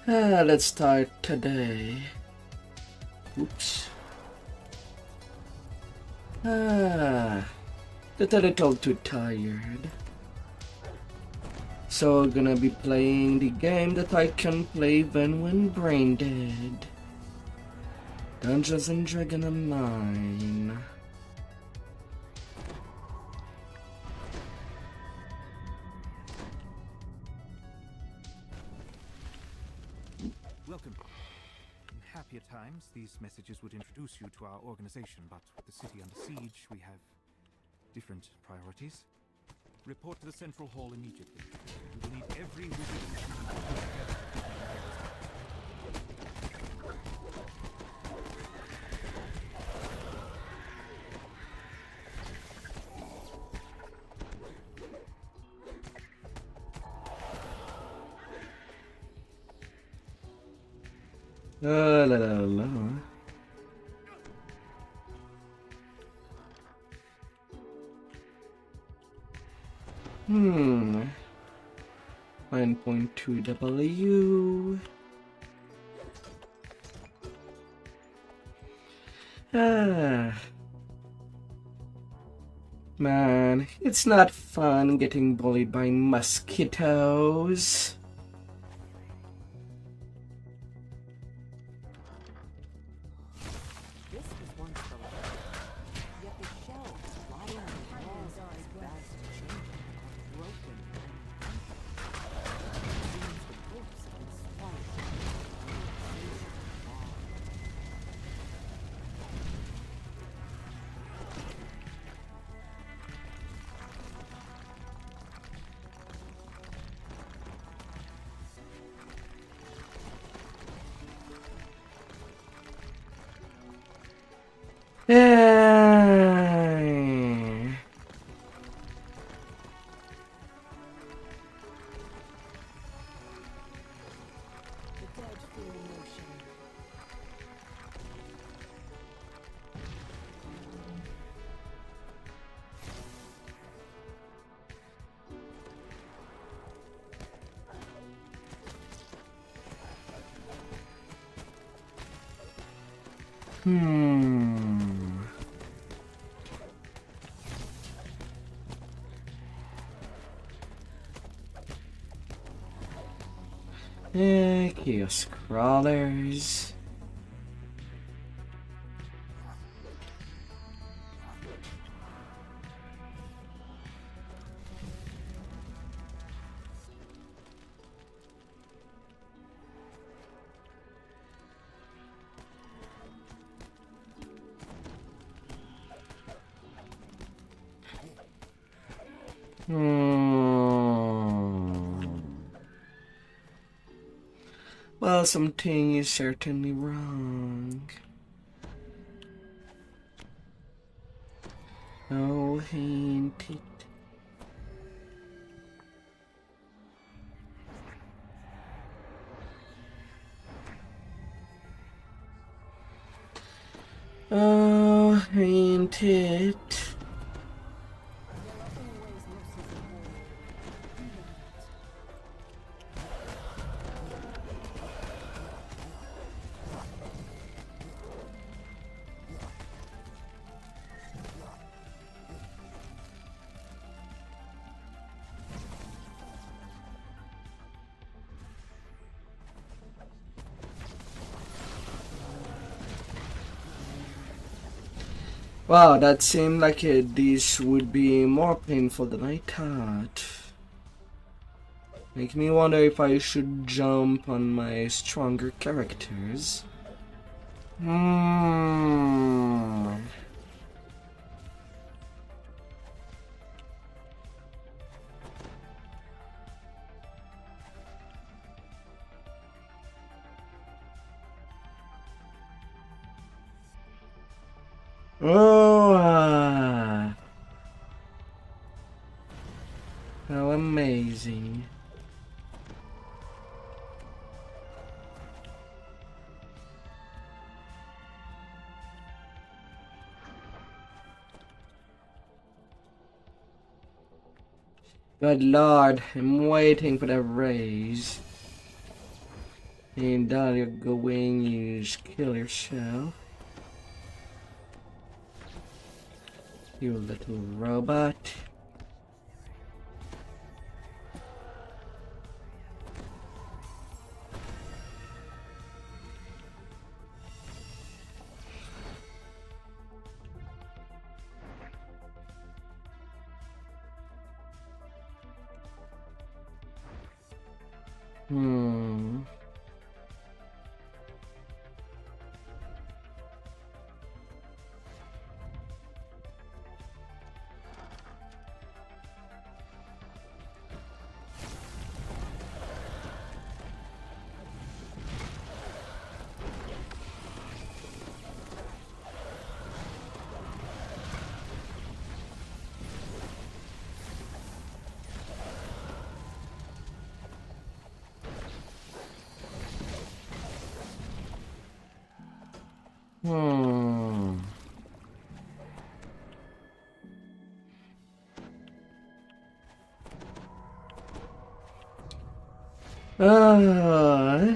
Let's start today. Oops. Get a little too tired. So gonna be playing the game that I can play when brain dead. Dungeons and Dragons Online. Welcome. In happier times, these messages would introduce you to our organization, but with the city under siege, we have different priorities. Report to the Central Hall immediately. We will need every wizard in the city to work together to keep our neighbors safe. La la la. Hmm. 9.2 W. Man, it's not fun getting bullied by mosquitoes. This was once the lab, yet the shelves lying on the walls of this vast chamber are broken and empty. It seems the books have been swallowed by the ancient fog. Hey. The dead feel emotion. Chaos crawlers. Well, something is certainly wrong. Oh, ain't it? Oh, ain't it? There are always mercies in war. Even that. Wow, that seemed like this would be more painful than I thought. Make me wonder if I should jump on my stronger characters. Oh, how amazing. Good Lord, I'm waiting for the raise. And now you're going, you just kill yourself. You little robot. Hmm. Hmm. Uh,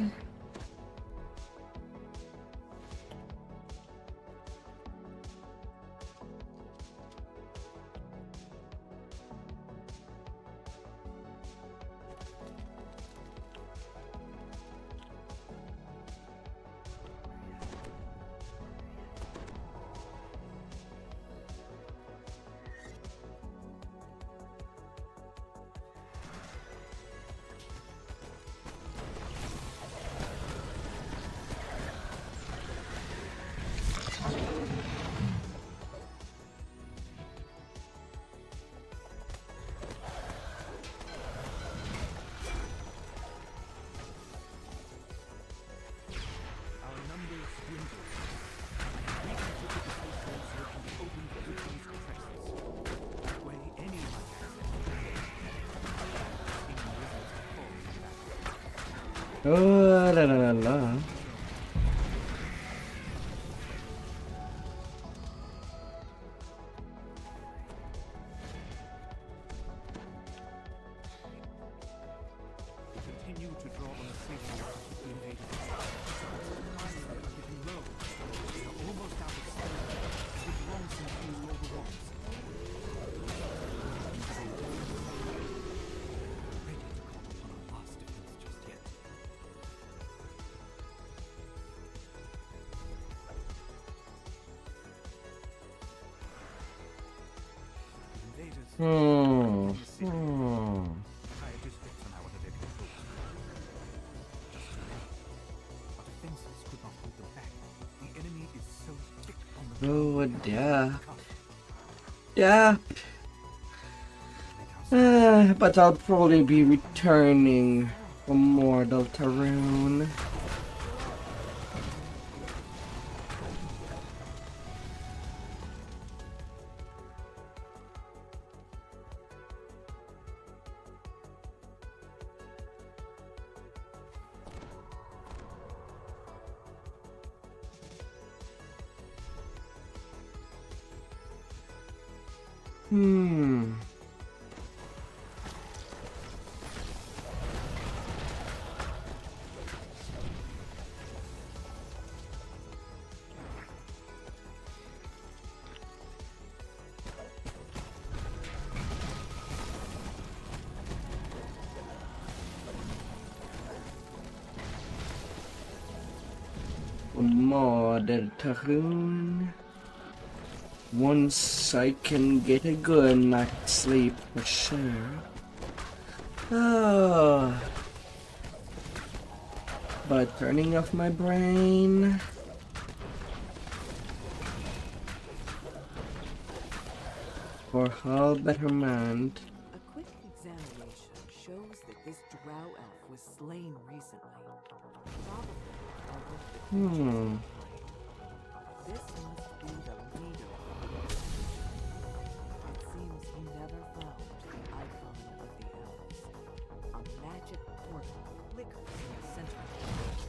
Our numbers dwindle. We can put the disclose so it can be opened to these addresses. That way, anyone can oh, la la la la. continue to draw on the safety of the invaders. Prices are getting low. They're almost out of stock. We've long since used all the ones. Ready to call upon our last defense just yet. The invaders Hmm. in the city. Hmm. Entire districts are now under their control. Just too late. Our defenses could not hold them back. The enemy is so thick on the Oh, yeah. cover. Yeah. Make our But I'll probably be returning from more Deltarune. Hmm. More Deltarune. Once I can get a good night's sleep for sure. Oh. But turning off my brain. For all betterment. A quick examination shows that this drow elf was slain recently. Probably over the This must be the leader of the organization. It seems he never found the icon of the elves. A magic portal flickers in the center of the image.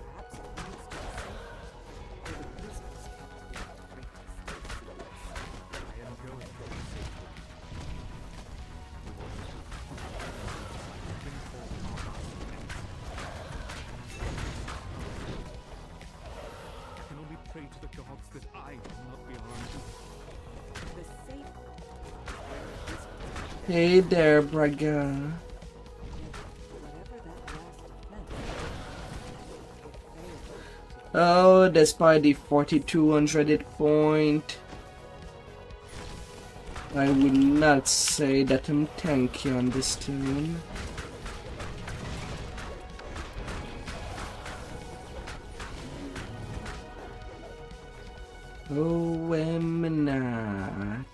Perhaps it leads to the safe where the prisoners kept in greatest secrets. I am going to be safe. Hey there, Braga. Oh, despite the 4200 hit point, I would not say that I'm tanky on this tune. Oh, am not.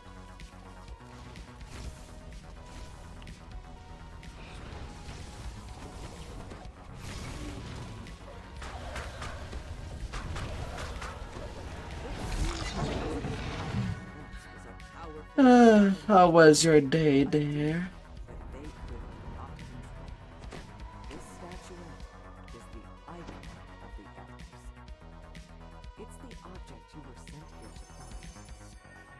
How was your day there? This statuette is the icon of the elders. It's the object you were sent here to find.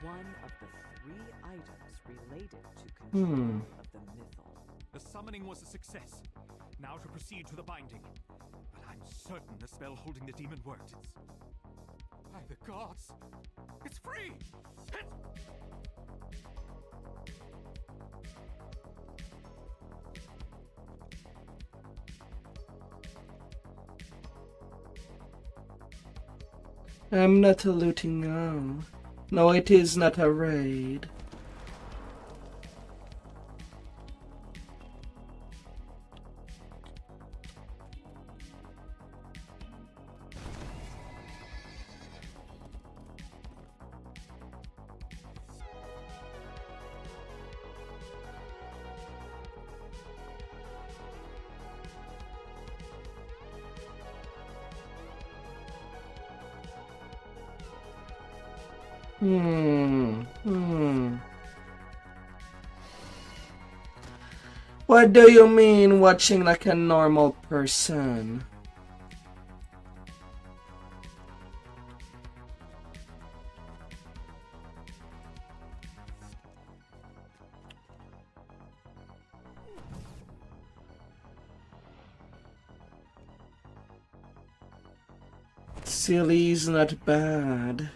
One of the 3 items related to control of the mythal. The summoning was a success. Now to proceed to the binding. But I'm certain the spell holding the demon worked. By the gods! It's free! I'm not a looting now. No, it is not a raid. What do you mean watching like a normal person? Silly's not bad.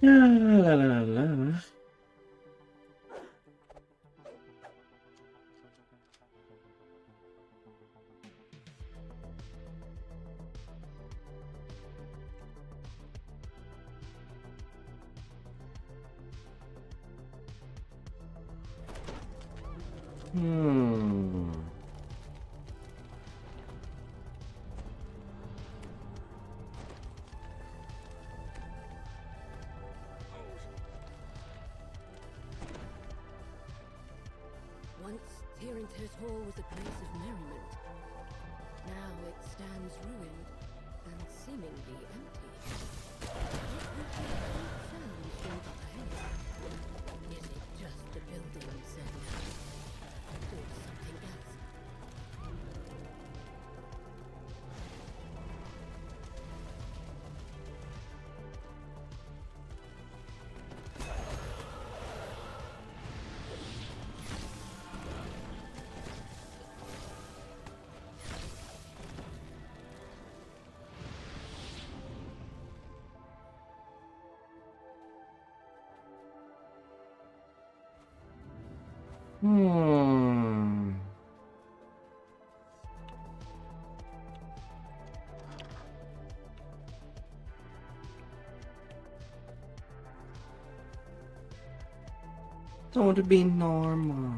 La la la. Once Tyrantus Hall was a place of merriment. Now it stands ruined and seemingly empty. Yet we hear faint sounds from up ahead. Is it just the buildings and or something else? Don't be normal.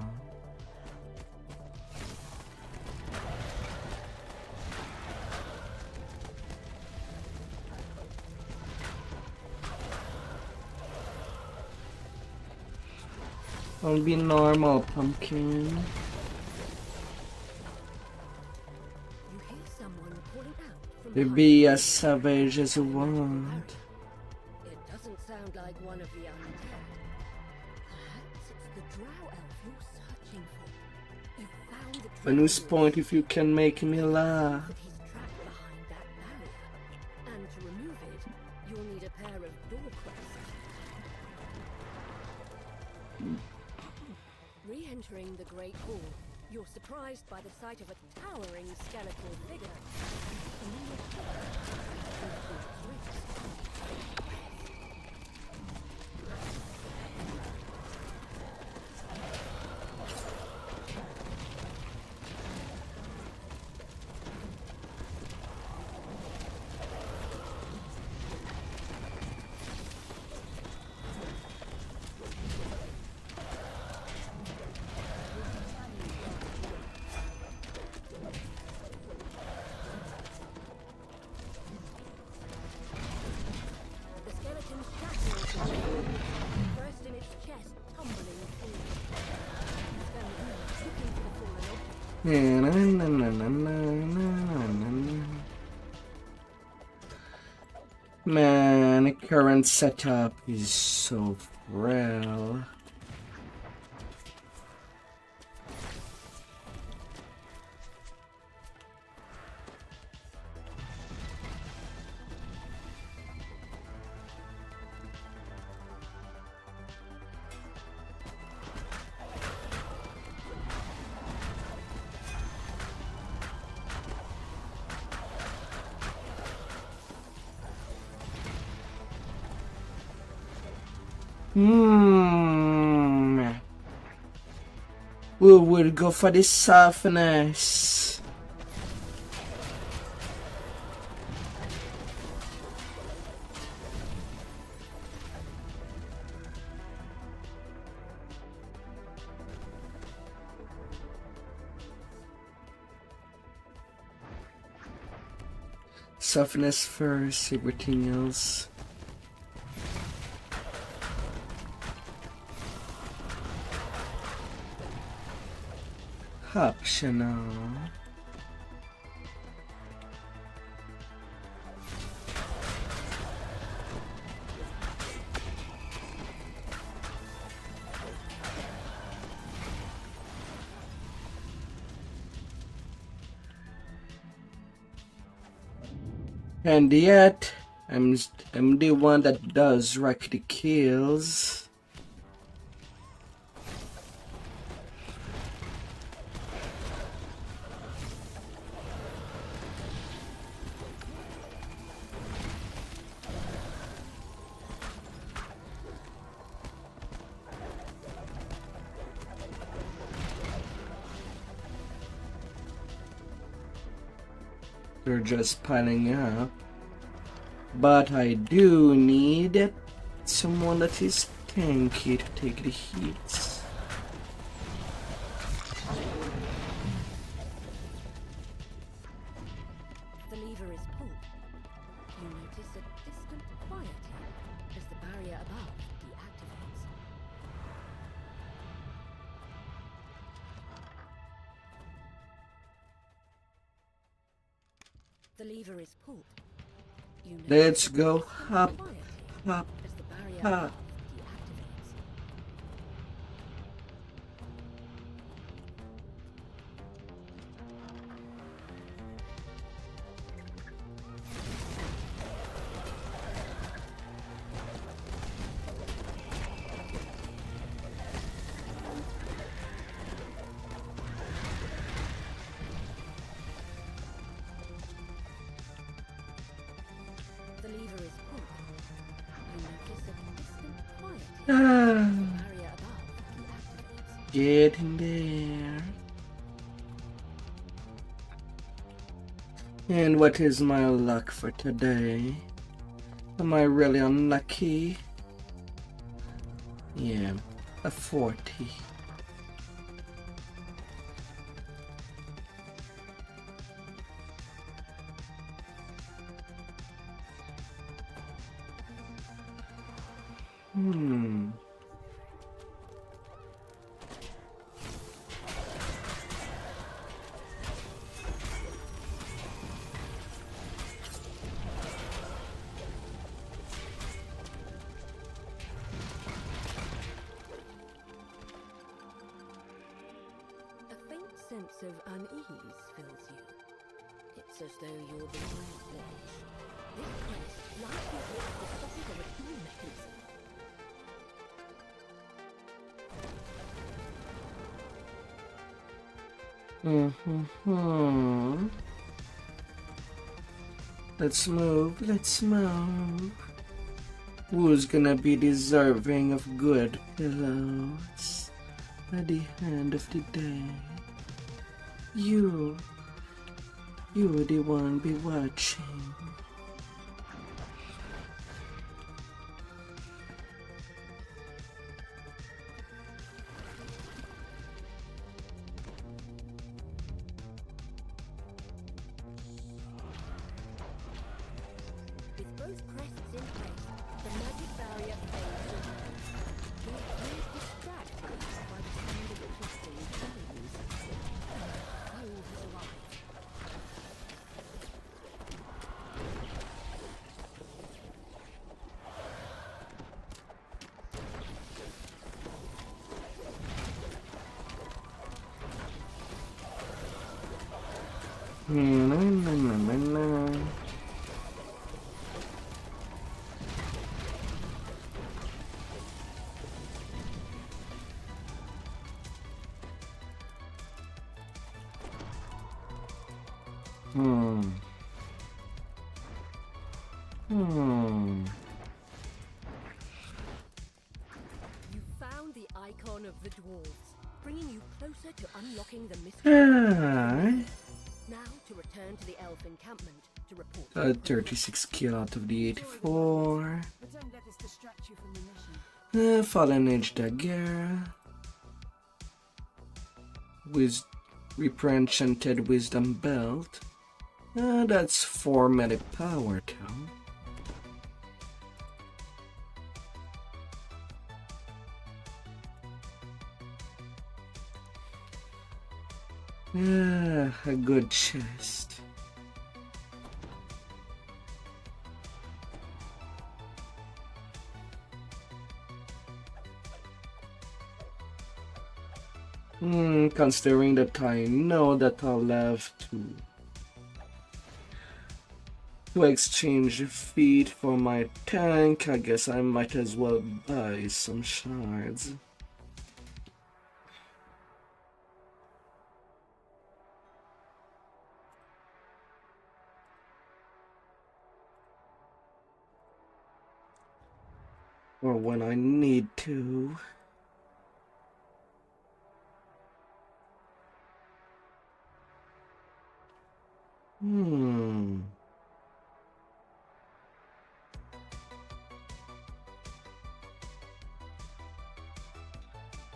Don't be normal, pumpkin. You hear someone calling out from You behind. be as savage as you want. It doesn't sound like one of the undead. Perhaps it's the drow elf you're searching for. You found the When you drow point if you can make me laugh. that he's trapped behind that barrier. And to remove it, you'll need a pair of door Re-entering the Great Hall, you're surprised by the sight of a towering skeletal figure. The skeleton shatters the wall, first in its chest, tumbling forward. Looking for the fallen object. Man, the current setup is so frail. We will go for the softness. Softness first, everything else. Optional. And yet, I'm the one that does rack the kills. They're just piling up. But I do need someone that is tanky to take the hits. The lever is pulled. You notice a distant quieting as the barrier above deactivates. The lever is pulled. You notice Let's go up, quieting up, as the barrier up. above deactivates. The lever is pulled. You notice a distant quieting as the barrier above deactivates. Get in there. And what is my luck for today? Am I really unlucky? Yeah, a 40. A faint sense of unease fills you. It's as though you're being sledged. This place likely holds the socket of a key mechanism. Mm-hmm. Let's move, let's move. Who's gonna be deserving of good pillows at the end of the day? You the one be watching. With both crests in place, the magic barrier fades to we're distracted by the sound of twisting chains. Fuel has arrived. Na, na, na, na, na. Hmm. You found the icon of the dwarves, bringing you closer to unlocking the mystery. Ah, Now to return to the elf encampment to report. 36 kill out of the 84. But don't let this distract you from the mission. Fallen Age Dagger. With Repre-enchanted Wisdom Belt. That's 4 medic power too. A good chest. Considering that I know that I'll have to exchange feet for my tank, I guess I might as well buy some shards. Or when I need to.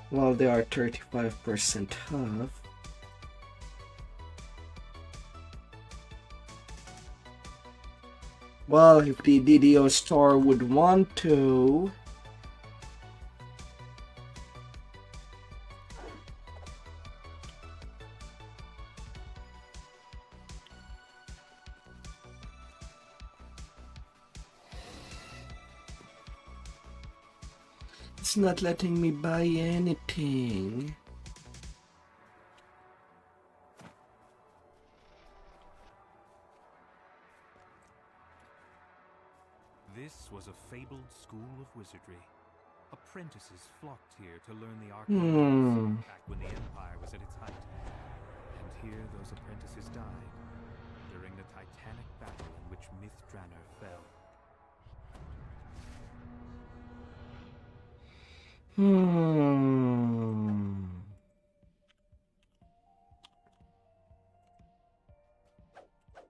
Well, they are 35% off. Well, if the DDO store would want to. It's not letting me buy anything. This was a fabled school of wizardry. Apprentices flocked here to learn the arcane arts back when the Empire was at its height. And here those apprentices died during the titanic battle in which Mithranor fell.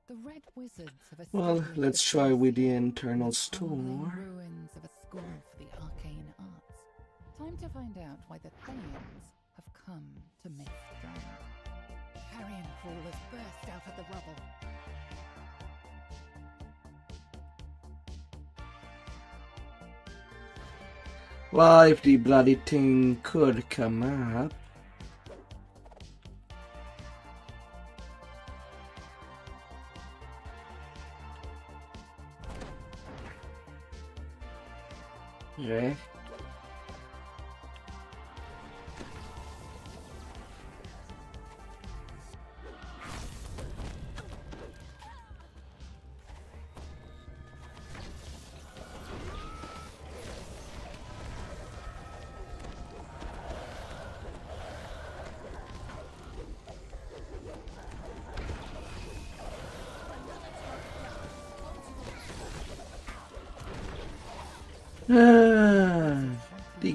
The Red Wizards have Well, established let's a try with the base internal in the store. ruins of a school for the arcane arts. Time to find out why the Thayans have come to Mithranor. Carrion Hall has burst out of the rubble. Well, if the bloody thing could come up. Yeah.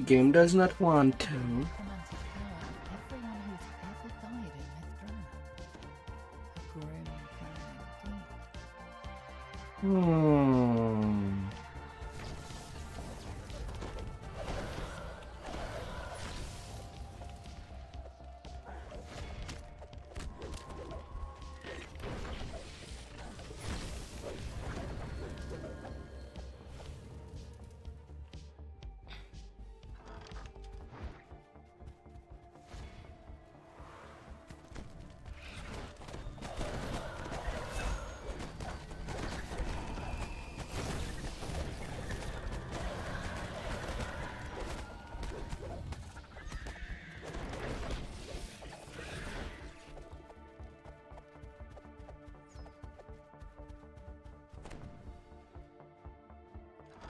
game does not want to. Implemented power of everyone who's ever died in Withdrawal. A grim plan indeed.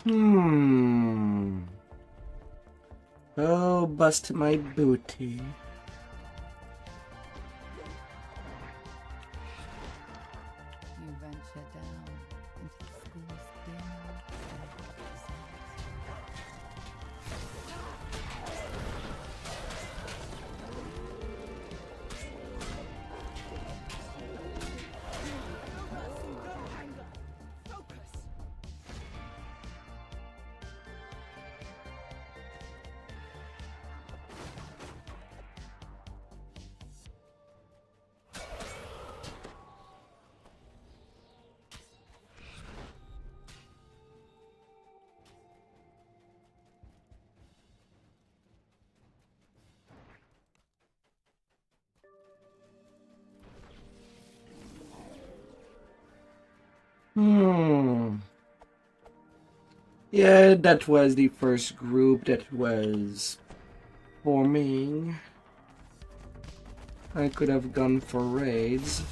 Hmm. Oh, bust my booty. You venture down into the school's dim Yeah, that was the first group that was forming. I could have gone for raids.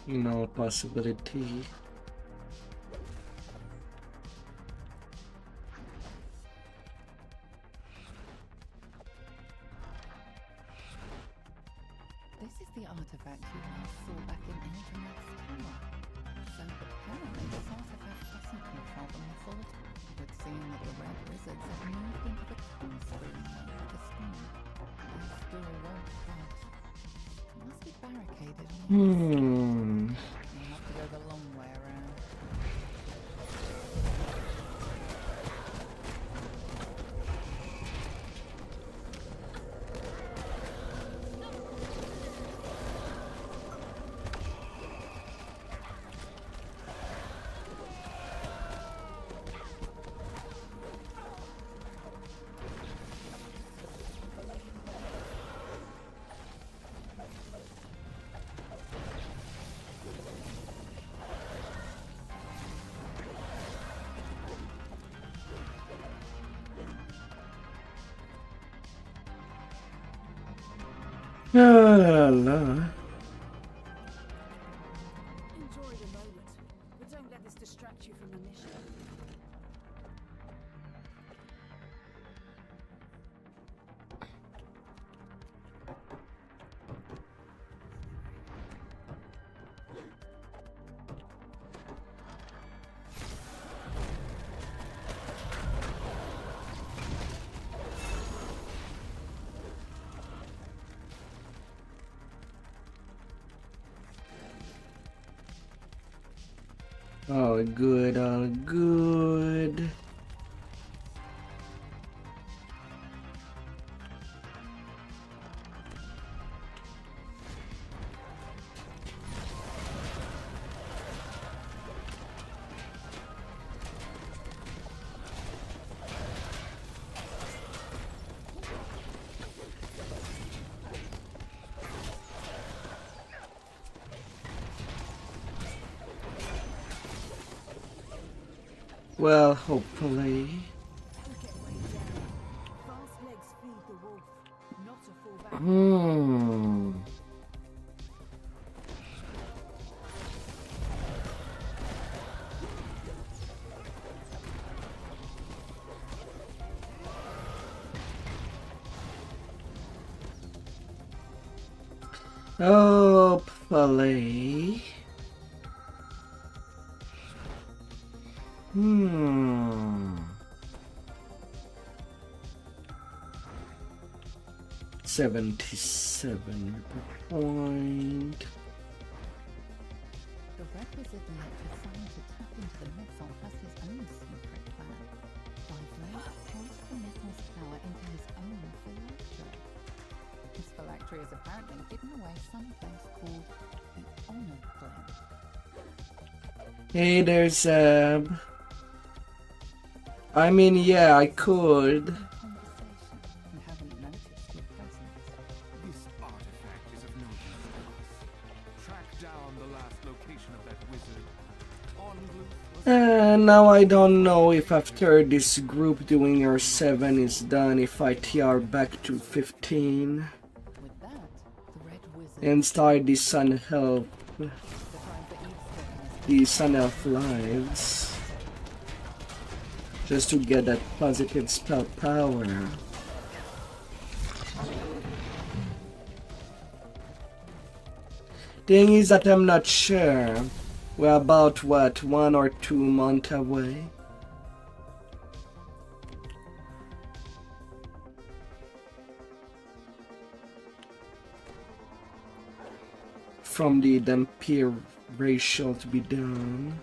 No possibility. This is the artifact you last saw back in Elgin's tower. So apparently this artifact doesn't come from the mythology. It would seem that the Red Wizards have moved into the classroom of the storm. This door won't budge. It must be barricaded on the other side. You'll have to go the long way around. La la la. Enjoy the moment, but don't let this distract you from the mission. All good, all good. Well, hopefully. Don't get weighed down. Fast legs feed the wolf, not a fall back. Hopefully. Hmm. 77 point. The Red Wizard elected Simon to tap into the metal as his own secret plan. By vote, force the metal's power into his own phylactery. His phylactery is apparently hidden away someplace called the Honor Glen. Hey there, Zeb. I mean, yeah, I could. Conversation. You haven't noticed your presence. This artifact is of no use to us. Track down the last location of that wizard. Now I don't know if after this group doing your 7 is done, if I TR back to 15 With that, the Red Wizard and start the Sun Elf, the time for eavesdropping the Sun Elf lives, just to get that positive spell power. Thing is that I'm not sure. We're about what, 1 or 2 months away? From the Dampier ratio to be done.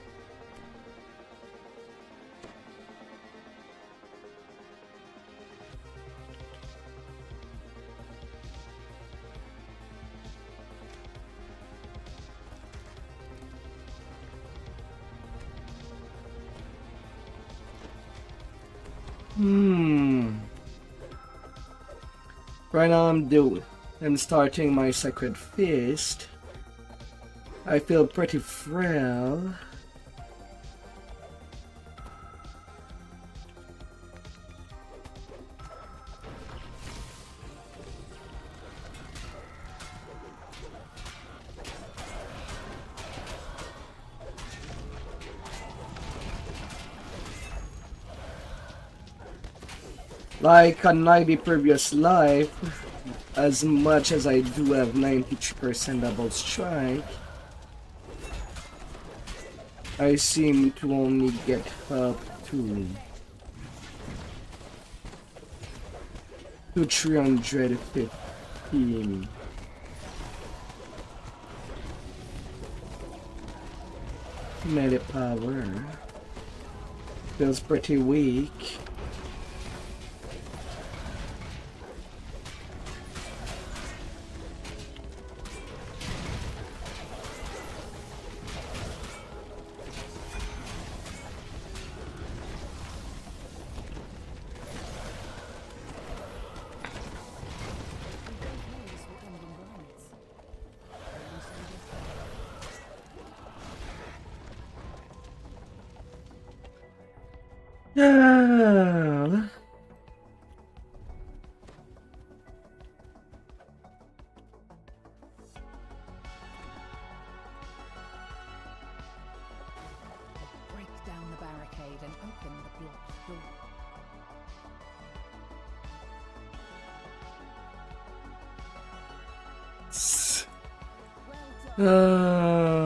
Right now I'm starting my Sacred Fist. I feel pretty frail. Like unlike the previous life, as much as I do have 90% double strike, I seem to only get up to 315. Melee power feels pretty weak. Yeah. break down the barricade and open the blocked door.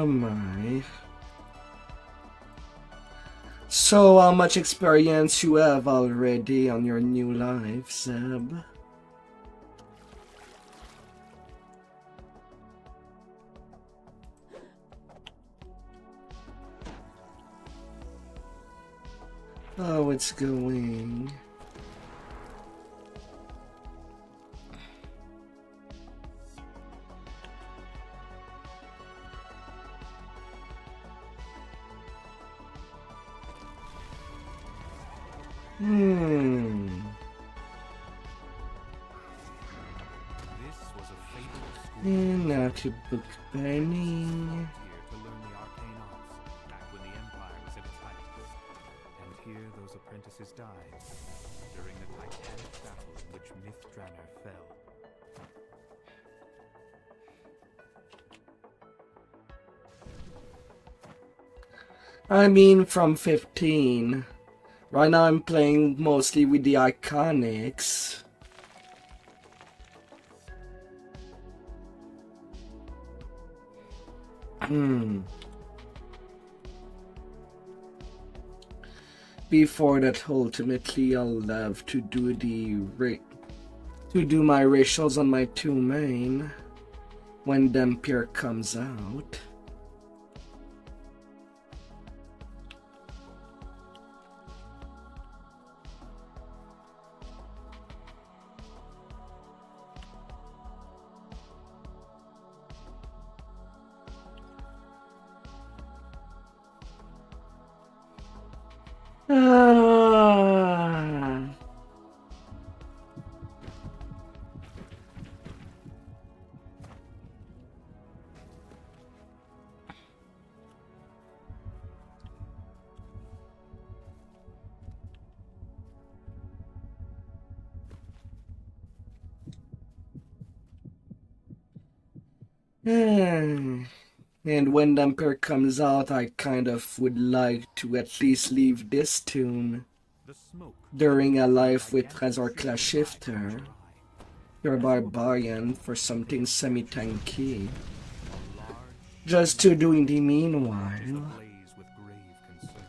My. So, how much experience you have already on your new life, Zeb? How it's going? This was a fabled school. And now to book burning. Here to learn the arcane arts, back when the Empire was at its height. And here those apprentices died during the titanic battle in which Mithranor fell. I mean, from 15. Right now I'm playing mostly with the Iconics. Before that, ultimately, I'll have to do my racials on my 2 main when Dampier comes out. And when Dampier comes out, I kind of would like to at least leave this tune The smoke during a life with Razor Clash Shifter. You're a barbarian for something semi-tanky. Just to do in the meanwhile. blaze with grave concern.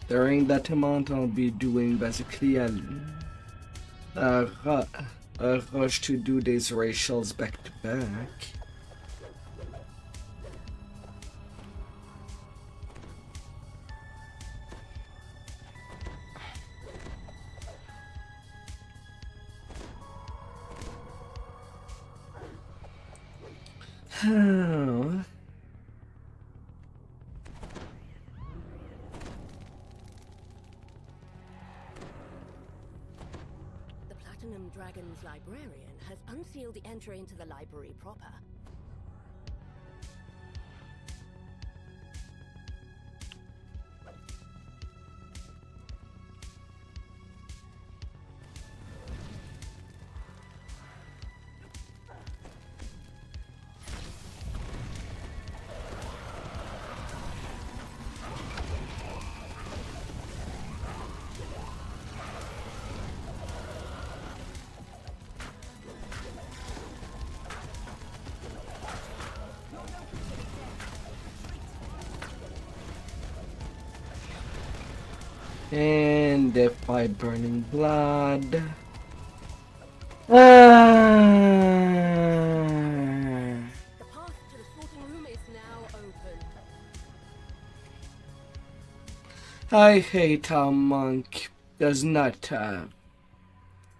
During that amount, I'll be doing basically a rush to do these racials back to back. Oh. The Platinum Dragon's librarian has unsealed the entry into the library proper. And death by burning blood. The path to the sorting room is now open. I hate how Monk does not have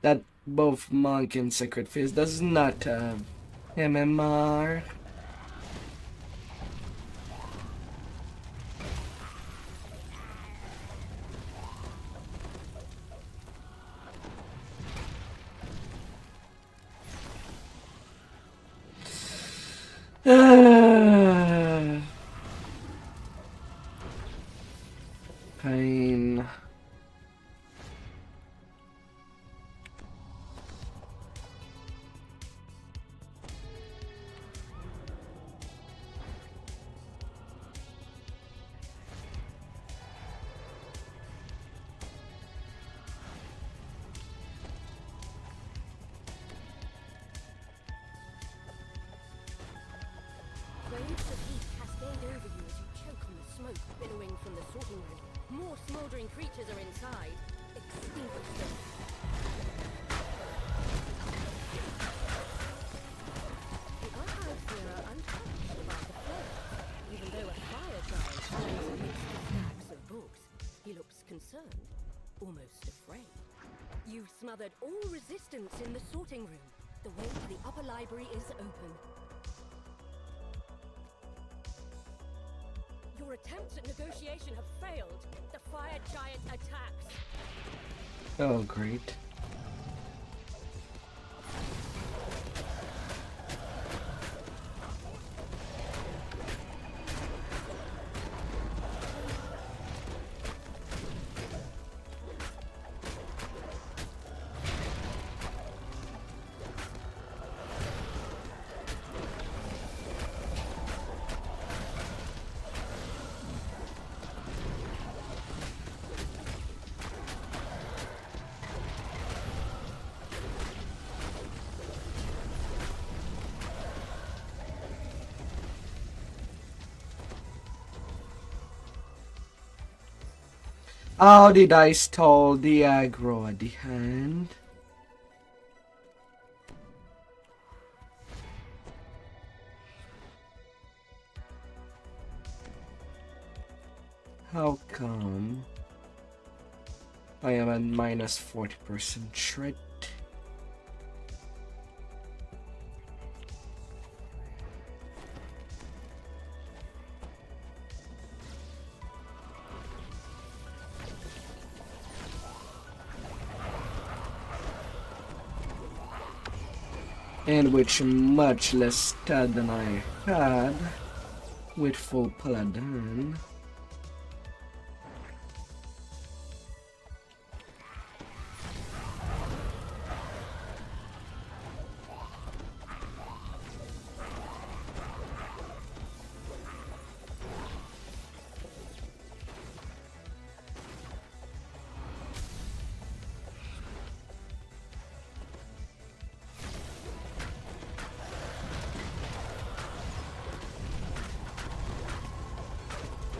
that. Both Monk and Sacred Fist does not have MMR. Pain. Waves of heat cascade over you as you choke on the smoke billowing from the sorting room. More smoldering creatures are inside. Extinguish them. The archives here are untouched by the flame. Even though a fire giant stands amidst the stacks of books, he looks concerned, almost afraid. You've smothered all resistance in the sorting room. The way to the upper library is open. Your attempts at negotiation have failed. The fire giant attacks. Oh, great. How did I stall the aggro at the hand? How come I am at minus 40% shred? And with much less stat than I had with full paladin.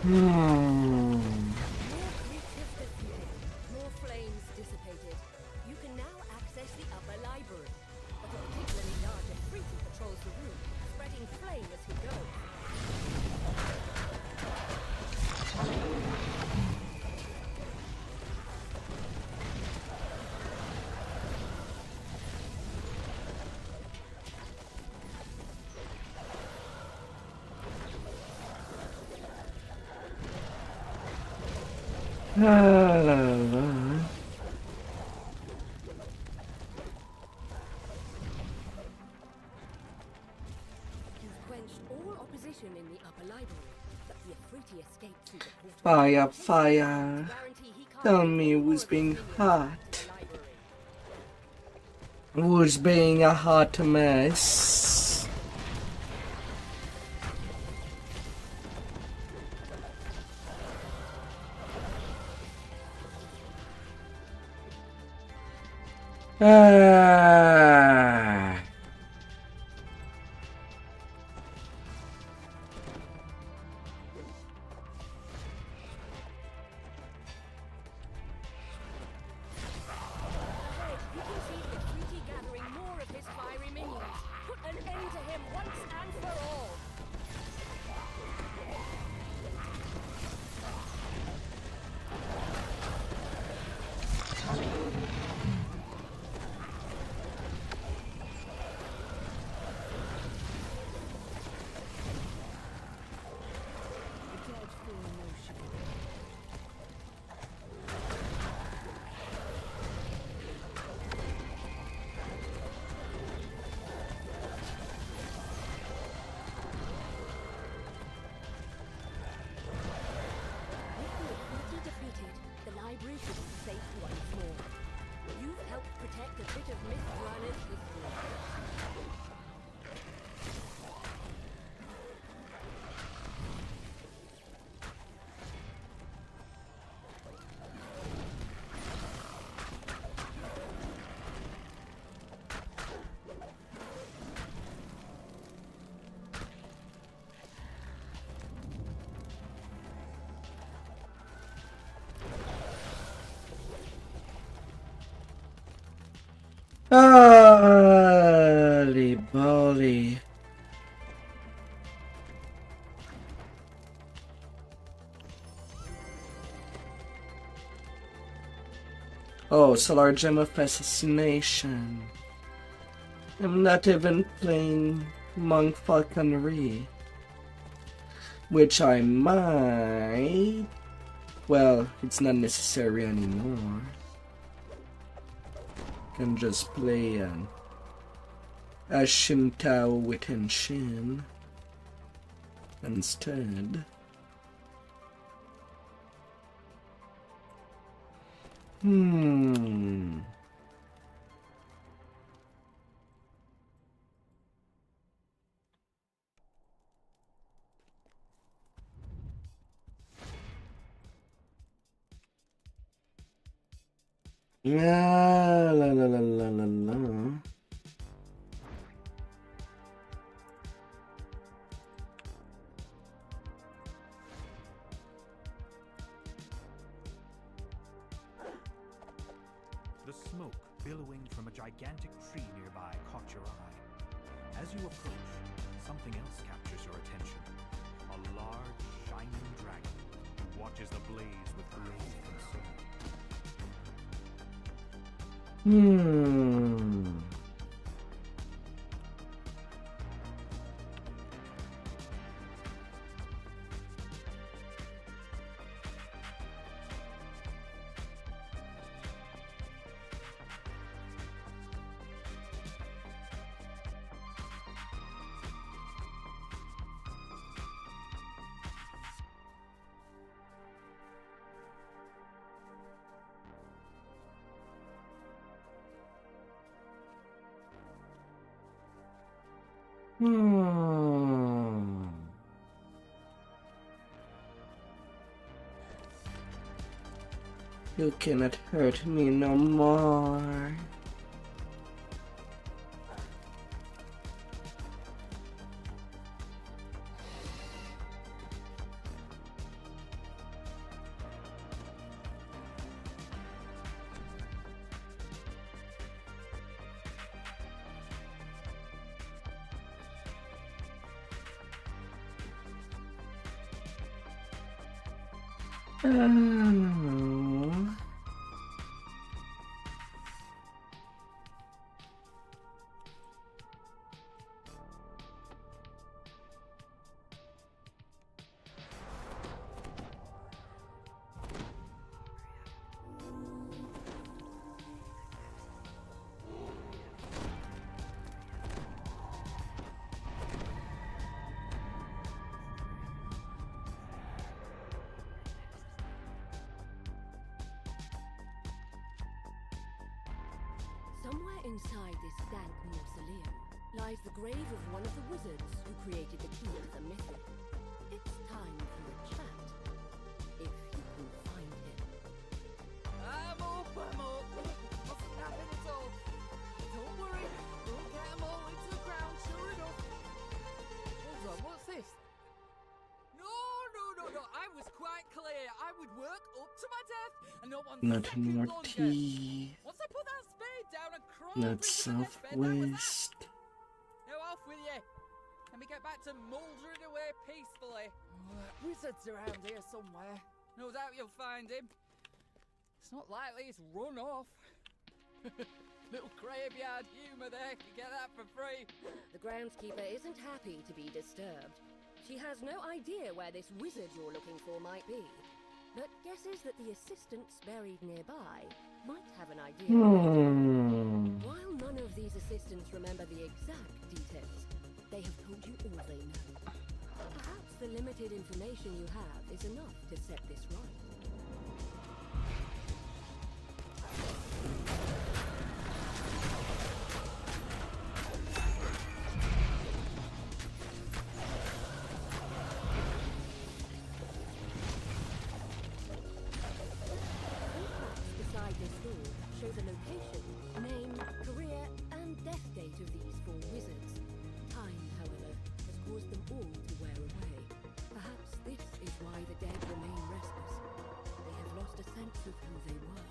More creatures defeated, more flames dissipated. You can now access the upper library, but a particularly large Efreeti patrols the room, spreading flame as he goes. La, la, la. You've quenched all opposition in the upper library, but the Efreeti escaped through the portal. Fire, fire. Guarantee he can't Tell take me any more who's of being his minions hot. back to the library. Who's being a hot mess? Ah. Ahead, you can see the Efreeti gathering more of his fiery minions. Put an end to him once and for all. The dead feel no shame. With the Efreeti defeated, the library should be safe once more. You've helped protect a bit of Myth-Runner's history. Holy moly. Oh, Solar Gem of Assassination. I'm not even playing Monk Falconry. Which I might. Well, it's not necessary anymore. Can just play a Shin Tao within Shin instead. La la la la la la la. The smoke billowing from a gigantic tree nearby caught your eye. As you approach, something else captures your attention. A large, shining dragon who watches the blaze with grave concern. You cannot hurt me no more. Somewhere inside this dank mausoleum lies the grave of one of the wizards who created the key to the mythic. It's time for a chat, if you can find him. I'm up. Mustn't happen at all. Don't worry, we'll get them all into the ground, sure enough. Hold on, what's this? No. I was quite clear. I would work up to my death and not one Not second more longer. tea. Once I put that spade down and crawled Not into my deathbed, that was that. southwest. Now off with you. Let me get back to mouldering away peacefully. Wizard's around here somewhere. No doubt you'll find him. It's not likely he's run off. Little graveyard humour there. You get that for free. The groundskeeper isn't happy to be disturbed. She has no idea where this wizard you're looking for might be, but guesses that the assistants buried nearby might have an idea. While none of these assistants remember the exact details, they have told you all they know. Perhaps the limited information you have is enough to set this right. Beside this door show the location, name, career, and death date of these four wizards. Time, however, has caused them all to wear away. Perhaps this is why the dead remain restless. They have lost a sense of who they were.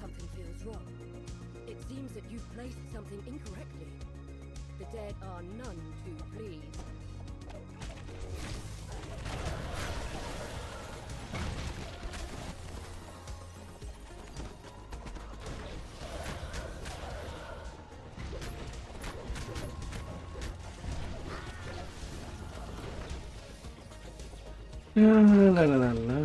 Something feels wrong. It seems that you've placed something incorrectly. The dead are none too pleased. La la la la.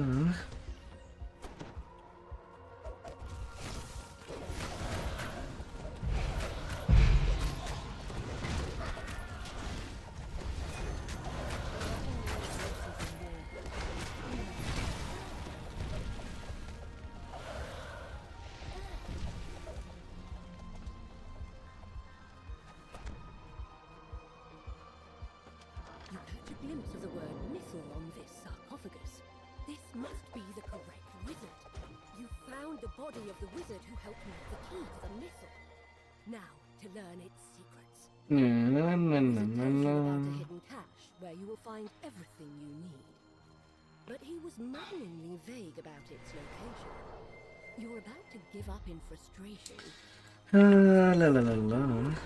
You catch a glimpse of the word missile on this sarcophagus. This must be the correct wizard. You found the body of the wizard who helped make the key to the missile. Now, to learn its secrets. Na, na, na, Wizard na, tells you na. about a hidden cache where you will find everything you need. But he was maddeningly vague about its location. You're about to give up in frustration. Ah, la la la la. Indeed.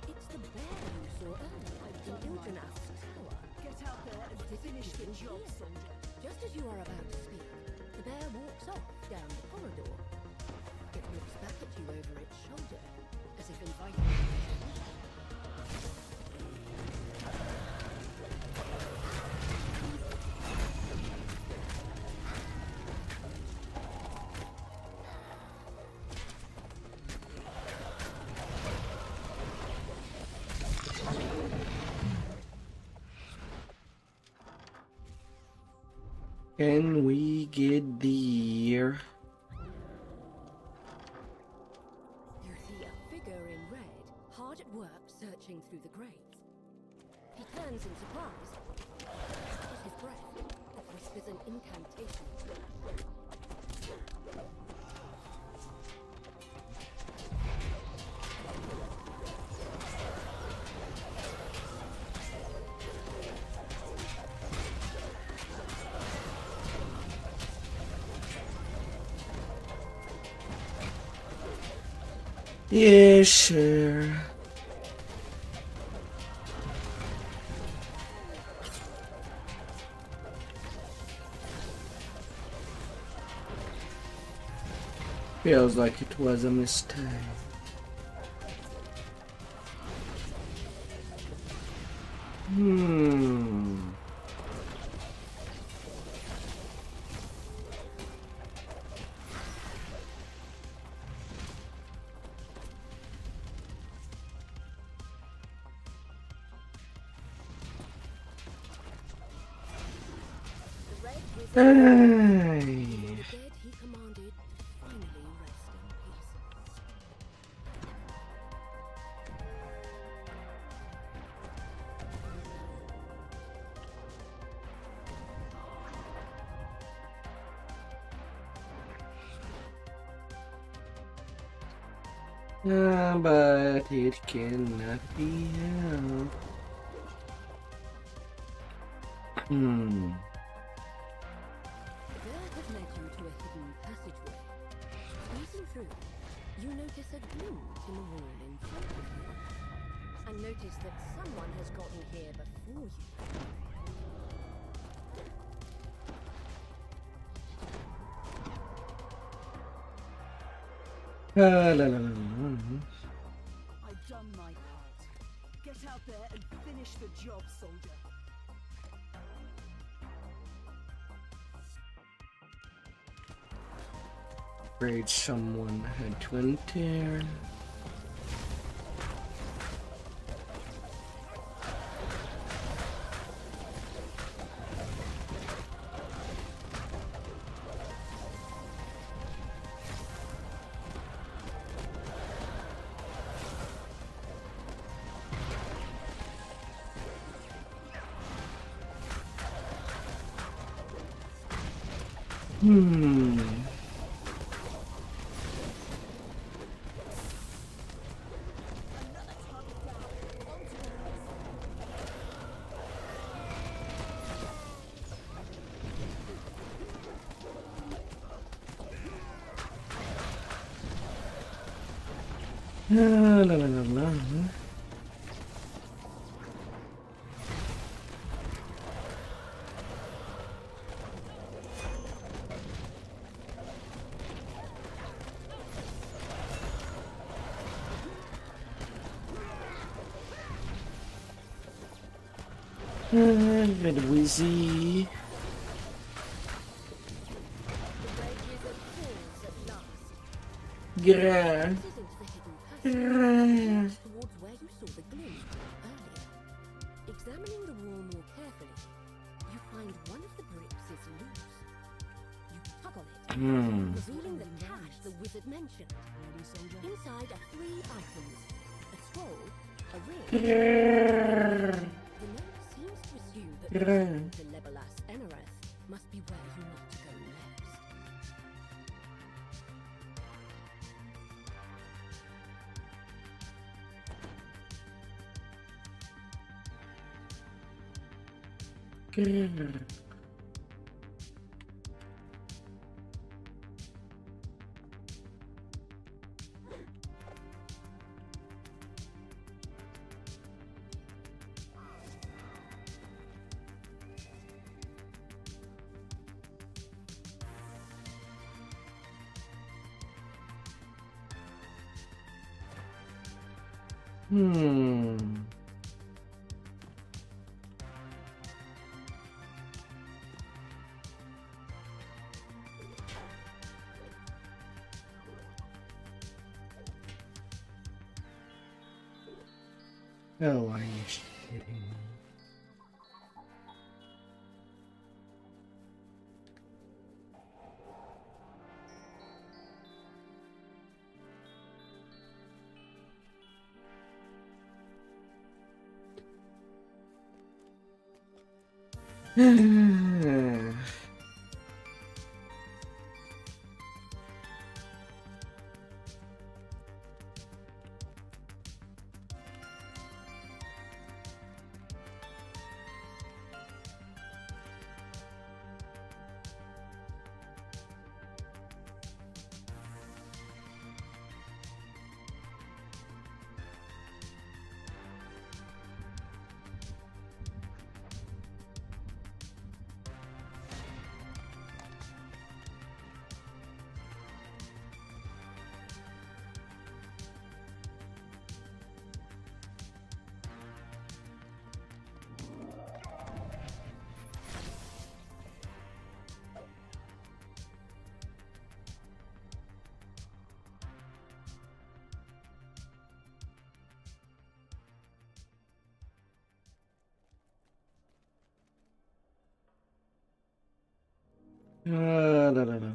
It's the bear you saw earlier in Iljanav's tower. Get out there and finish the job, soldier. Just as you are about to speak, the bear walks off down the corridor. It looks back at you over its shoulder, as if inviting you to enter. Can we get there? You see a figure in red, hard at work searching through the graves. He turns in surprise, catches his breath, and whispers an incantation. Yeah, sure. Feels like it was a mistake. The red wizard, Hey. the dead he commanded, finally rest in peace. But it cannot be helped. The bear has led you to a hidden passageway. Squeezing through, you notice a glint in the wall in front of you. And notice that someone has gotten here before you. La la la la. I've done my part. Get out there and finish the job, soldier. Afraid someone had to enter. La la la la la. Red Wizzy. The red wizard falls at last. Gra. This isn't the hidden passage. Towards where you saw the glint earlier. Examining the wall more carefully, you find one of the bricks is loose. You tug on it, revealing the cache the wizard mentioned. Inside are 3 items: a scroll, a ring. The note seems to assume that to Legolas Enareth, must beware you not to go next. Grrr. Oh, are you shitting me? La, la, la, la.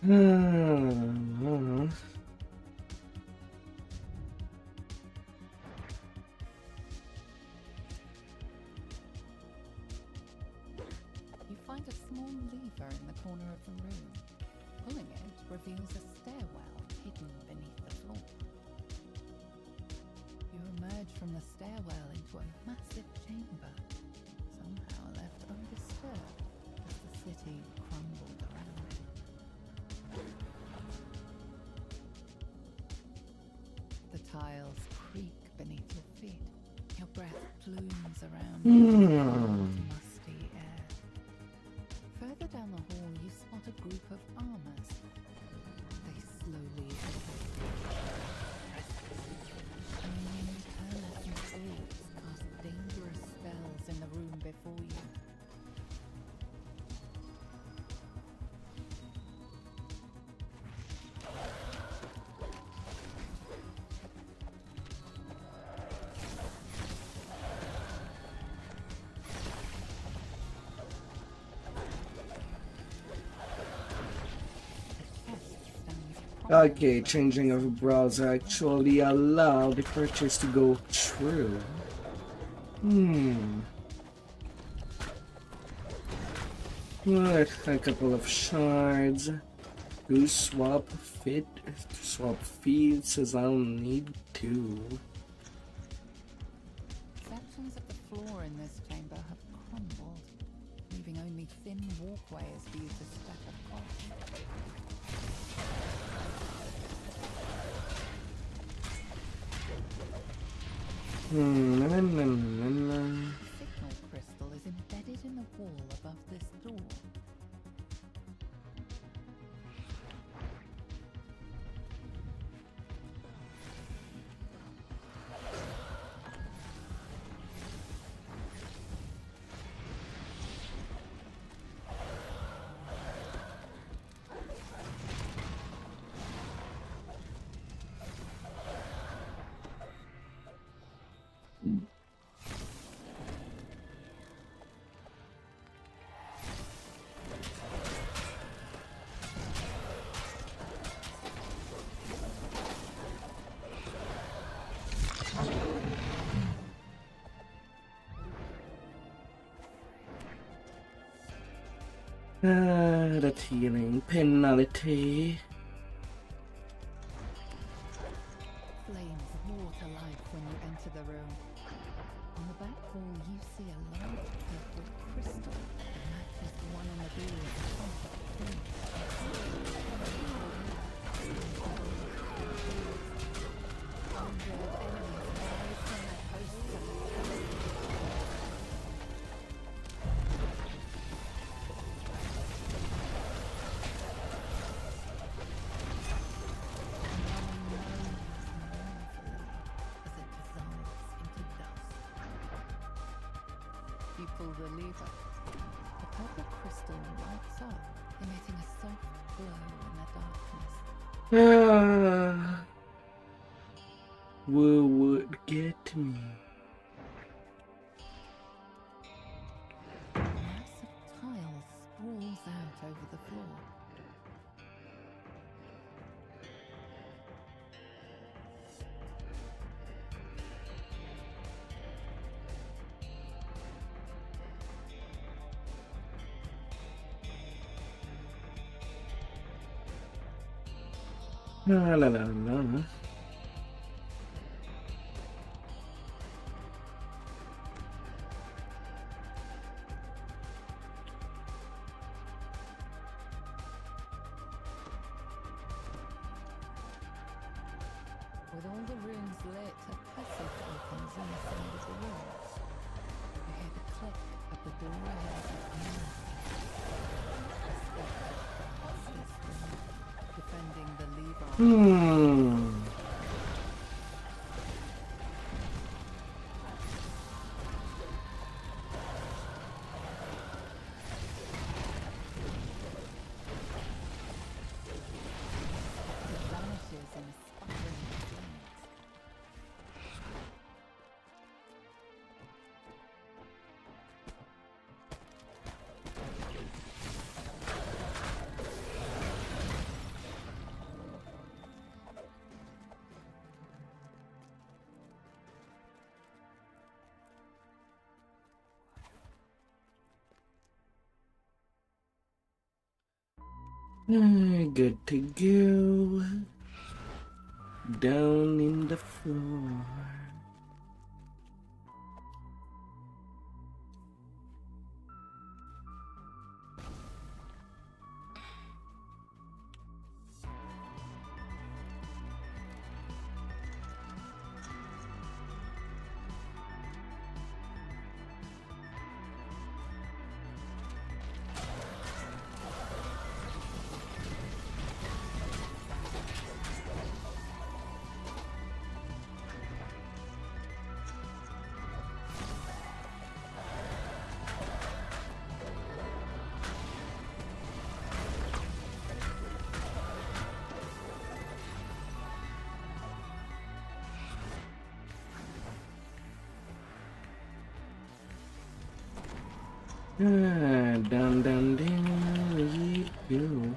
You find a small lever in the corner of the room. Pulling it reveals a stairwell hidden beneath the floor. You emerge from the stairwell into a massive chamber, somehow left undisturbed as the city crumbled around it. The tiles creak beneath your feet. Your breath plumes around musty air. Further down the hall, you spot a group of armors. They slowly Careless thoughts cast dangerous spells in the room before you. Okay, changing of browser actually allow the purchase to go through. Right, a couple of shards. Who swap feet says I'll need to. Sections of the floor in this chamber have crumbled, leaving only thin walkways for you to step across. Signal crystal is embedded in the wall above this door. That healing penalty. Flames water life when you enter the room. On the back wall, you see a large purple crystal that matches the one on the door at the front of the room. Undead enemies rise from their posts and you pull the lever. The purple crystal lights up, emitting a soft glow in the darkness. Who would get me? A mass of tiles sprawls out over the floor. La la la la. With all the rooms lit, a passage opens in the side of the room. You hear the click of the door ahead of you. Defending the lever. It vanishes in a sputtering flames. Good to go. Down in the floor. Down, down, down you go.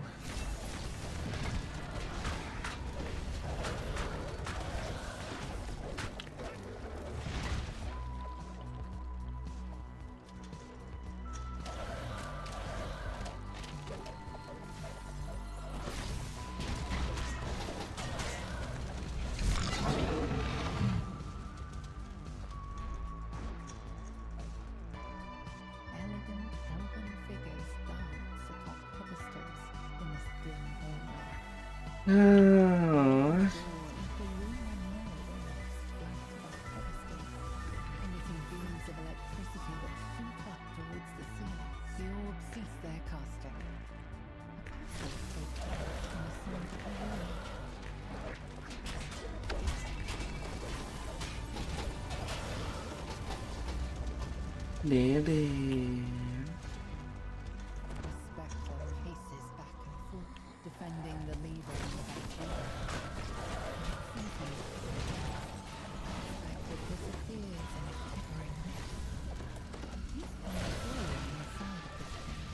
Elegant elven figures dance atop pedestals in this dim hallway. Oh. There. The spectre paces back and forth, defending the lever in the vacuum. The spectre disappears in a quivering mist. He's on the floor on the side of the screen.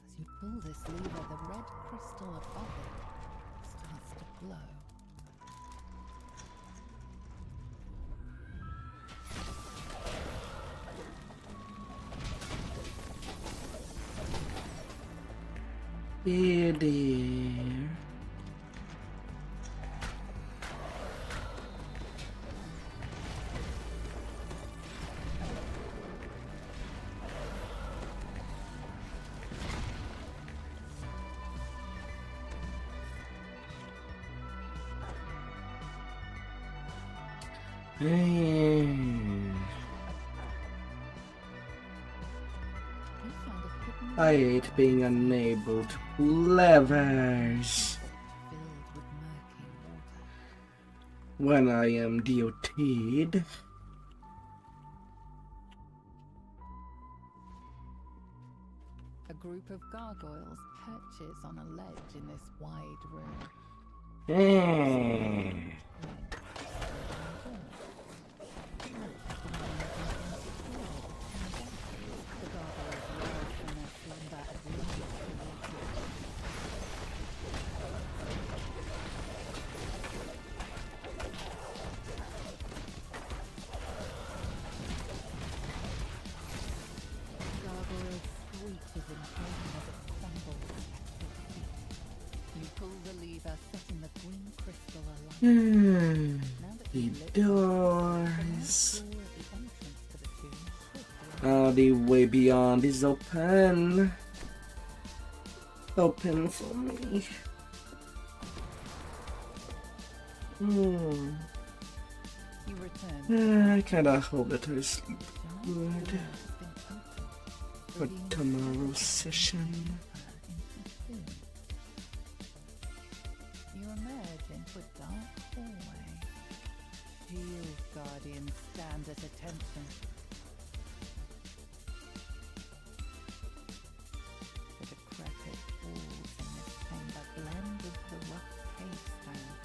As you pull this lever, the red crystal above it starts to glow. There. You find a hidden I hate being unable to pull levers filled with murky water. when I am DOT'd. A group of gargoyles perches on a ledge in this wide room. The gargoyles rise from their slumber as leaves towards you. The gargoyle screeches in pain as it crumbles at your feet. You pull the lever, setting the green crystal alight. Now that The you lit doors. the door at the entrance to the tomb should be Oh, the way beyond is open. Open for me. You return. I kinda hope that I sleep The good door has been opened, for revealing tomorrow's session. into the tomb. You emerge into a dark hallway. Shield guardians stand at attention. The decrepit walls in this chamber blend into the rough cave stone.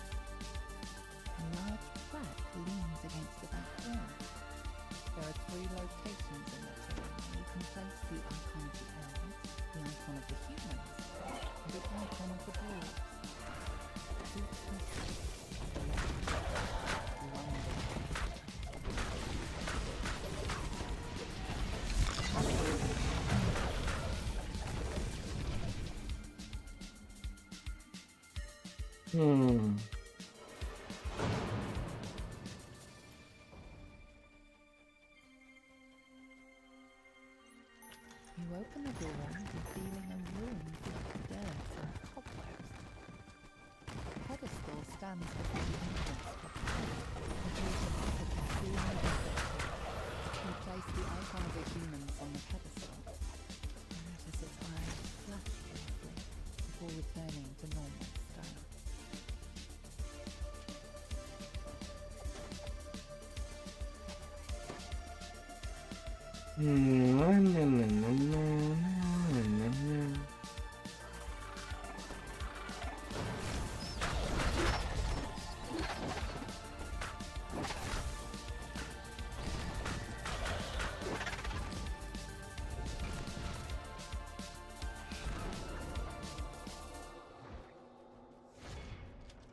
A large plaque leans against the back wall. There are 3 locations in the tomb where you can place the icon of the elves, the icon of the humans, and the icon of the dwarves. Each consists of a legend, wonder. You open the door, revealing a room full of dirt and cobwebs. A pedestal stands before the entrance to the tomb, producing a concealing visit. You place the icon of the humans on the pedestal. You notice its eyes flash briefly before returning to normal stone.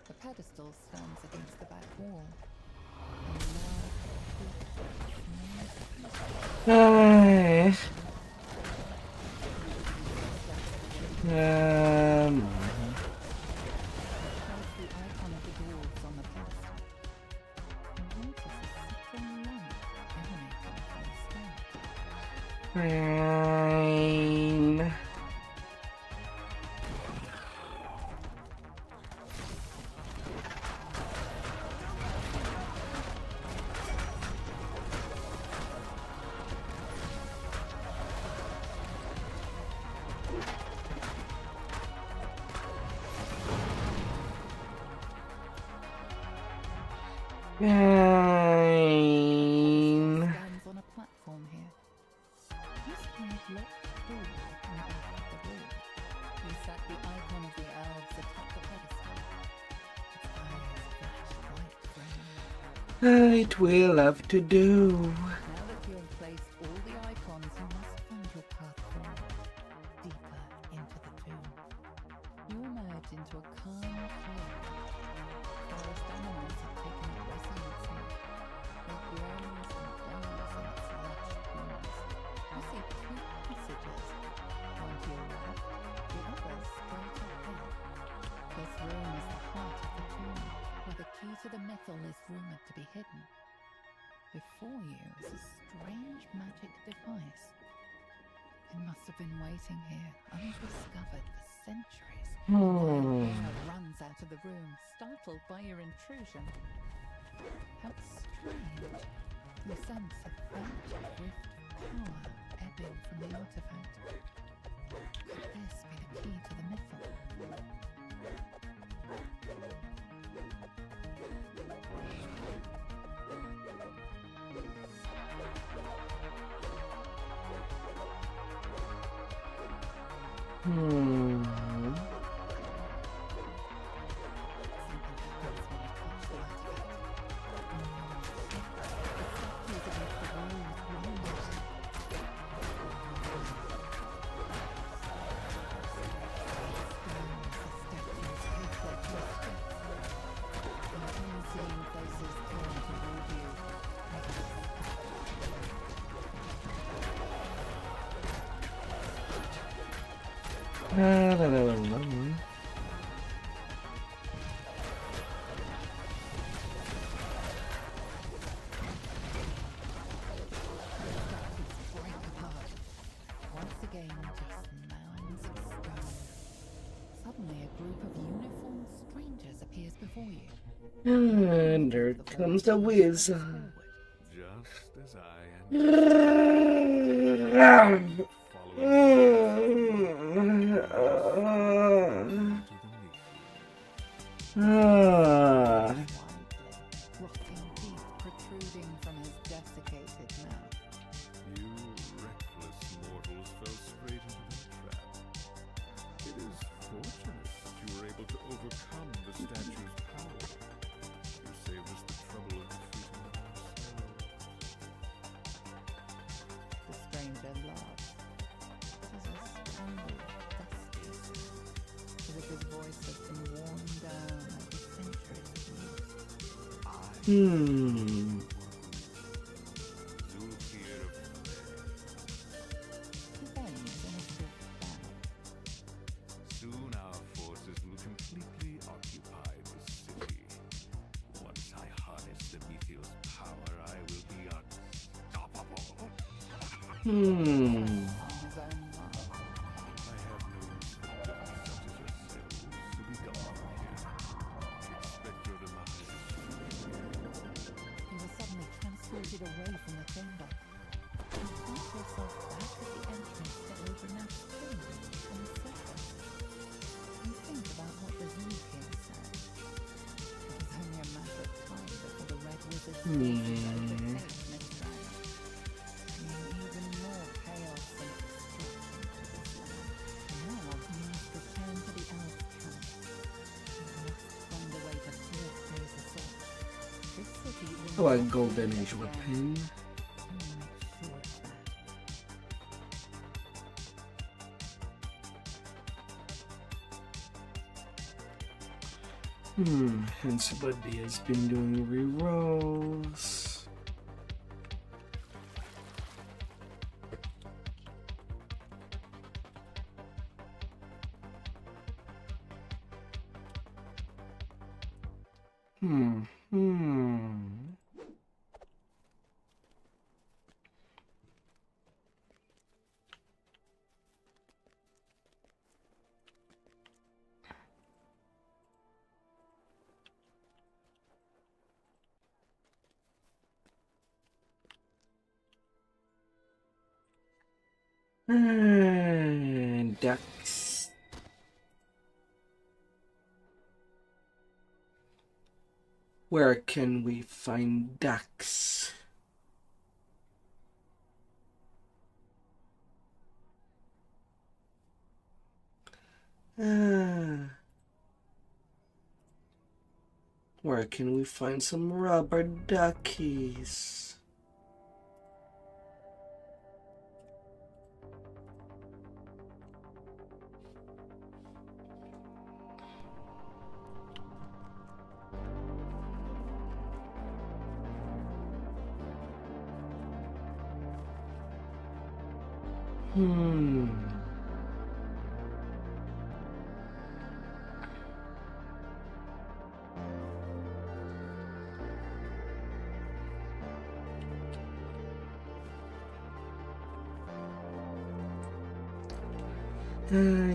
The pedestal stands against the back wall. A large, Hi. Place the icon of the dwarves on the pedestal. You notice a subtle light emanating from the stone. Fine. Fine. Stands on a platform here. This kind locked door in the back of the wall. He sat the icon of the elves atop the pedestal. Its eyes flashed white flame. It will have to do. Now that you have placed all the icons, you must find your path forward, deeper into the tomb. You emerge into a calm clearing. Forest animals have taken up residence here. There groans and bells in its lush blooms. You see two passages, one to your left, the other straight ahead. This room is the heart of the tomb, where the key to the metal is rumored to be hidden. Before you is a strange magic device. It must have been waiting here, undiscovered for centuries. Anna runs out of the room, startled by your intrusion. How strange. You sense a faint rift power ebbing from the artifact. Could this be the key to the metal? Once again, just mounds of stone. Suddenly, a group of uniformed strangers appears before you. And there comes the wizard. Just as I Rotting teeth protruding from his desiccated mouth. You reckless mortals fell straight into that trap. It is fortunate that you were able to overcome the statue's power. You saved us the trouble of defeating it ourselves. The stranger laughs. It is a strangle, dusty, as if his voice has been worn down over centuries of use. Zulkir of He bends in a swift bow. Soon our forces will completely occupy the city. Once I harness the Meteor's power, I will be unstoppable. On his own mark. I have no respect for such as yourselves, so be gone from here. I expect your demise. You were suddenly transported away from the chamber. You find yourself back at the entrance to Ilbernat's tomb on the surface. You think about what the Zulkir said. It is only a matter of time before the Red Wizard's forces overtake Mistrana, bringing even more chaos and destruction to this land. Now you must return to the elf camp. You must find a way to thwart those assaults. This city will Oh, a not golden be age again. weapon. You make sure of that. Hence Buddy has been doing rerolls. Ducks. Where can we find ducks? Where can we find some rubber duckies?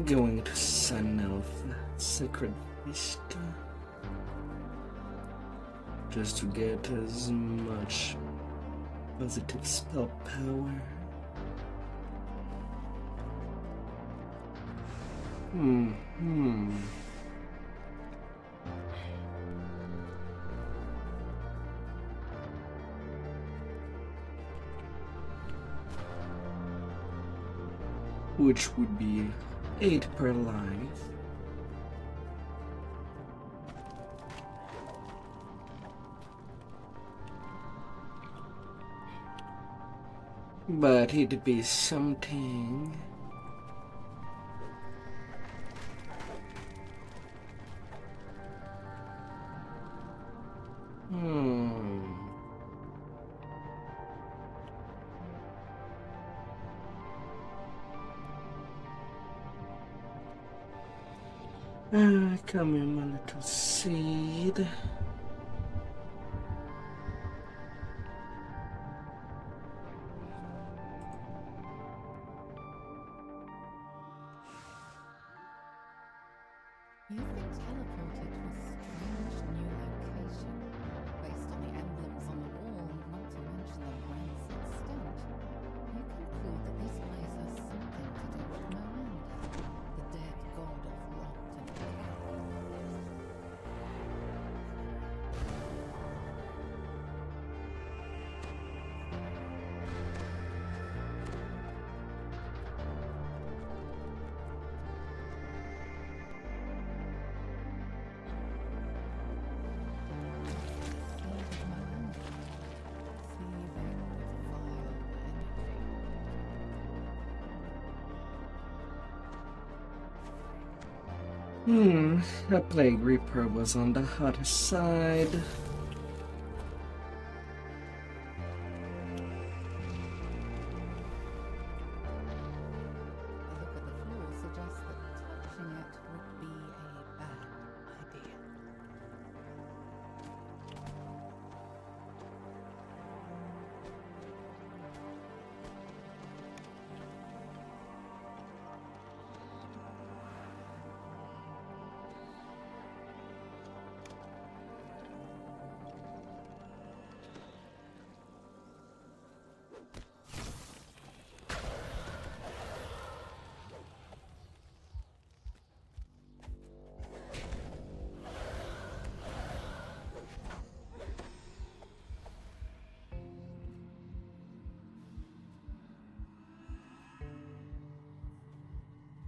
Going to Sun Elf Sacred Vista just to get as much positive spell power. Which would be 8 per life. But it'd be something. Come here, my little seed. You've been teleported to a strange new location, based on the emblems on the wall, not to mention the brand's extent. You conclude that this place has something to do with Miranda, the dead god of rot and decay. A Plague Reaper was on the hotter side. A look at the floor suggests that touching it would be a bad idea.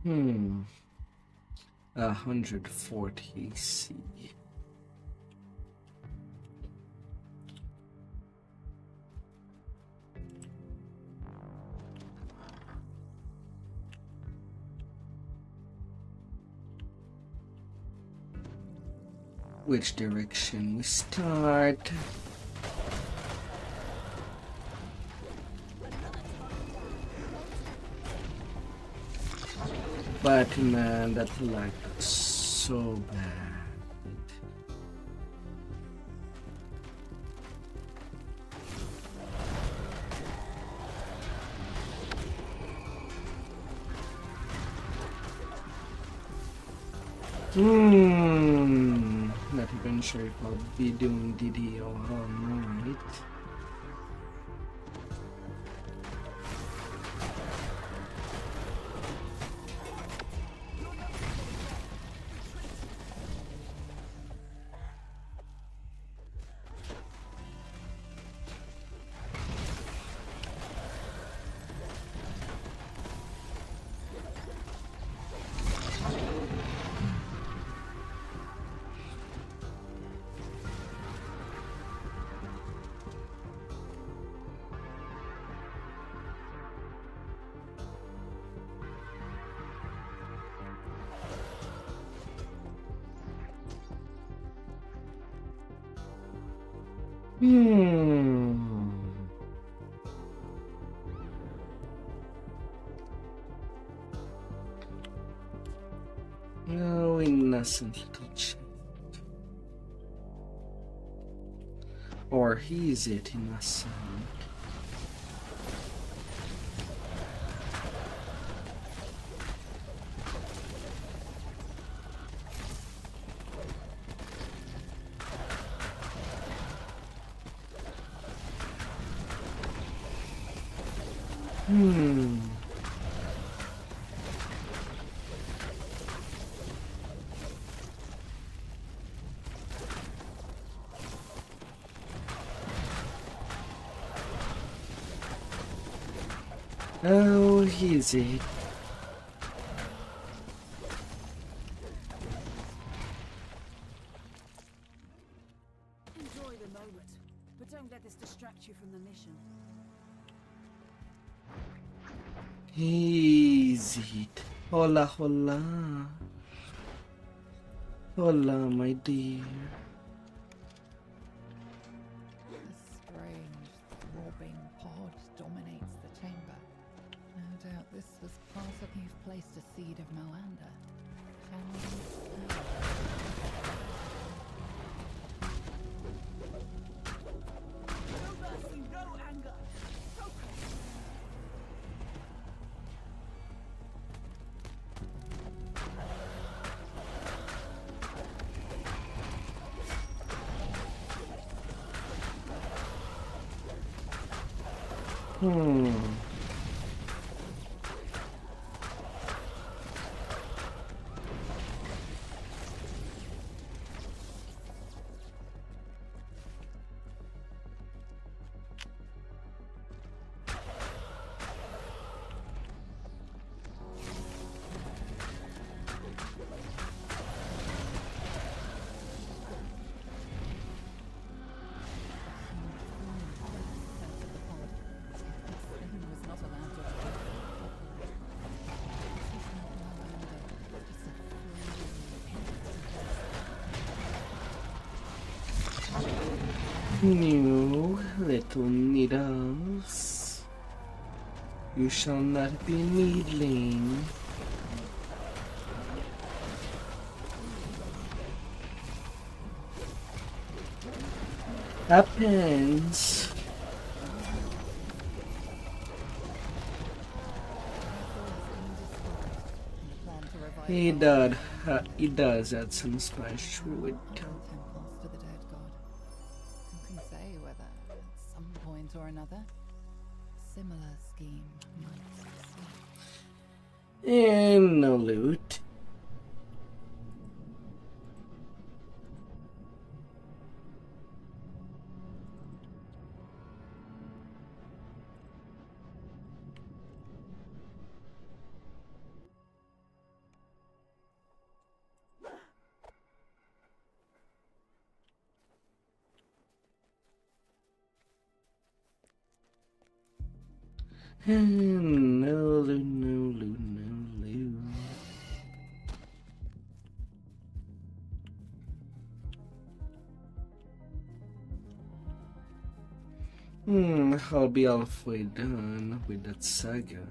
Hmm. 140 C. Which direction we start? But man, that lag looks so bad. Not even sure if I'll be doing DDO all night. Hmm. Oh, innocent little child. Or is it innocent? Hmm. Oh, is it? Enjoy the moment, but don't let this distract you from the mission. Is it? Hola, hola. Hola, my dear. A strange, throbbing pod dominates the chamber. No doubt this was part of you've placed a seed of Moanda. No mercy, no anger. Focus. Hmm. You little needles, you shall not be needling. Happens. He does add some spice to it. Temples to the dead god. Who can say whether, at some point or another, a similar scheme might succeed? And no loot. And no loot, no loot, no loot. I'll be halfway done with that saga.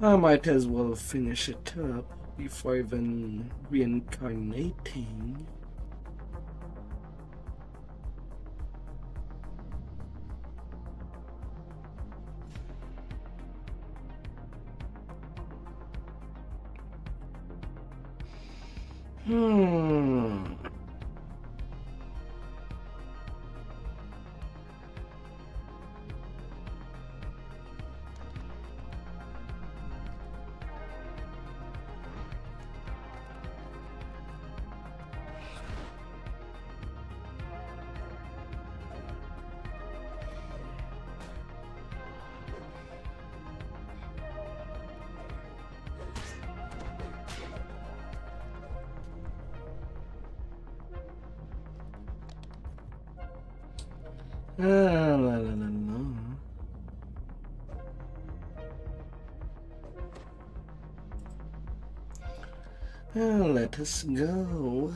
I might as well finish it up before even reincarnating. La, la, la, la. Let us go.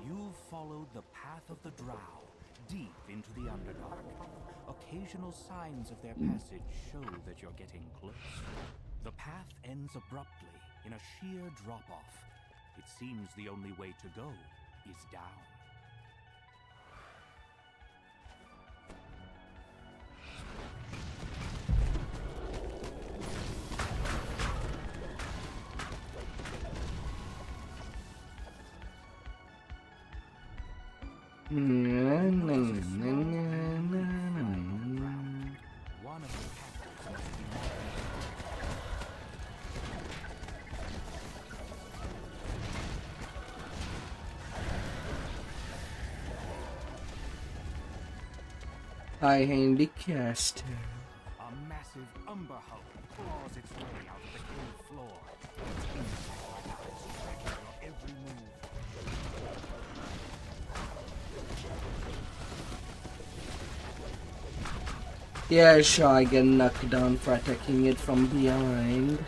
You've followed the path of the Drow, deep into the Underdark. Occasional signs of their passage show that you're getting close. The path ends abruptly in a sheer drop-off. It seems the only way to go is down. One of the captives must be I handy caster. a massive umber hulk claws its way out of the cave floor. Its insect-like eyes tracking your every move. Yeah, sure, I get knocked down for attacking it from behind.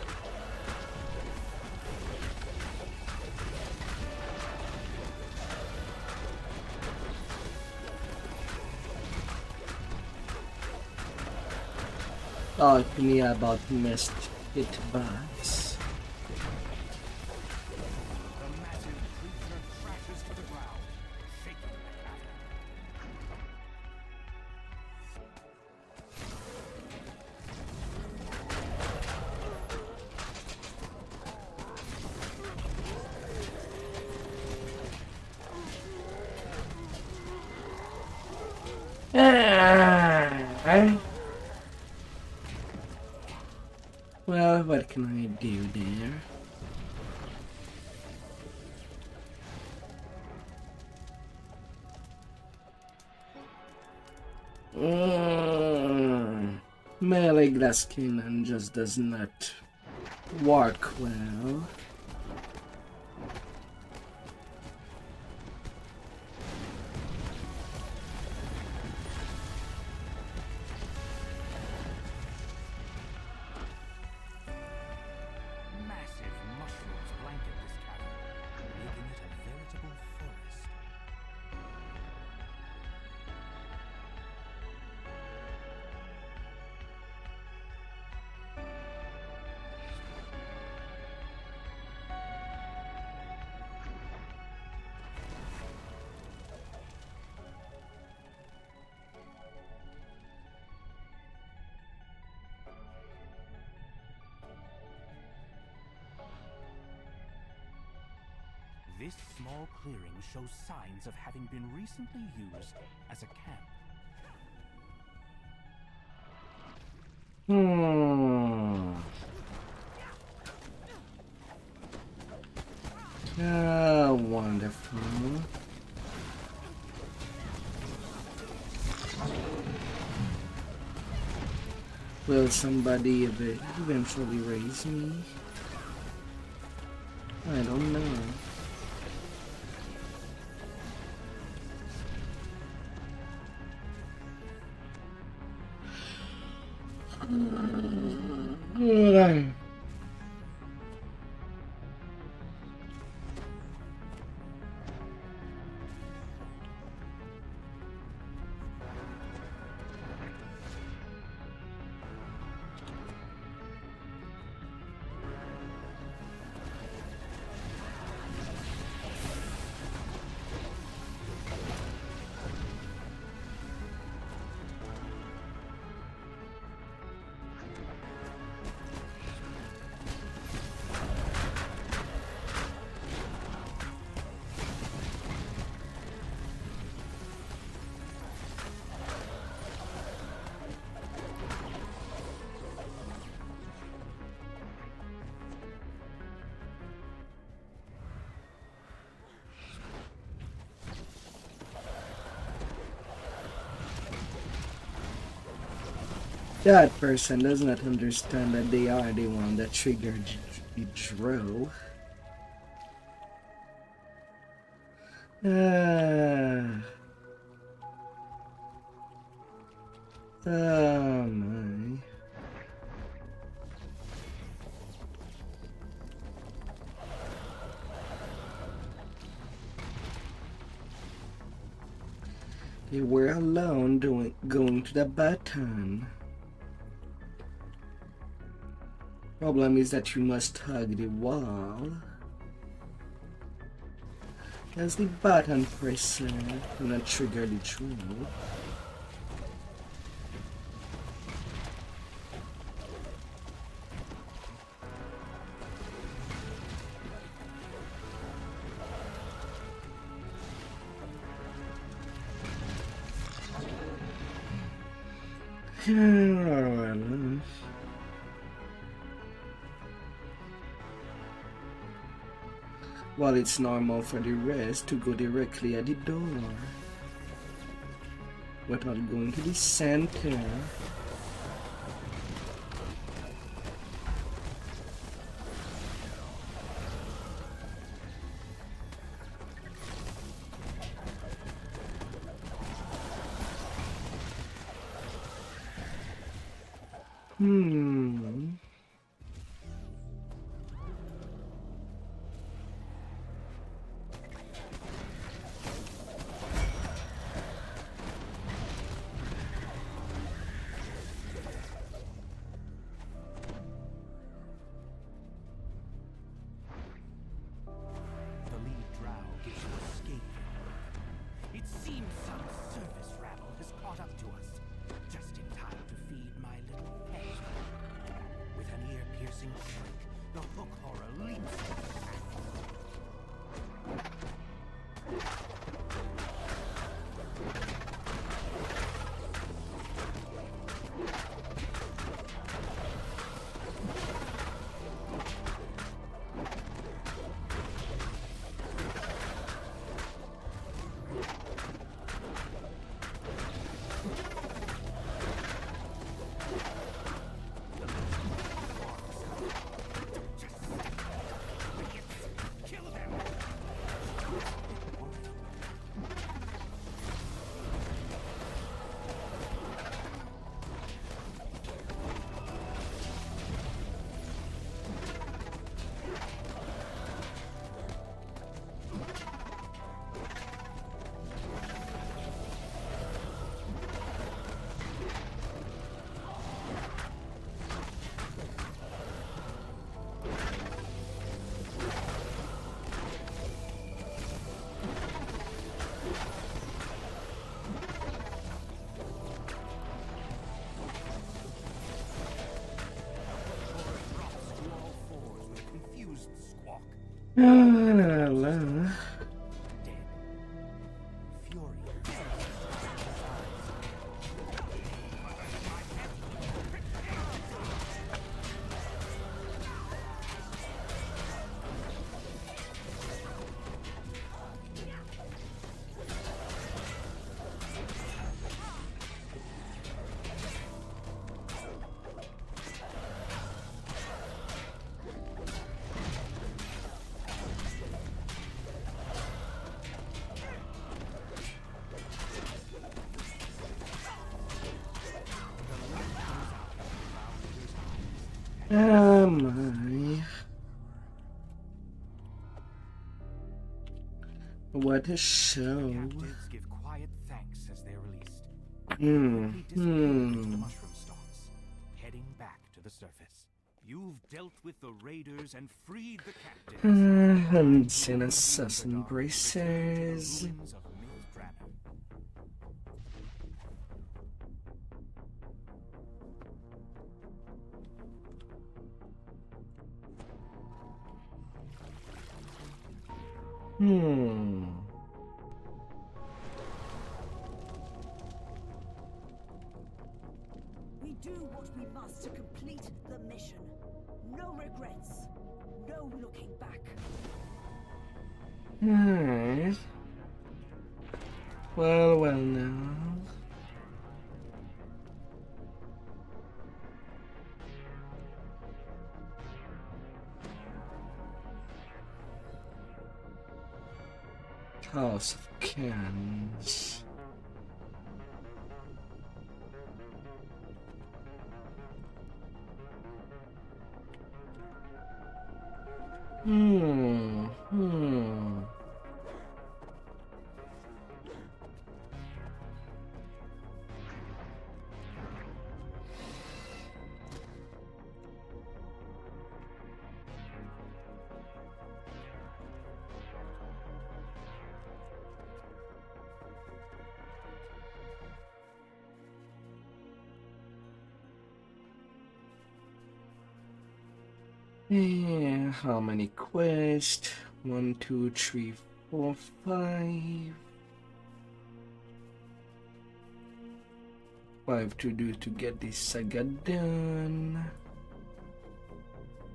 Talk me about missed hit bugs. The massive creature crashes to the ground, shaking the cavern. Well, what can I do there? Melee glass cannon just does not work well. Massive mushrooms blanket this cavern, making it a veritable forest. This small clearing shows signs of having been recently used as a camp. Ah, wonderful. Will somebody eventually raise me? I don't know. Alright. That person does not understand that they are the one that triggered the draw. Oh my. They were alone going to the button. Problem is that you must hug the wall. As the button presser will not trigger the draw. Well, it's normal for the rest to go directly at the door without going to the center. La, la, la. My. What a show. Captives give quiet thanks as they're released. Hmm. Quickly disappear into the mushroom stalks, heading back to the surface. You've dealt with the raiders and freed the captives. Ancient assassin bracers. Ruins of Myth Dragon. We do what we must to complete the mission. No regrets. No looking back. Alright. Well now. House of Cans. Hmm. Yeah, how many quests? 1, 2, 3, 4, 5. 5 to do to get this saga done.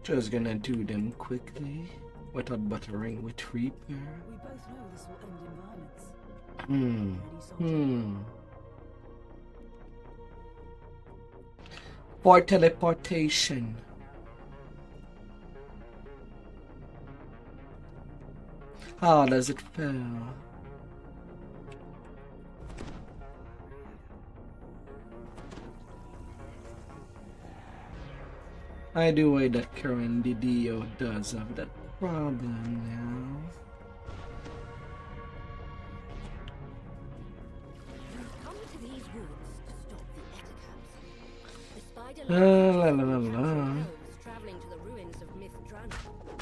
Just gonna do them quickly without buttering with Reaper. We both know this will end in violence. Ready, soldier? For teleportation. How does it feel? I do way that current DDO does have that problem now. We've come to these woods to stop the Ettercaps. The spider La la la la. traveling to the ruins of Mythdrana.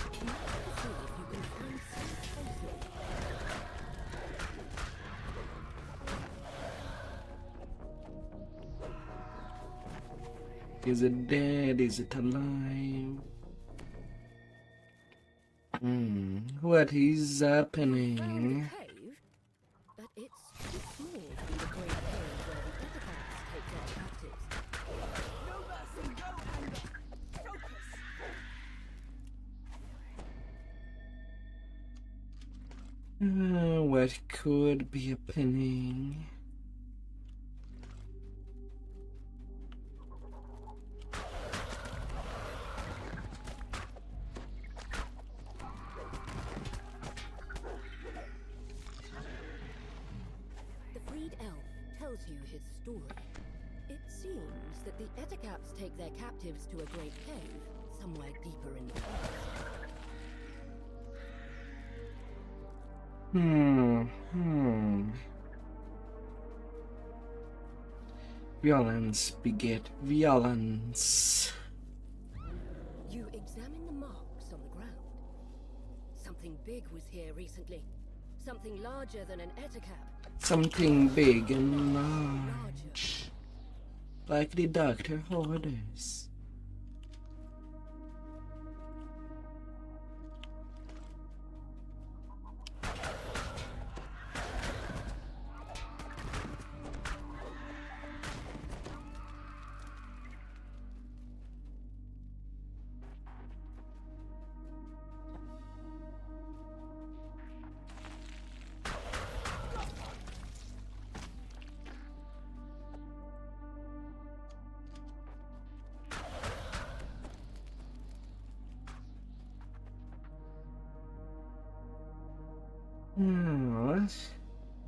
See if you can find some traces. Is it dead? Is it alive? What is Found happening? a cave, but it's too small to be the great cave where the Ettercaps take their captives. No mercy, no anger. Focus. What could be happening? The freed elf tells you his story. It seems that the Ettercaps take their captives to a great cave, somewhere deeper in the forest. Violence beget violence. You examine the marks on the ground. Something big was here recently. Something larger than an Ettercap. Something big and large. Like the doctor orders.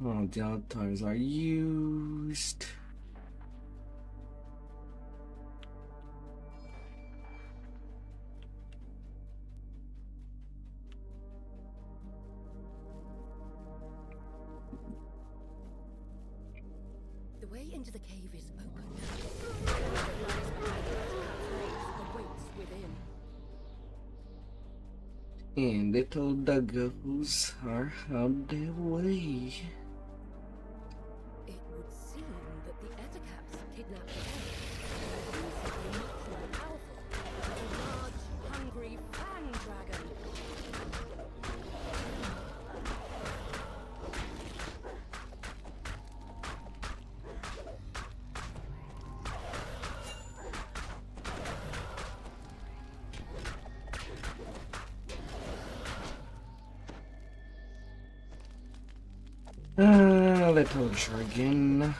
All the altars are used. The way into the cave is open. The lies behind the Ettercap's awaits within. And little doggos are out their way. It would seem that the Ettercaps kidnapped the elf. Something much more powerful. A large, hungry fang dragon. Little dragon.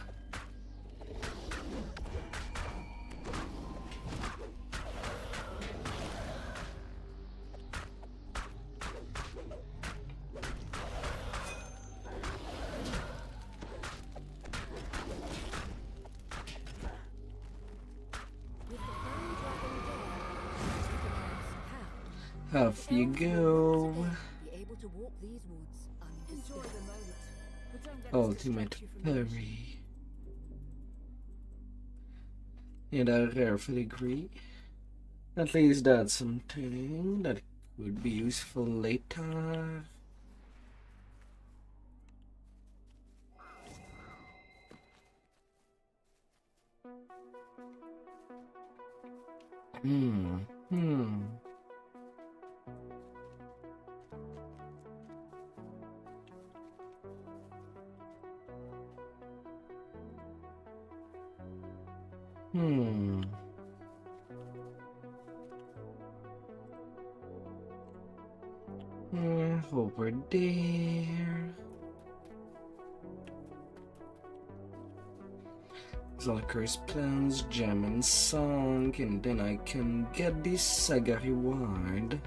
Off you go. Be able to walk these woods Enjoy undisturbed. the moment, but don't let it Ultimate distract you from the mission. Furry. And a rare filigree. At least that's something that would be useful later. Hmm. Over there. Zalkar's plans, gem and song, and then I can get this saga reward.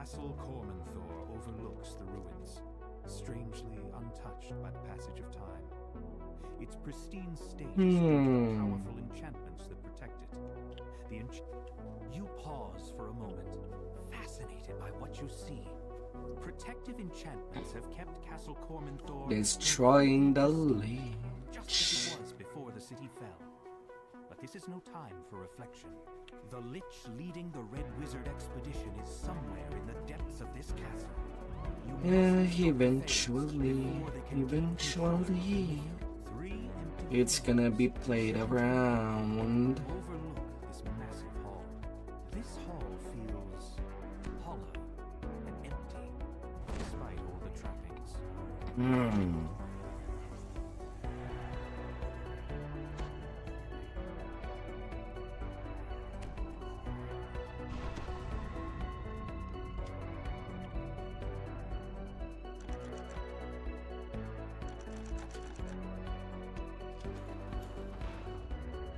Castle Cormanthor overlooks the ruins, strangely untouched by the passage of time. Its pristine state is the powerful enchantments that protect it. You pause for a moment, fascinated by what you see. Protective enchantments have kept Castle Cormanthor Destroying the Lich. just as it was before the city fell. But this is no time for reflection. The Lich leading the Red Wizard expedition is somewhere in the depths of this castle. You must Eventually, it's gonna be played around. overlook this massive hall. This hall feels hollow and empty, despite all the trappings.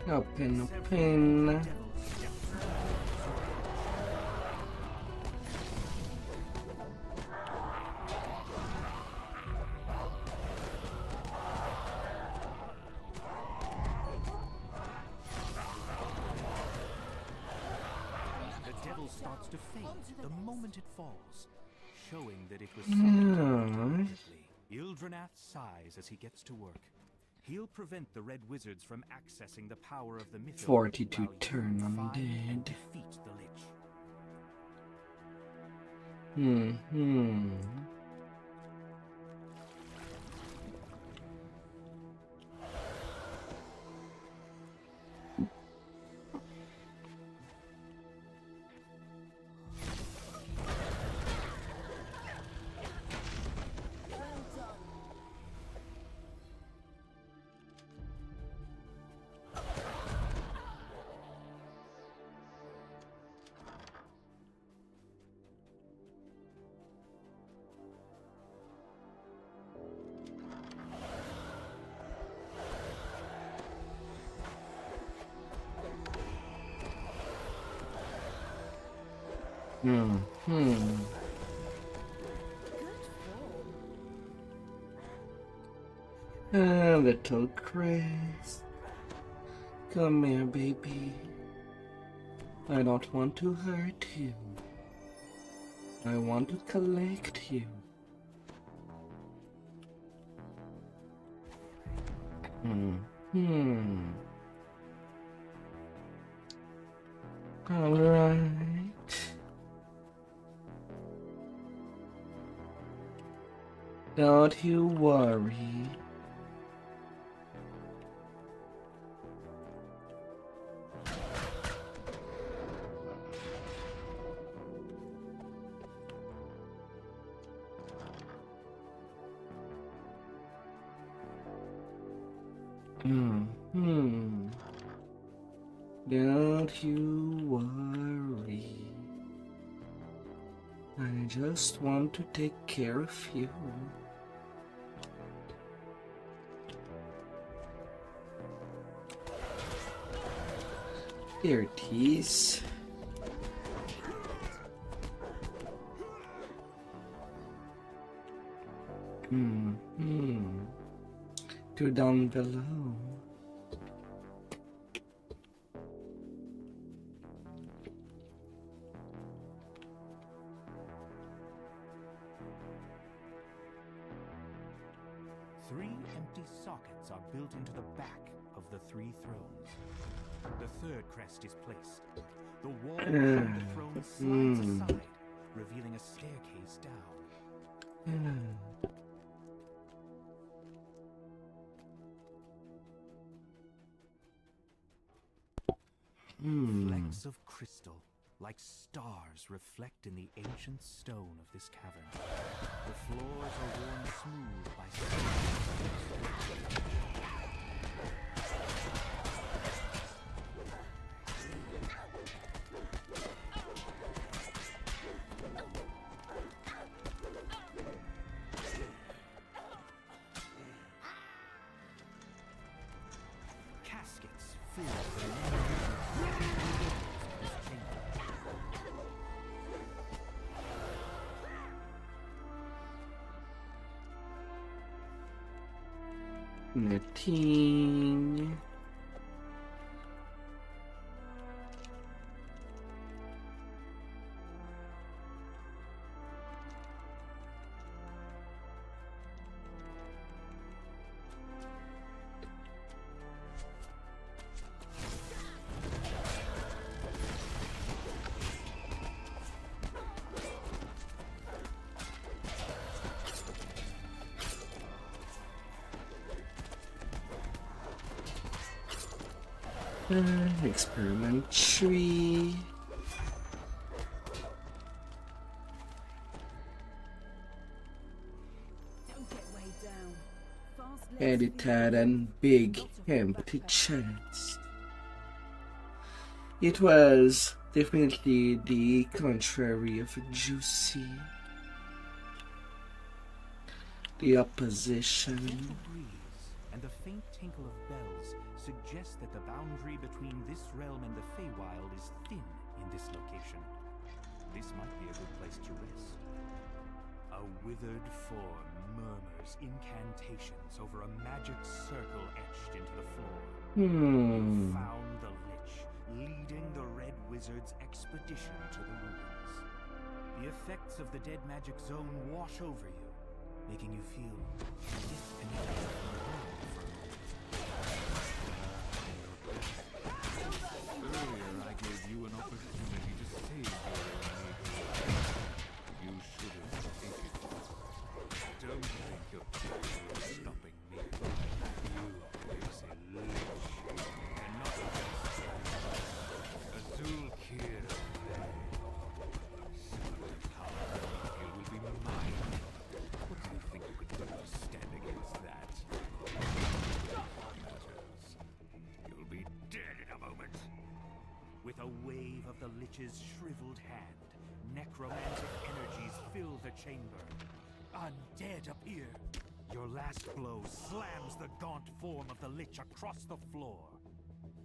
Open. The devil starts to fade the moment it falls, showing that it was summoned deliberately. Ildranath sighs as he gets to work. He'll prevent the Red Wizards from accessing the power of the myth. 42 turn undead. Defeat the Lich. Little Chris. Come here, baby. I don't want to hurt you. I want to collect you. All right. Don't you worry. Don't you worry. I just want to take care of you. There it is. Go down below. Three empty sockets are built into the back of the three thrones. The third crest is placed. The wall behind the throne slides aside, revealing a staircase down. Flecks of crystal, like stars, reflect in the ancient stone of this cavern. The floors are worn smooth by caskets filled with Nothing. Experiment tree. Don't get weighed down. Fast legs Edited and big empty chest. It was definitely the contrary of juicy. The opposition. gentle breeze and the faint tinkle of bells suggest that the boundary between this realm and the Feywild is thin in this location. This might be a good place to rest. A withered form murmurs incantations over a magic circle etched into the floor. You found the Lich, leading the Red Wizard's expedition to the ruins. The effects of the dead magic zone wash over you, making you feel disconnected from the world for a moment. Earlier, I gave you an opportunity to save your enemy. You should have taken it. Don't think you're capable of stopping me. You is a lich, and not a Zulkir. You will be mine. What do you think you could do to stand against that? Matters. You'll be dead in a moment. With a wave of the Lich's shriveled hand, necromantic energies fill the chamber. Undead appear. Your last blow slams the gaunt form of the Lich across the floor.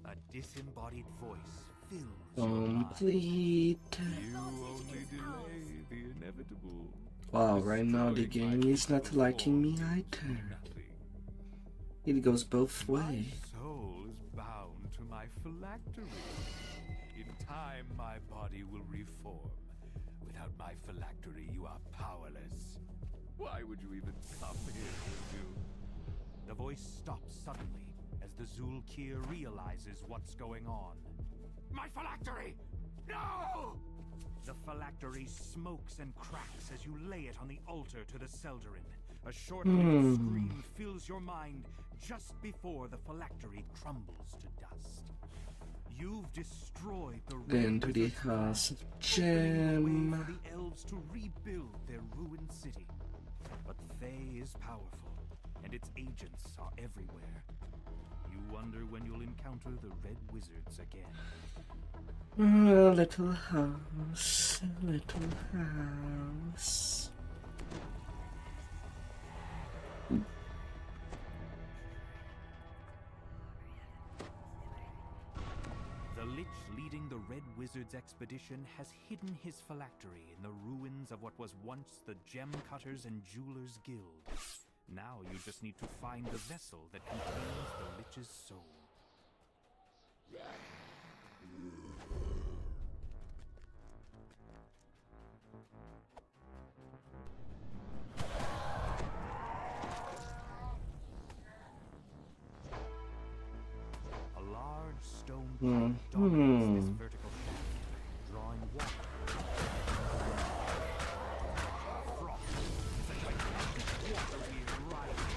A disembodied voice fills your mind. Complete. You only delay the inevitable. Wow, right now the game is not liking me either. Nothing. It goes both My ways. soul is bound to my phylactery. In time, my body will reform. Without my phylactery, you are powerless. Why would you even come here, you? The voice stops suddenly as the Zulkir realizes what's going on. My phylactery! No! The phylactery smokes and cracks as you lay it on the altar to the Seldarin. A short-lived scream fills your mind just before the phylactery crumbles to dust. You've destroyed the Then to the Wizard's House plan, of opening the way Gem. for the elves to rebuild their ruined city. But Thay is powerful, and its agents are everywhere. You wonder when you'll encounter the Red Wizards again. Little house, little house. The Lich leading the Red Wizard's expedition has hidden his phylactery in the ruins of what was once the Gem Cutters and Jewelers Guild. Now you just need to find the vessel that contains the Lich's soul. A large stone pipe dominates this vertical shaft, drawing water. Froth is a gigantic water-weird rising.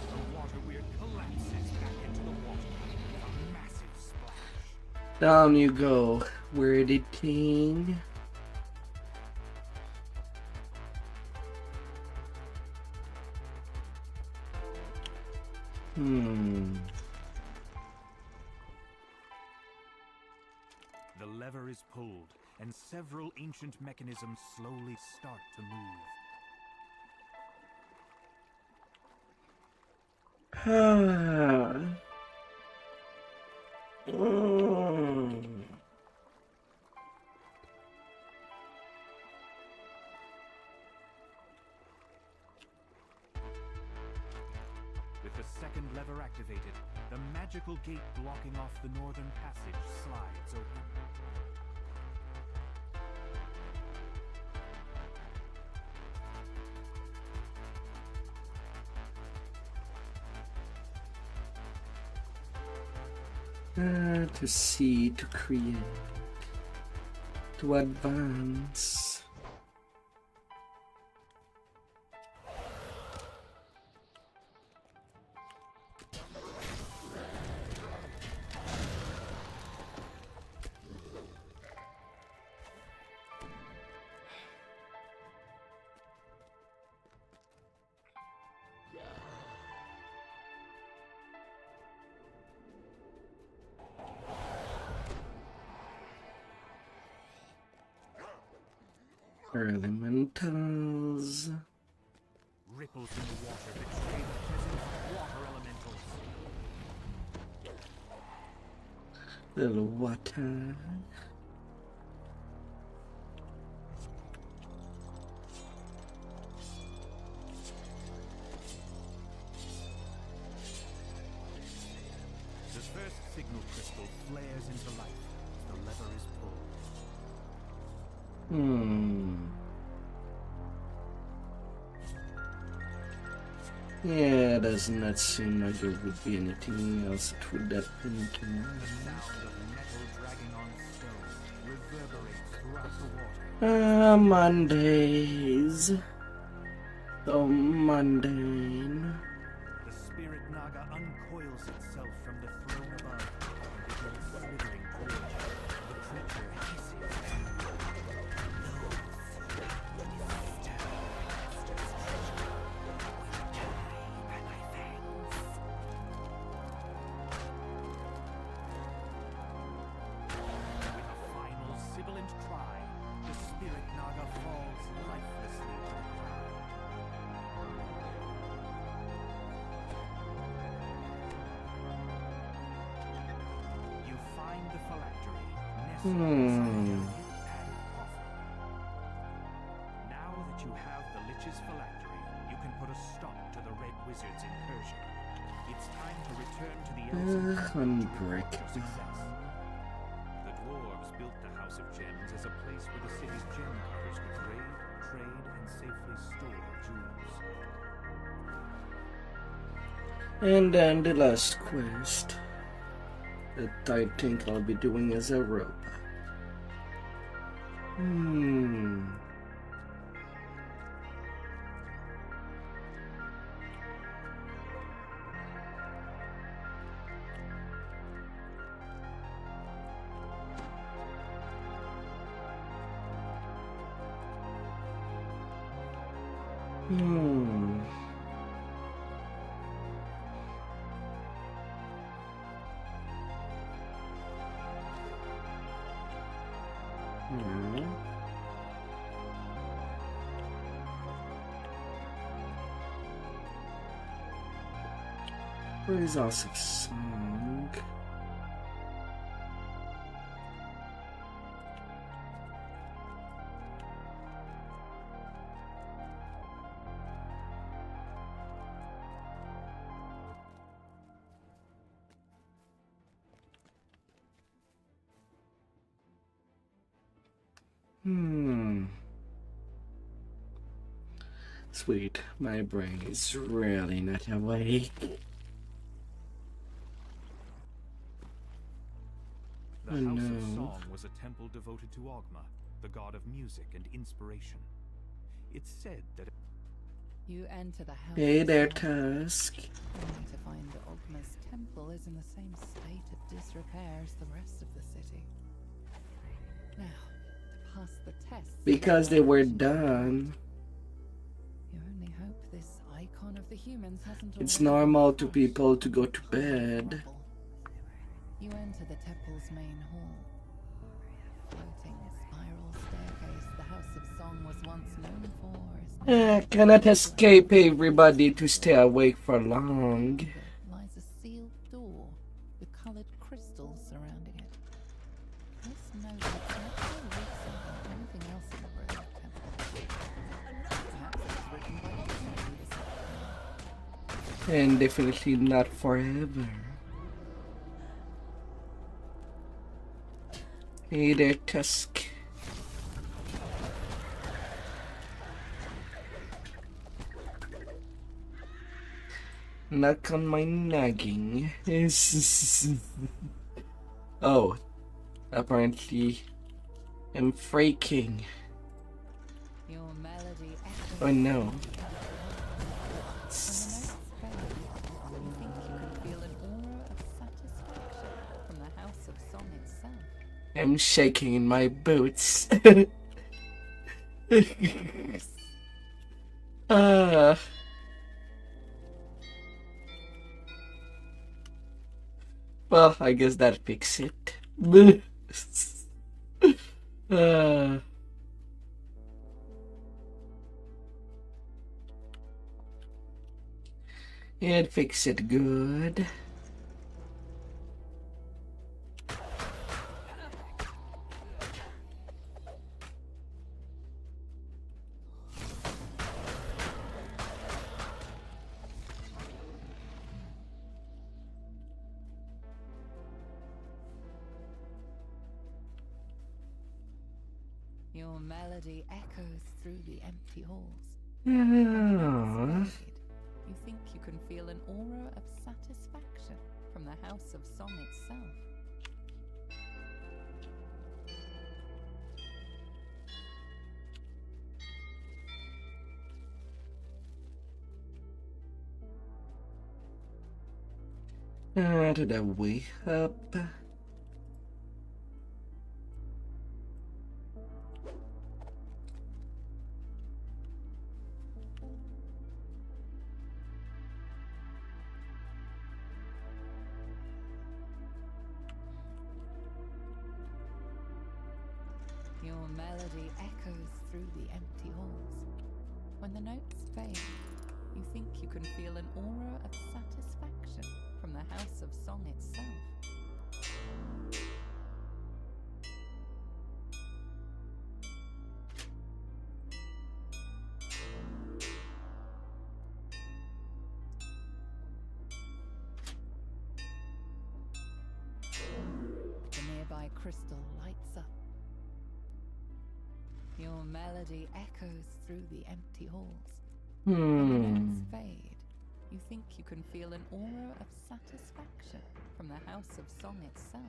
The water-weird collapses back into the water. A massive splash. Down you go, weirdy thing. The lever is pulled, and several ancient mechanisms slowly start to move. With the second lever activated, the magical gate blocking off the northern passage slides open. To see, to create, to advance. Elementals. Ripples in the water betray the presence of water elementals. Little water. The first signal crystal flares into life as the lever is pulled. Yeah, does not seem like there would be anything else that would happen to me. The sound of metal dragging on stone reverberates throughout the water. Mondays. So mundane. The spirit naga uncoils itself from the throne above and begins slithering towards you. The creature hisses. With a final sibilant cry, the spirit naga falls lifelessly to the ground. You find the phylactery nestled inside a padded coffin. Now that you have the Lich's phylactery, you can put a stop to the Red Wizard's incursion. It's time to return to the elves and to report your success. The dwarves built the House of Gems as a place where the city's gem cutters could raid, trade, and safely store jewels. And then the last quest that I think I'll be doing as a robot. Where is also song? Sweet, my brain is really not awake. The Oh, House of no. Song was a temple devoted to Ogma, the god of music and inspiration. It's said that You enter the house. Hey of there, Song, Tusk. only to find that Ogma's temple is in the same state of disrepair as the rest of the city. Now, to pass the test. Because they were done. You only hope this icon of the humans hasn't It's already normal been to crushed people to go to into cold bed. rubble. You enter the temple's main hall. Floating spiral staircase the House of Song was once known for is now Cannot escape everybody to stay awake for long. lies a sealed door with coloured crystals surrounding it. This note looks much more recent than anything else in the ruined temple. Perhaps it was written by the leaders. And definitely not forever. Hey there, Tusk. Knock on my nagging. Oh, apparently I'm freaking. Your melody echoes. Oh no. When the notes fade, you think you can feel an aura of satisfaction from the House of Song itself. I'm shaking in my boots. Ah. Well, I guess that fixes it. It fixed it good. Your melody echoes through the empty halls. Ah. You think you can feel an aura of satisfaction from the House of Song itself. To the way up. Your melody echoes through the empty halls. When the notes fade, you think you can feel an aura of satisfaction from the House of Song itself. The nearby crystal lights up. Your melody echoes through the empty halls. When the notes fade, you think you can feel an aura of satisfaction from the House of Song itself.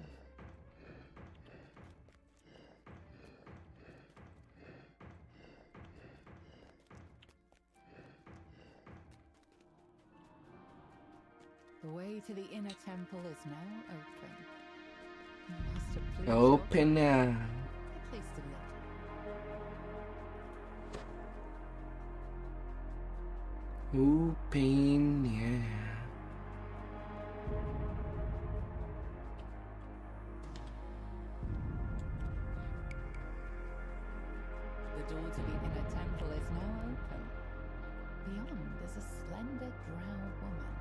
The way to the inner temple is now open. You must have pleased your Open now. at least a little. Open, yeah. The door to the inner temple is now open. Beyond is a slender drow woman,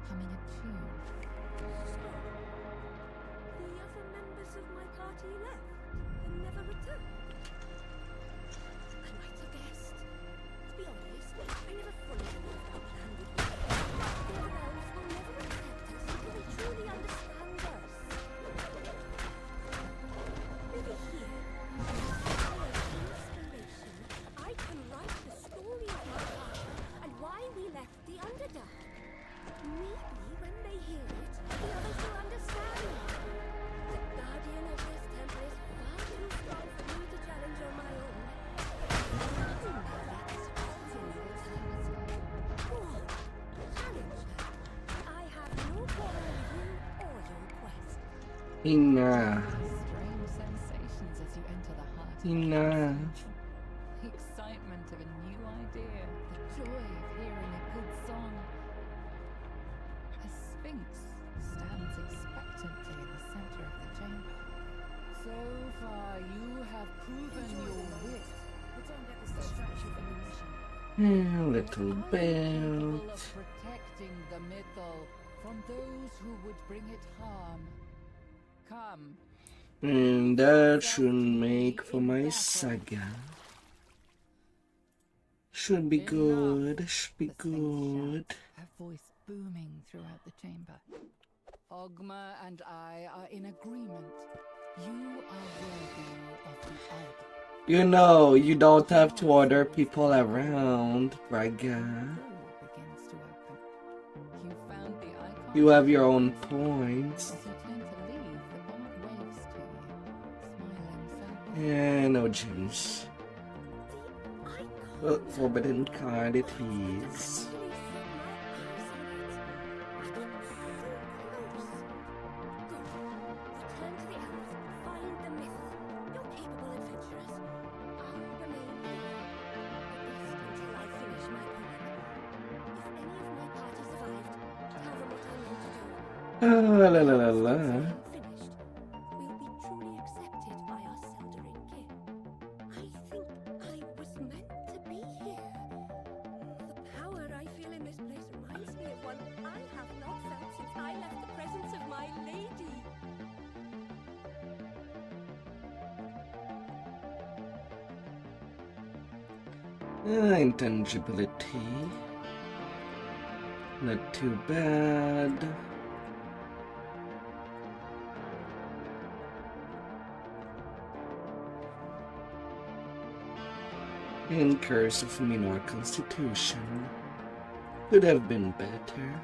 humming a tune. So, the other members of my party left and never returned. I might have guessed. To be honest, I never fully believed our plan would work. The other elves will never accept us until they truly understand us. Maybe here, follow inspiration, I can write the story of my party and why we left the Underdark. Maybe when they hear it, the others will understand. The guardian of this temple is far too strong for me to challenge on my own. Go on, challenge her. I have no quarrel with you or your quest. Enough. Strange sensations as you enter the heart of Enough. the excitement of a new idea, the joy of hearing a good song. A sphinx stands expectantly in the center of the chamber. So far, you have proven your wit. But don't let this distract you from the mission. Little Are you capable belt. of protecting the mythal from those who would bring it harm? Come. And that should make for my saga. Should be good. Should be The sphinx good. shouts, her voice booming throughout the chamber. Ogma and I are in agreement. You are worthy of the idol. You know, you don't have to order people around, Braga. Door begins to open. You found the icon. You have your own points. As you turn to leave, the bard waves to you, smiling sadly. Yeah, no James. The icon. Well, forbidden card it is. Really set my eyes on it. I got so close. Good. Return to the elves. Find the mythal. You're capable adventurers. I'll remain here. At least until I finish my poem. If any of my party survived, tell them what I mean to do. Ah, la la la la. When finished, we'll be truly accepted by our Seldering kin. I think I was meant to be here. The power I feel in this place reminds me of one I have not felt since I left the presence of my lady. Intangibility. Not too bad. And Curse of Minor Constitution. Could have been better.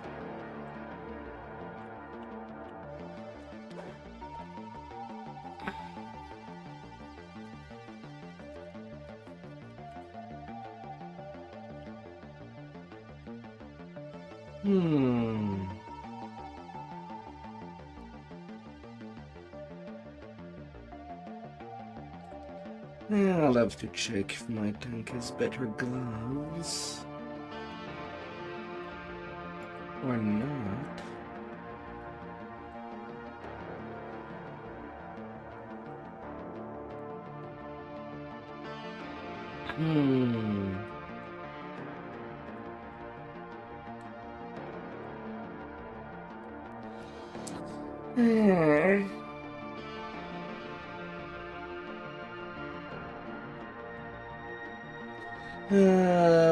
Hmm. I'll have to check if my tank has better gloves. Or not. Hmm.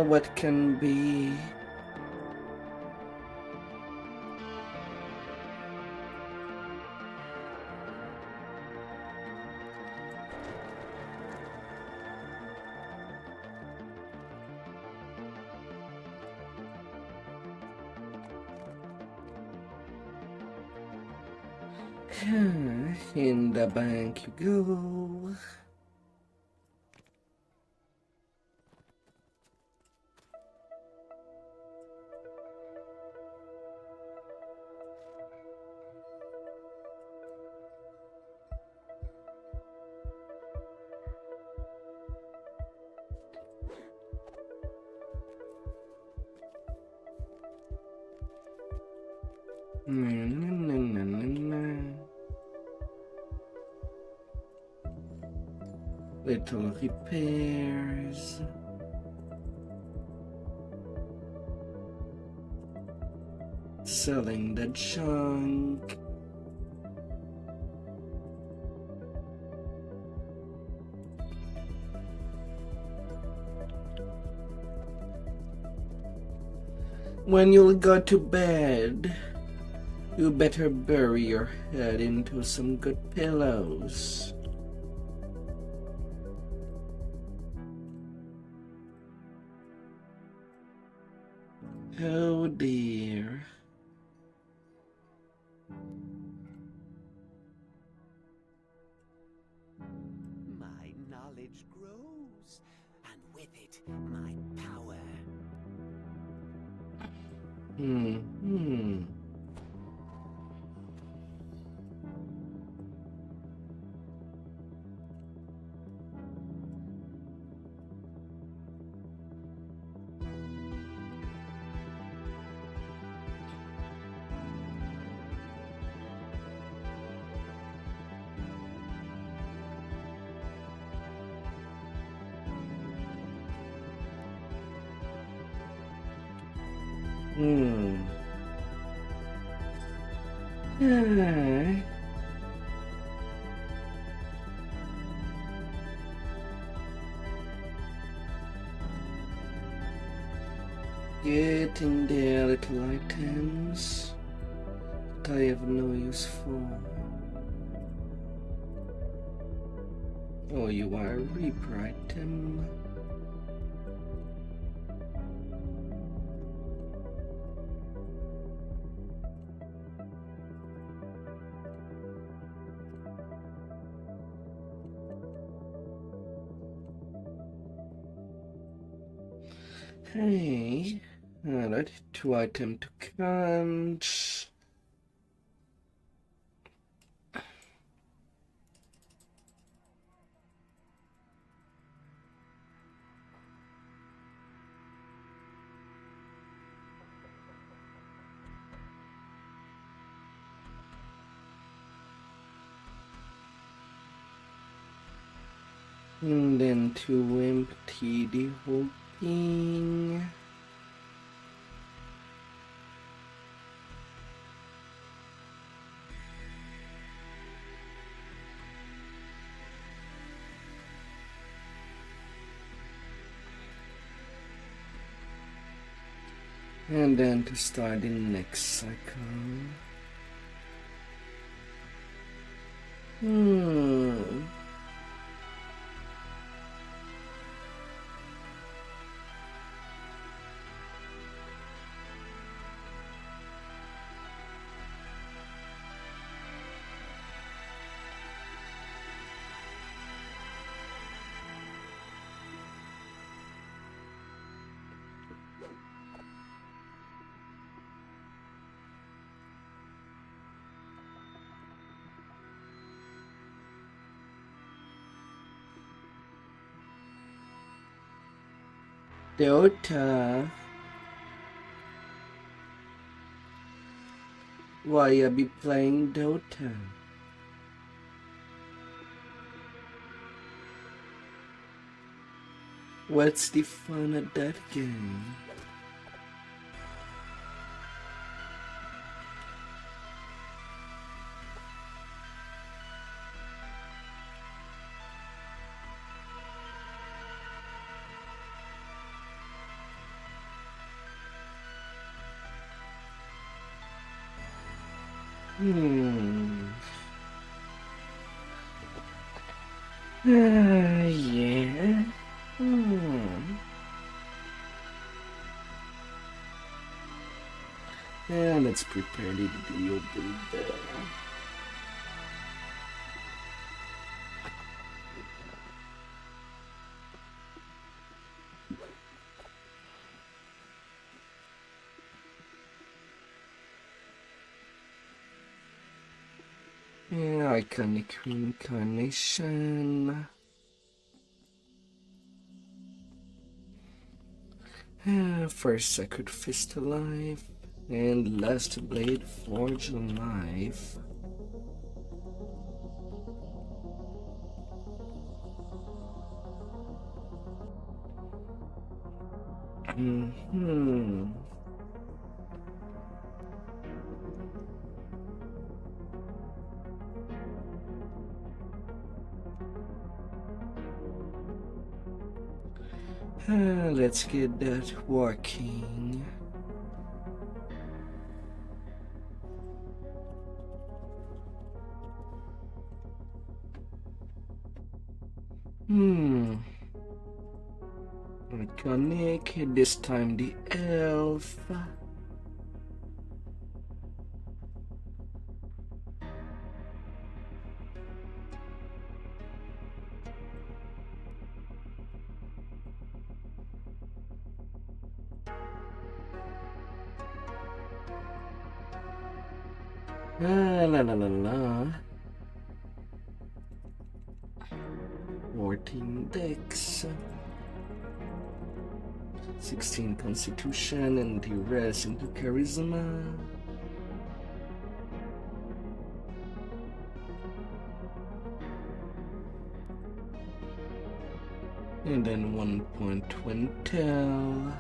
What can be? In the bank you go. Little repairs. selling the junk. When you'll go to bed, you better bury your head into some good pillows. Oh dear. My knowledge grows, and with it, my power. Hmm. Alright. Getting there, little items that I have no use for. Oh, you are a Reaper item. Hey, alright, 2 item to count. And then to empty the whole thing. And then to start the next cycle. Dota. Why you be playing Dota? What's the fun at that game? Yeah. Yeah, let's prepare the DDO builder. Yeah, iconic reincarnation. First sacred fist alive, and last blade forge alive. Let's get that working. Iconic, this time the elf. La la la la. 14 dex, 16 constitution, and the rest into charisma. And then 1 point to intel.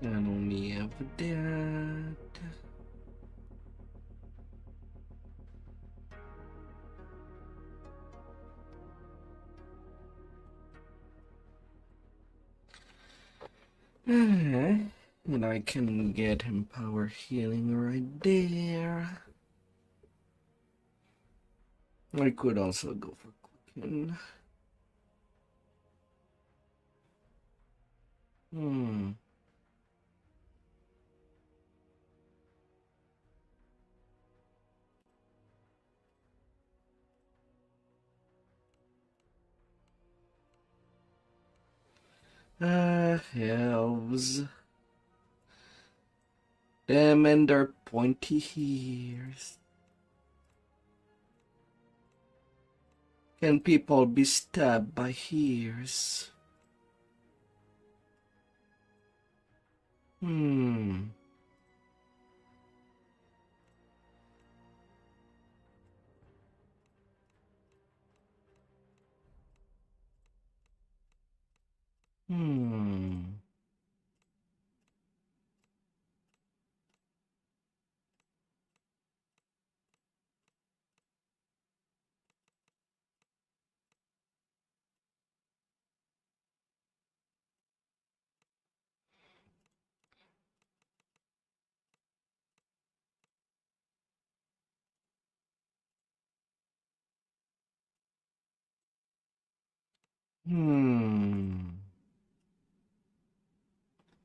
Can only have that. And I can get him power healing right there. I could also go for quicken. Elves. Them and their pointy ears. Can people be stabbed by ears?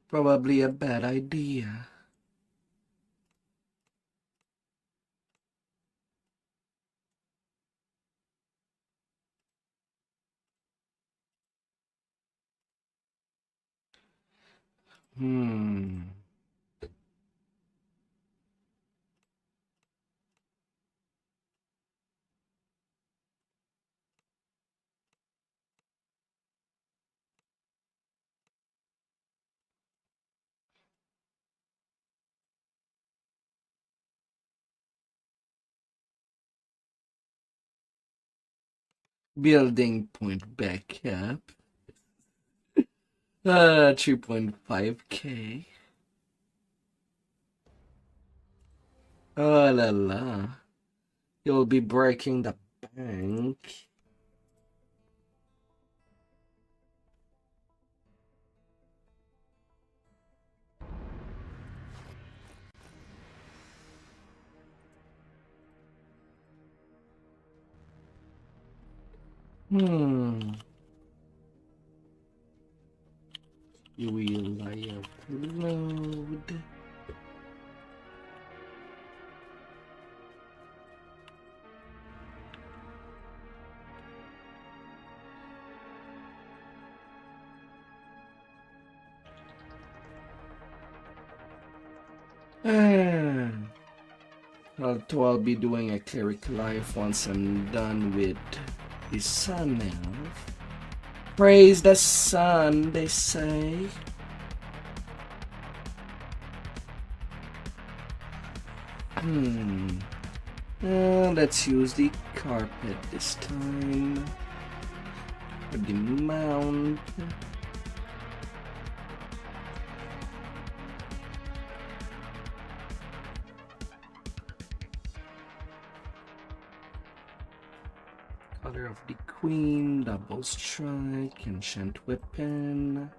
Probably a bad idea. Building point back up. 3.5k. Oh la la. You'll be breaking the bank. You will have to load. I'll be doing a cleric life once I'm done with the sun elf. Praise the sun, they say. Let's use the carpet this time. For the mount. Color of the Queen, double strike, enchant weapon.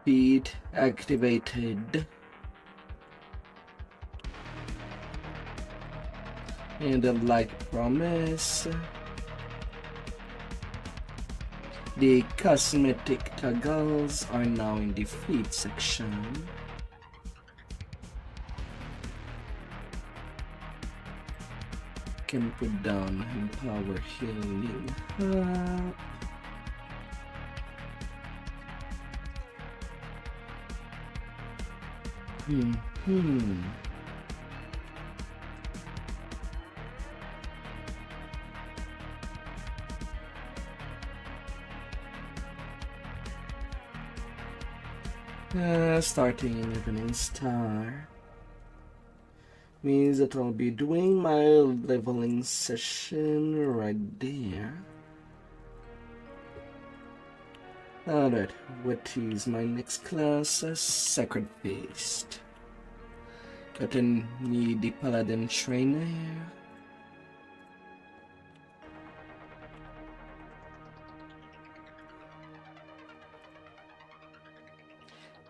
Speed activated. And like promise, the cosmetic toggles are now in the feed section. Can put down Empower Healing Hub. Starting in Evening Star means that I'll be doing my leveling session right there. Alright, what is my next class? Sacred Feast. Gotta need the Paladin Trainer.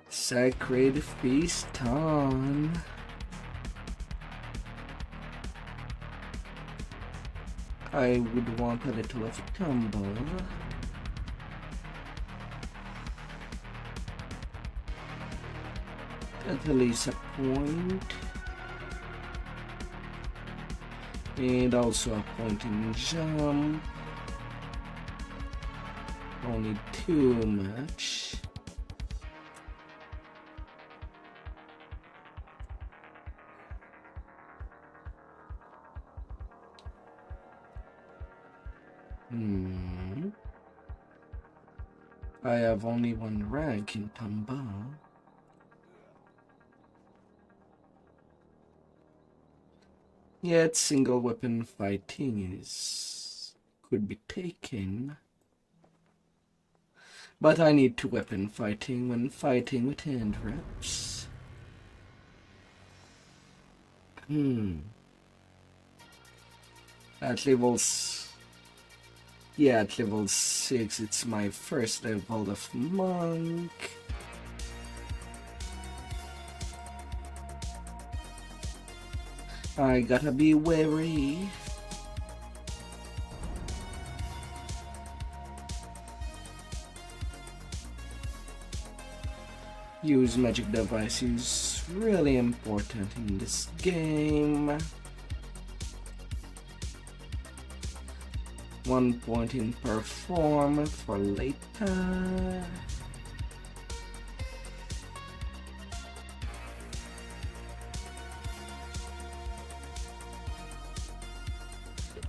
Sacred Feast on. I would want a little of tumble. At least a point. And also a point in jump. Only too much. I have only one rank in Tamba. Yet single weapon fighting could be taken. But I need two weapon fighting when fighting with hand reps. At levels, yeah, at level 6, it's my first level of monk. I gotta be wary. Use magic device is really important in this game. 1 point in perform for later.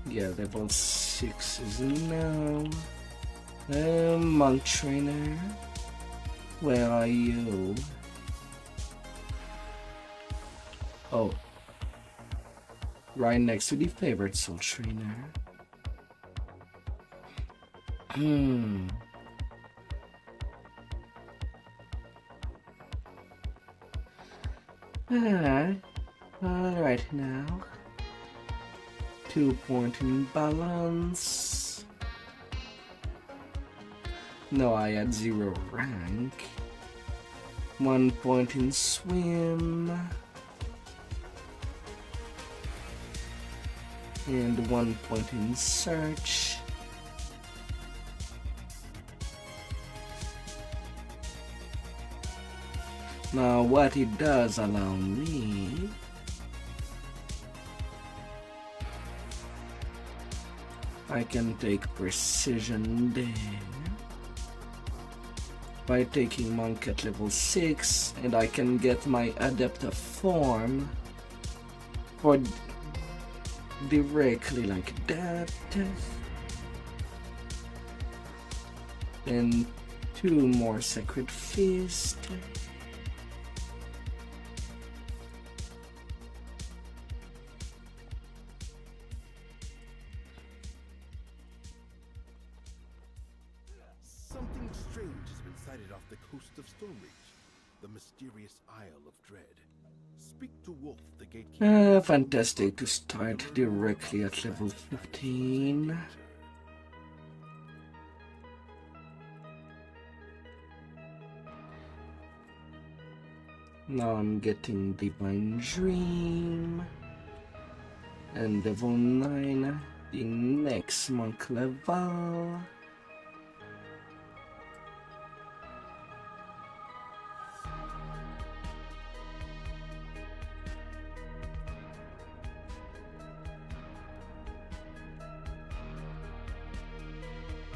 Yeah, level 6 is now. Monk trainer, where are you? Oh, right next to the favorite soul trainer. Alright now. 2 point in balance. No, I had 0 rank. 1 point in swim. And 1 point in search. Now what it does allow me I can take precision there by taking monk at level 6, and I can get my adept of form for directly like that. And 2 more sacred fist. strange has been sighted off the coast of Stormreach, the mysterious Isle of Dread. Speak to Wolf, the gatekeeper. Fantastic to start directly at level 15. Now I'm getting Divine Dream. And level 9, the next monk level.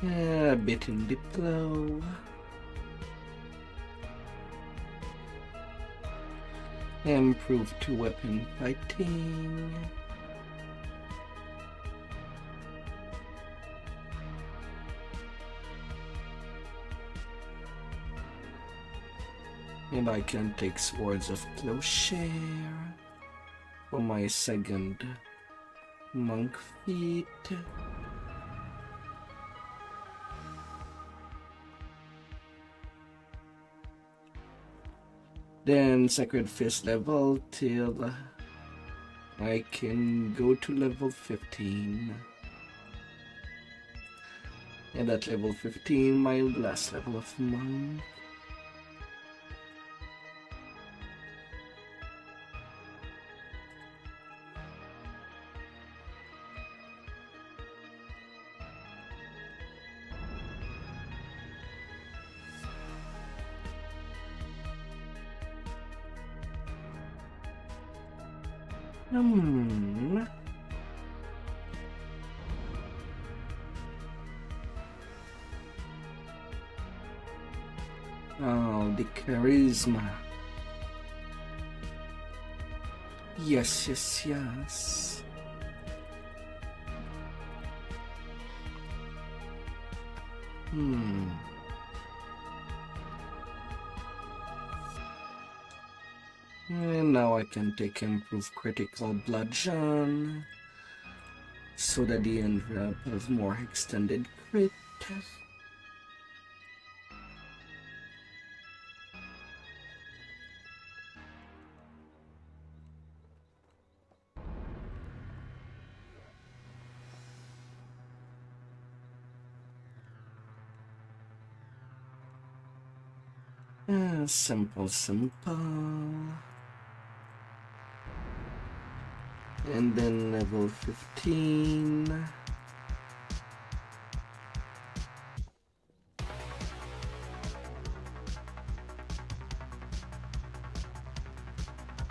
A bit in the blow. Improve to weapon fighting. And I can take Swords of Plowshare for my second monk feat. Then Sacred Fist level till I can go to level 15. And at level 15, my last level of monk. Oh, the charisma. Yes, yes, yes. And now I can take improved critical bludgeon so that the end wrap has more extended crit. Simple, simple. And then level 15.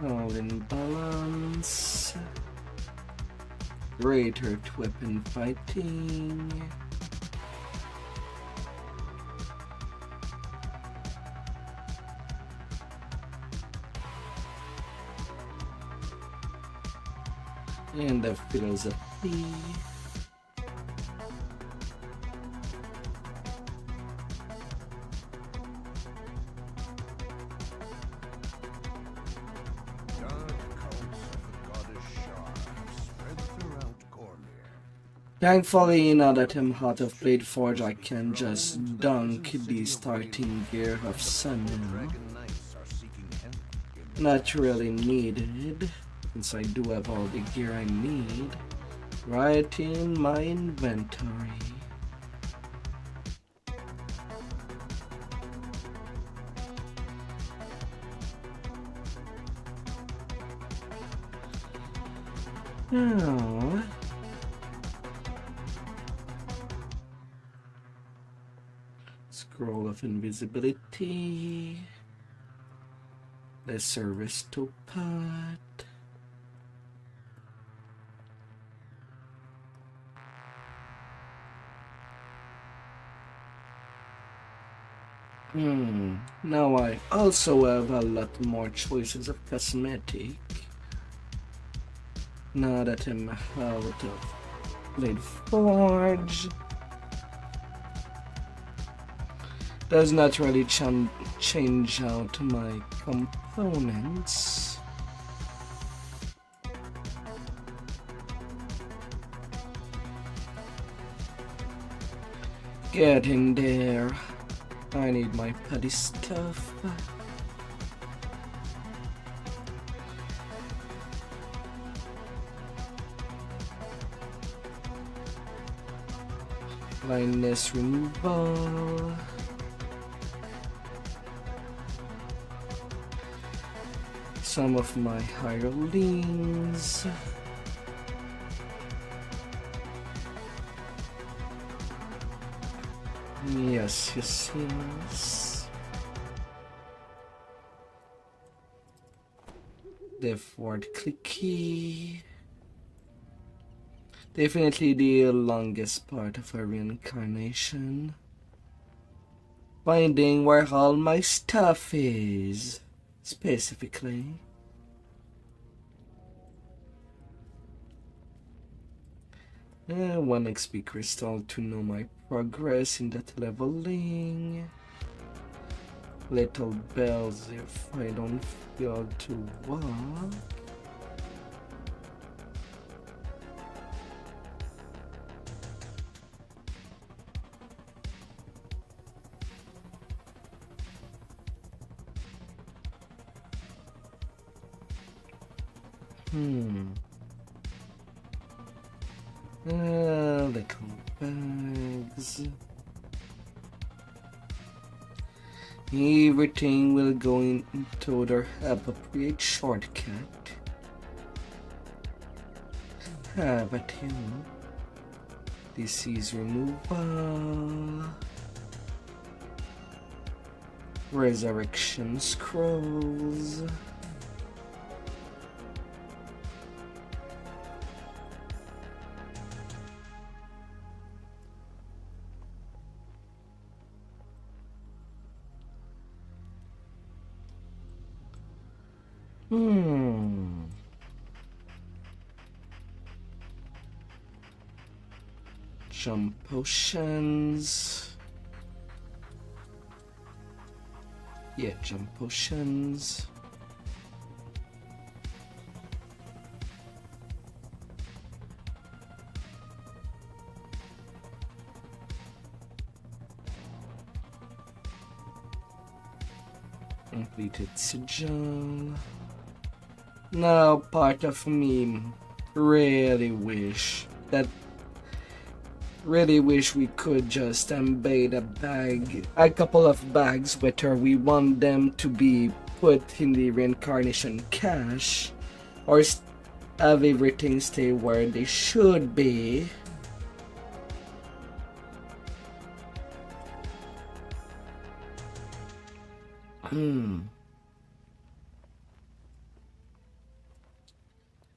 All in balance. Greater weapon fighting. And the philosophy. Thankfully, now that I'm out of Blade Forge, I can just dunk the starting gear of Sun. Not really needed, since I do have all the gear I need right in my inventory. Now, Scroll of Invisibility, the Service to Pot. Now I also have a lot more choices of cosmetic. Now that I'm out of Blade Forge, does not really change out my components. Getting there. I need my putty stuff. Blindness removal. Some of my hirelings. Yes, yes, yes. The forward click key. Definitely the longest part of a reincarnation. Finding where all my stuff is, specifically. One XP crystal to know my progress in that leveling. Little bells if I don't feel too well. Little bags. Everything will go into their appropriate shortcut. But him. Disease removal. Resurrection scrolls. Jump potions. Yeah, jump potions. Completed sigil. Now part of me really wish we could just embed a couple of bags, whether we want them to be put in the reincarnation cache or have everything stay where they should be.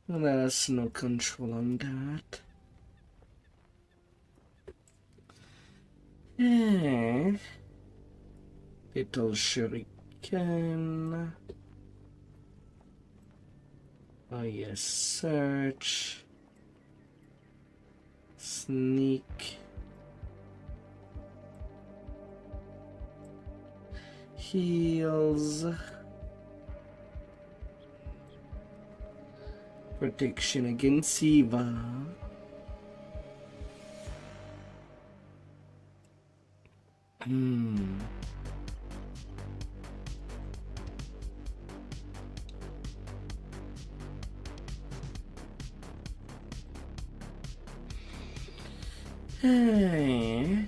There's no control on that. Little shuriken. Oh yes, search. Sneak. Heals. Protection against Eva. Hey.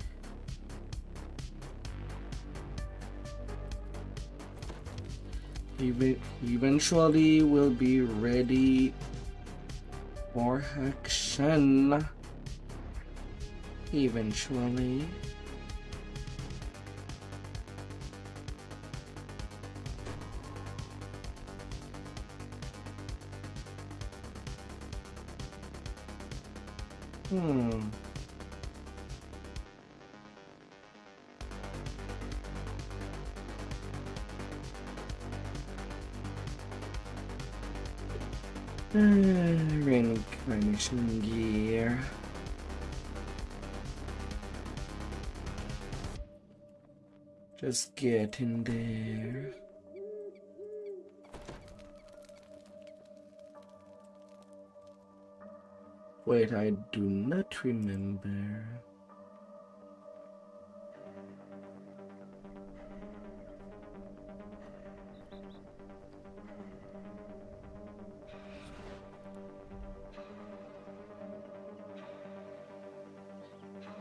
Eventually we'll be ready for action. Eventually. Reincarnation gear. Just get in there. Wait, I do not remember.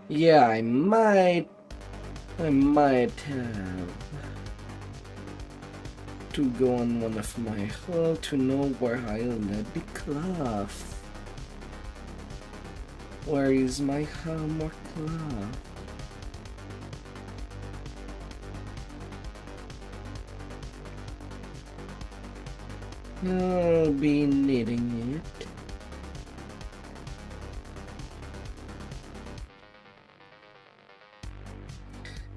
Yeah, I might have to go on one of my hull to know where I led the cloth. Where is my helm or cloth? I'll be needing it.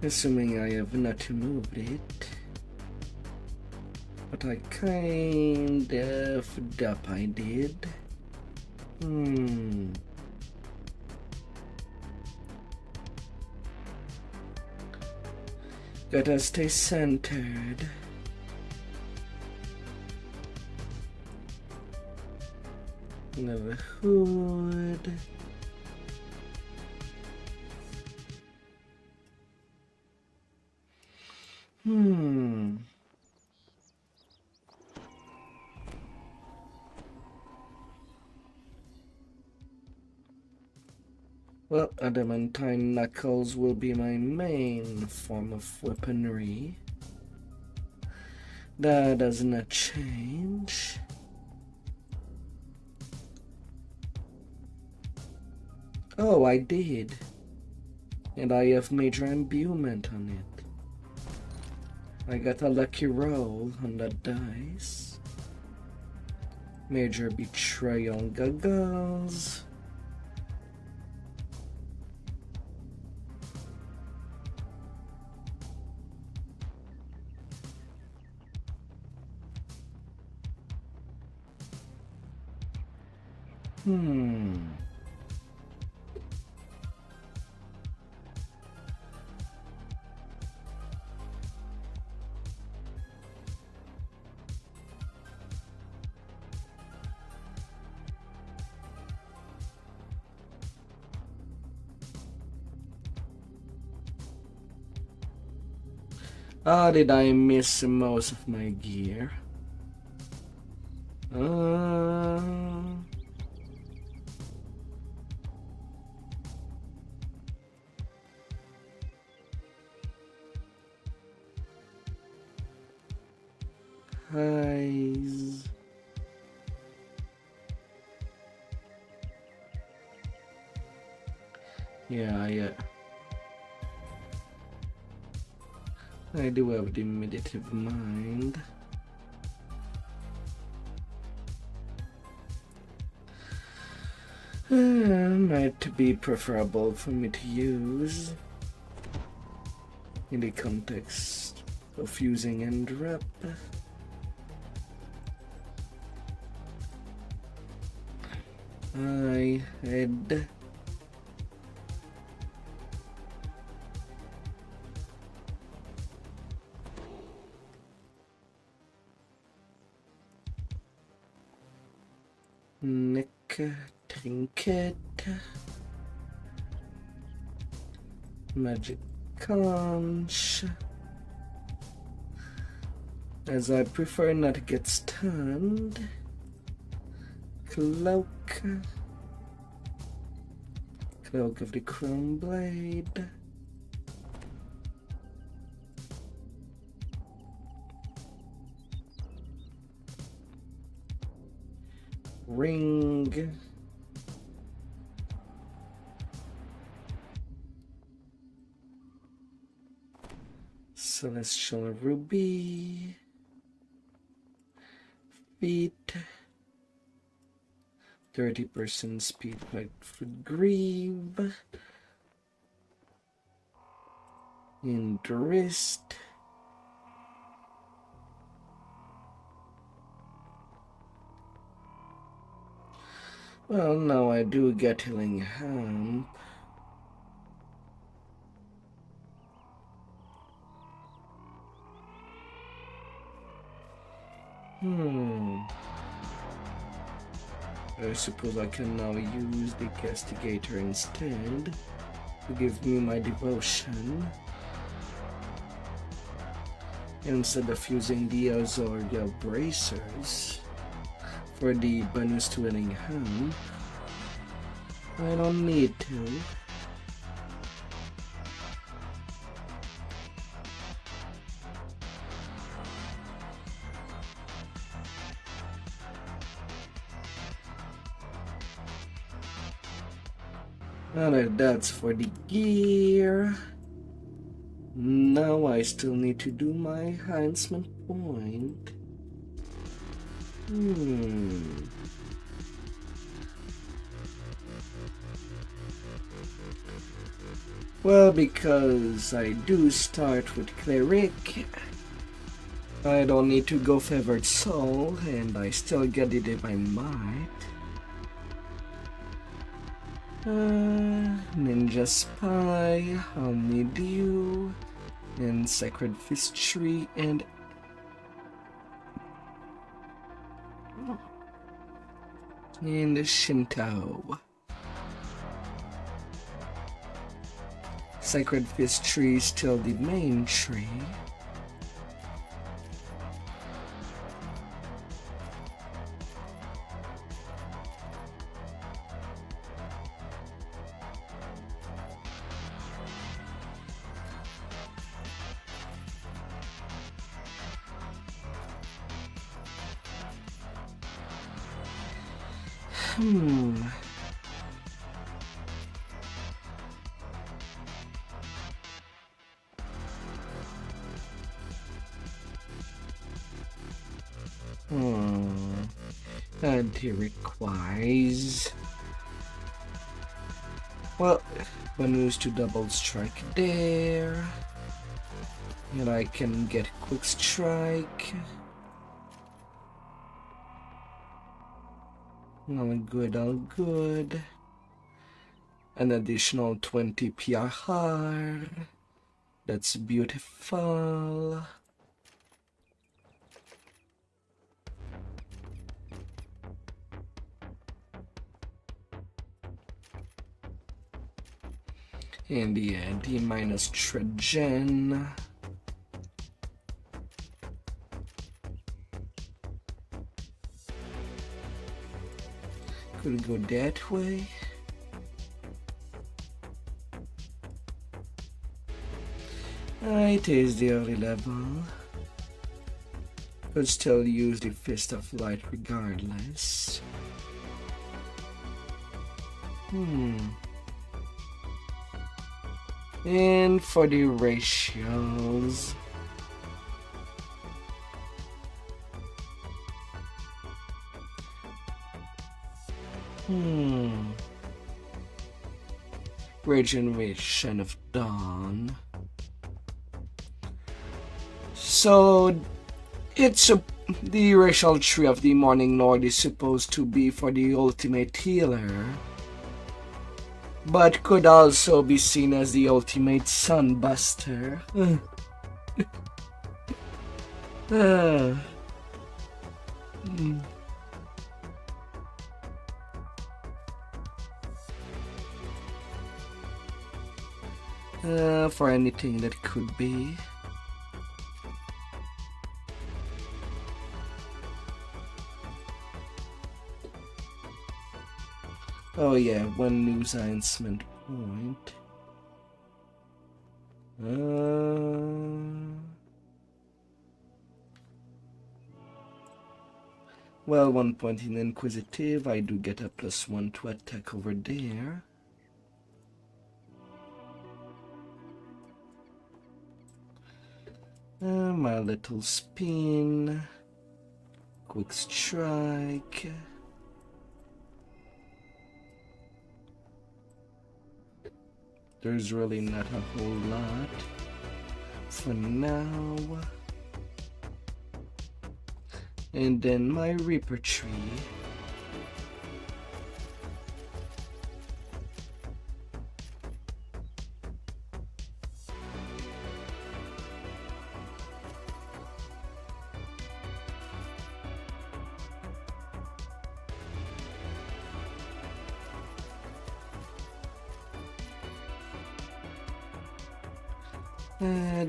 Assuming I have not moved it. But I kind of doubt I did. Gotta stay centered. Another hood. Well, adamantine knuckles will be my main form of weaponry. That does not change. Oh, I did. And I have major imbuement on it. I got a lucky roll on that dice. Major betrayal goggles. How did I miss most of my gear? Highs. Yeah. I do have the meditative mind. Might be preferable for me to use in the context of using end rep. I had neck trinket, magic conch, as I prefer not to get stunned. Cloak of the Chrome Blade. Ring. Celestial Ruby. Feet. 30% speed fight for Grieve. And wrist. Well, now I do get healing hand. I suppose I can now use the Castigator instead to give me my devotion, instead of using the Azoria bracers for the bonus to winning hand. I don't need to. Alright, that's for the gear. Now I still need to do my enhancement point. Well, because I do start with cleric, I don't need to go favored soul, and I still get it if I might. Ninja spy, I'll need you, and sacred fist tree, and Shinto. Sacred fist tree is still the main tree. And he requires, well, one moves to double strike there, and I can get quick strike. All good, all good. An additional 20 PRR. That's beautiful. And yeah, D minus Trajan. Could go that way. It is the early level. Could still use the Fist of Light regardless. And for the ratios, Regeneration of Dawn. So it's the racial tree of the Morning Lord is supposed to be for the ultimate healer, but could also be seen as the ultimate sunbuster. For anything that could be. Oh yeah, one news enhancement point. Well, 1 point in Inquisitive, I do get a +1 to attack over there. My little spin. Quick strike. There's really not a whole lot for now. And then my Reaper tree.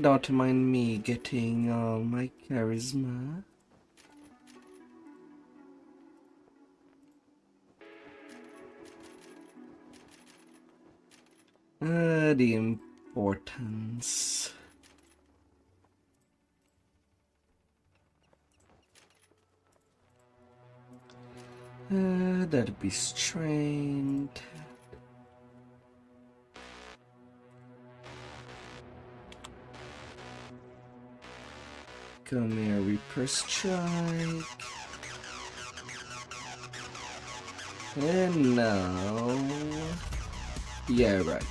Don't mind me getting all my charisma. The importance. That'd be strength. Come here, Reaper Strike. And now... Yeah, right.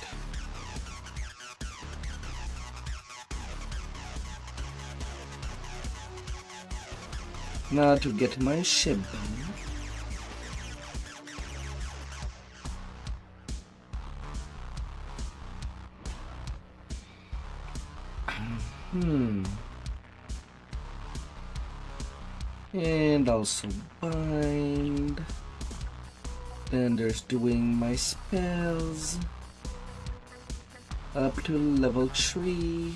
Now to get my ship done. And also bind. Then there's doing my spells up to level 3.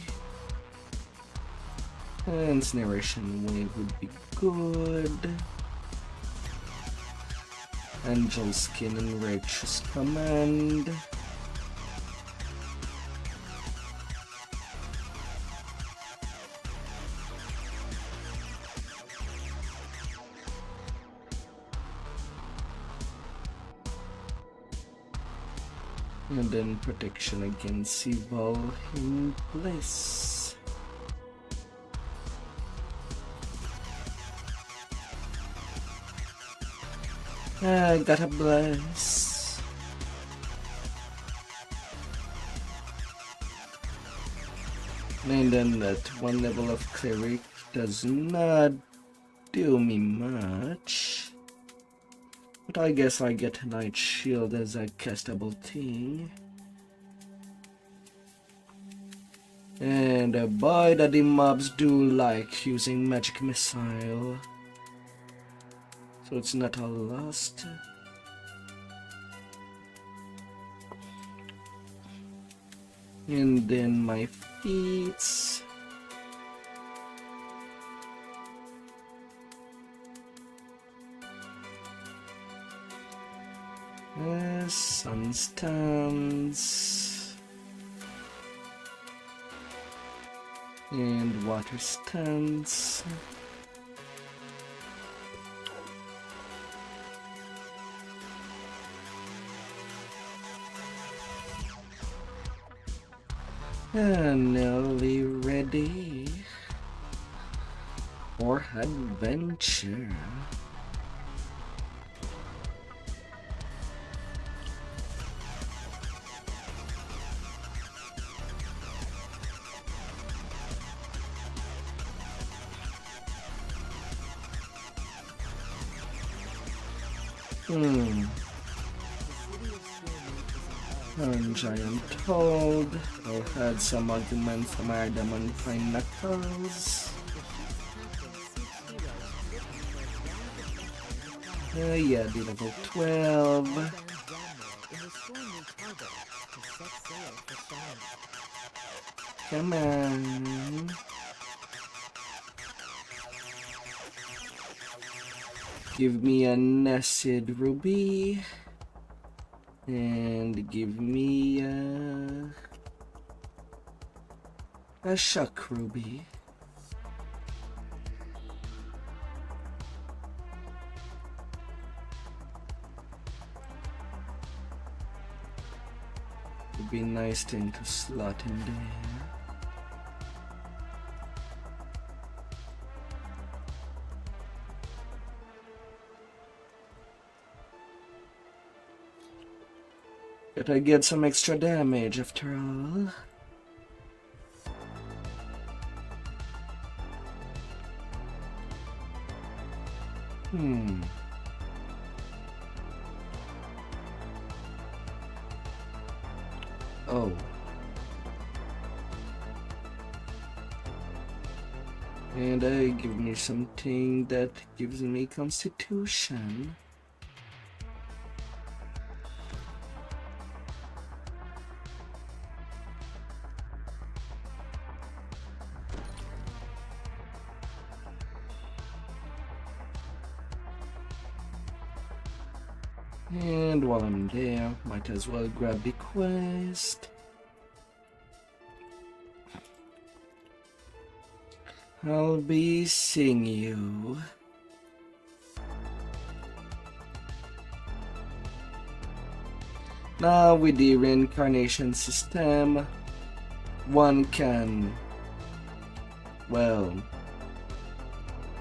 And Incineration Wave would be good. Angel Skin and Righteous Command. And then protection against evil in place. I gotta bless. And then that one level of cleric does not do me much. But I guess I get Night Shield as a castable thing. And boy, that the mobs do like using magic missile. So it's not a lost. And then my feats. Sun stance. And water stance. And nearly ready for adventure. And I am told I'll add some argument from Adam and Fine Knuckles. Yeah, the level 12. Come on. Give me an acid ruby. And give me a shock ruby. Would be nice thing to slot in there. But I get some extra damage after all. Oh. And give me something that gives me constitution. And while I'm there, might as well grab the quest. I'll be seeing you. Now with the reincarnation system, one can, well,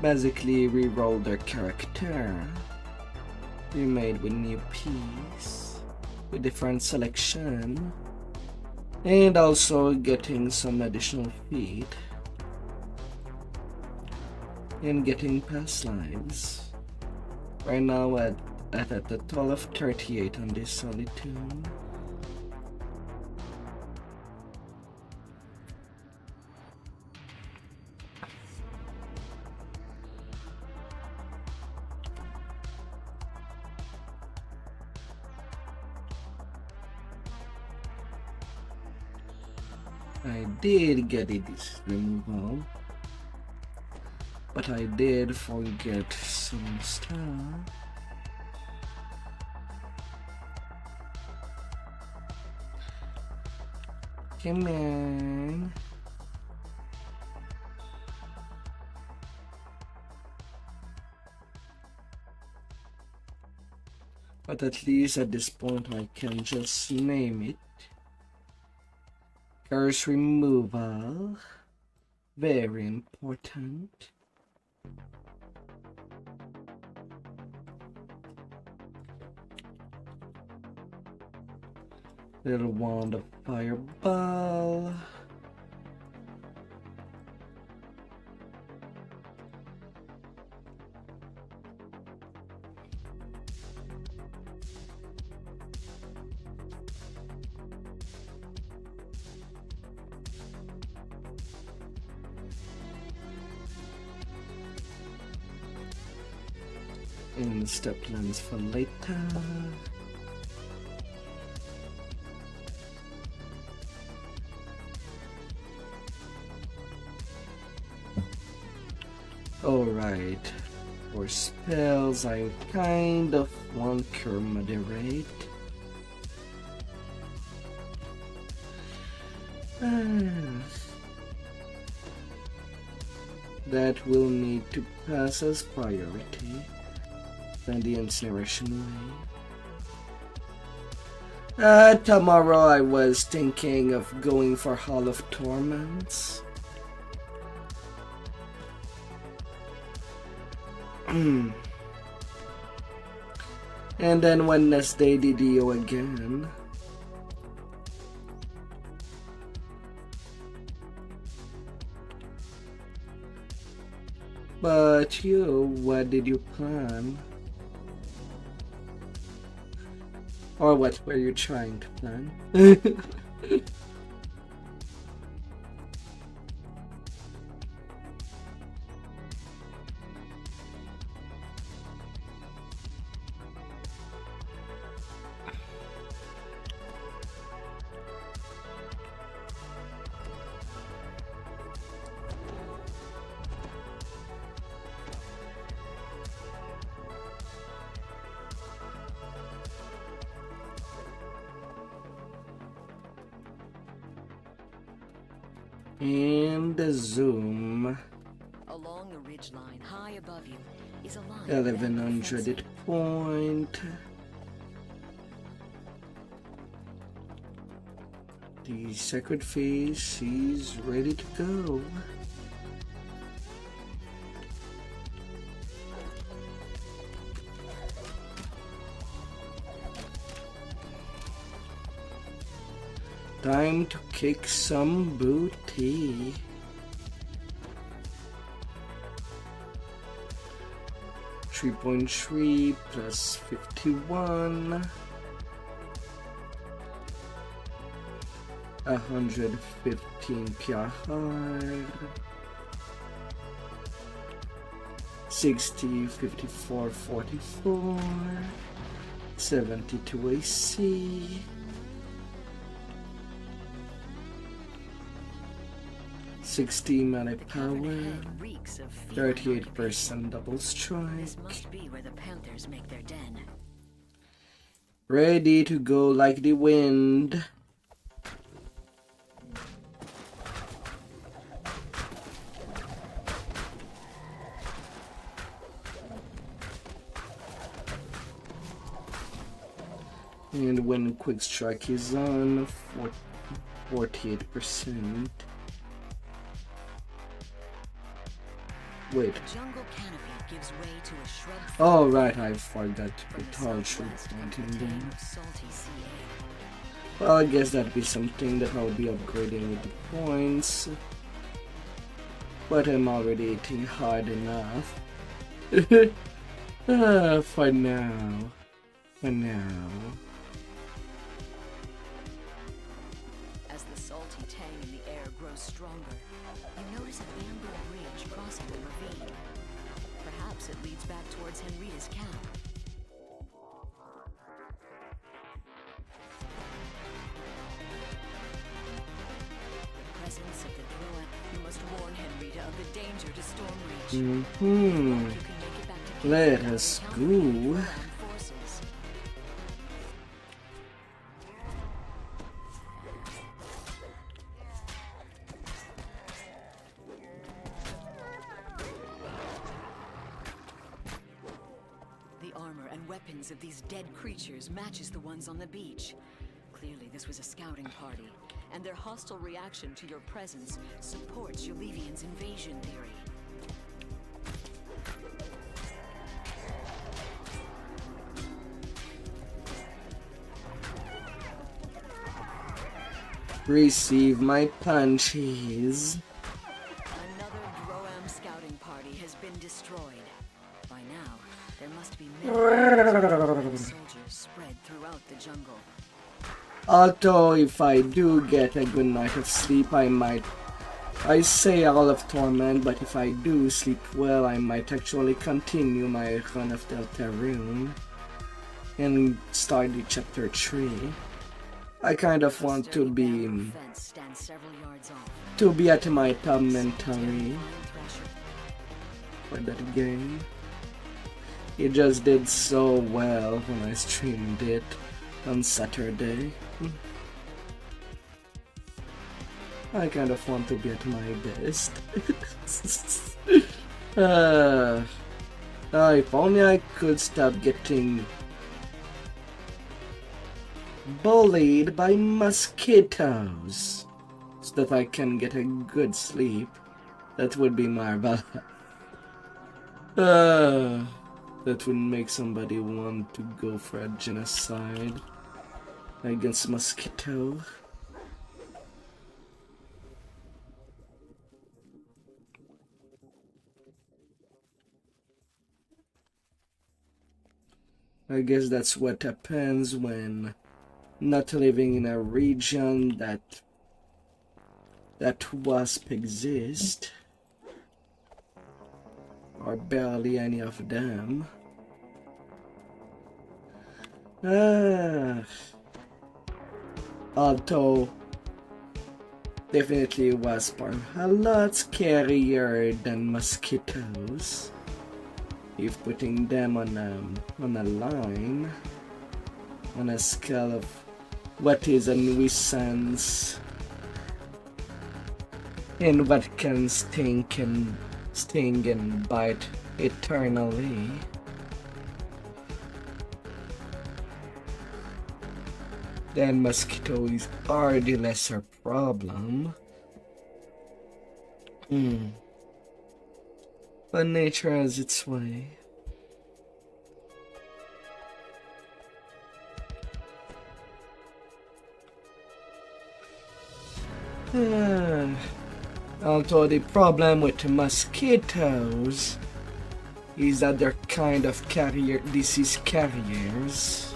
basically re-roll their character, remade with new piece, with different selection, and also getting some additional feat, and getting past lives. Right now at a total of 38 on this solitude. I did get it this removal, but I did forget some stuff. Come on. But at least at this point I can just name it. Curse removal, very important. Little wand of fireball. And step plans for later. Alright, for spells I kind of want Cure Moderate. That will need to pass as priority. Then the Incineration Wave. Tomorrow I was thinking of going for Hall of Torments. And then Wednesday DDO again. But you, what did you plan? Or what were you trying to plan? And the zoom. Along the ridgeline, high above you, is a line 1100 hit point. The sacred face is ready to go. Time to kick some booty. $3.3 plus 51. 115 PR. 60, 54, 44. 72 AC. 60 mana power, 38% double strike. This must be where the Panthers make their den. Ready to go like the wind. And when quick strike is on, 48%. Wait. The jungle canopy gives way to a shrub. Oh right, I forgot to From put the tall shoot southwest point comes in the tang there. of salty sea air. Well, I guess that'd be something that I'll be upgrading with the points. But I'm already eating hard enough. For now. For now. As the salty tang in the air grows stronger, you notice a bamboo bridge crossing the ravine. Perhaps it leads back towards Henrita's camp. The presence of the Droa, you must warn Henrita of the danger to Stormreach. You can make it back to camp Let without us encountering go. Droa forces. The armor and weapons of these dead creatures matches the ones on the beach. Clearly this was a scouting party, and their hostile reaction to your presence supports Yulevian's invasion theory. Receive my punches. Another Droam scouting party has been destroyed. By now, there must be many soldiers spread throughout the jungle. Although if I do get a good night of sleep, I say all of Torment, but if I do sleep well, I might actually continue my run of Deltarune and start the chapter 3. I kind of want to be at my top mentally for that game. It just did so well when I streamed it on Saturday. I kind of want to be at my best. If only I could stop getting bullied by mosquitoes so that I can get a good sleep. That would be marvelous. That would make somebody want to go for a genocide against mosquito. I guess that's what happens when not living in a region that wasp exist, or barely any of them. Although definitely wasps are a lot scarier than mosquitoes. If putting them on a line, on a scale of what is a nuisance and what can sting and bite eternally, then mosquitoes are the lesser problem. But nature has its way. Although the problem with the mosquitoes is that they're kind of disease carriers.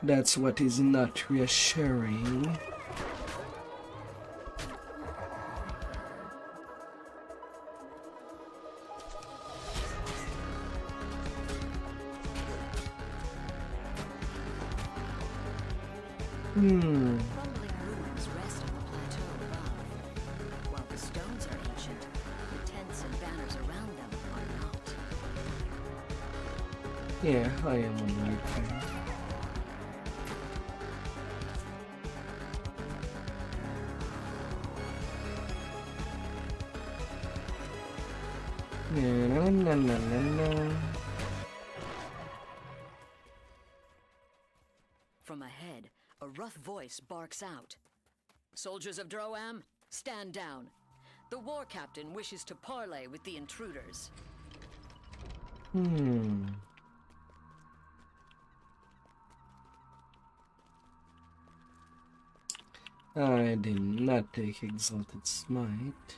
That's what is not reassuring. Crumbling ruins rest on the plateau above. While the stones are ancient, the tents and banners around them are not. Yeah, I am on the right thing. rough voice barks out. Soldiers of Droam, stand down. The war captain wishes to parley with the intruders. I did not take Exalted Smite.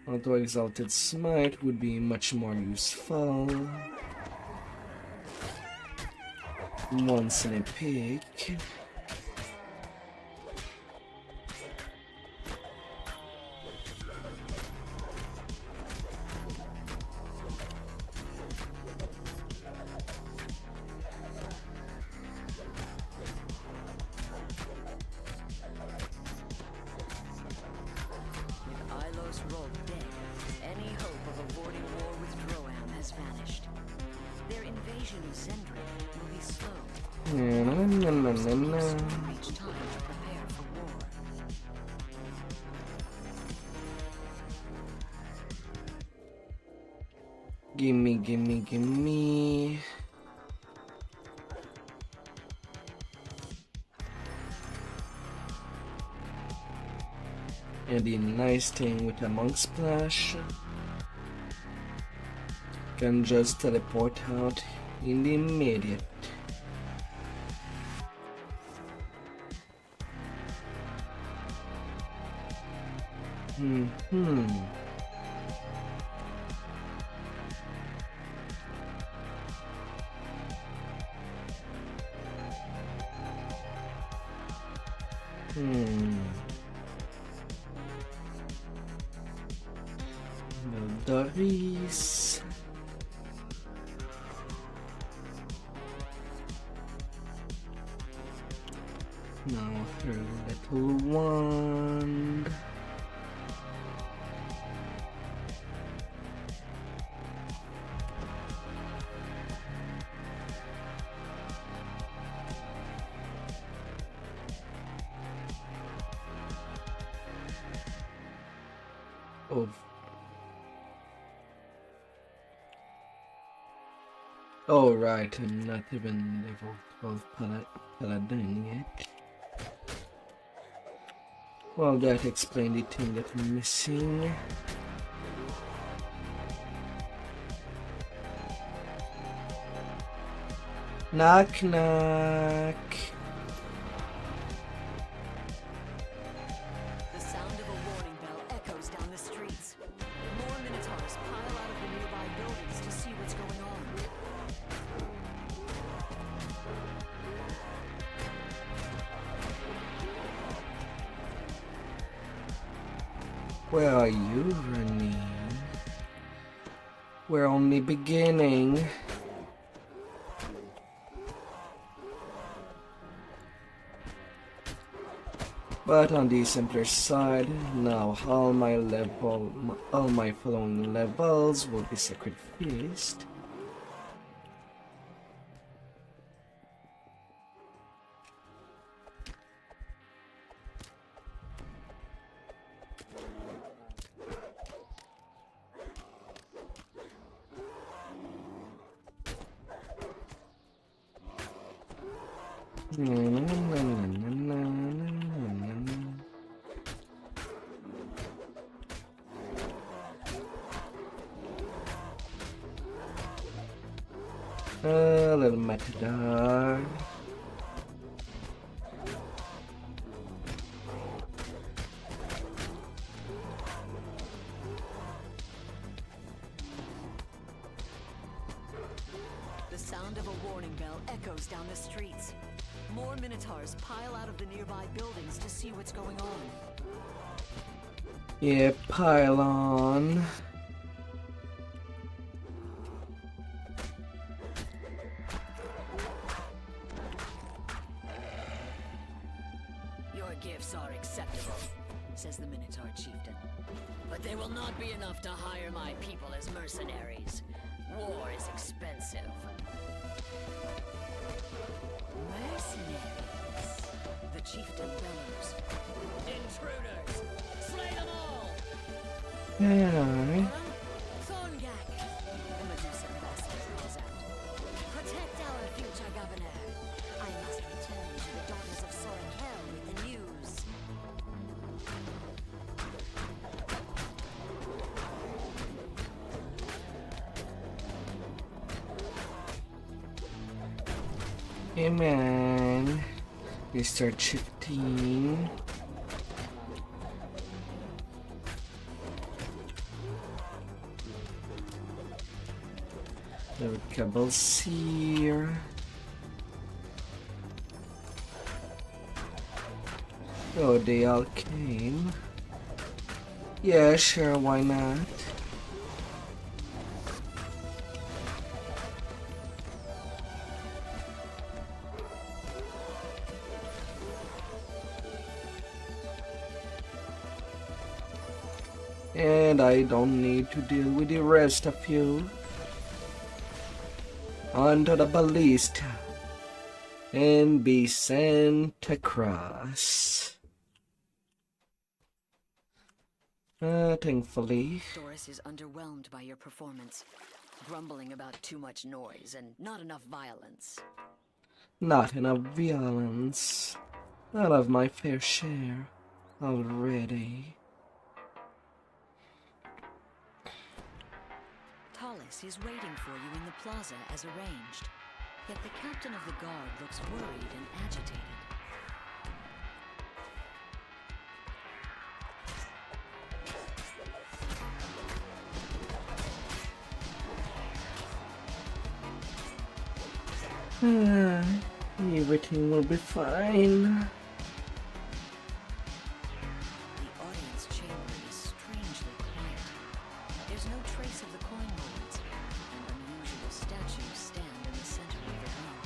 Although Exalted Smite would be much more useful once in a pick. Gimme. And the nice thing with a Monk Splash, can just teleport out in the immediate. Nobodies. Now her little wand. Oh right, I'm not even level 12 paladin yet. Well, that explains the thing that I'm missing. Knock knock. The sound of a warning bell echoes down the streets. More Minotaurs pile out of the nearby buildings to see what's going on. Where are you running? We're only beginning. But on the simpler side, now all my following levels will be Sacred Feast. A little Matador. The sound of a warning bell echoes down the streets. More Minotaurs pile out of the nearby buildings to see what's going on. Yeah, pile on. Your gifts are acceptable, says the Minotaur chieftain. But they will not be enough to hire my people as mercenaries. War is expensive. Mercenaries, the chieftain bellows. Intruders, slay them all! Yeah. Thorngak, the Medusa ambassador calls out. Protect our future governor. I must return to the Hey man, we start shifting. There are cables here. Oh, they all came. Yeah, sure, why not? And I don't need to deal with the rest of you. Onto the ballista and be sent across. Thankfully. Doris is underwhelmed by your performance, grumbling about too much noise and not enough violence. Not enough violence. I'll have my fair share already. Tallis is waiting for you in the plaza as arranged, yet the captain of the guard looks worried and agitated. Everything will be fine. The audience chamber is strangely quiet. There's no trace of the coin lords, and unusual statues stand in the center of the room.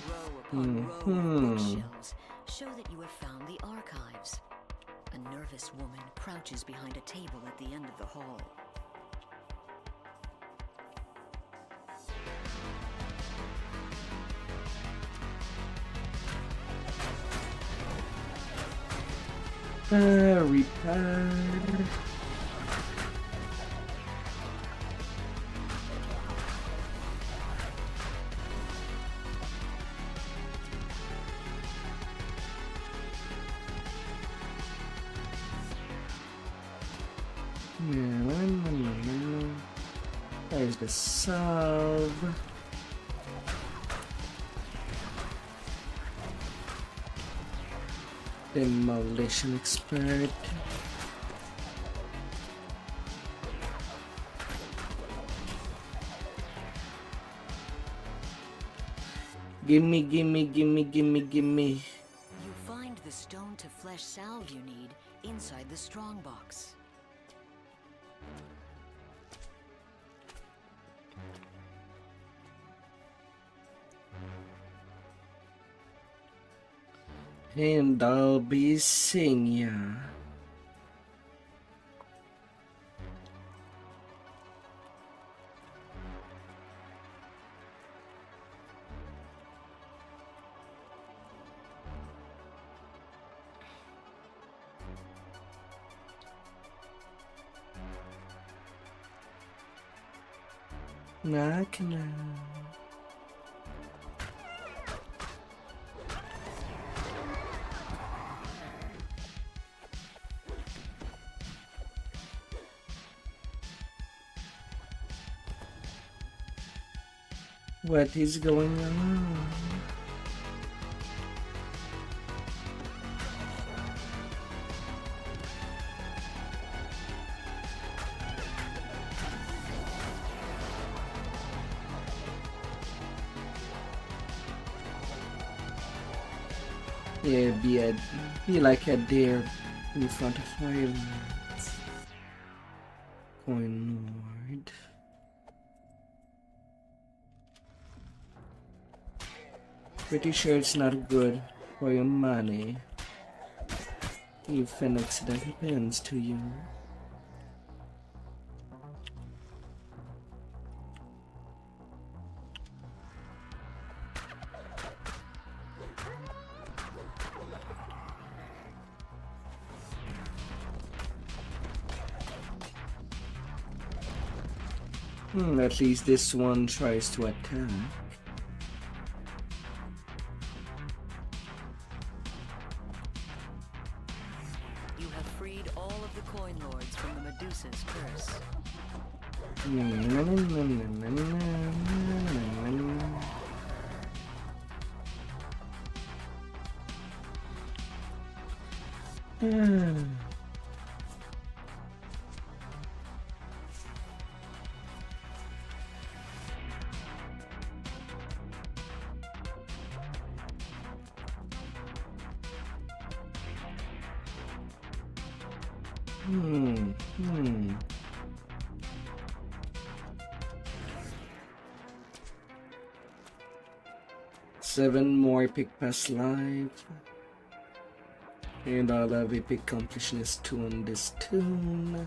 Row upon row of bookshelves show that you have found the archives. A nervous woman crouches behind a table at the end of the hall. Repaired. There's the sub. Demolition expert. Gimme, gimme, gimme, gimme, gimme. You find the stone to flesh salve you need inside the strongbox. And I'll be seeing ya. Knock knock. What is going on? Yeah, be like a deer in front of violence. Coin Lord. Pretty sure it's not good for your money if an accident happens to you. At least this one tries to attack. You have freed all of the coin lords from the Medusa's curse. Seven more epic past life. And I'll have epic completionist 2 on this tune.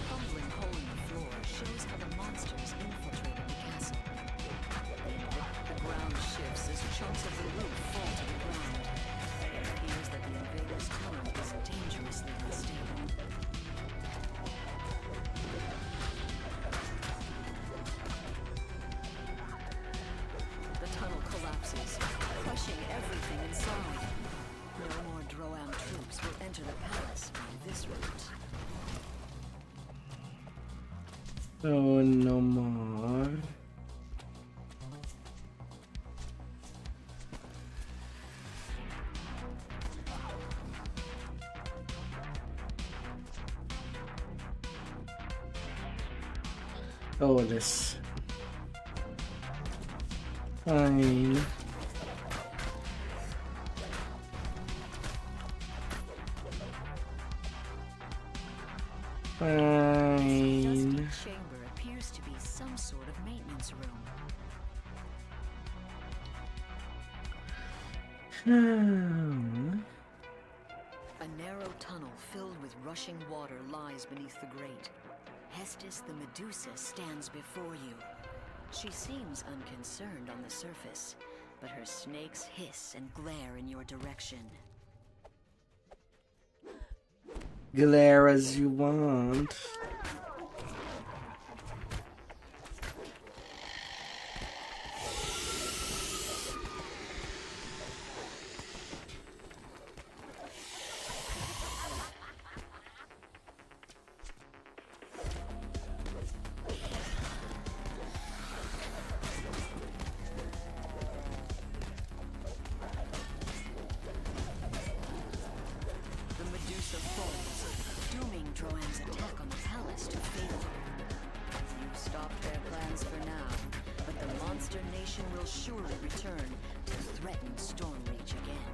Crumbling hole in the floor shows how the monsters infiltrated the castle. The ground shifts as chunks of the roof fall to the ground. It appears that the invaders' tunnel is dangerously unstable. The tunnel collapses, crushing everything inside. No more Droam troops will enter the palace by this route. Oh, no more. Oh, this. Fine. Fine. This chamber appears to be some sort of maintenance room. A narrow tunnel filled with rushing water lies beneath the grate. Hestis the Medusa stands before you. She seems unconcerned on the surface, but her snakes hiss and glare in your direction. Glare as you want. The Medusa falls, dooming Droam's attack on the palace to fail. You've stopped their plans for now, but the monster nation will surely return to threaten Stormreach again.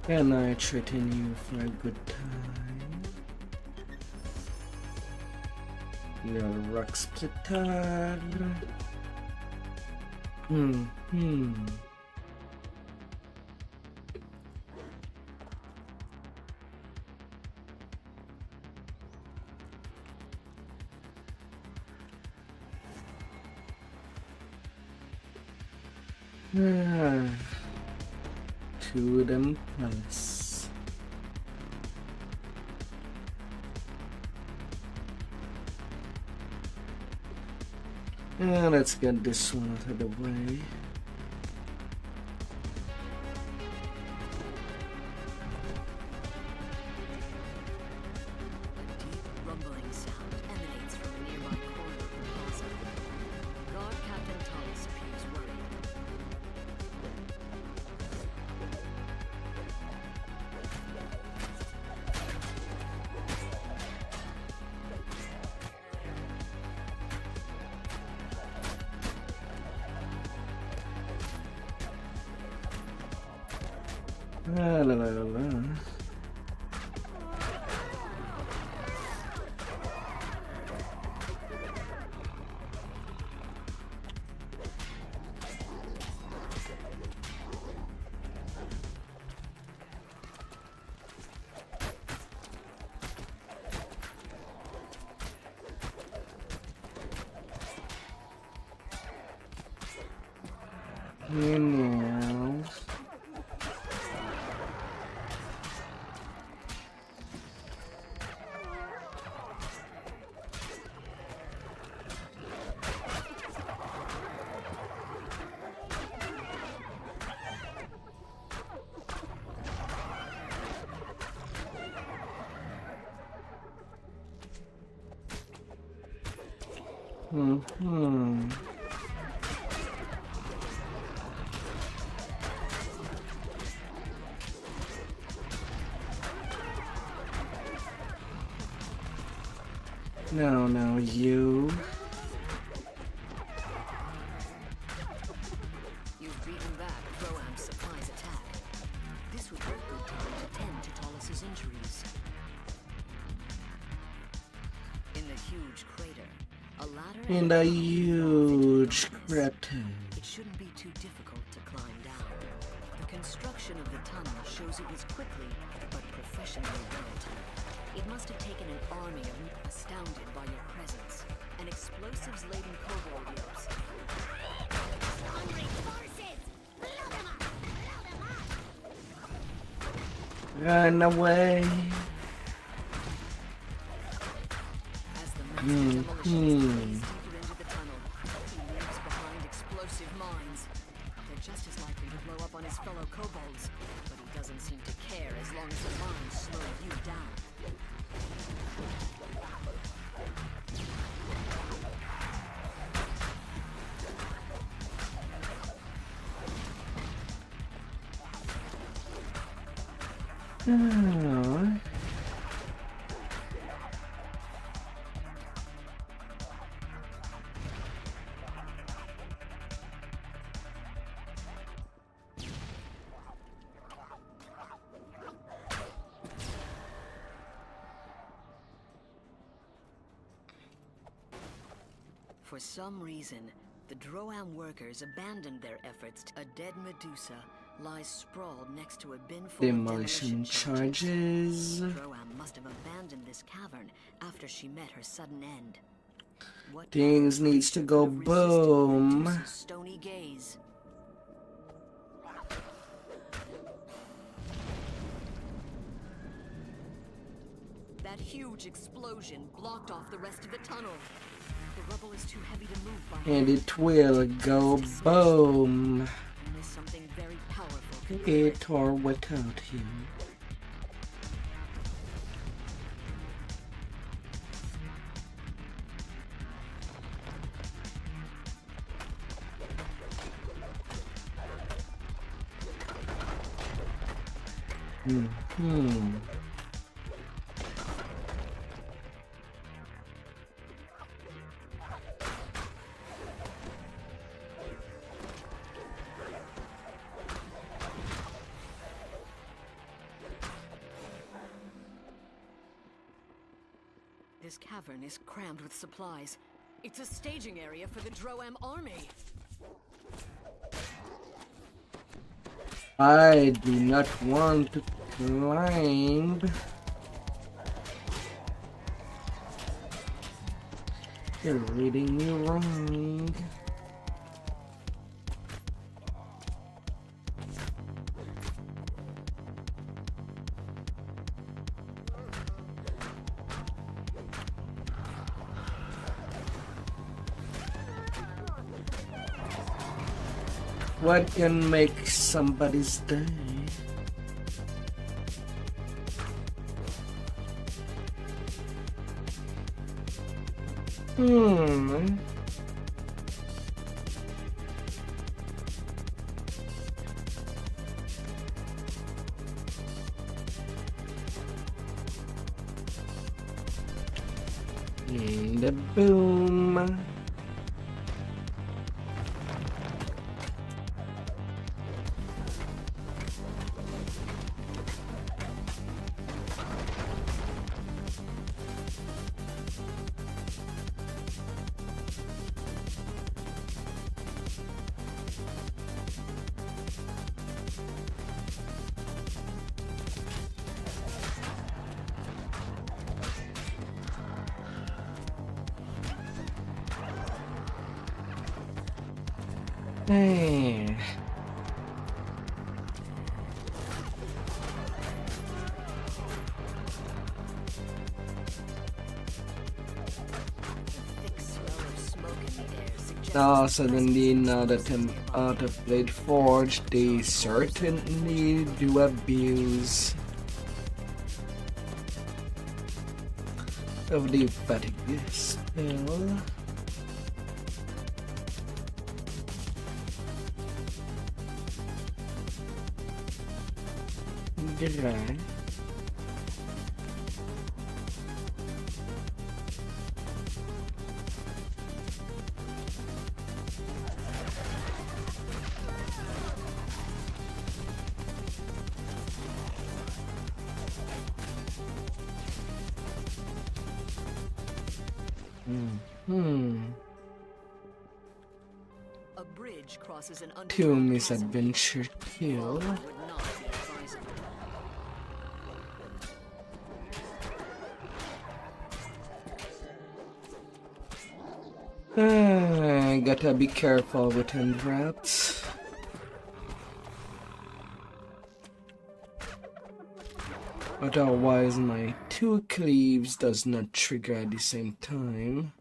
Can I threaten you for a good time? No rock splitter. To them palace. Let's get this one out of the way. A deep rumbling sound emanates from a nearby corner of the plaza. Guard Captain Thomas appears worried. La la la la. Now. No, you. You've beaten back Roam's surprise attack. This would be a good time to tend to Tollis's injuries. In the huge crater, a ladder In and the a tunnel lead huge off into the darkness. crater. It shouldn't be too difficult to climb down. The construction of the tunnel shows it was quickly but professionally built. It must have taken an army of astounded by your presence. An explosives-laden kobold yelps. Hungry forces! Blow them up! Blow them up! Run away. As the massive demolitions blaze deeper into the tunnel, he leaves behind explosive mines. They're just as likely to blow up on his fellow kobolds, but he doesn't seem to care as long as the mines slow you down. Oh. For some reason, the Droam workers abandoned their efforts. A dead Medusa lies sprawled next to a bin full Demolition of demolition charges. Droam must have abandoned this cavern after she met her sudden end. What Things power needs to could go have resisted boom. Medusa's stony gaze? That huge explosion blocked off the rest of the tunnel. The rubble is too heavy to move by And hand. it will go boom. Unless something very powerful could It or without him. This cavern is crammed with supplies. It's a staging area for the Droam army. I do not want to climb. You're reading me wrong. What can make somebody's day? The boom. Hey. Thick smell of smoke in the air suggests Now the suddenly presence now of that I'm explosives out of Blade Forge, they certainly do abuse of the fatigue spell. Right. A bridge crosses an Two underground misadventure kill. would not be advisable. Gotta be careful with hand wraps. Otherwise my two cleaves does not trigger at the same time.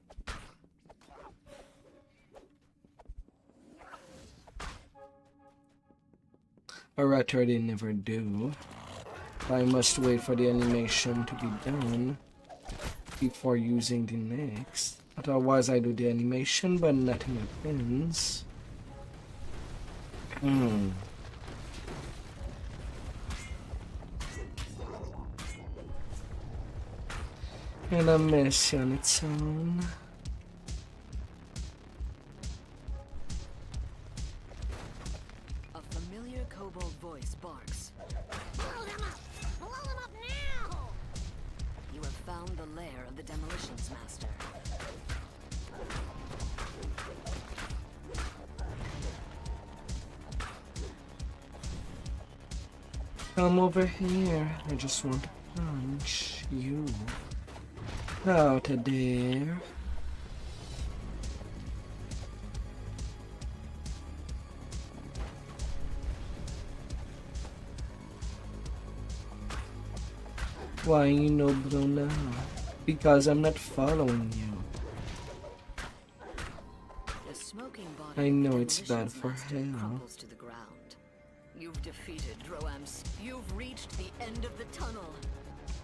Or rather they never do. I must wait for the animation to be done before using the next. Otherwise I do the animation but nothing happens. And a mess on its own. A familiar kobold voice barks. Blow them up! Blow them up now! You have found the lair of the demolitions master. Come over here. I just want to punch you out of there. Why you no blow now? Because I'm not following you. The smoking body I of the know it's bad demolitions for master hell. crumples to the ground. You've defeated Droam's. You've reached the end of the tunnel.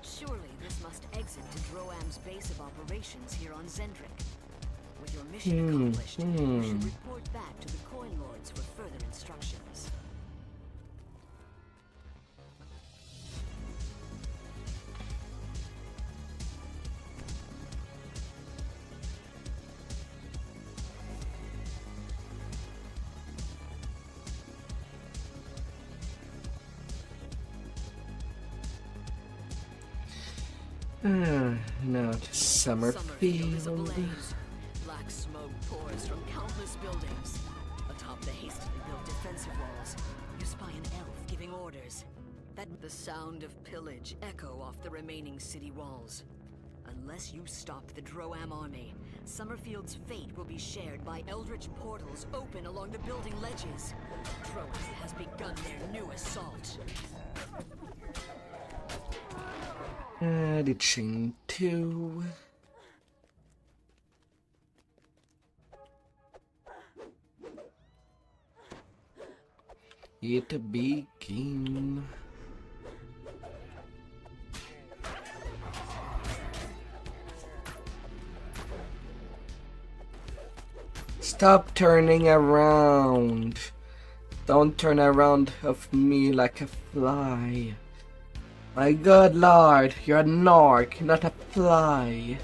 Surely this must exit to Droam's base of operations here on Zendrick. With your mission accomplished, you should report back to the Coin Lords for further instructions. Now to Summerfield. is ablaze. Black smoke pours from countless buildings. Atop the hastily built defensive walls, you spy an elf giving orders. The sound of pillage echo off the remaining city walls. Unless you stop the Droam army, Summerfield's fate will be shared by eldritch portals open along the building ledges. Droam has begun their new assault. The chain 2. It begin. Stop turning around. Don't turn around of me like a fly. My good lord, you're a narc, not a fly.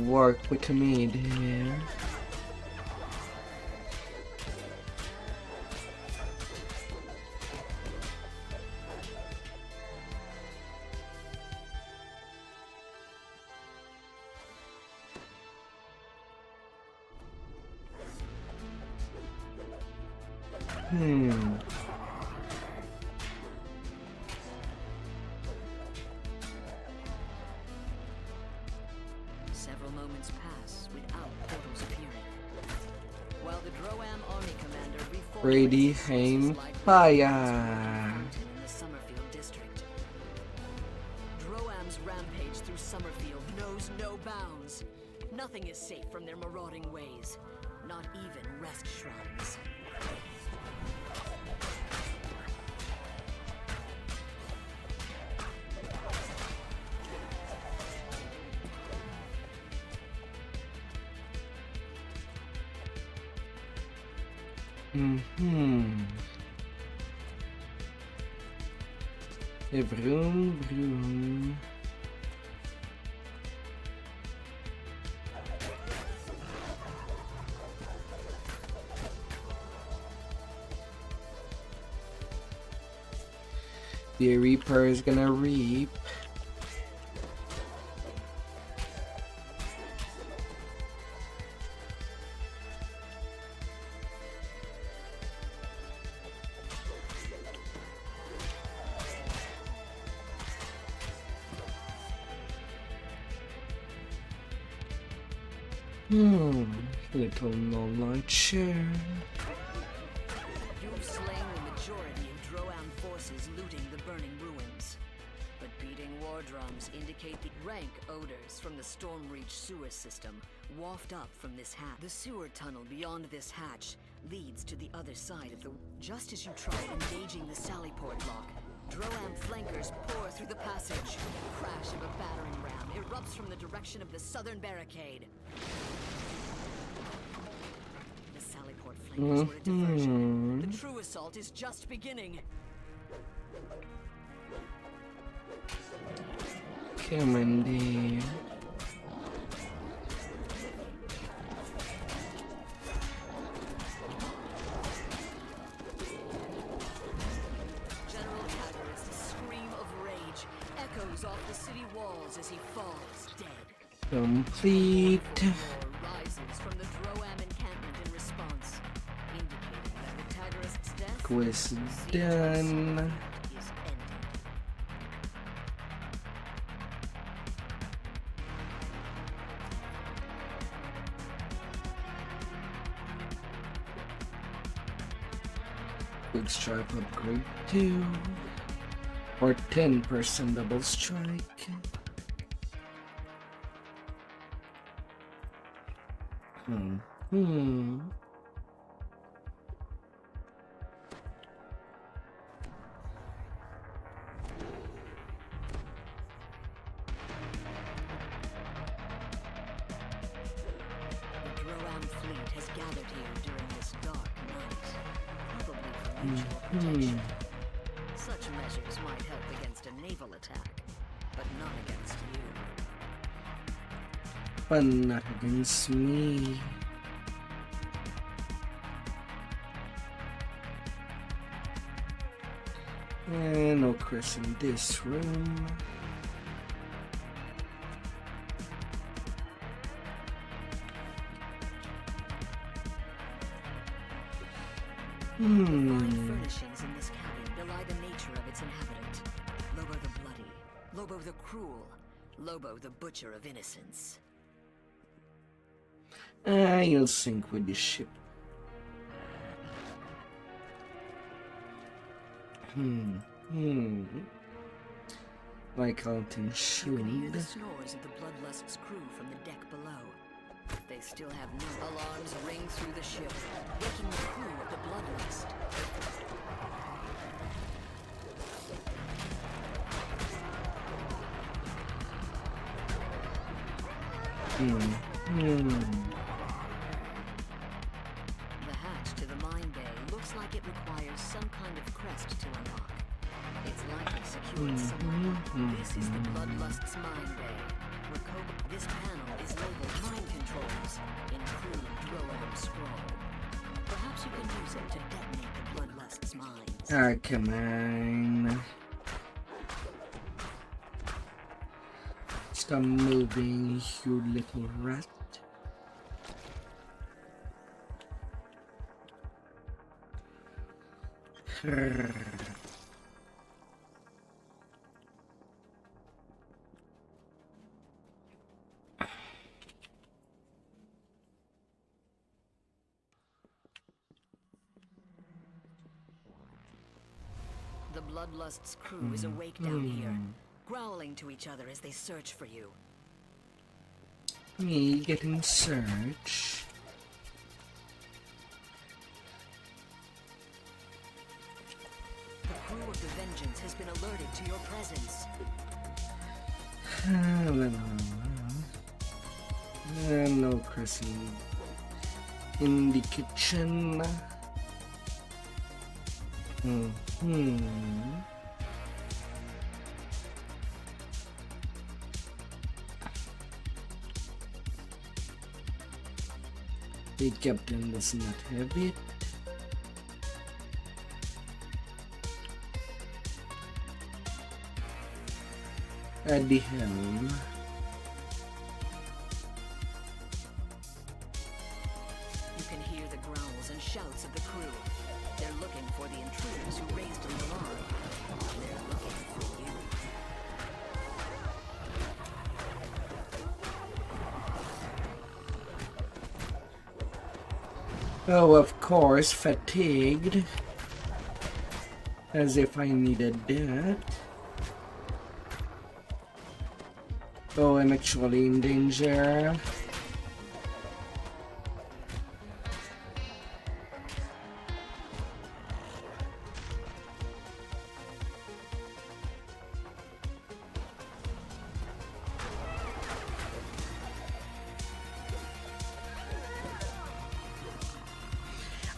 Work with me, dear. Several moments pass without portals appearing. While the Droam army commander Ready, reformulates aim, sources like fire. in the Summerfield district. Droam's rampage through Summerfield knows no bounds. Nothing is safe from their marauding ways. Not even rest shrines. Vroom, vroom. The Reaper is gonna reap. Little no-launcher. You've slain the majority of Droam forces looting the burning ruins. But beating war drums indicate the rank odors from the Stormreach sewer system waft up from this hatch. The sewer tunnel beyond this hatch leads to the other side of the... Just as you try engaging the Sallyport lock, Droam flankers pour through the passage. Crash of a battering ram erupts from the direction of the southern barricade. The Sallyport flankers were a diversion. The true assault is just beginning. Come on, dear. General Haggard's scream of rage echoes off the city walls as he falls dead. Complete. Roar rises from the Droam encampment in response, indicating that with Taggarist's death, Quest the siege done. is ended. Quick strike upgrade 2. Or 10% double strike. The Droam fleet has gathered here during this dark night, probably for mutual protection. Such measures might help against a naval attack, but not against you. But not against me. And no Chris in this room. The fine furnishings in this cabin belie the nature of its inhabitant. Lobo the bloody, Lobo the cruel, Lobo the butcher of innocence. You'll sink with the ship. Like out in You can hear Shield. the snores of the Bloodlust's crew from the deck below. They still have no alarms ring through the ship, waking the crew of the Bloodlust. The hatch to the mine bay looks like it requires some kind of crest to unlock. It's likely secured somewhere. This is the Bloodlust's mine bay. This panel is labeled Mine Controls in crude Droam scroll. Perhaps you can use it to detonate the Bloodlust's mines. Ah, come on. Stop moving, you little rat. Bloodlust's crew is awake down here, growling to each other as they search for you. Me getting search. The crew of the Vengeance has been alerted to your presence. No Chrissy. In the kitchen. The captain does not have it. At the helm. You can hear the growls and shouts of the crew. They're looking for the intruders who raised an alarm. They're looking for you. Oh, of course, fatigued. As if I needed that. Oh, I'm actually in danger.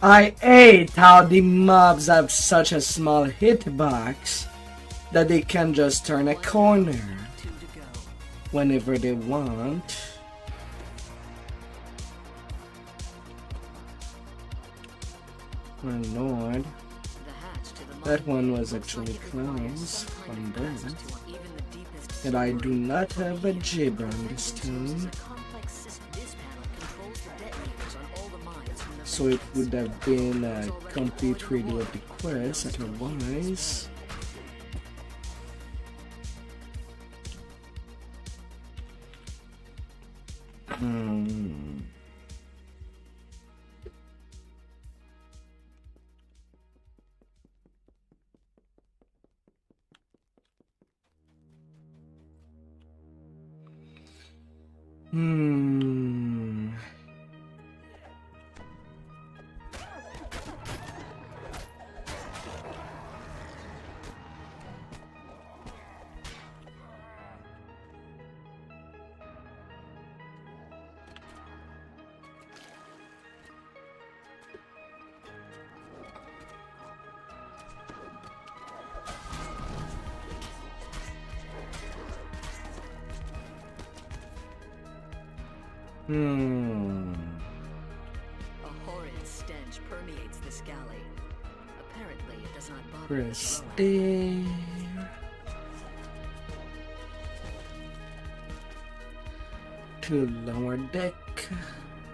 I hate how the mobs have such a small hitbox that they can just turn a corner 2 to go. whenever they want. My lord, The hatch to the that one mine was looks actually like it requires close some from kind of there. access to even the deepest And I do submarine. not have a jib The on Vengeance this uses time, a complex system. This panel controls the detonators on all the mines from the so it Vengeance. would have been a complete redo of the quest otherwise. Hmm. A horrid stench permeates this galley. Apparently, it does not bother Press the there. To lower deck.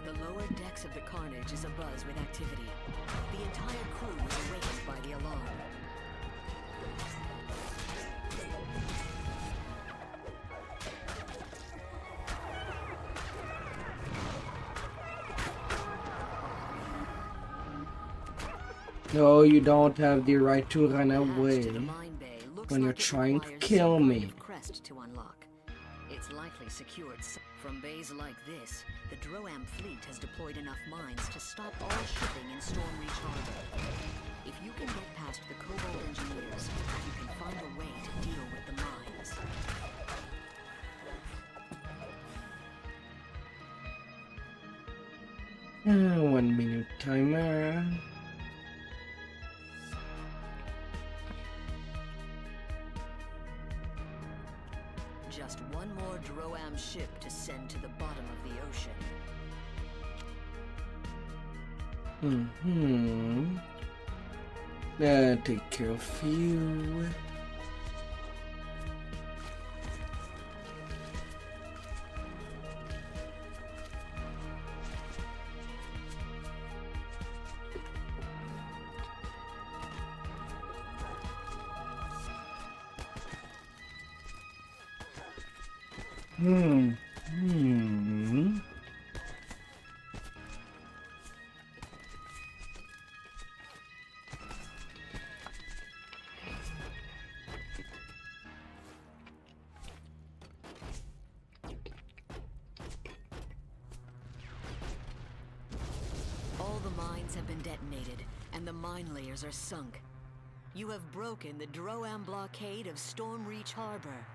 The lower decks of the Carnage is abuzz with activity. The entire crew was awakened by the alarm. No, you don't have the right to run The hatch away to the mine bay looks when you're like it trying to requires kill some me. kind of crest to unlock. It's likely secured from bays like this. The Droam fleet has deployed enough mines to stop all shipping in Stormreach Harbor. If you can get past the Cobalt engineers, you can find a way to deal with the mines. Ah, 1 minute timer. Just one more Droam ship to send to the bottom of the ocean. Take care of you. Backseats have been detonated, and the mine layers are sunk. You have broken the Droam blockade of Stormreach Harbor.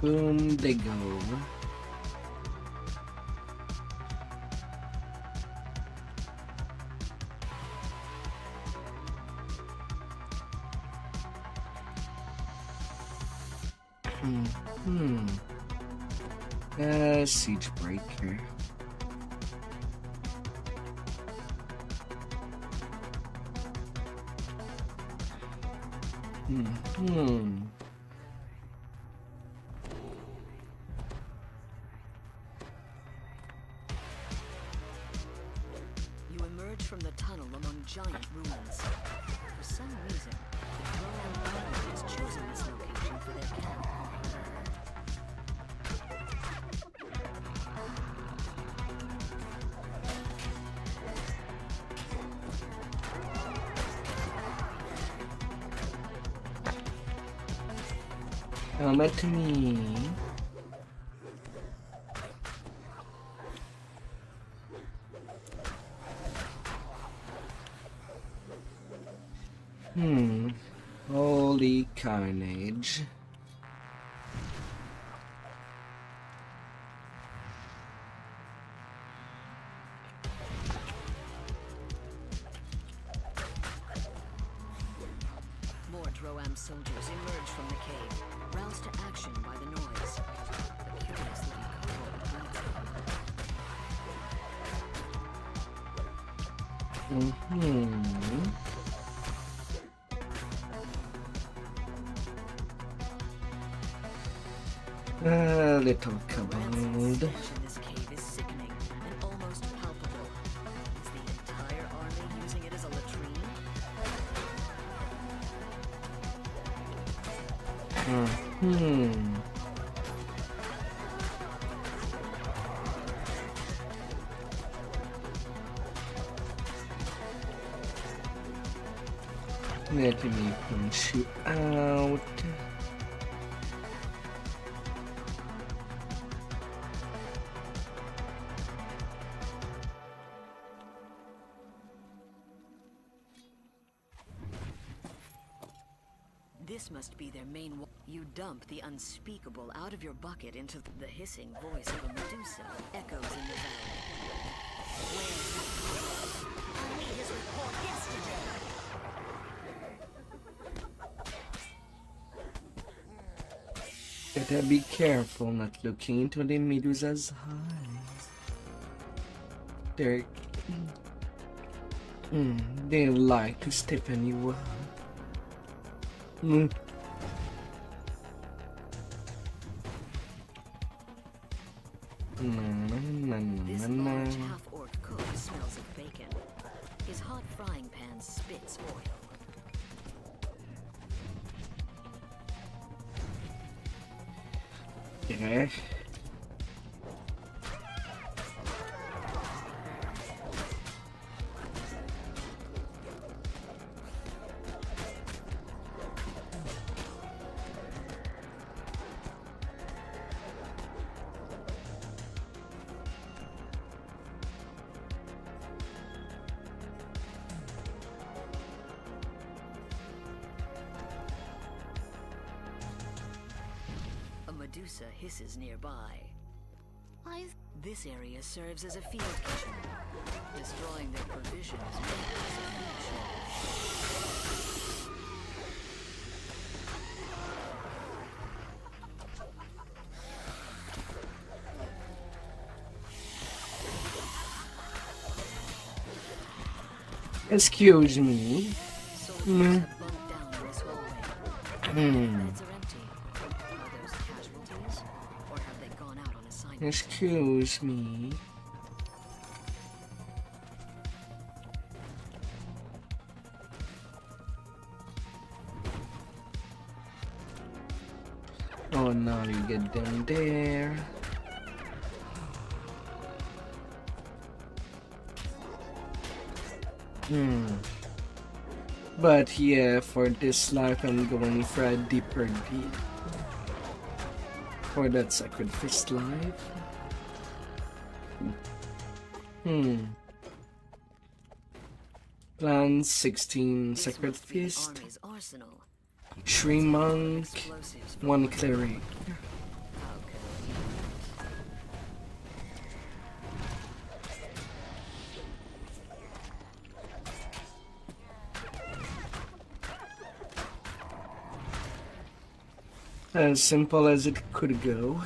Boom, they go. Siege breaker. You emerge from the tunnel among giant ruins. For some reason, the Droam army has chosen this location for their camp. Come at me. Holy carnage. More Droam soldiers emerge from the cave, roused to action by the noise. The curious little kobold leads them. Little kobold. This cave is sickening and almost palpable. Is the entire army using it as a latrine? Let me punch you out. This must be their main You dump the unspeakable out of your bucket into the hissing voice of a Medusa echoes in the valley. Where's the I made his report yesterday. Better be careful not looking into the Medusa's eyes. They like to step on you up. This large half-orc cook smells of bacon. His hot frying pan spits oil. Yeah. Medusa hisses nearby. This area serves as a field kitchen. Destroying their provisions Excuse me. Soldiers have bunked down in this hallway. Beds are empty. Are those casualties? Or have they gone out on assignment? Excuse me. Oh, now you get them there. But yeah, for this life, I'm going for a deeper deed. For that sacrifice life. Plan 16 This Sacred must be the Feast, army's arsenal. 3 monk, Explosives for 1 cleric. How convenient. As simple as it could go.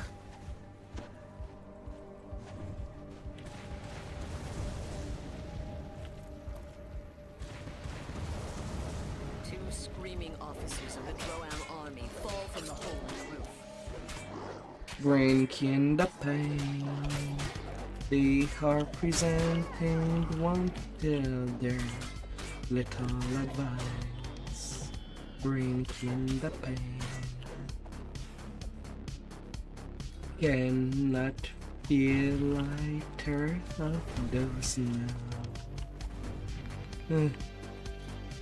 Two screaming officers of the Droam army fall from the hole in the roof. Breaking the pain. They are presenting one their little advice. Breaking the pain. Cannot feel lighter of those now.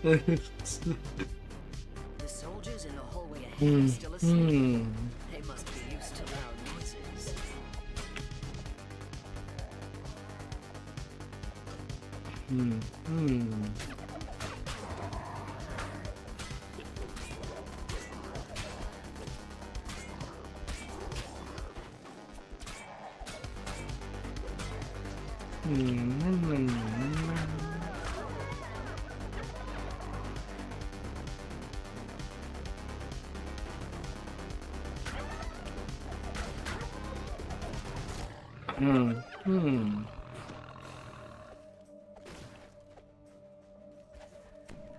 The soldiers in the hallway ahead are still asleep. They must be used to loud noises.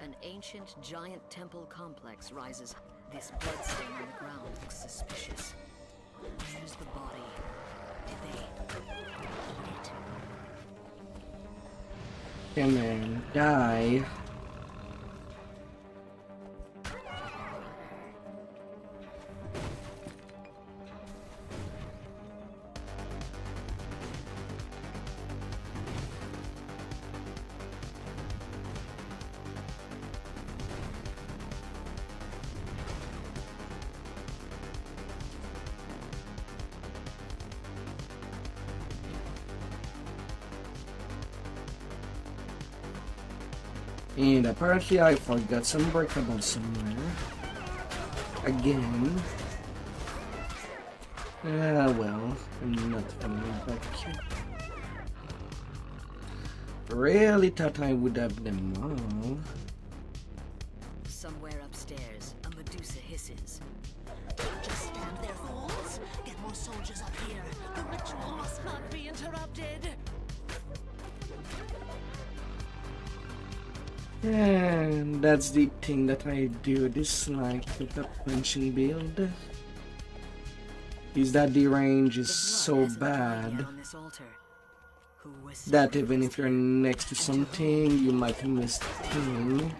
An ancient giant temple complex rises. This bloodstain on the ground looks suspicious. Where's the body? Did they eat it? Come on, die. And apparently I forgot some breakables somewhere. Again. Ah, well, I'm not coming back here. Really thought I would have them all. Somewhere upstairs, a Medusa hisses. Just stand there, fools! Get more soldiers up here! The ritual must not be interrupted! And that's the thing that I do dislike with the punching build. Is that the range is so bad On this altar. Who was that even if you're next to something, you might miss the thing.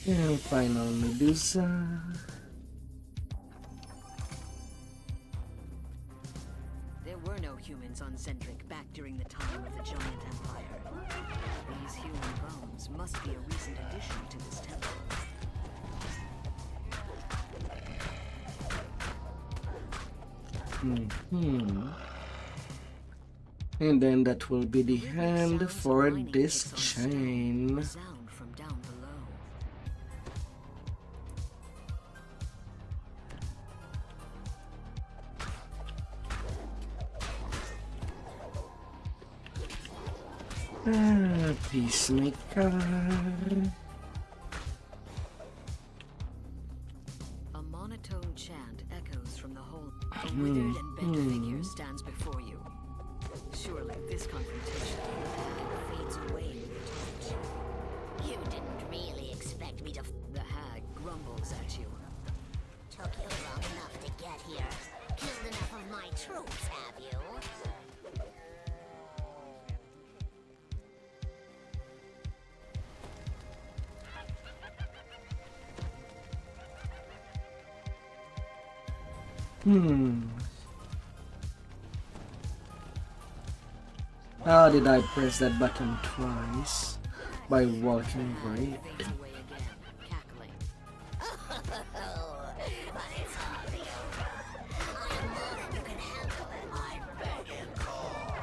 And final Medusa. There were no humans on Zendrick back during the time of the Giant Empire. These human bones must be a recent addition to this temple. And then that will be the end for this chain. Sound from down below. Peacemaker. A monotone chant echoes from the whole. A withered and bent figure stands before you. Surely this confrontation fades away in your touch. You didn't really expect me to The hag grumbles at you. took you long enough to get here. Killed enough of my troops, have you? How did I press that button twice? By walking right? Fades away again, cackling. It's hardly over. I am more than you can handle, and I beg and call.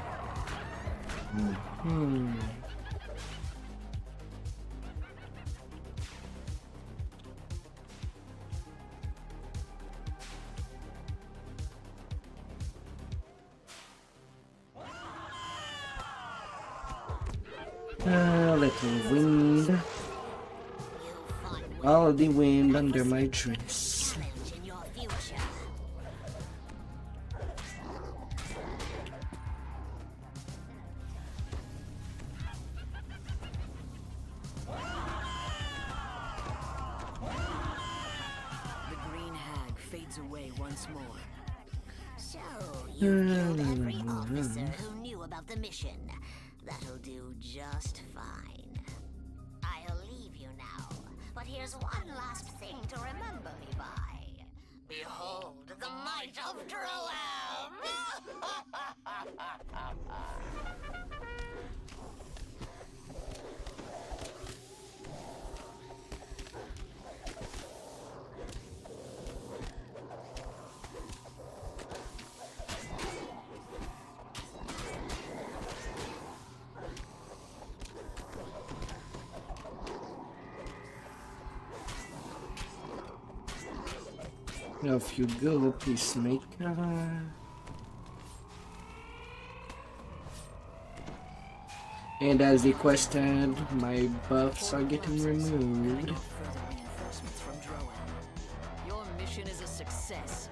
Little wind. You'll find All the wind under my dress. challenge in your future. The green hag fades away once more. So, you killed every officer who knew about the mission. That'll do just fine. I'll leave you now, but here's one last thing to remember me by. Behold the might of Droam! Off you go, peacemaker. And as requested, my buffs are getting removed. No further reinforcements from Droam. Your mission is a success.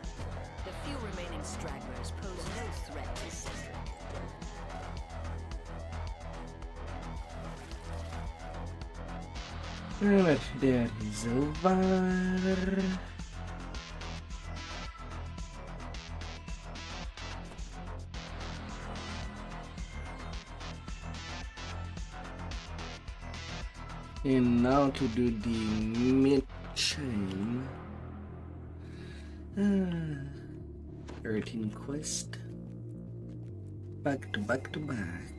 The few remaining stragglers pose no threat to Cedric. But that is over. And now to do the mid-chain. 13 quest. Back to back to back.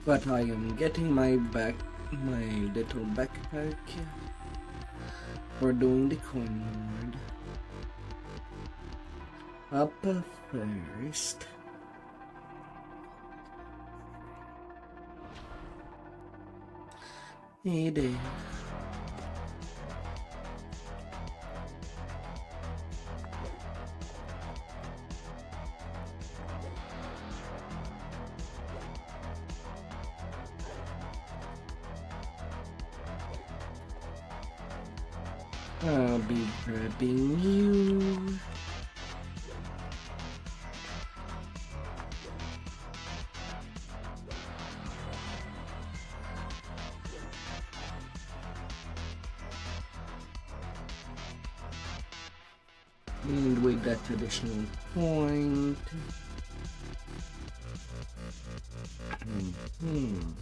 But I am getting my little backpack for doing the coin ward. Up first. Hey there. I'll be grabbing you. And with that additional point. Mm-hmm.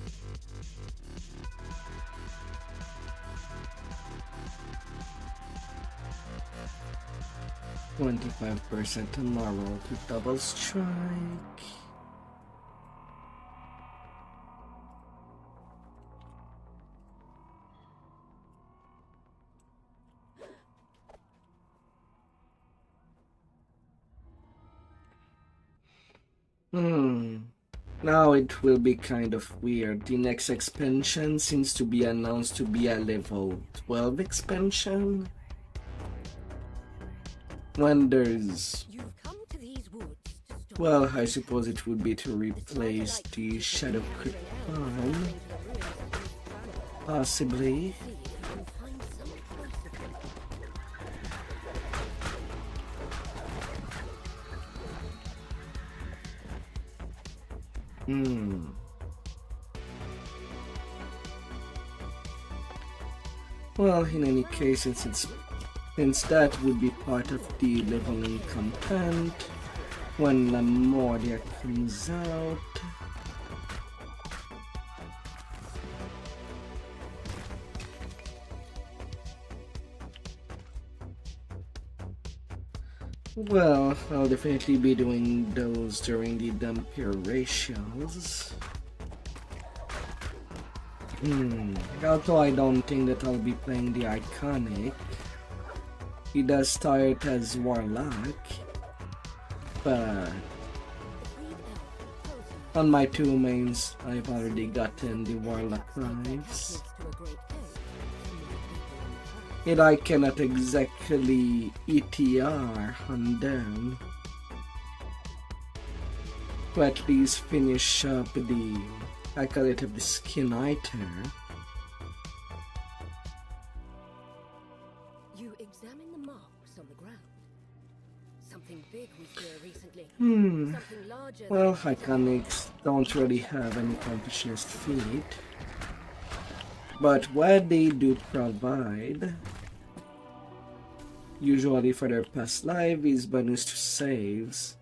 25% tomorrow to double strike. Now it will be kind of weird. The next expansion seems to be announced to be a level 12 expansion. When there's... You've come to these woods to stop. Well, I suppose it would be to replace the Shadow Crit Farm. Possibly. Well, in any case, since it's since that would be part of the leveling content when Lamodia comes out. Well, I'll definitely be doing those during the Dampier ratios. Although I don't think that I'll be playing the Iconic. He does start as Warlock, but on my two mains, I've already gotten the Warlock lives. Yet I cannot exactly ETR on them to at least finish up the, I call it the skin item. You examine the marks on the ground. Something big was here recently. Something larger. Well, Iconics don't really have any competitionist feat, but what they do provide, usually for their past life, is bonus to saves,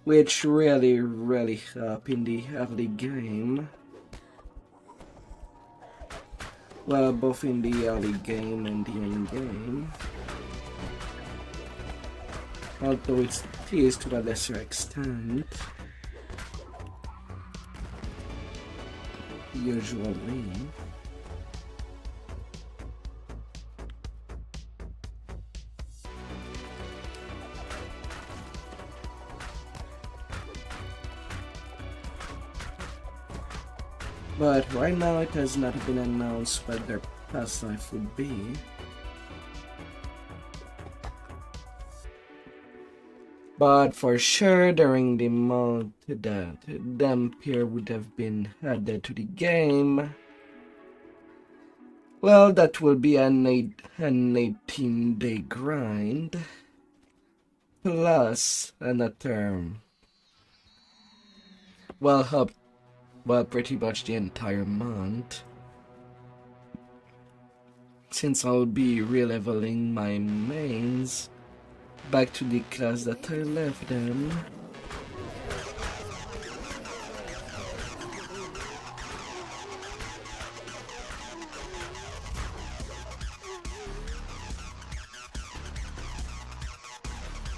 which really help in the early game. Well, both in the early game and the end game. Although it is to a lesser extent, usually. But right now it has not been announced what their past life would be. But for sure during the month that Dampier would have been added to the game, well, that will be an 18-day grind plus another, well, pretty much the entire month, since I'll be re-leveling my mains back to the class that I left them.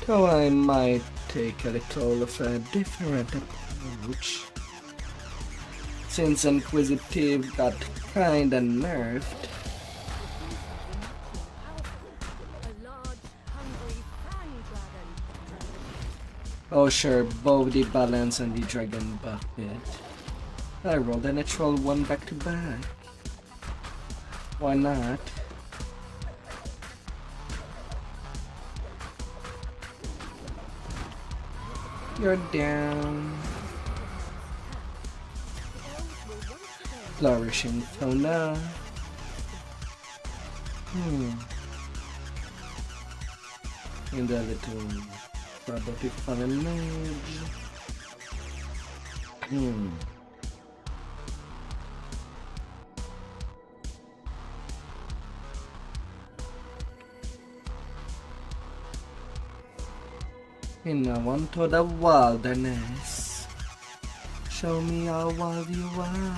So I might take a little of a different approach, since Inquisitive got kinda nerfed. Oh sure, both the balance and the dragon bucket. I rolled a natural one back to back. Why not? You're down. Flourishing fauna. In the little robotic fallen mage. In a one to the wilderness. Show me how wild you are.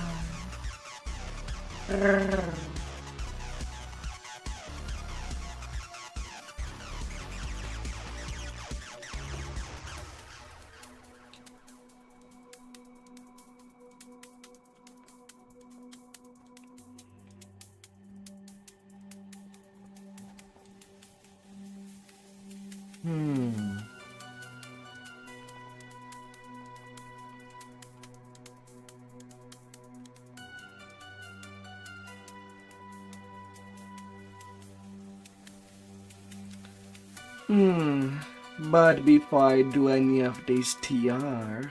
But before I do any of this TR,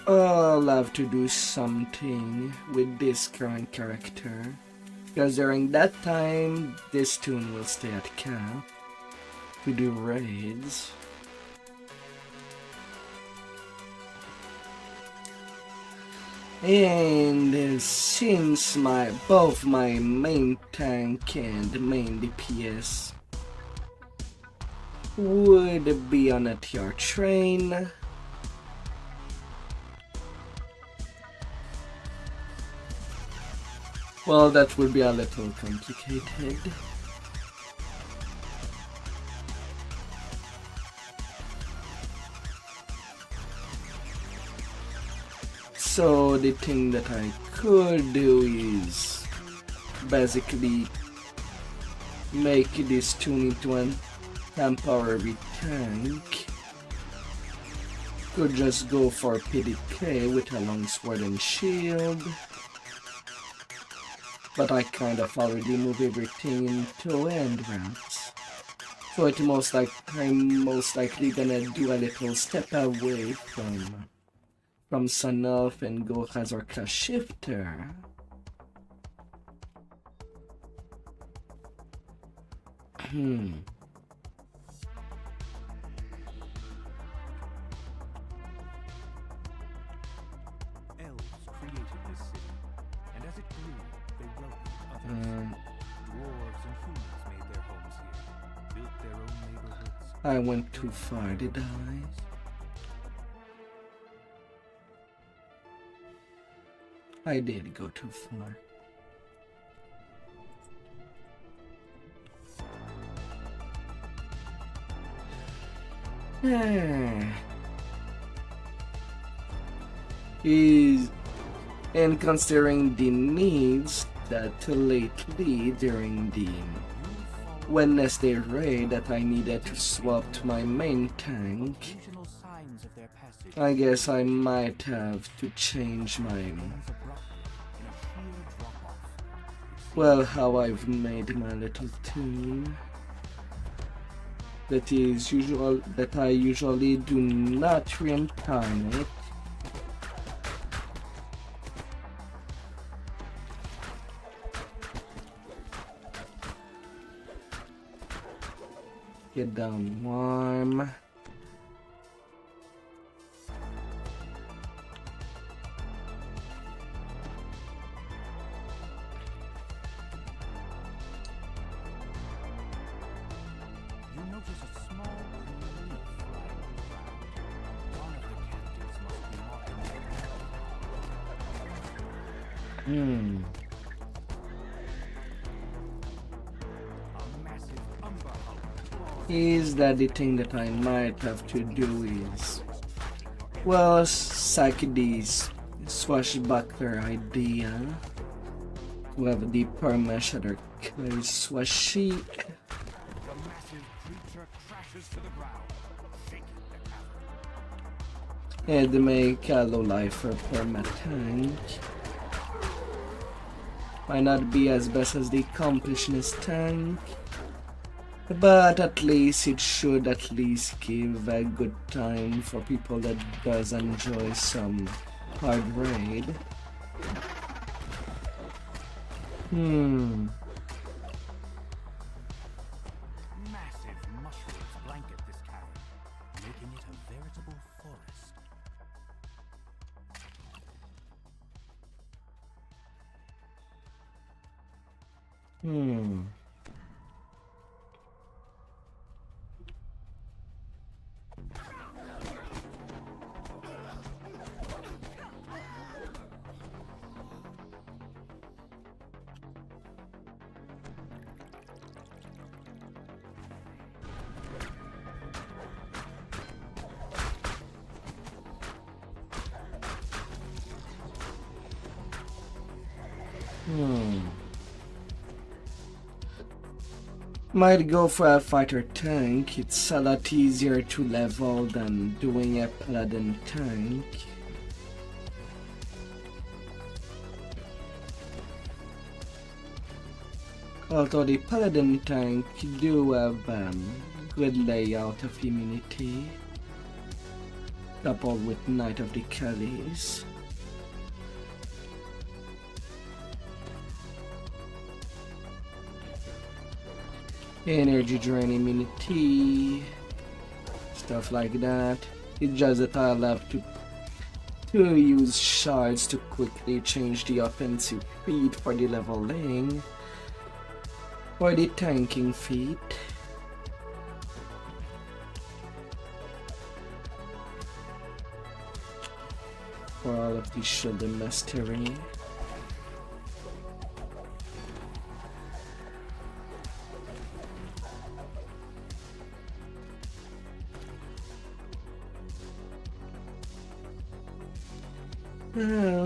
I'll have to do something with this current character, because during that time, this tune will stay at camp to do raids. And since both my main tank and main DPS would be on a TR train, well, that would be a little complicated. So the thing that I could do is basically make this tune into an temporary tank. Could just go for PDK with a long sword and shield. But I kind of already move everything into end routes. So I'm most likely gonna do a little step away from Sun Elf and go Hazor Class Shifter. Elves created this city, and as it grew, they welcomed others. Dwarves and humans made their homes here, built their own neighborhoods. I went too far, did I? I did go too far. And considering the needs that lately during the Wednesday raid that I needed to swap to my main tank, I guess I might have to change my how I've made my little tune. That I usually do not reincarnate. Get down warm. Is that the thing that I might have to do is, well, sack this swashbuckler idea. We have the perma shatter swashy. And make a low life for perma tank. Might not be as best as the accomplishness tank, but at least it should at least give a good time for people that does enjoy some hard raid. Massive mushrooms blanket this cavern, making it a veritable forest. Might go for a fighter tank. It's a lot easier to level than doing a paladin tank. Although the paladin tank do have good layout of immunity, coupled with Knight of the Callis. Energy drain immunity, stuff like that. It's just that I'll have to to use shards to quickly change the offensive feat for the leveling, or the tanking feat. For all of the shield and mastery.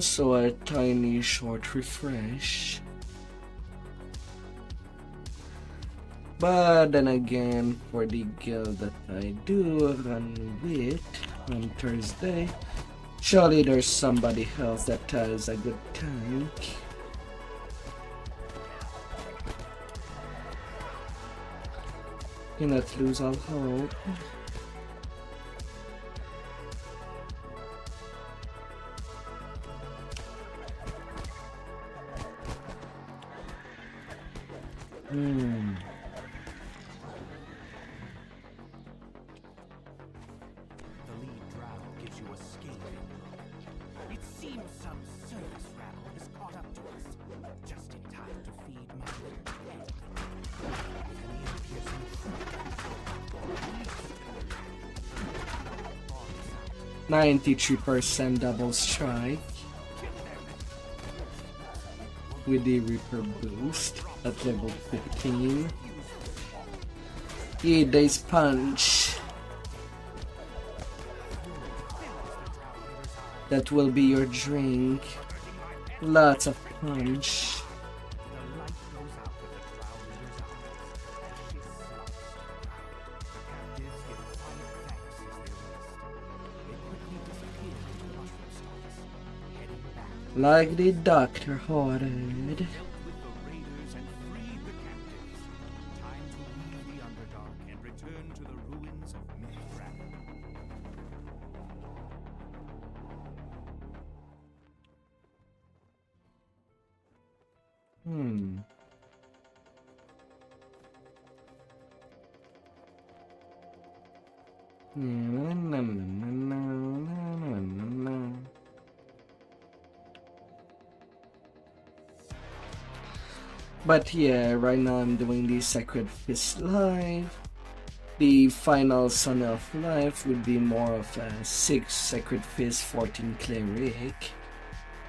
So a tiny short refresh. But then again, for the guild that I do run with on Thursday, surely there's somebody else that has a good tank. Cannot lose all hope. The lead drow gives you a scathing look. It seems some service rabble has caught up to us, just in time to feed my little pet. With an ear-piercing shriek. 93% double strike with the Reaper boost at level 15. Eat this punch. That will be your drink. Lots of punch. The light goes out of the drow leader's eyes as she slouches around. The captives give quiet thanks as they rest. They quickly disappear into the mushroom stalks, heading back Like the doctor ordered. with the raiders and freed the captives. Time to leave the Underdark and return to the ruins of Mithran. But yeah, right now I'm doing the Sacred Fist live. The final Son of Life would be more of a 6 Sacred Fist, 14 Cleric.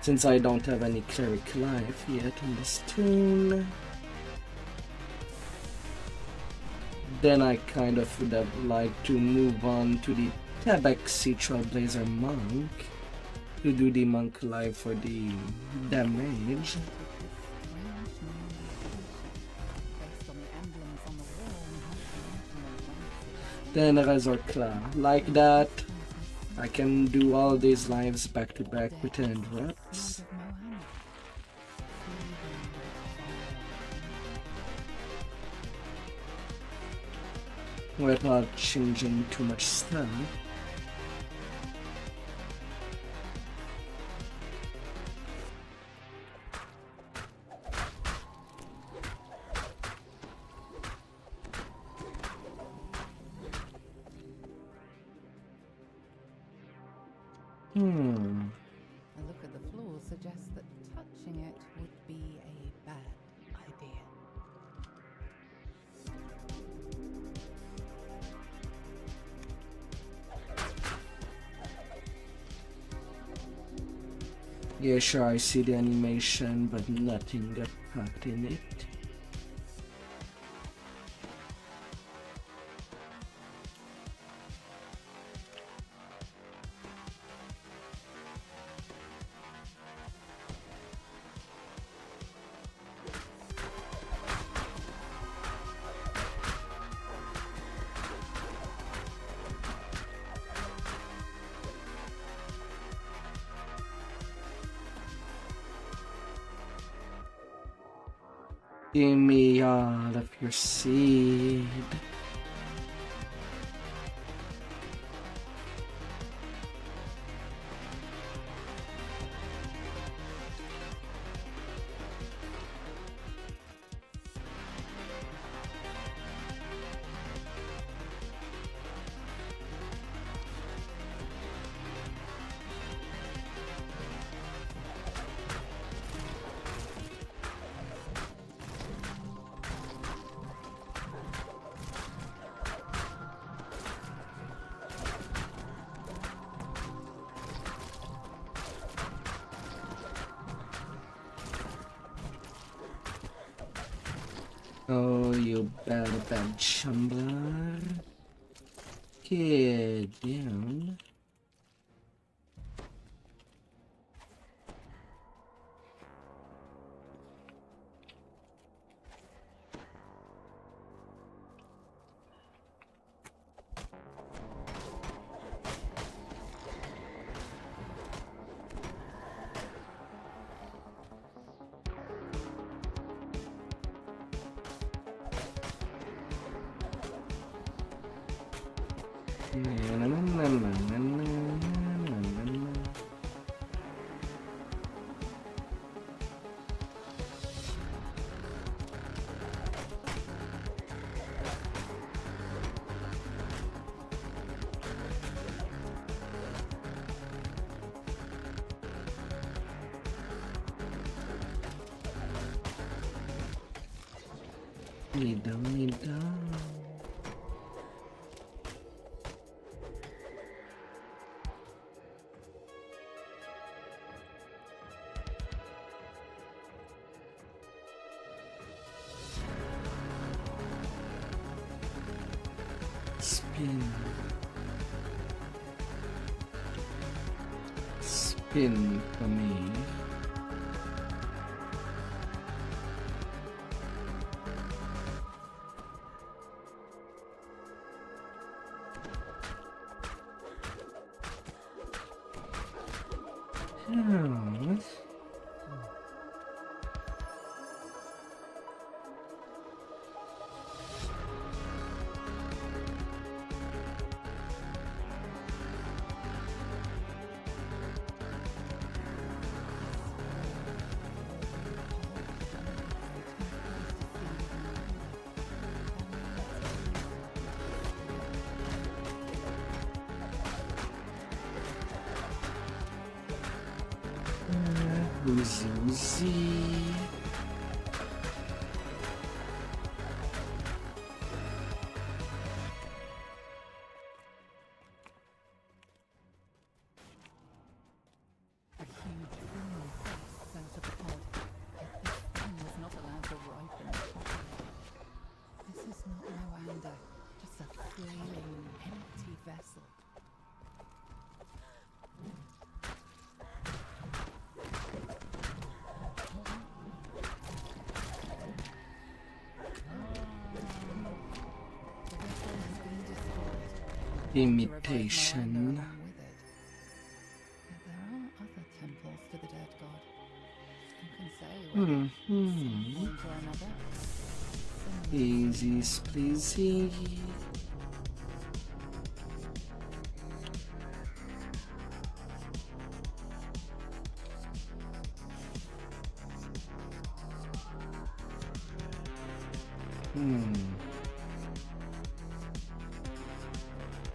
Since I don't have any Cleric life yet on this tune. Then I kind of would have liked to move on to the Backseat Trailblazer Monk to do the Monk live for the damage. Then Razor Claw. Like that, I can do all these lives back to back with interrupts. Without changing too much stuff. A look at the floor suggests that touching it would be a bad idea. Yeah, sure, I see the animation, but nothing got packed in it. Give me all of your seed. Oh, you bad chumbler. Get down. Need down. Spin for me. Woozy. A huge criminal bursts out of the pod. Yet this thing was not allowed to ripen properly. This is not Rwanda, just a flailing, empty vessel. The vessel has been destroyed. Imitation. Yet there are other temples to the dead god. Who can say whether some point or another? Easy, pleasy.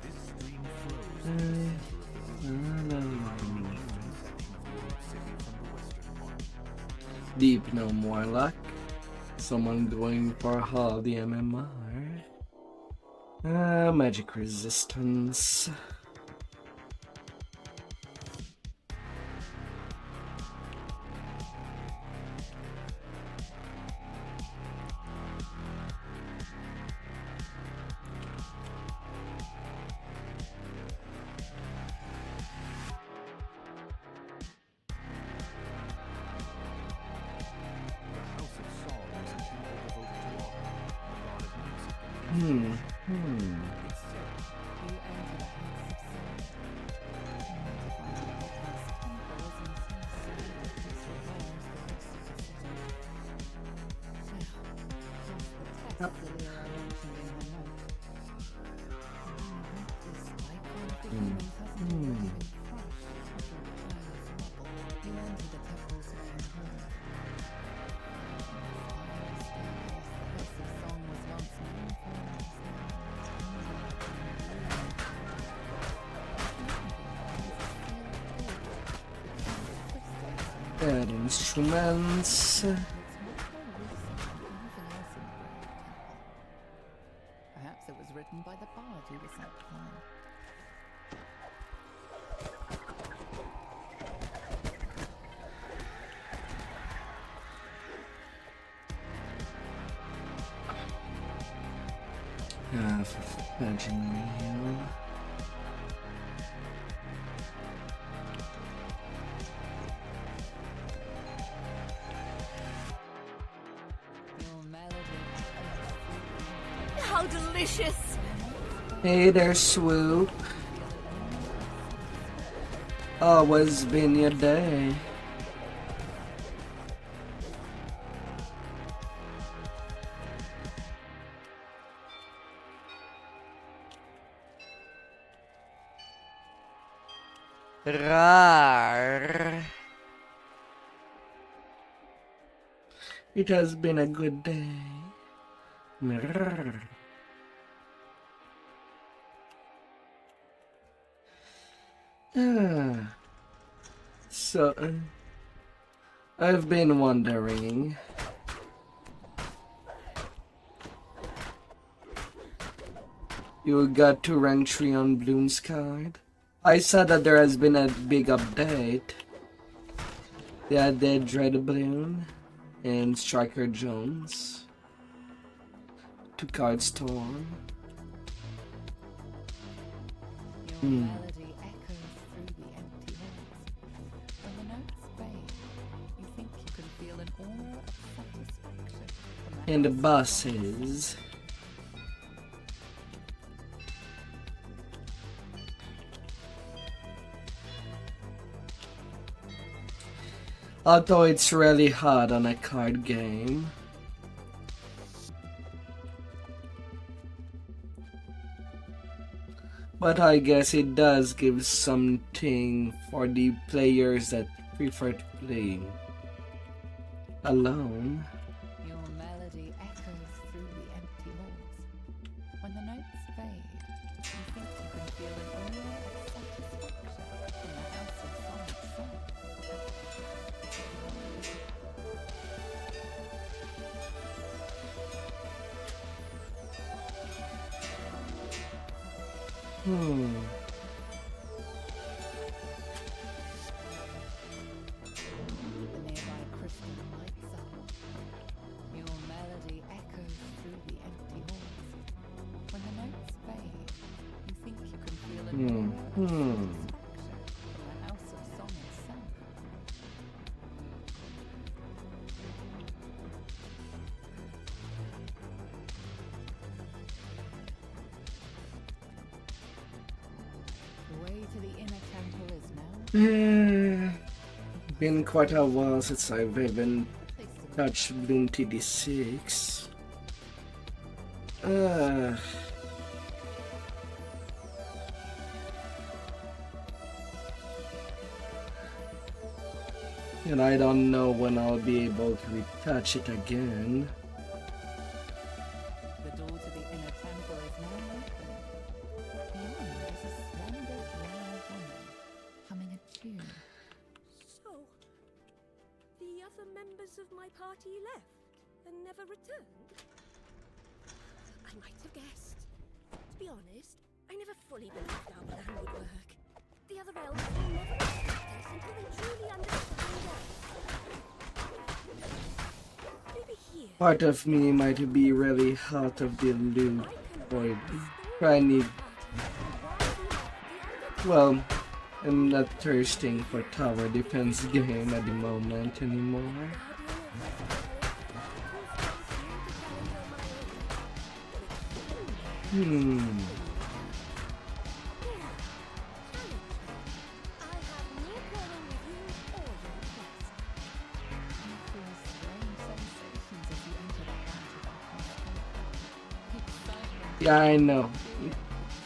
This stream flows from the center of the eastern section of the old city from the western one. Deep, no more luck. Someone going for all the MMR. Magic resistance. Add instruments. Perhaps it was written by the bard who was at the time. For fudging meal. Your melody How delicious! Hey there, Swoop. Oh, what's been your day? Rar. It has been a good day. Mirrr. So, I've been wondering. You got to rank 3 on Bloom's card? I saw that there has been a big update. They added Dread Bloom and Striker Jones to Card Storm. Your melody echoes through the empty halls. When the notes fade, you think you can feel an aura of satisfaction from And the bosses. Although it's really hard on a card game. But I guess it does give something for the players that prefer to play alone. Your melody echoes through the empty halls. When the notes fade, you think you can feel an aura of satisfaction from the house of sonic song. Hmm. The nearby crystal lights up. Your melody echoes through the empty halls. When the notes fade, you think you can feel an aura of satisfaction from the house of song itself. The way to the inner temple is now Been quite a while since I've even touched Bloom TD6. And I don't know when I'll be able to retouch it again. the door to the inner temple is now open. Beyond is a slender brown woman humming a tune. So, the other members of my party left and never returned? I might have guessed. To be honest, I never fully believed our plan would work. The other elves will never respect us until they truly understand us. Maybe here. Part of me might be really out of the loop or trying. Well, I'm not thirsting for tower defense game at the moment anymore. You feel strange sensations as you enter the heart of that excitement, Yeah, I know. joy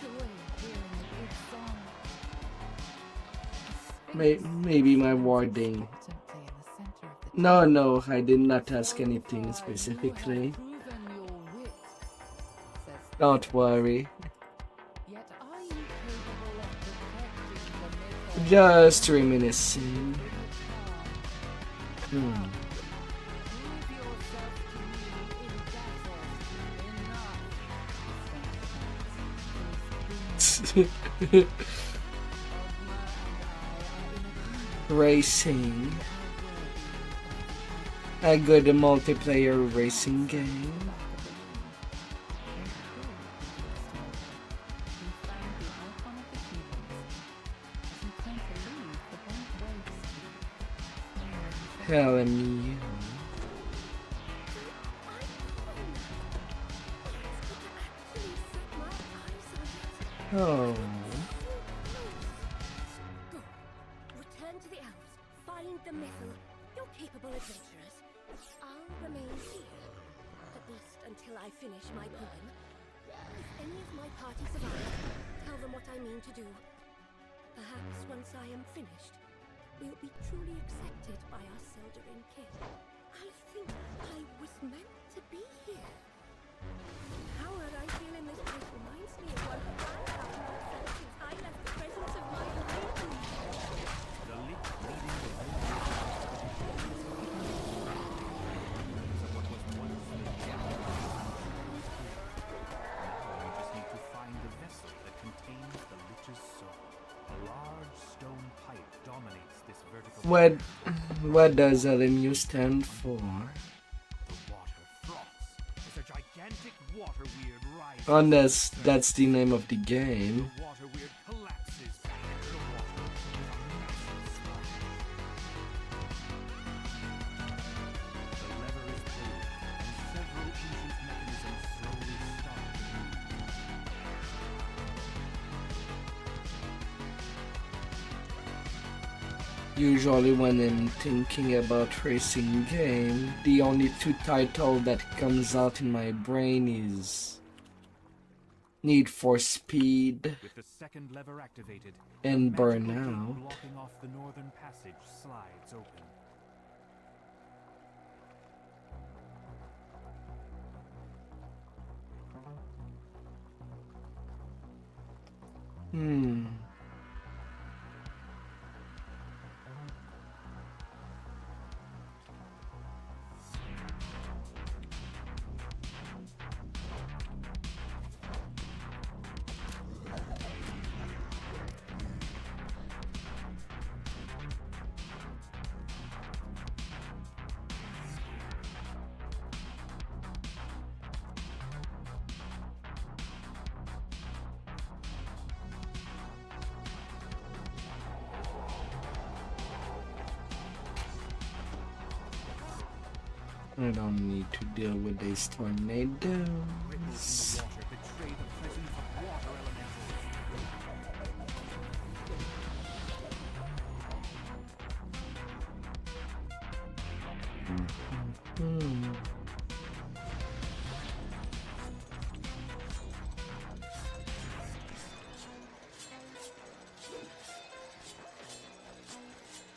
of hearing a good song. Maybe my warding. Expectantly in the center of the No, I did not ask anything specifically. proven your wit, says Don't worry. yet are you capable of protecting the myth of Just reminiscing. prove yourself to me in battle enough? Racing. A good multiplayer racing game. LMU. Oh. Go. Return to the elves. Find the missile. You're capable adventurers. I'll remain here. At least until I finish my poem. If any of my party survive, tell them what I mean to do. Perhaps once I am finished, we'll be truly accepted by our Seldering kin. I think I was meant to be here. The power I feel in this place reminds me of what I have not felt since I left the presence of my awakening. The lich leading the whole of what was once the gem. We just need to find the vessel that contains the lich's soul. A large stone pipe dominates this vertical. What does LMU stand for? The water froths as a gigantic water weird rises. Oh, that's the name of the game. The water weird collapses back into the water with a massive splash. The lever is pulled, and several ancient mechanisms slowly start to move. Usually when I'm thinking about racing game, the only two titles that comes out in my brain is Need for Speed With the second lever activated, and the magical gate Burnout. blocking off the northern passage slides open. I don't need to deal with these tornadoes. Ripples in the water betray the presence of water elementals.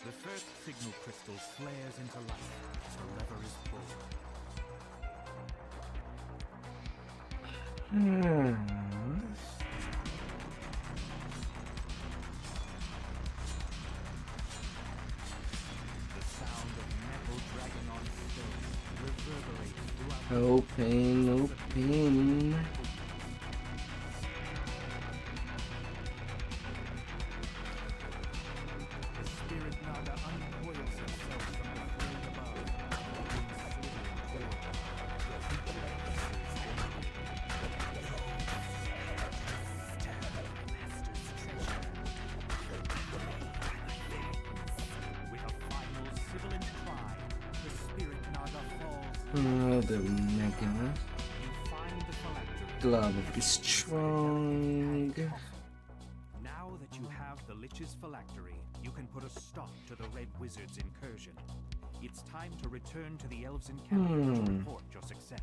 The first signal crystal flares into life. The lever is pulled. The sound of metal dragging on stone reverberates throughout the Open. The spirit naga uncoils itself from the flame above, in slithering toward the creature hisses angrily. With a final sibilant cry, the spirit naga falls. The Mega You find the phylactery. Glove of the Strong. Now that you have the Lich's phylactery, you can put a stop to the Red Wizard's incursion. It's time to return to the Elves' encampment to report your success.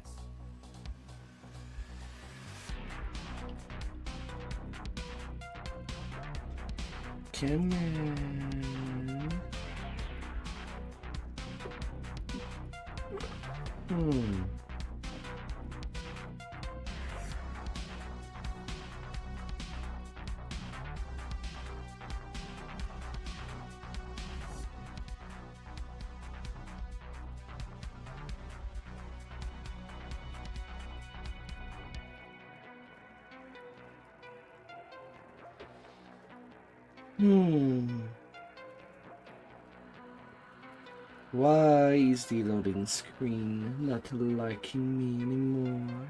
Come on. Why is the loading screen not liking me anymore?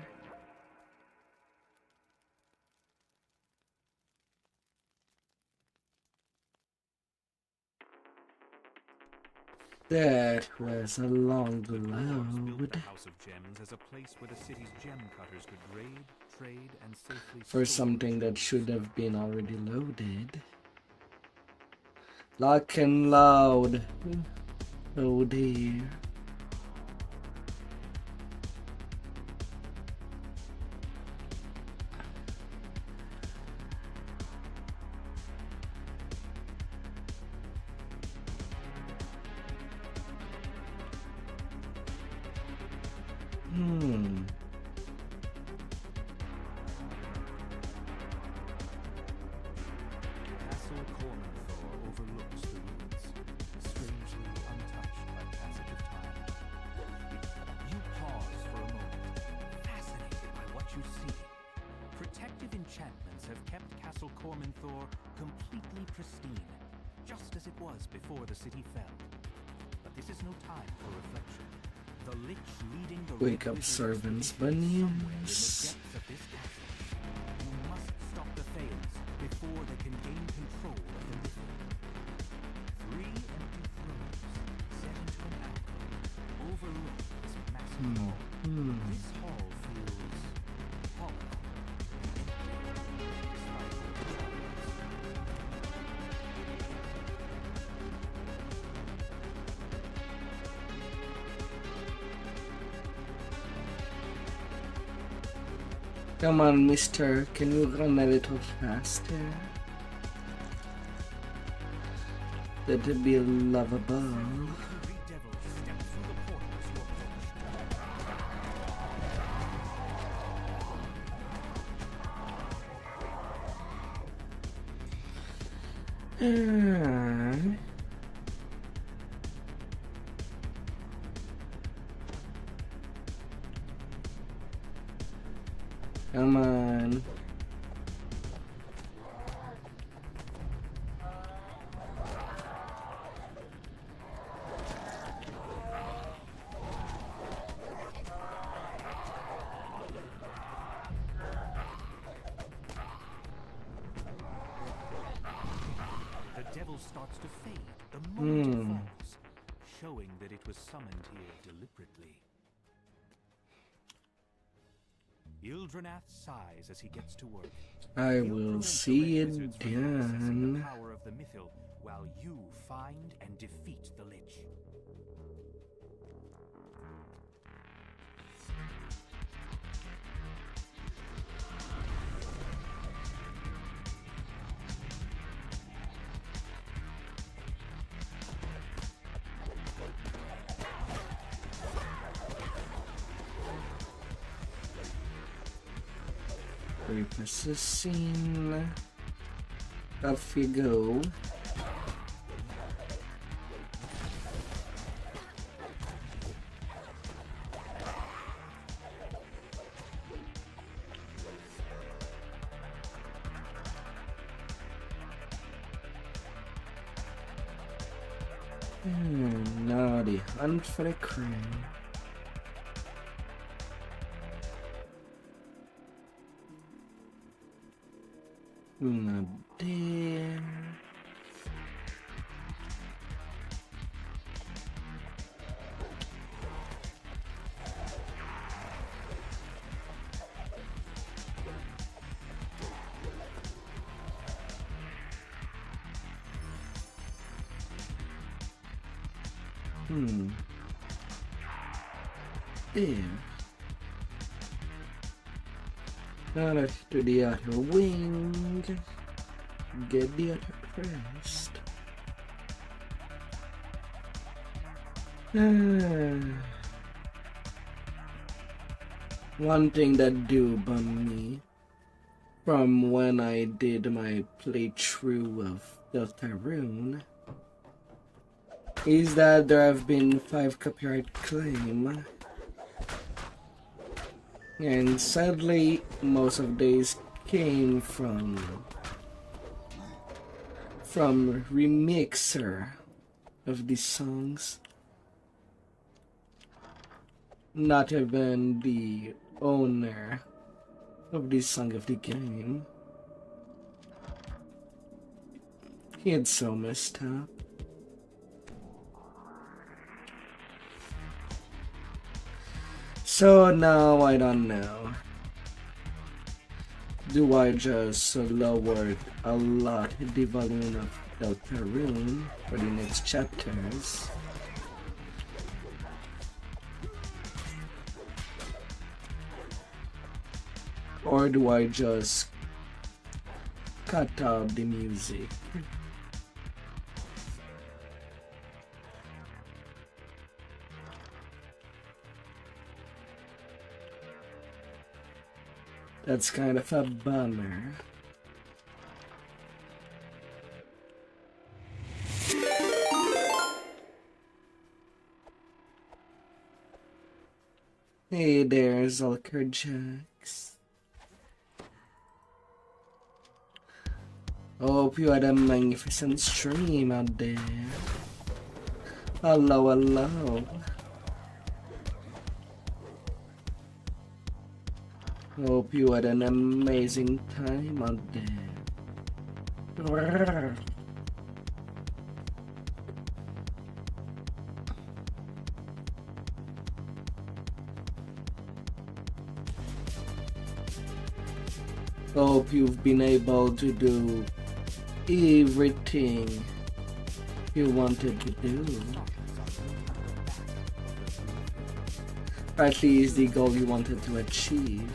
That was a long The dwarves built load the House of Gems as a place where the city's gem cutters could raid, trade, and safely for store something that jewels. should have been already loaded. Lock and loud. Oh dear. Castle Cormanthor overlooks the ruins, strangely untouched by passage of time. You pause for a moment, fascinated by what you see. Protective enchantments have kept Castle Cormanthor completely pristine, just as it was before the city fell. But this is no time for reflection. The lich leading the Wake Red up, Wizards servants, is somewhere in the bunnies. depths of this castle. You must stop the Thales before they can gain control of the mythic. 3 empty thrones set into an alcove overlook this massive hall. This hall feels hollow, empty, despite all the troubles. Come on, mister, can you run a little faster? That'd be lovable. Three devils step through the portals you approach. Come on. The devil starts to fade the moment it falls, showing that it was summoned here deliberately. Ildranath sighs as he gets to work. I He'll will prevent the see Red it Wizards from accessing the done. power of the Mythil, while you find and defeat the Lich. Repurpose the scene. Off you go. Naughty hunt for the crown. Not there. There. Now let's do the other wing. Get the other pressed. One thing that do bum me from when I did my playthrough of Deltarune is that there have been 5 copyright claims. And sadly, most of these came from remixer of these songs. Not even the owner of this song of the game. It's so messed up. So now I don't know. Do I just lower a lot the volume of Deltarune for the next chapters? Or do I just cut out the music? That's kind of a bummer. Hey there, Zulker Jax. Hope you had a magnificent stream out there. Hello, hello. Hope you had an amazing time out there. Hope you've been able to do everything you wanted to do. At least the goal you wanted to achieve.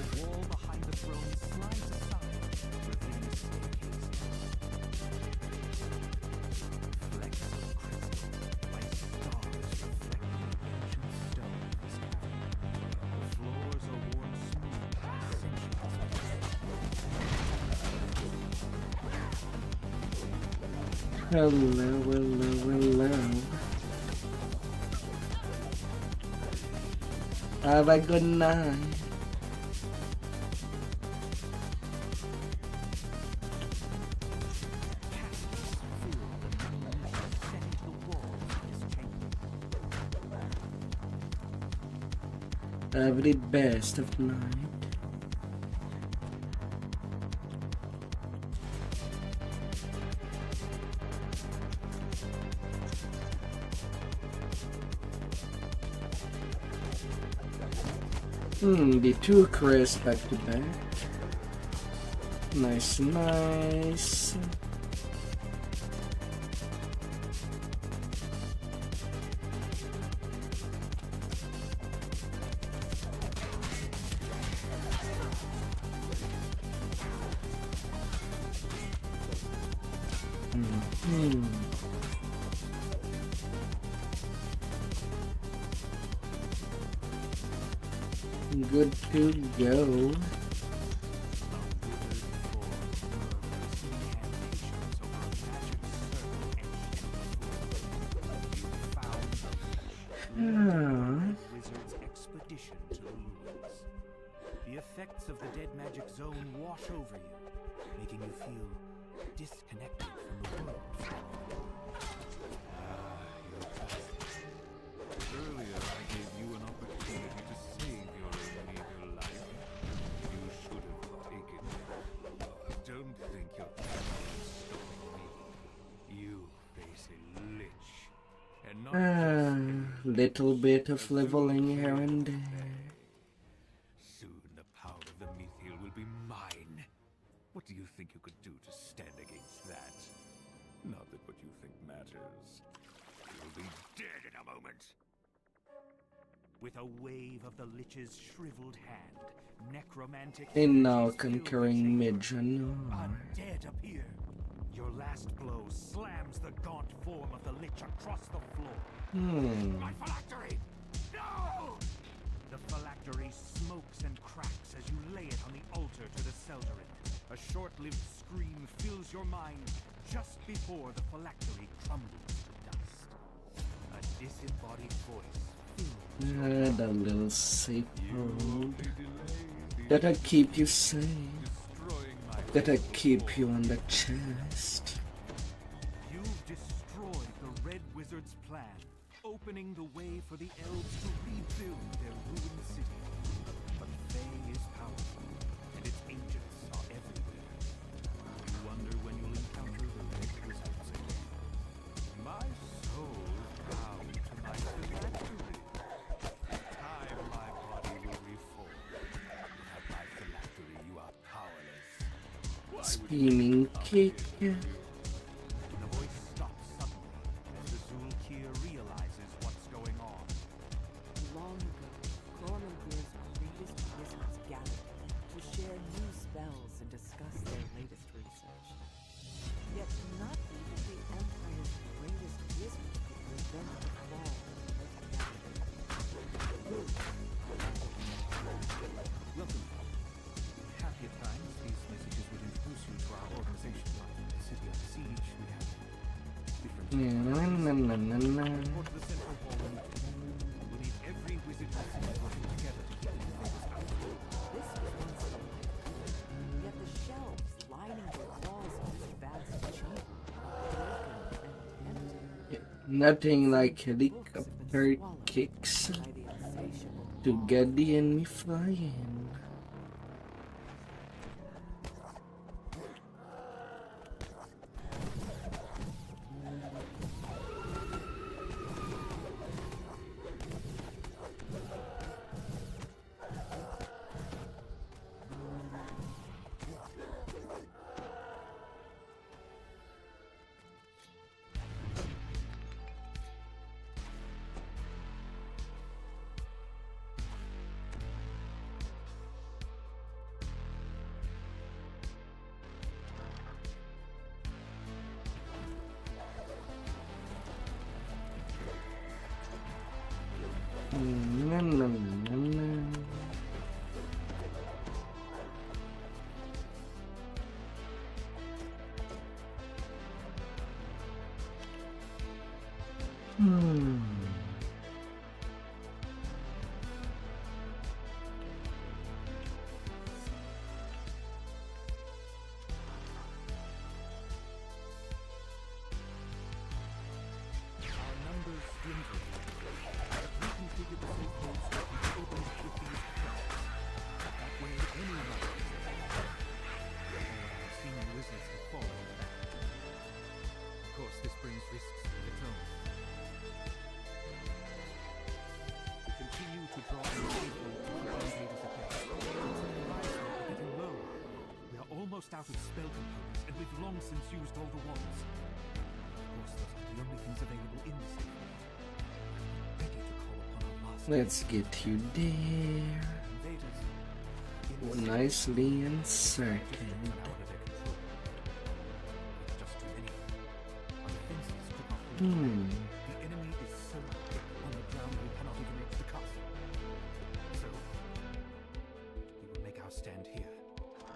Hello, hello, hello. Have a good night. Have the best of night. The two crests back to back. Nice, nice. Good to go. Wizard's expedition to the ruins. The effects of the dead magic zone wash over you, making you feel disconnected from the world. Earlier, I gave you an opportunity to save your own meager life. You should have taken it. Don't think you're capable of stopping me. You face a lich, and not Little bit of leveling here and there. soon the power of the Mithril will be mine. What do you think you could do to stand against that? Not that what you think matters. You'll be dead in a moment. With a wave of the lich's shriveled hand, necromantic And now energies fill the conquering chamber. Midjanor. Undead appear. Your last blow slams the gaunt form of the lich across the floor. My phylactery! No! The phylactery smokes and cracks as you lay it on the altar to the Seldarin. A short-lived scream fills your mind just before the phylactery crumbles to dust. A disembodied voice fills The little safe hold. That'll keep you safe. That'll keep you on the chest. You've destroyed the Red Wizard's plan, opening the way for the elves to rebuild their ruined city. But Fae is powerful, and its agents are everywhere. You wonder when you'll encounter the Red Wizards again. My soul bound to my phylactery. Time my body will spinning kick. The voice stops suddenly as the Zulkir realizes what's going on. Long ago, Cormandir's greatest wizards gathered to share new spells and discuss their latest research. Yet not even the Empire's greatest wizard could prevent the fall of Welcome. In happier times, these messages would introduce you to our organization. Like the city under siege, we have different report to the central hall immediately. We'll need every wizard in the city working together to keep the invaders out. This was once the light, yet the shelves lining the walls of this vast chamber, broken and empty. Nothing like helicopter kicks By the insatiable to get the enemy flying. Our numbers dwindle. Reconfigure the safe codes so that we can open it with these accounts. That way, anyone can save. Our senior wizards have fallen. Of course, this brings risks of its own. We continue to draw in people to the invaders attack. Lives are getting low. We are almost out of spell components, and we've long since used all the wands. Of course, those are the only things available in the city. Ready to call upon our master. Let's get you there. Invaders. Oh, nicely inserted. Out of their control. It's just too many. Our defenses could not hold. The enemy is so thick on the ground we cannot even reach the castle. So, we will make our stand here.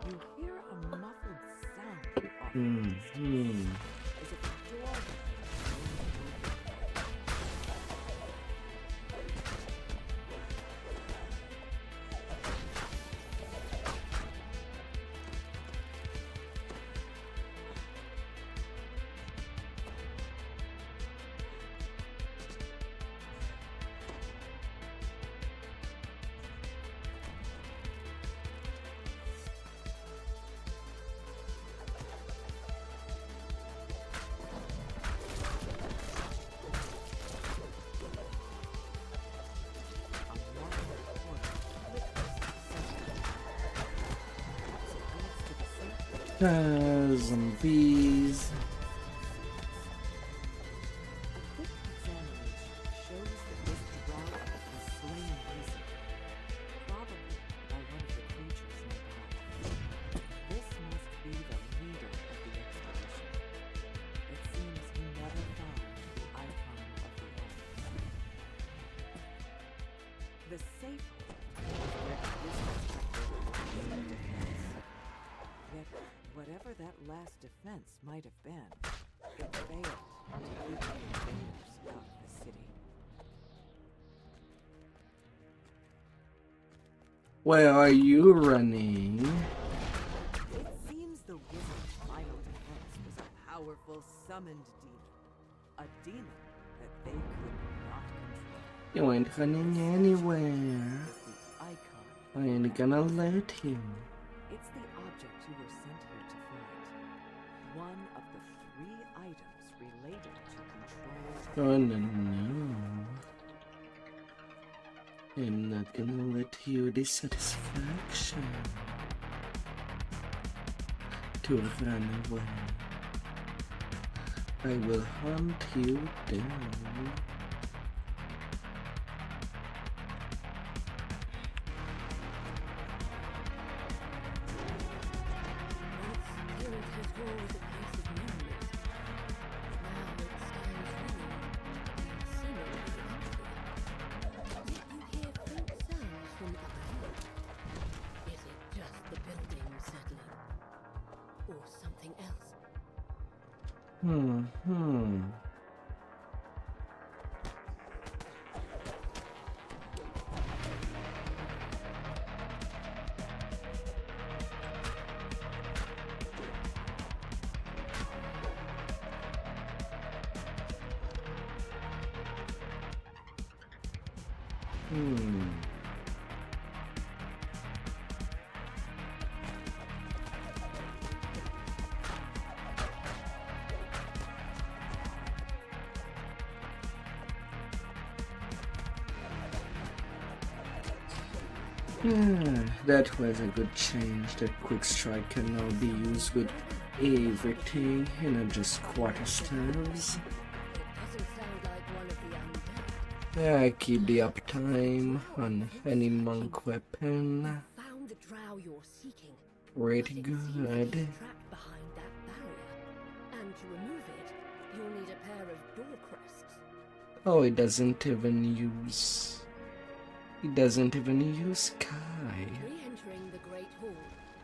You hear a muffled sound off in the distance, as if a door was Zombies. A quick examination shows that this dwarf was slain recently, probably by one of the creatures nearby. This must be the leader of the expedition. It seems he never found the icon of the earth. The safe hold is where the wizards kept their last defense. Yet, whatever that last defense might have been, it failed to keep the invaders out of the city. Where are you running? It seems the wizard's final defense was a powerful summoned demon. A demon that they could not control. You ain't running anywhere. It's the icon. I ain't gonna let him. It's the object you were sent here to find. One of the 3 items related to control. Oh no. I'm not gonna let you this satisfaction. to run away. I will hunt you down. That was a good change. That quick strike can now be used with everything and not just quarter staves. I keep the uptime on any monk weapon. Found the drow you're seeking. Pretty But it seems good. it's trapped behind that barrier. And to remove it, you'll need a pair of door crests. Oh, it doesn't even use. It doesn't even use Sky. Re-entering the Great Hall,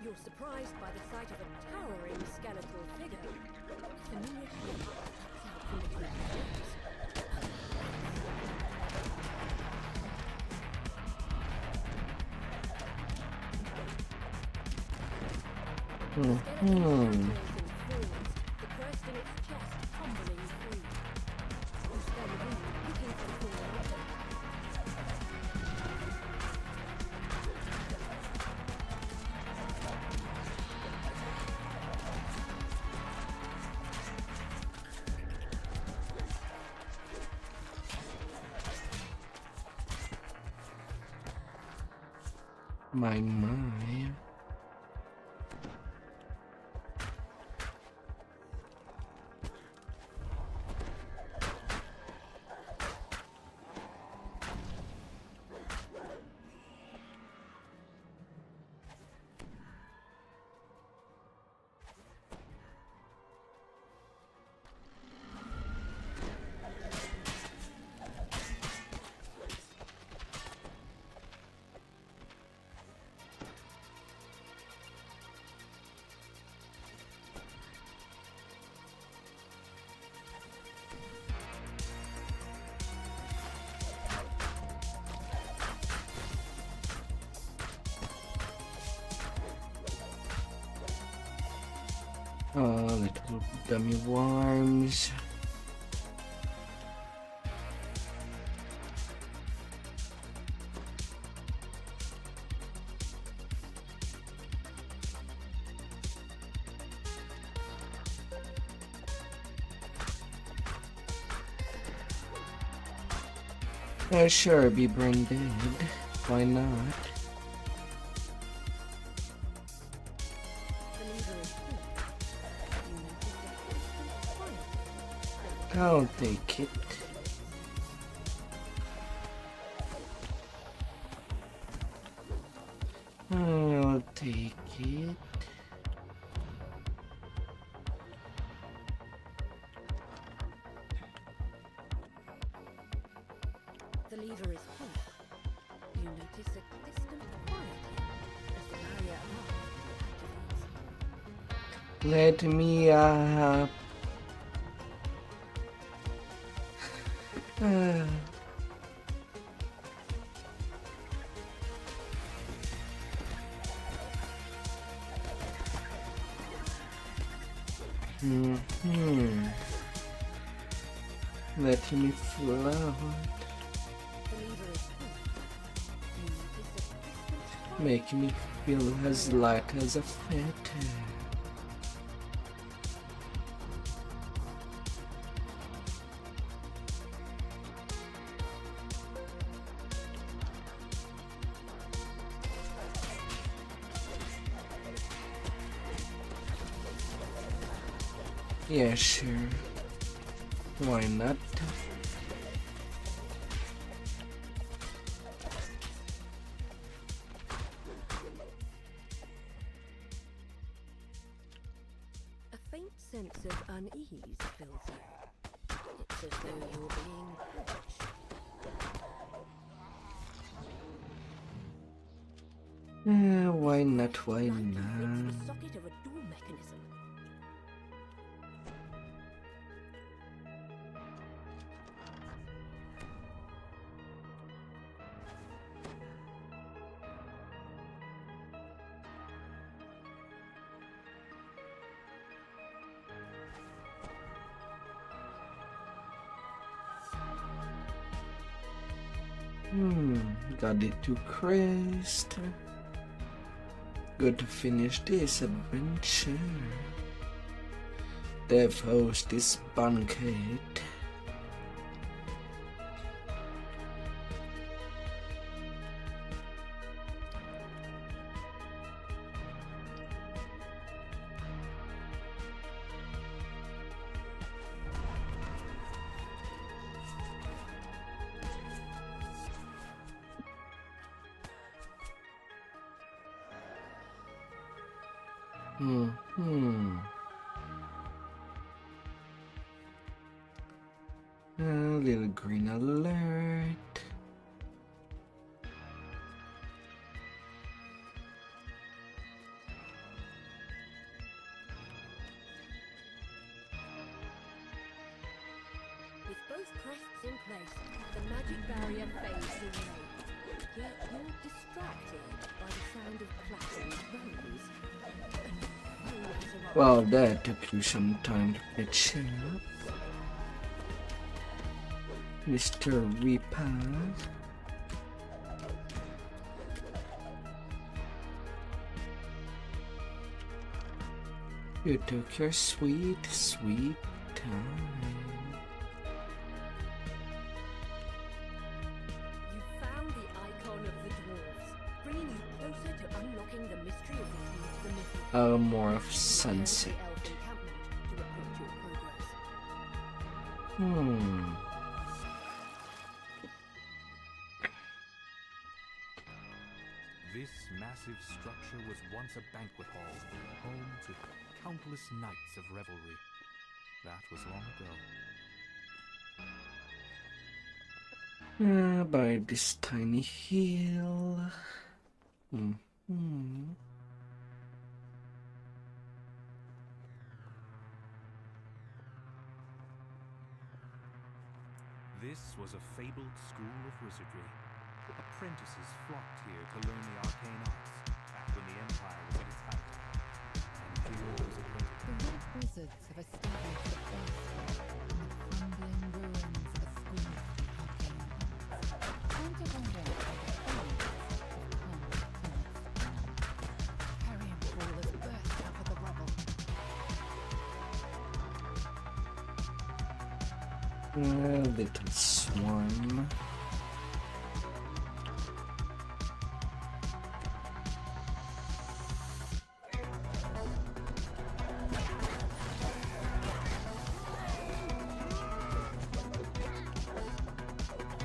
you're surprised by the sight of a towering skeletal figure. Familiar shape juts out from between the steps. Hmm. The crest in its chest tumbling free. You stand alone, looking for the fallen object. My. Oh, little dummy worms. Sure, be brain dead. Why not? I'll take it. I'll take it. The lever is pulled. You notice a distant quieting as the barrier above activates. Let me up. Let me float. The lever is pulled. You notice a distant Make me feel as light as a feather. Yeah, sure. Why not? A faint sense of unease fills you. It's as though you're being watched. Why not? Why Like you not? fixed the socket of a door mechanism. Got it to crest. Good to finish this adventure. Dev host this banquet. A little green alert. With both crests in place, the magic barrier fades away. Yet you're distracted by the sound of clattering bones. Well, that took you some time to catch up. Mr. Reaper. You took your sweet, sweet time. You found the icon of the dwarves, bringing you closer to unlocking the mystery of the key to the mythic. More of sunset. The elf encampment to report your progress. This massive structure was once a banquet hall, home to countless nights of revelry. That was long ago. By this tiny hill. This was a fabled school of wizardry. Apprentices flocked here to learn the arcane arts, back when the Empire was at its height. And here was a The Red Wizards have established a base in the crumbling ruins of a school of arcane arts. Counted on them by the thousands of carrion crawlers burst out of the rubble. Little swarm.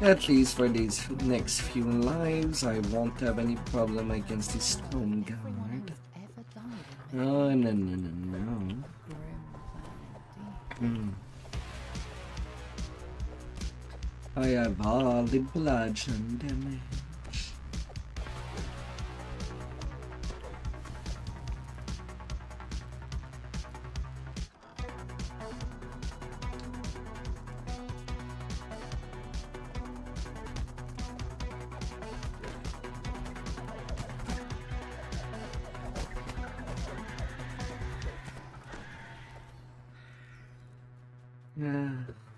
At least for these next few lives, I won't have any problem against this stone guard. Ever died in Oh, no. grim plan indeed. I have all the bludgeon damage.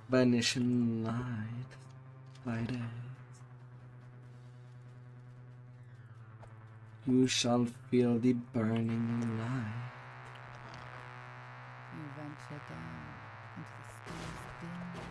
Vanishing light, light eyes. You shall feel the burning light. You venture down into the school's dim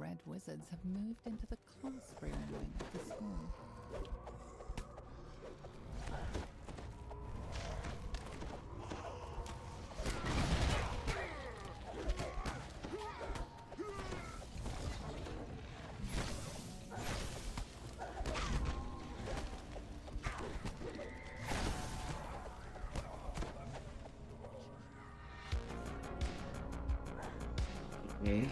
red wizards have moved into the classroom wing of the school. Okay.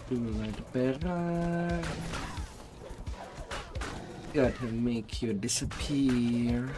Do it better. Gotta make you disappear.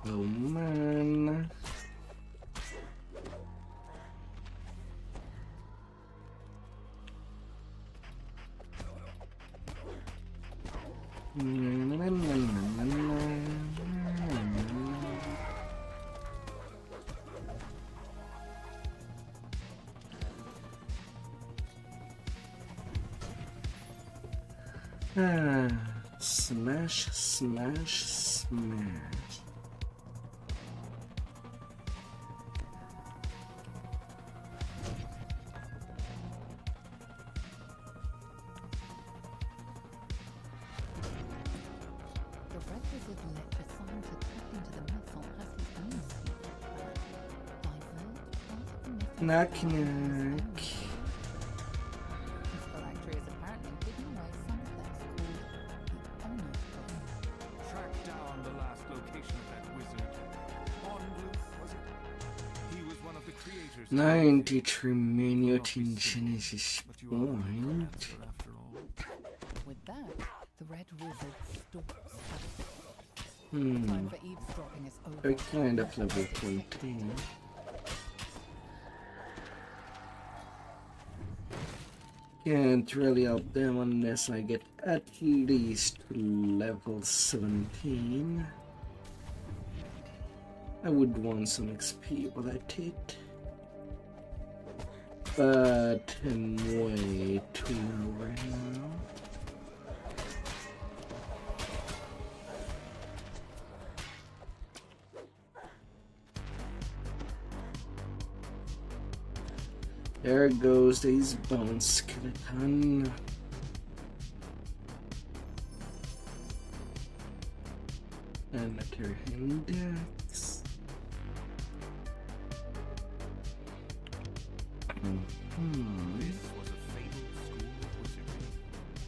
Oh man. Smash, smash, smash. The red wizard let Jason to tap into the metal as his own secret plan. Divert part of the myth. Knock, knock. His phylactery is apparently hidden away someplace called the Honor Dome. Track down the last location of that wizard. Ongloof, was it? He was one of the creators. 93 minutes in Genesis But you are the point. answer after all. With that, the red wizard stalks us. Hmm. Time for eavesdropping is over. They're kind of level 20. Can't really help them unless I get at least to level 17. I would want some XP while I it. But I'm way too low right now. There goes this bone skeleton. Amateur index. This was a fabled school of wizardry.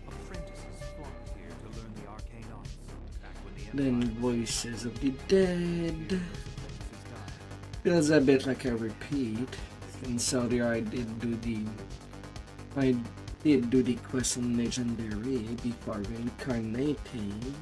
Apprentices flocked here to learn the arcane arts. Back when the Then Empire Voices of the Dead. apprentices died. Feels a bit like a repeat. Since earlier I did do the quest on Legendary before reincarnating.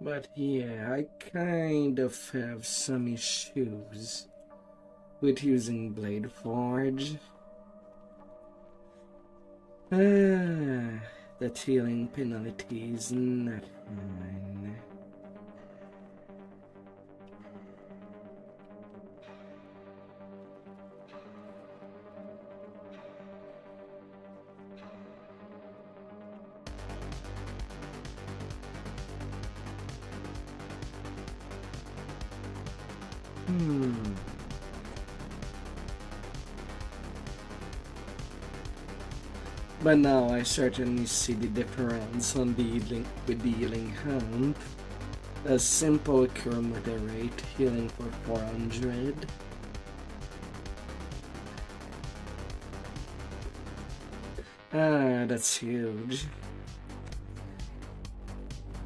But yeah, I kind of have some issues with using Blade Forge. That healing penalty is not fine. But now I certainly see the difference on the link with the healing hand. A simple cure moderate, healing for 400. Ah, that's huge.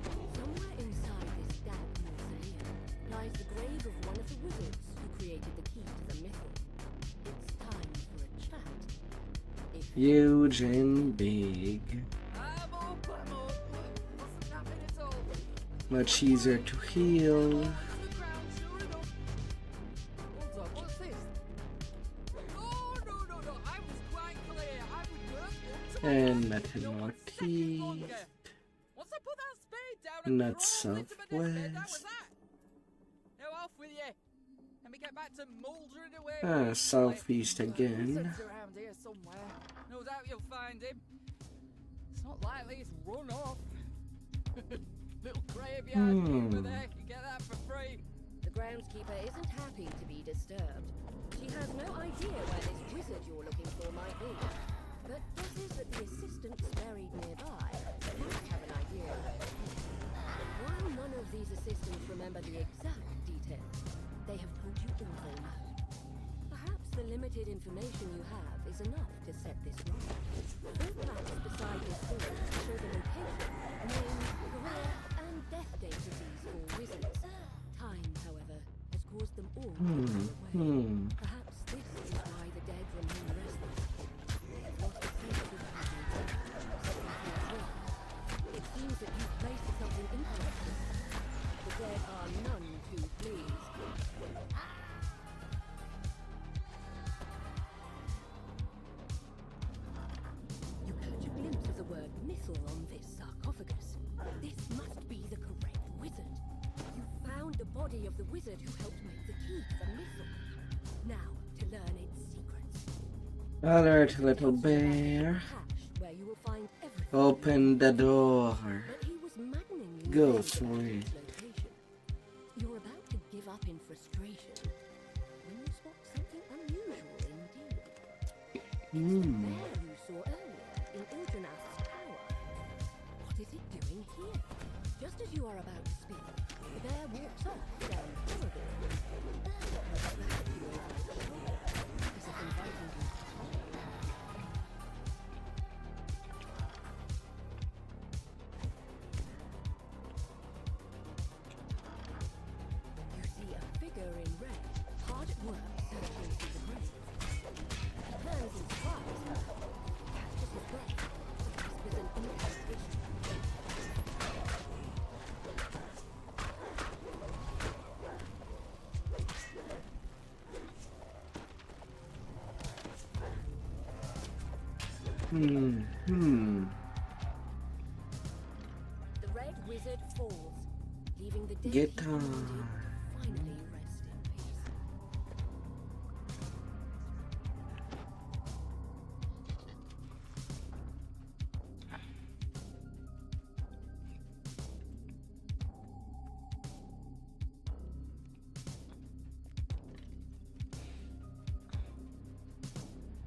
Somewhere inside this dank mausoleum lies the grave of one of the wizards who created the key to the mythal. It's time for a chat. If Huge and big. Much easier to heal. What's this? No, I was quite clear. I would work. And metal teeth. Once I put that spade down, Not southwest. Now off with you. Let me get back to mouldering away. Ah, southeast again. Wizard's around here somewhere. No doubt you'll find him. It's not likely he's run off. Little graveyard keeper there can get that for free. the groundskeeper isn't happy to be disturbed, she has no idea where this wizard you're looking for might be, but guesses that the assistants buried nearby might have an idea of it. While none of these assistants remember the exact details, they have told you all they know. Perhaps the limited information you have is enough to set this right. Four plaques beside this door show the location, name, career, and death date of these four wizards. Time, however, has caused them all to run away. Perhaps this is why the dead remain restless. They've lost a sense of urgency. Something feels wrong. It seems that you've placed something incorrectly. The dead are none too pleased. You catch a glimpse of the word mythal on this sarcophagus. This must be the correct wizard. You found the body of the wizard who helped make the key to the mythal. Now, to learn its secrets. Alert, little bear. Hatch, where you will find everything. Open the door. But he was maddeningly Go vague for about it. its location. You're about to give up in frustration when you spot something unusual indeed. It's the bear you saw earlier in Ildranath's tower. What is it doing here? Just as you are about to speak, the bear walks off down the corridor. It looks back at you over its shoulder, as if inviting you to follow. You see a figure in red, hard at work searching through the grave. He turns in surprise, catches his breath, whispers an incantation. The red wizard falls, leaving the dead Get he commanded on. finally rest in peace.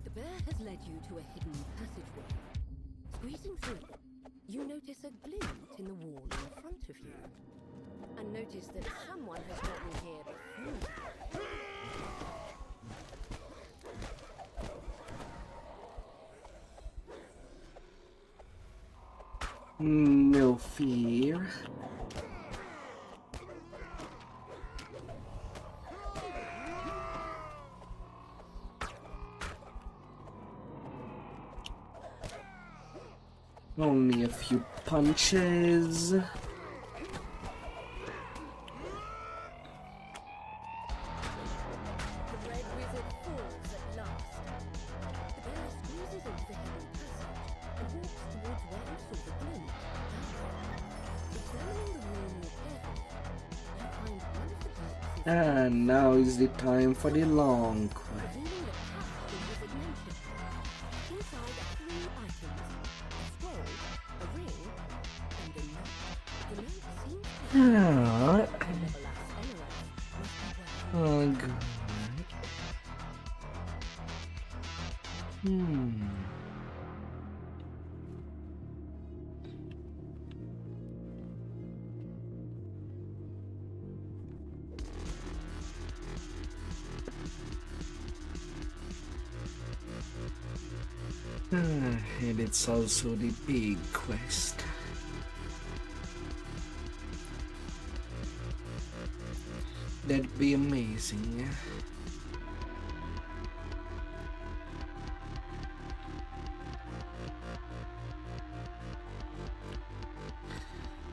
The bear has led you to a hidden passageway. Squeezing through, you notice a glint in the wall in front of you. And notice that someone has gotten here before. No fear. Only a few punches. The red wizard falls at last. The bear squeezes into the hidden passage and walks towards where you saw the glint. Examining the wall more carefully, you find one of the boxes And now is the time for the long quest. revealing the path the wizard mentioned. Inside are 3 items: a scroll, a ring, and a note. The note seems to Ah, Nevertheless, anyway, must be well. oh, good. And it's also the big quest. That'd be amazing.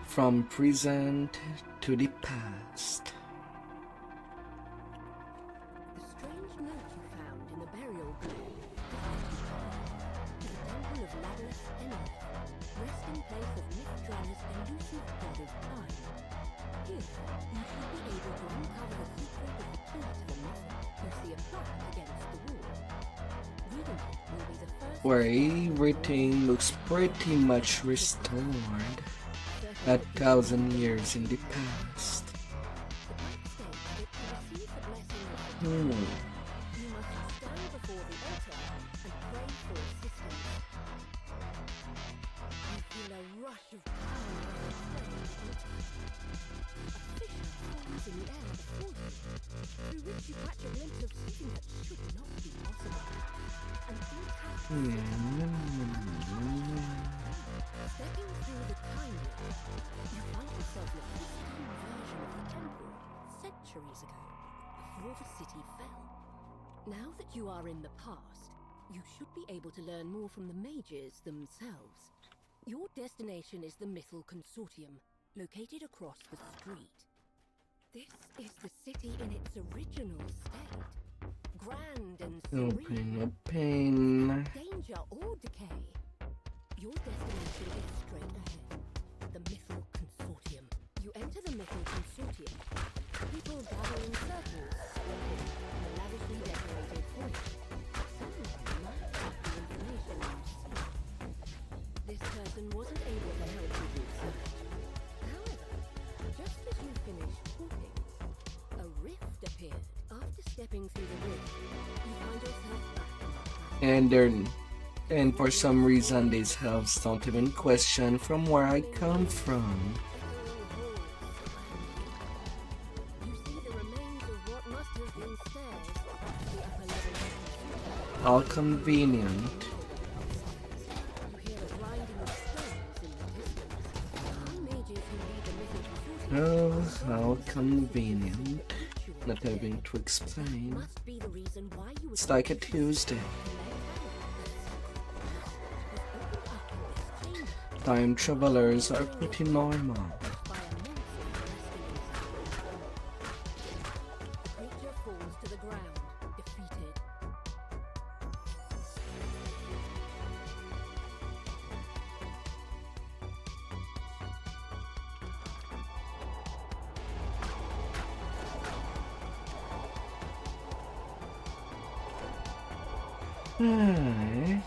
From present to the past. The strange note you found in the burial grave is the temple of Labyrinth Enemy, resting place of Mithra's elusive god of time. Here, you should be able to uncover the secret of the key to the method you see a plaque against the wall. Reading it will be the first Where everything looks pretty much restored. 1,000 years in the past. You must stand before the altar and pray for assistance. You feel a rush of power as you pray at the altar. A fissure forms in the air before you, through which you catch a glimpse of something that should not be possible. An Stepping through the time loop, you find yourself in a pristine version of the temple centuries ago, before the city fell. Now that you are in the past, you should be able to learn more from the mages themselves. Your destination is the Mythal Consortium, located across the street. This is the city in its original state. Grand and serene. A pain. Danger or decay. Your destination is straight ahead. The Mythal Consortium. You enter the Mythal Consortium. People gather in circles, waiting in a lavishly decorated foyer. Someone might have the information you seek. This person wasn't able to help you research. However, just as you finished talking, a rift appeared. After stepping through the rift, you find yourself back in the past. And for some reason these elves don't even question from where I come from. You see the remains of what must have been stairs to the upper level. All convenient. You hear the grinding of stones in the distance. The mages who lead the Mythal Consortium Oh, how convenient. Not having to explain. must be the reason why you It's like a Tuesday. Time travelers are pretty normal. by a monster resting inside. The creature falls to the ground, defeated. Hi.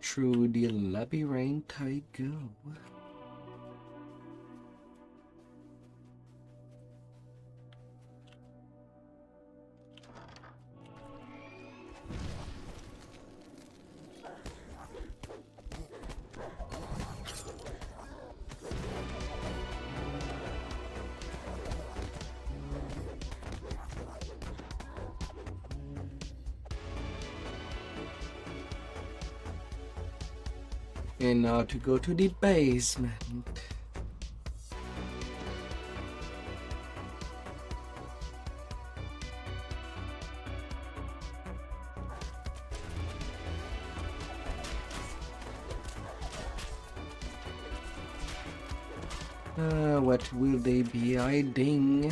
Through the labyrinth I go. And now to go to the basement. What will they be hiding?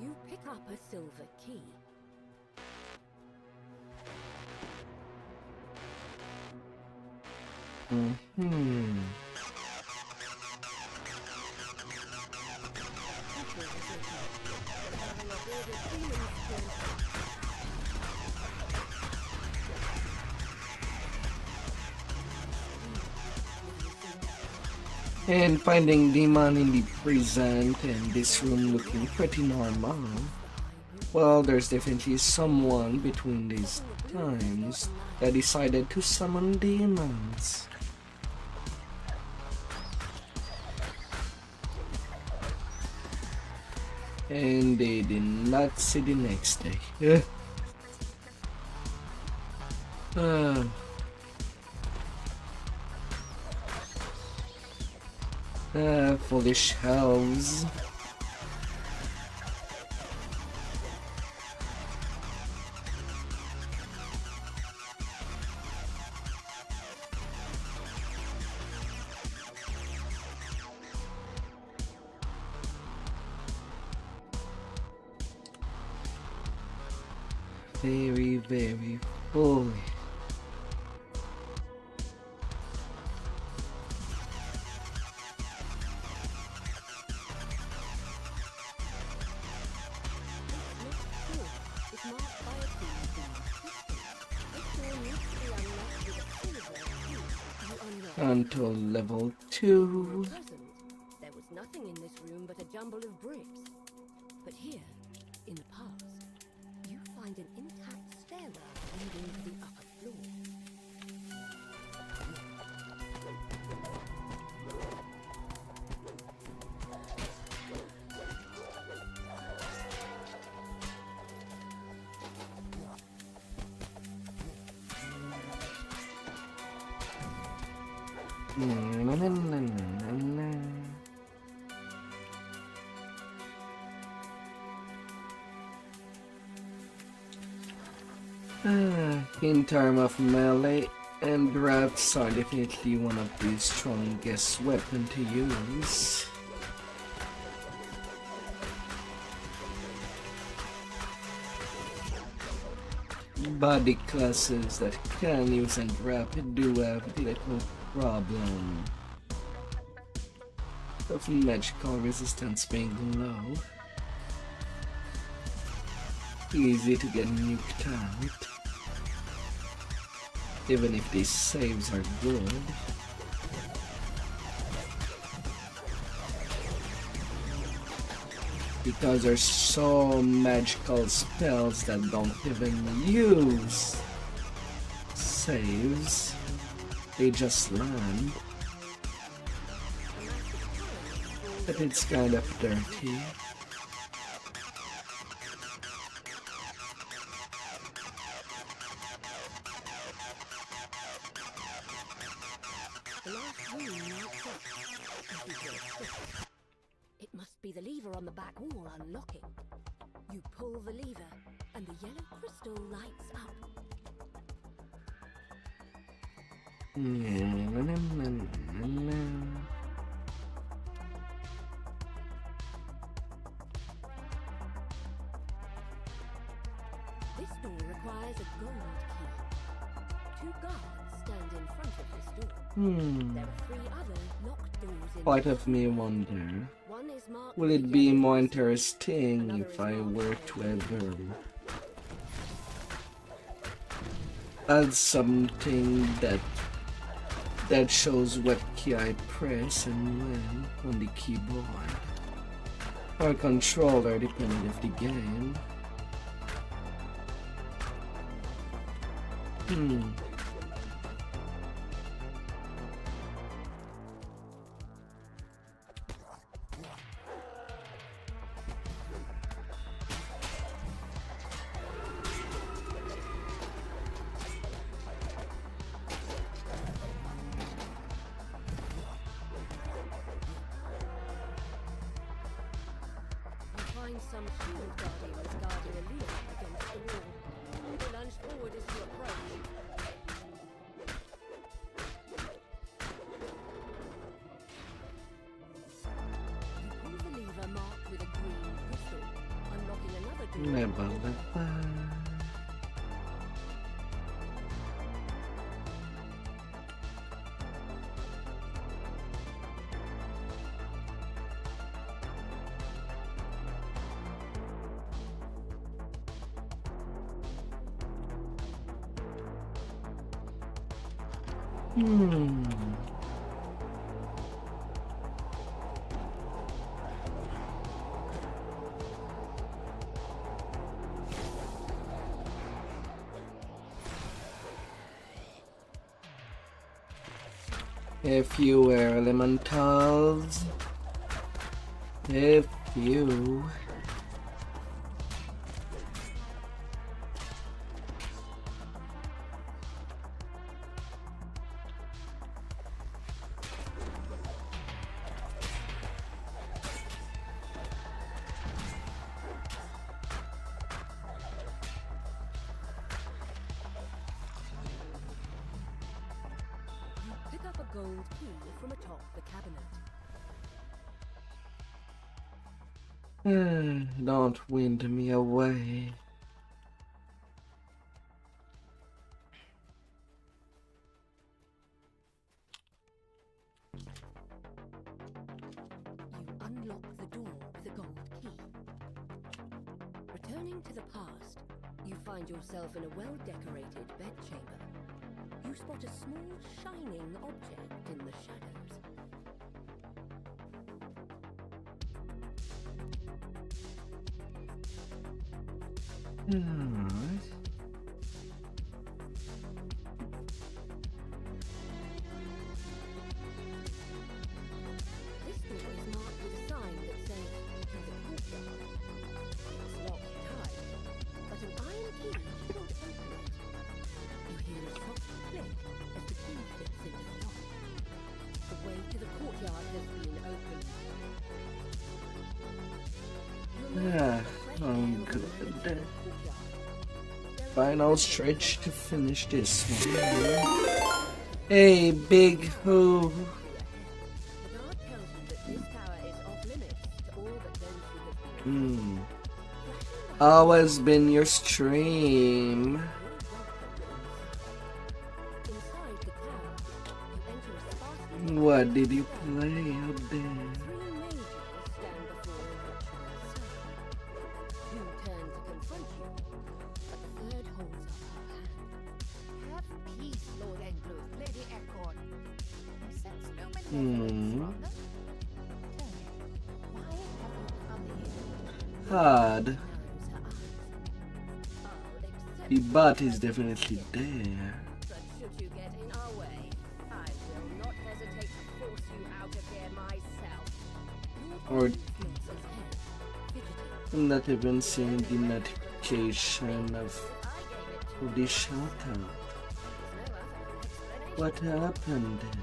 You pick up a silver key. And finding demon in the present and this room looking pretty normal. Well, there's definitely someone between these times that decided to summon demons. And they did not see the next day. Foolish elves. Very, very foolish. Until level 2. There was nothing in this room but a jumble of bricks. But here, in the past, you find an intact stairwell leading to the upper floor. In terms of melee, and wraps are definitely one of the strongest weapons to use. Body classes that can use and wrap do have little problem of magical resistance being low. Easy to get nuked out, even if these saves are good. Because there's so magical spells that don't even use saves, they just land. But it's kind of dirty. It must be the lever on the back wall unlocking. You pull the lever, and the yellow crystal lights up. This door requires a gold key. 2 guards stand in front of this door. There are 3 other locked doors in Part of me wonder, One is marked will with it be yellow more crystal, interesting another if is I marked were with to red. ever add something that shows what key I press and when on the keyboard, or controller depending of the game. Some shield guardians guarding a lever against the wall. They lunge forward as you approach. You pull the lever marked with a green crystal, unlocking another door. If you were elementals, if you. Pick up a gold key from atop the cabinet. Don't wind me away. You unlock the door with a gold key. Returning to the past, you find yourself in a well-decorated bedchamber. You spot a small, shining object in the shadows. Alright. This door is marked with a sign that says, "To the courtyard." It's locked tight, but an iron key should open it. You hear a soft click as the key fits into the lock. The way to the courtyard has been opened. Yeah, I'm good. Final stretch to finish this one. Hey, big who? The guard tells you that this tower is off limits to all but those who have been Always been your stream. inside the tower. You enter a sparsely What did you play out there? 3 mages stand before a ritual circle. 2 turn to confront you, but the third holds up her hand. Have peace, Lord Englow, Lady Ecorn. I sense no malevolence Hmm. from them. Tell me, why have you come here? Hard. Narrows her eyes. I'll The accept butt is definitely there. but should you get in our way, I will not hesitate to force you out of here myself. Or Lord floats his head, fidgeting. I'm not even seeing the notification of the shout out. What happened then?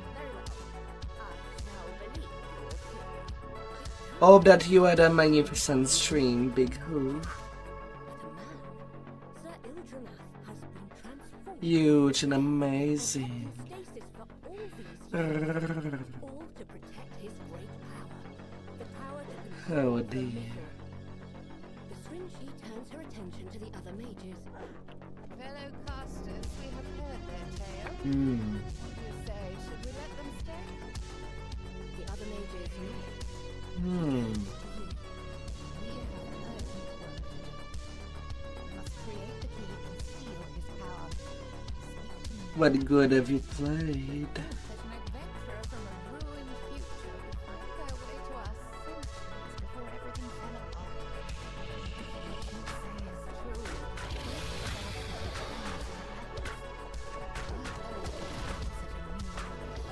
Hope that you had a magnificent stream, big who. Sir Ildranath has been transformed. Huge and amazing. Stasis for all these years, all to protect his great power. The power that can Oh the dear. mythical. The Stringy turns her attention to the other mages. Fellow casters, we have heard their tale. Hmm. What do you say? Should we let them stay? The other mages nod. Hmm. We have an urgent work. We must create the key and steal his power. Speak to me. What good have you played? That an adventurer from a ruined future would find their way to us centuries before everything fell apart. If what you say is true, the rest of us will be damned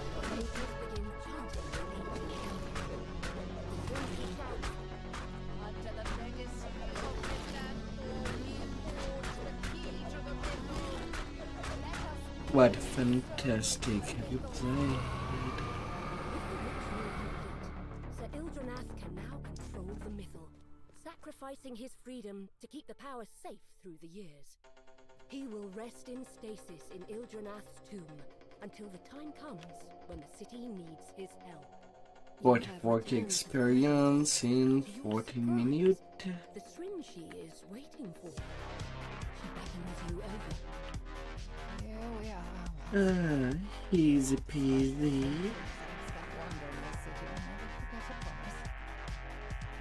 to Mages begin chanting in ancient tongues. The Stringy shouts, Unto the biggest of the land, we forge the key to the riddle. Let us What fantastic have you played? Sir Ildranath can now control the mythal, sacrificing his freedom to keep the power safe through the years. He will rest in stasis in Ildranath's tomb until the time comes when the city needs his help. You have 44k returned to the experience in To your 40 surprise, minutes. The Stringy is waiting for you. She beckons you over. Here we are. Easy peasy. That wonder in this city will never forget a promise.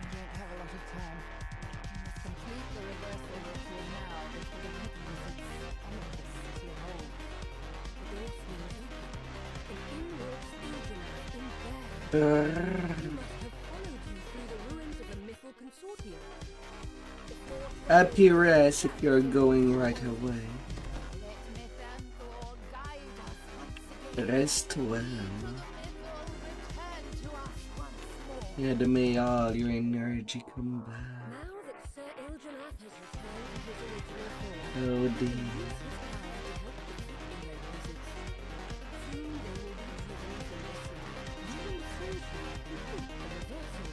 We don't have a lot of time. We must complete the reversal ritual now before the midnight of this city of old. The door swings open, and in walks Ildranath in bare. Uh, He must have followed you through the ruins of the Mythal Consortium. Before happy rest if you're going right away. Let Mythanthor guide us once again. Rest well. To the Yeah, may all your energy come back. Now that Sir Il'janath has returned to his original form, Oh he can dear. use his power to help defeat the red wizards. Soon they will be driven from this land, leaving the sorcery to hope a reversal.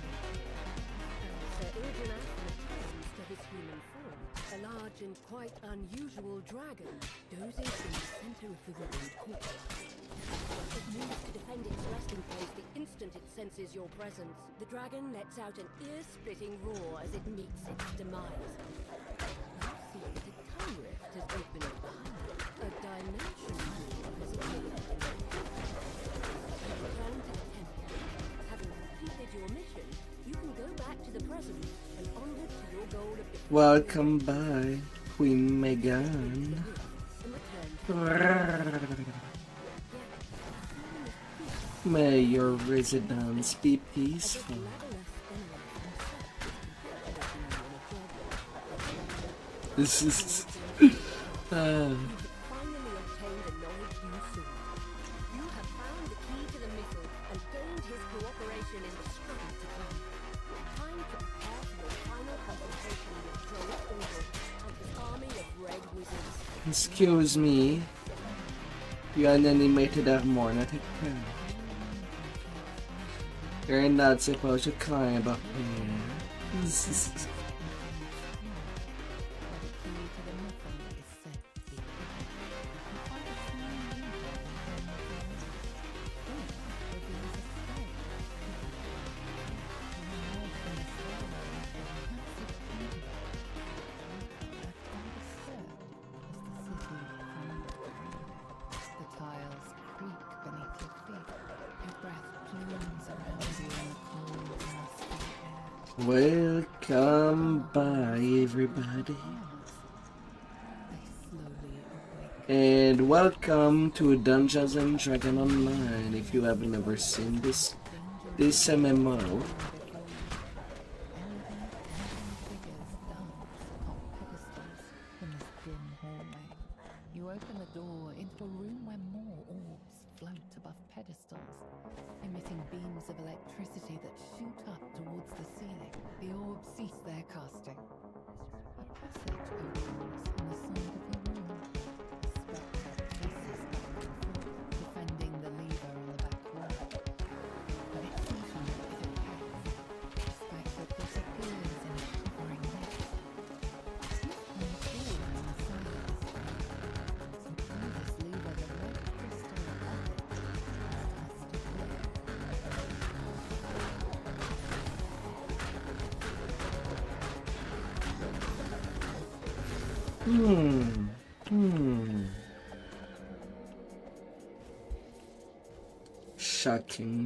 And Sir Il'janath returns to his human form. A large and quite unusual dragon dozes in the center of the ruined courtyard. It moves to defend its resting place the instant it senses your presence. The dragon lets out an ear-splitting roar as it meets its demise. You see that a time rift has opened behind it. A dimension door has appeared. You return to the temple. Having completed your mission, you can go back to the present and onward to your goal of defeating Welcome by Queen Megan. and return to May your residence be peaceful. This is finally obtained the knowledge you sought. You have found the key to the missile and gained his cooperation in the struggle to come. Time to prepare for your final confrontation with Droid Orville and his army of red wizards. excuse me. You unanimated armor, not a crown. You're not supposed to climb up here. This is welcome by everybody. And welcome to Dungeons and Dragons Online. If you have never seen this MMO, You open the door into a room where more orbs float above pedestals, emitting beams of electricity that shoot up towards the ceiling. The orbs cease their casting. A passage opens on the side of the room. A spectre paces back and forth, defending the lever on the back wall. When its function is attacked, the spectre disappears in a quivering mist. On the floor on the side of this room, and this lever, the red crystal above it starts to glow.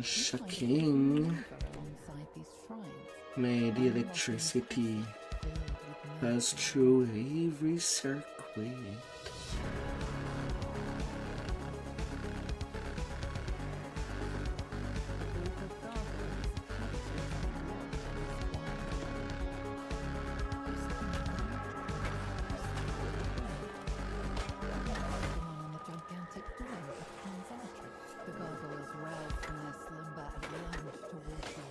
Shocking. Alongside these shrines, May the electricity pass through every circuit. on the gigantic door of King's Entry. The gargoyles rouse from their slumber and lunge towards you.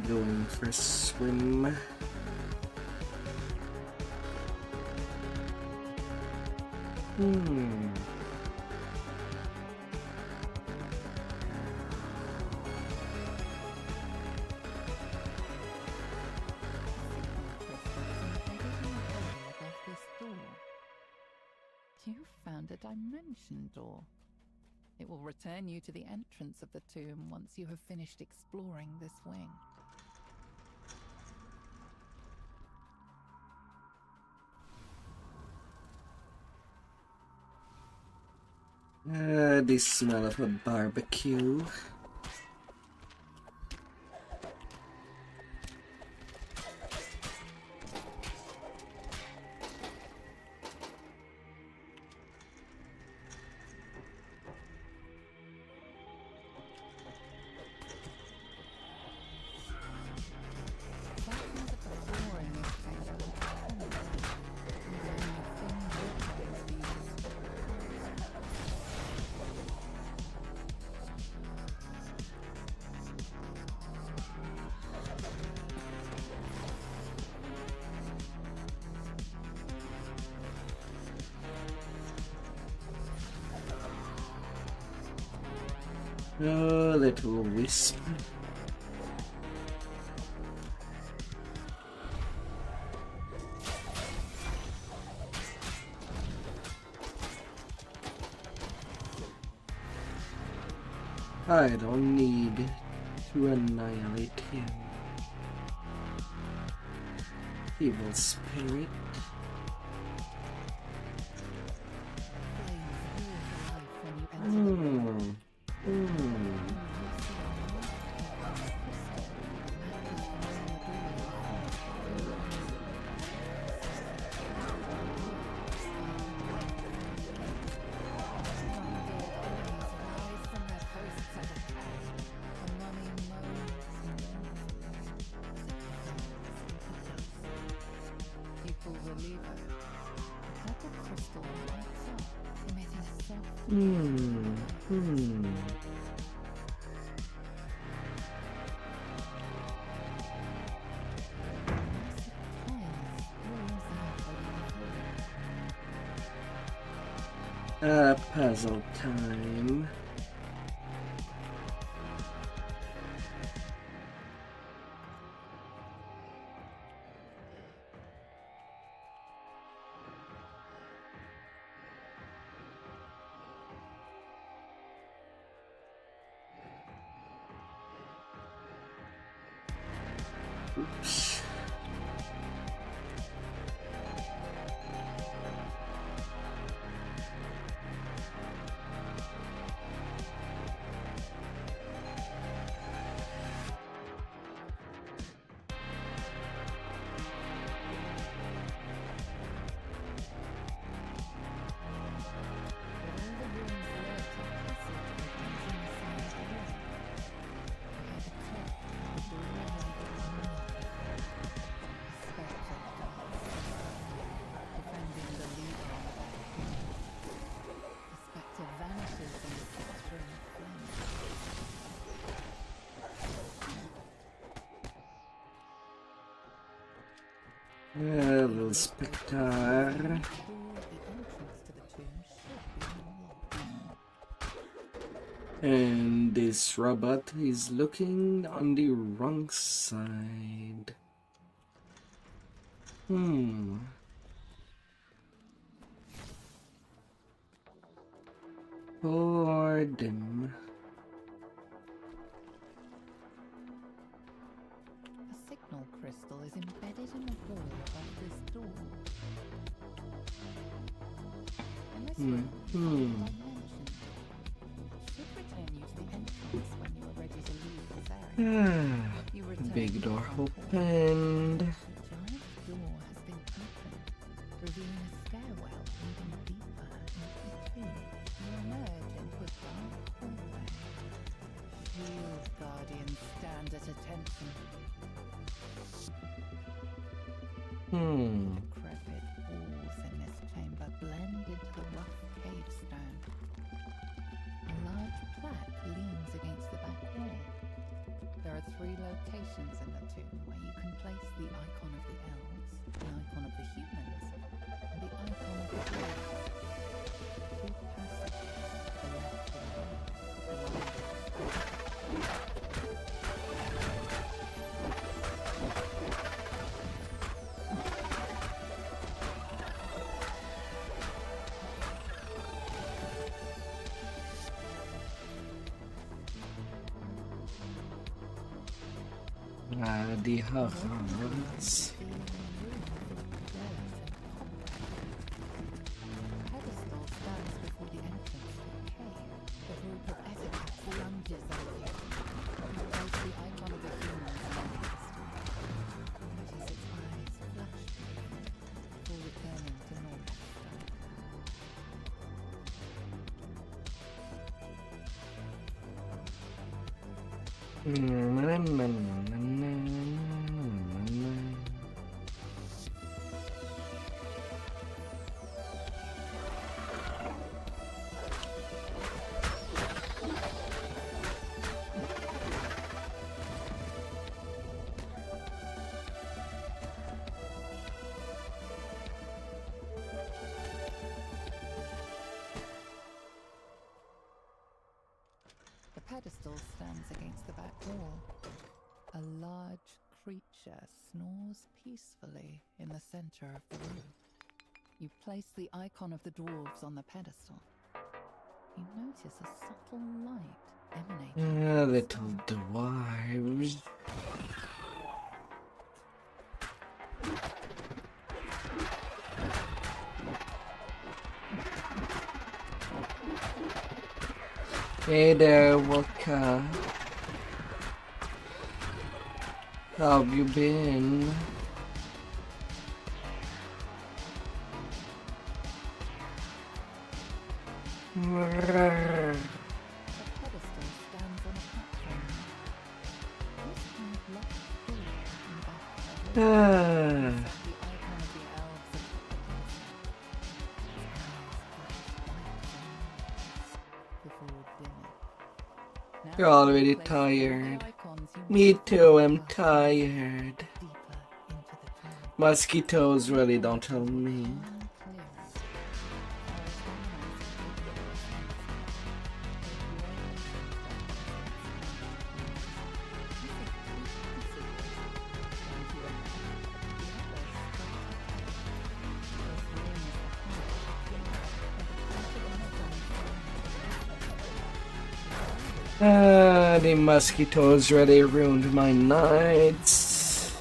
Going for a swim. You found a dimension door. It will return you to the entrance of the tomb once you have finished exploring this wing. The smell of a barbecue. A little wisp. I don't need to annihilate him. Evil spirit. Puzzle time. Oops. Little spectre. And this robot is looking on the wrong side. For them. A signal crystal is embedded in the wall above this door. In this room, dimension should return you to the entrance when you are ready to leave this area. You return Big door to the front hall. opened. A giant door has been opened, revealing a stairwell leading deeper into the tomb. You emerge into a dark hallway. Shield guardians stand at attention. Decrepit walls in this chamber blend into the rough cave stone. A large plaque leans against the back wall. There are 3 locations in the tomb where you can place the icon of the elves, the icon of the humans, and the icon of the dwarves. 2 passages, the left and right, The hearts. pedestal stands before the entrance to the cave. The group of etiquettes lunges at you. You place the icon of the humans on the pedestal. Notice its eyes flash before returning to normal pedestal stands against the back wall. A large creature snores peacefully in the center of the room. You place the icon of the dwarves on the pedestal. You notice a subtle light emanating. Little dwarves. Hey there, Waka. How have you been? The pedestal stands on a platform. This kind of locked door in the back of the room. Ah, The icon of the elves atop the pedestal. Before dinner. Now you're already place all the tired. icons you Me want too, I'm to tired. deeper into the tomb. Mosquitoes really don't help me. Ah, the mosquitoes really ruined my nights.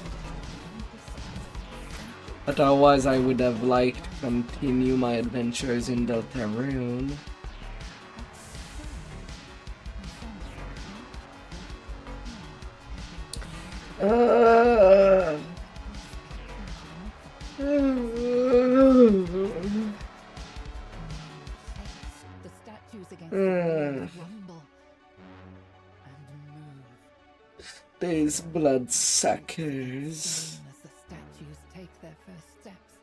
But otherwise, I would have liked to continue my adventures in Deltarune. The statues against the wall rumble and move. These bloodsuckers. Soon as the statues take their first steps,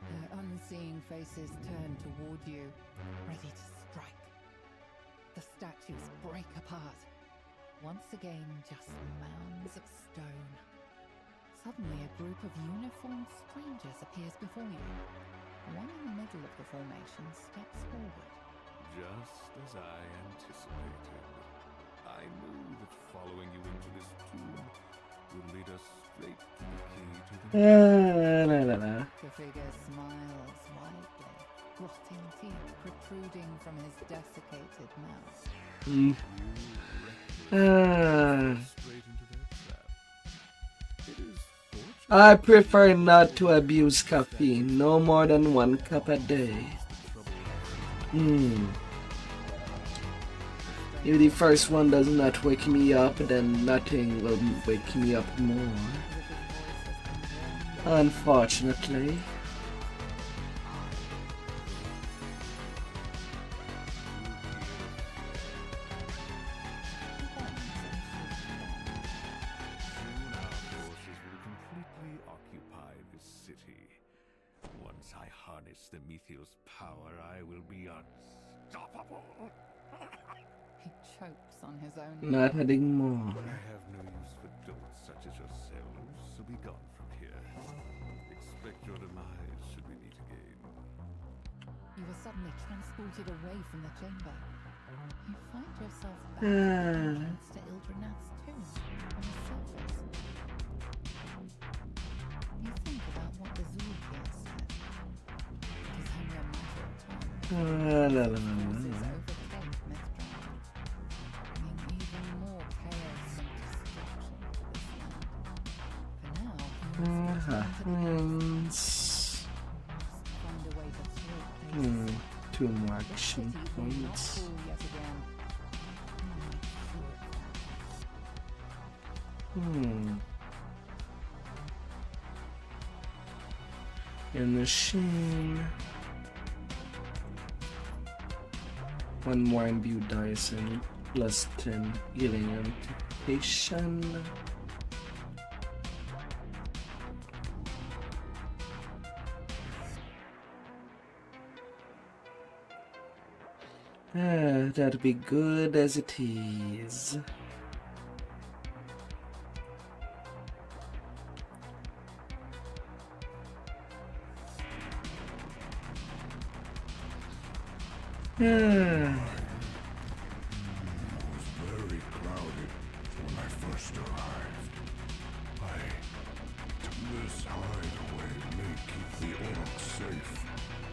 their unseeing faces turn toward you, ready to strike. The statues break apart. Once again, just mounds of stone. Suddenly, a group of uniformed strangers appears before you. One in the middle of the formation steps forward. Just as I anticipated. I knew that following you into this tomb would lead us straight to the key to the... La, la, la. The figure smiles widely, rotting teeth protruding from his desiccated mouth. Mm. Straight into their trap. It is fortunate I prefer not to abuse caffeine, no more than 1 cup a day. If the first one does not wake me up, then nothing will wake me up more. Unfortunately. soon our forces will completely occupy this city. Once I harness the Meteor's power, I will be unstoppable. He chokes on his own. Not adding more. I have no use for dolts such as yourselves, so be gone from here. Expect your demise should we meet again. You are suddenly transported away from the chamber. You find yourself back at the entrance to Ildranath's tomb on the surface. You think about what the Zulkir said. It is only a matter of time. La, la, la, Forces la. overtake Mithran, bringing even more chaos and destruction to this land. For now, you must return to the Happens. find a way to thwart these. 2 more The action city will not points. fall yet again. Make sure of that. In the machine. 1 more imbued dice and plus 10 healing anticipation. That'd be good as it is.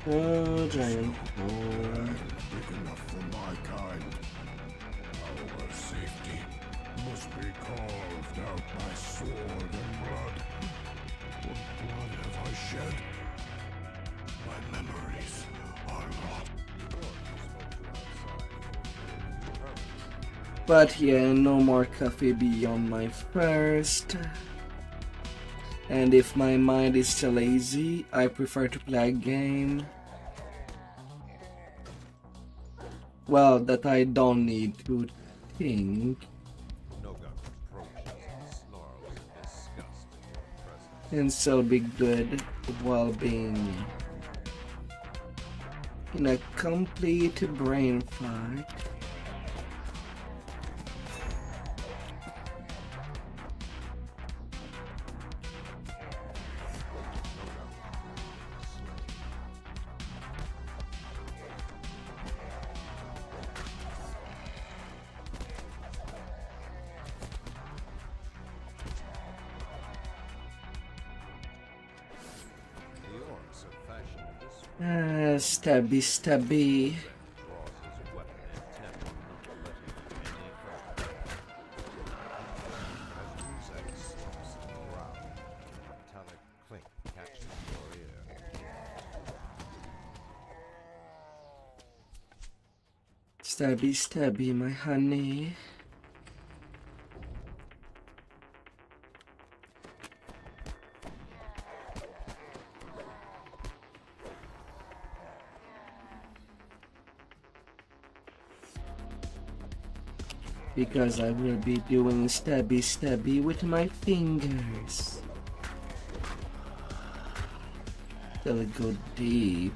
Oh, giant hole. Big enough for my kind. Our safety must be carved out by sword and blood. What blood have I shed? My memories are lost. But yeah, no more coffee beyond my first. And if my mind is still lazy, I prefer to play a game. Well, that I don't need to think. And still be good while being in a complete brain fart. Stabby, stabby. Stabby, stabby, my honey. Because I will be doing stabby stabby with my fingers. Till it go deep.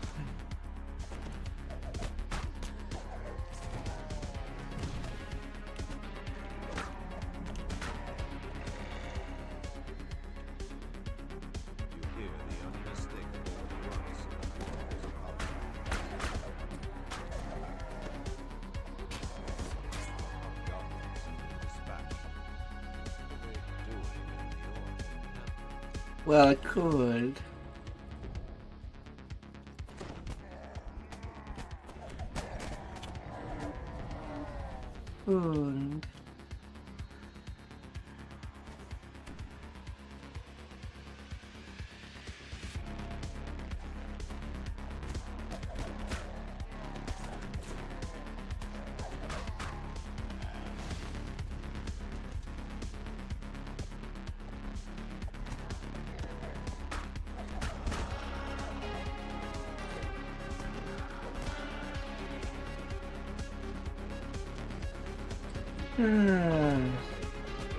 Well, I could. Could.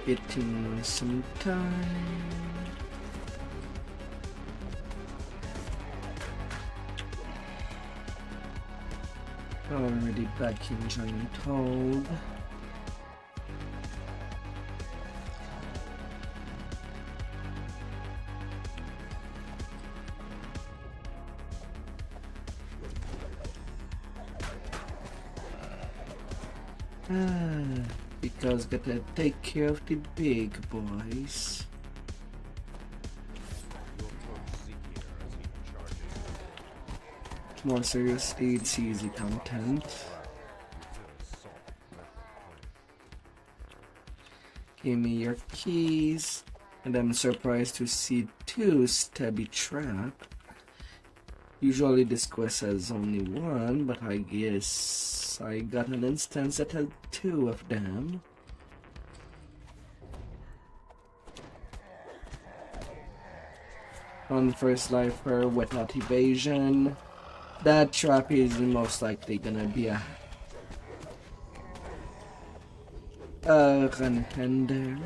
Getting some time. Already back in giant hold. Because gotta take care of the big boys. More seriously, it's easy content. Give me your keys. And I'm surprised to see 2 stabby trap. Usually this quest has only 1, but I guess I got an instance that had 2 of them. On first lifer without evasion, that trap is most likely gonna be a contender.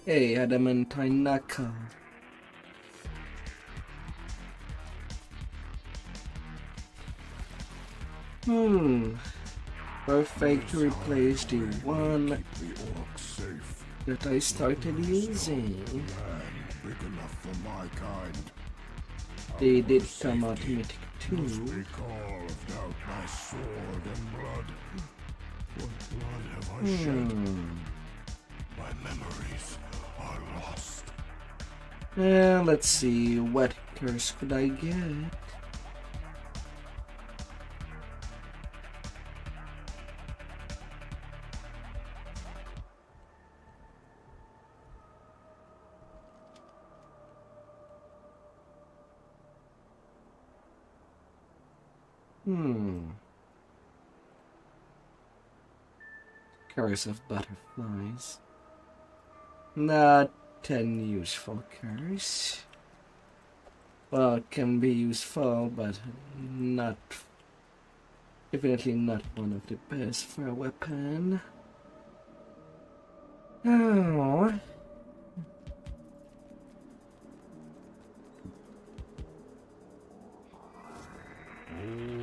Hey, adamantine knuckle. Perfect to replace the one Keep the orcs safe. that I started using. Land big enough for my kind. They Our did come out safety mythic must be too. carved out by sword and blood. What blood have I shed? My memories are lost. Let's see, what curse could I get? Curse of butterflies. Not an useful curse. Well, it can be useful, but not, definitely not one of the best for a weapon. Oh. All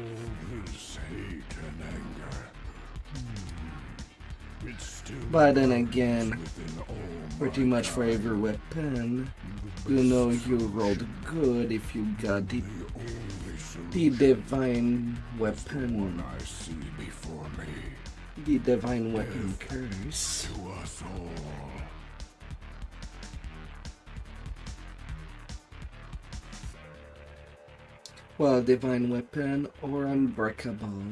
this hate and anger. It's still But then again, within all pretty my much for every weapon, you know you rolled good if you got the only divine weapon, I see before me. the divine weapon curse. To us all. Well, divine weapon or unbreakable.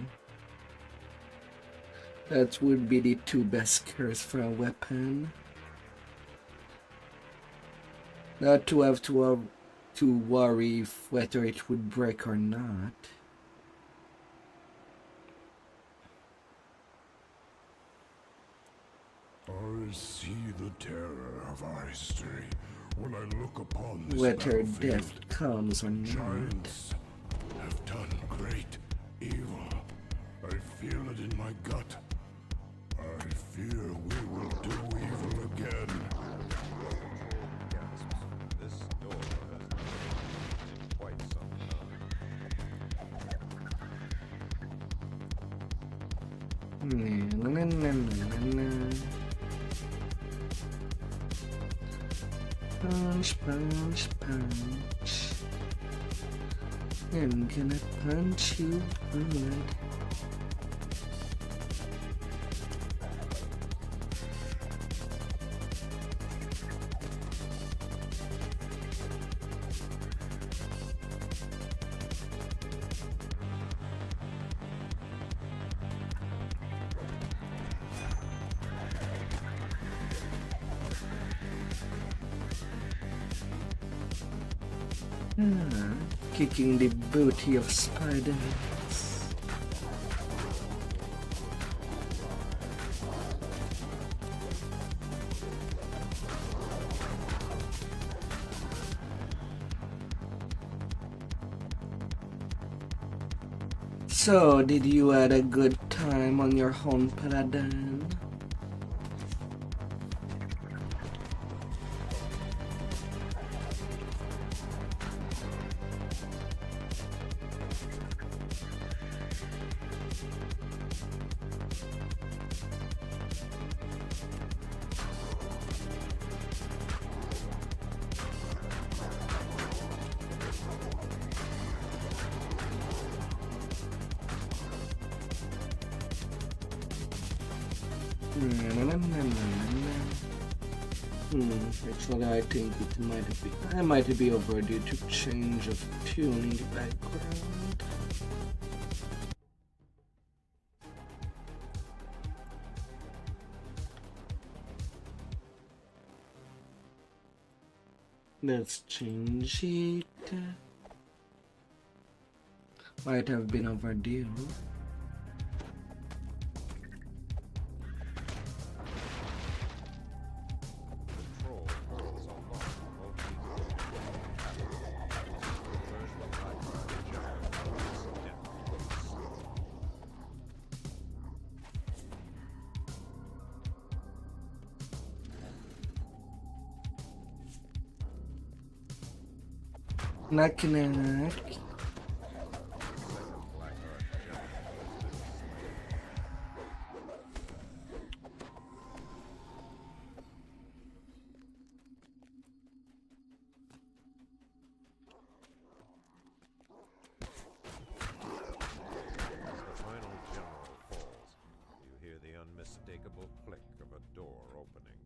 That would be the two best curse for a weapon. Not to have to worry if whether it would break or not. I see the terror of our history when I look upon this Whether battlefield. death comes or not. Giants have done great evil. I feel it in my gut. I fear we will do evil again. This door has been opened in quite some Punch, punch, punch. I'm gonna punch you good. Kicking the booty of spiders. So, did you had a good time on your home, Paladin? Actually, I think I might be overdue to change of tune in the background. Let's change it. Might have been overdue. Knock knock. Unmistakable click of a door opening.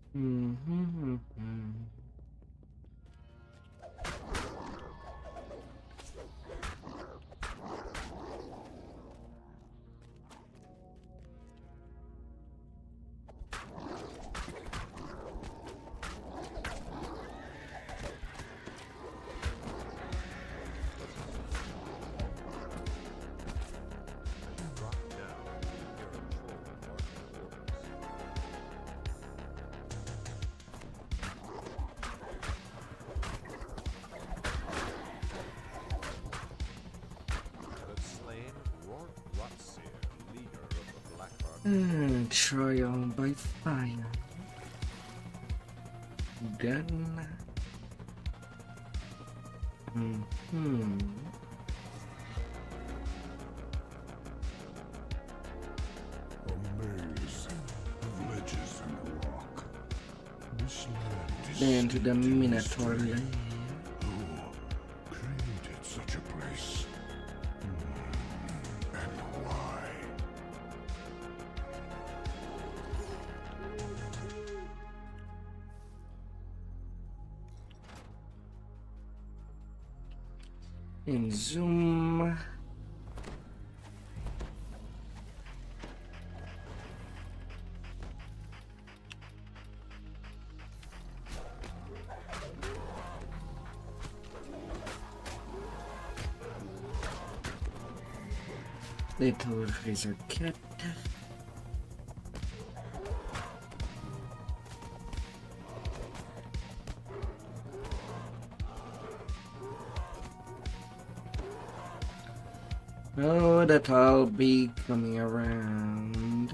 Trial by fire. Gun. A maze of ledges and rock. This land is Then to the steeped in Minotaur mystery. lair. Who created such a place? And why? In zoom. Little razor cat. Oh, that I'll be coming around.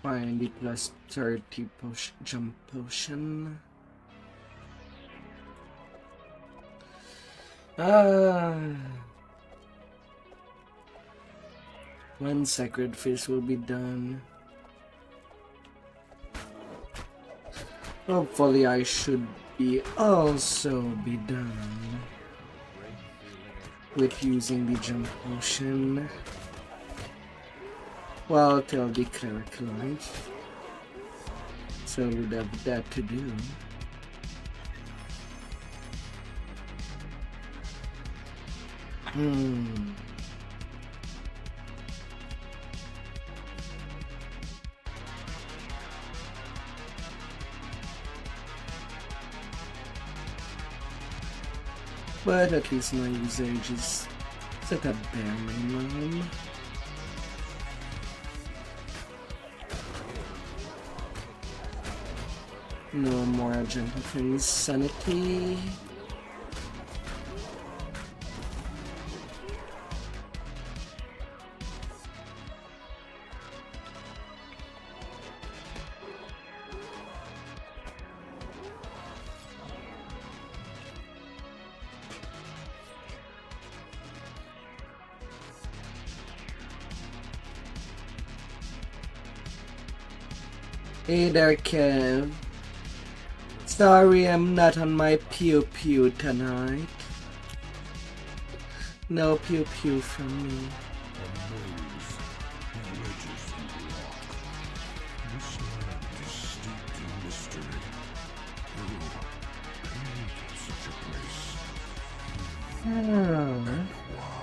Find the plus 30 jump potion. One sacred fish will be done. Hopefully I should be also be done with using the jump potion. Well, till the cleric life. So we'd have that to do. But at least my usage is set at bare minimum. No more agent of insanity. Hey there, Kev. Sorry I'm not on my pew-pew tonight. No pew-pew from me. A maze of ledges and rock. This land is steeped in mystery. Who created such a place? Why?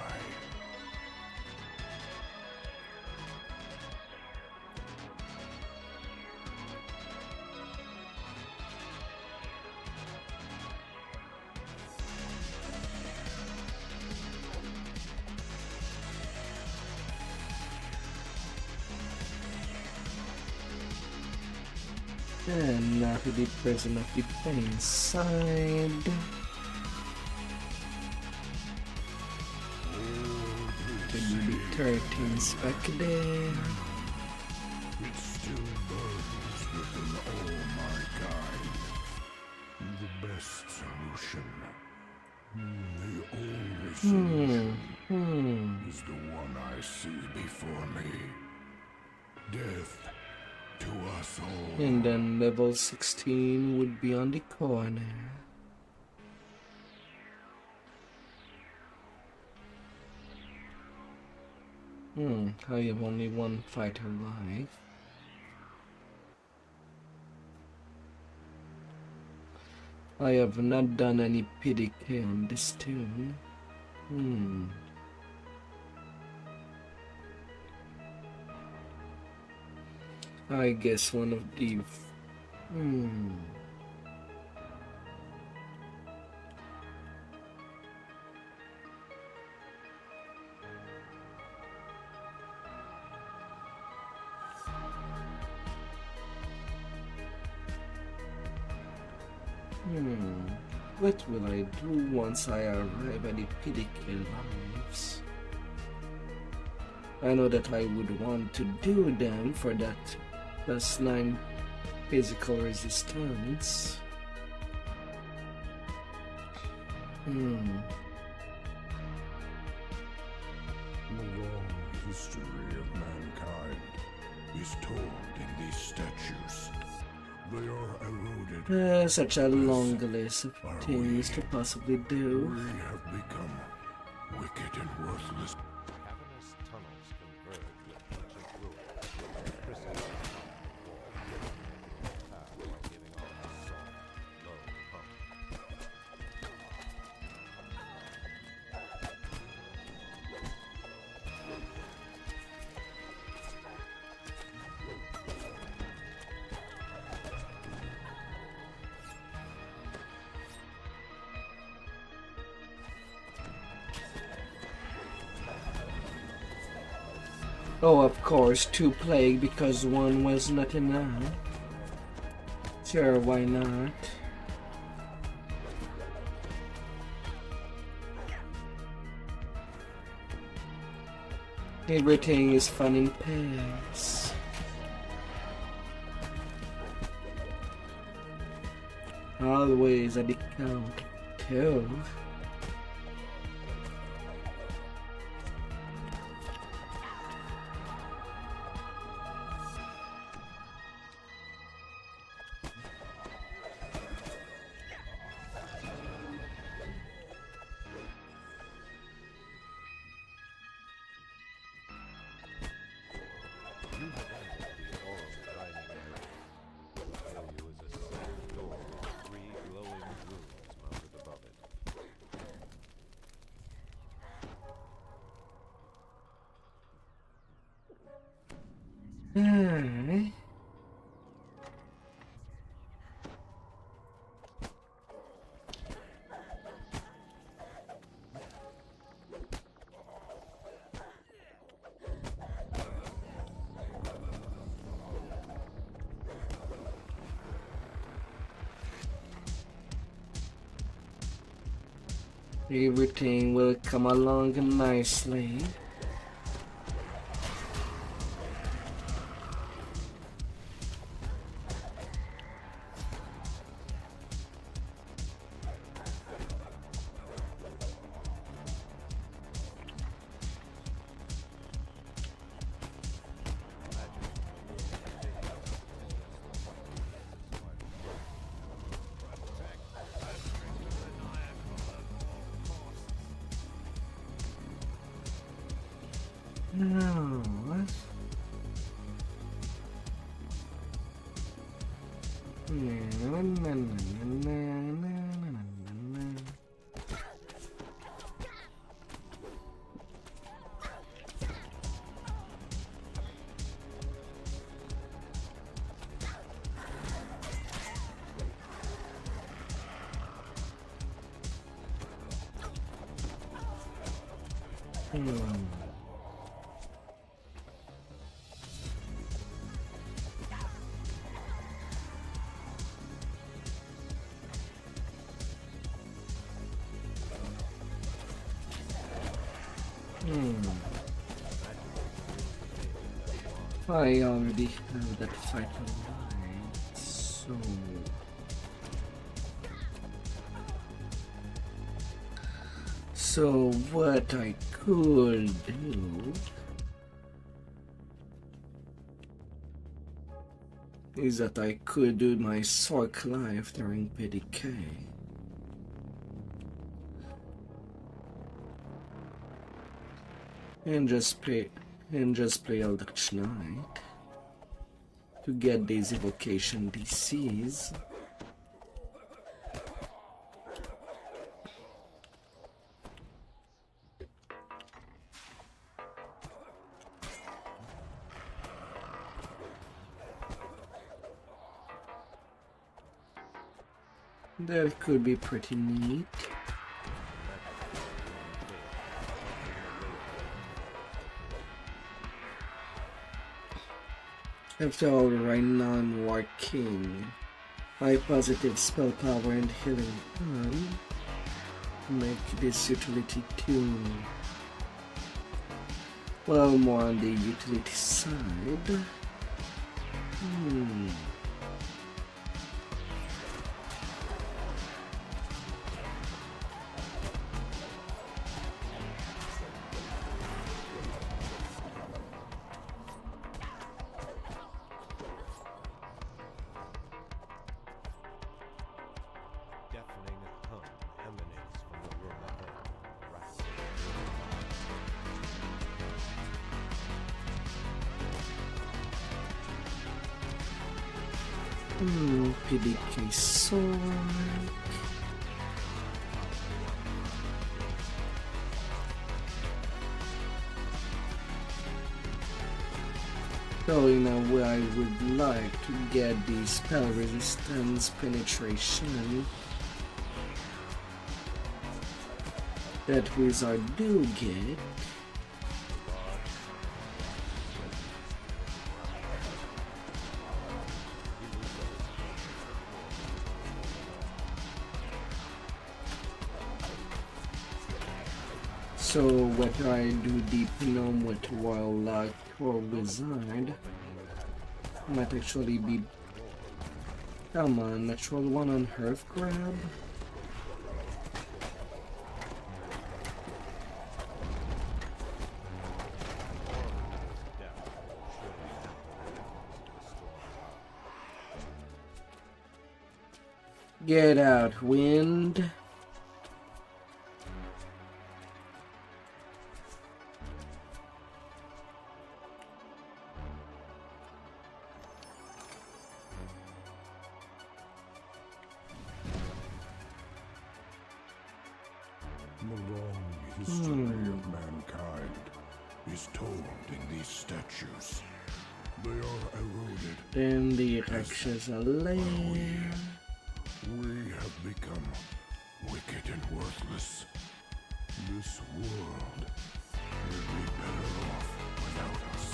And now to the person of the playing side. Could be 13 back there. It still burns within all my kind. The best solution, the only solution, is the one I see before me. Death to us all. And then level 16 would be on the corner. I have only one fighter alive. I have not done any PDK on this tune. I guess one of the... What will I do once I arrive at the PDK lives? I know that I would want to do them for that +9 physical resistance. The long history of mankind is told in these statues. They are eroded. Such a long list of things to possibly do. We have become wicked and worthless. Cavernous tunnels converge with ancient ruins, crisscrossing the wall, path by giving off a soft, low hum. Oh, of course, 2 plague because 1 was not enough. Sure, why not? Everything is fun in pairs. Always at the count 2. You have entered the oral dining area. Before you is a sealed door with 3 glowing runes mounted above it. Everything will come along nicely. No, what? I already have that fight online, so what I could do is that I could do my Sork live during PDK. And just play Eldritch Knight to get these evocation DCs. That could be pretty neat. After all, right now I'm War King. High positive spell power and healing can make this utility tune. Well, more on the utility side. Deafening hum emanates from the room ahead. PDK Sork. So in a way I would like to get the spell resistance penetration that wizard do get. So whether I do Deep Gnome with Warlock or Wizard might actually be... Come on, natural one on Hearth Grab? Get out, wind. The long history of mankind is told in these statues. They are eroded. Then the Rakshasa lair. We have become wicked and worthless. This world will be better off without us.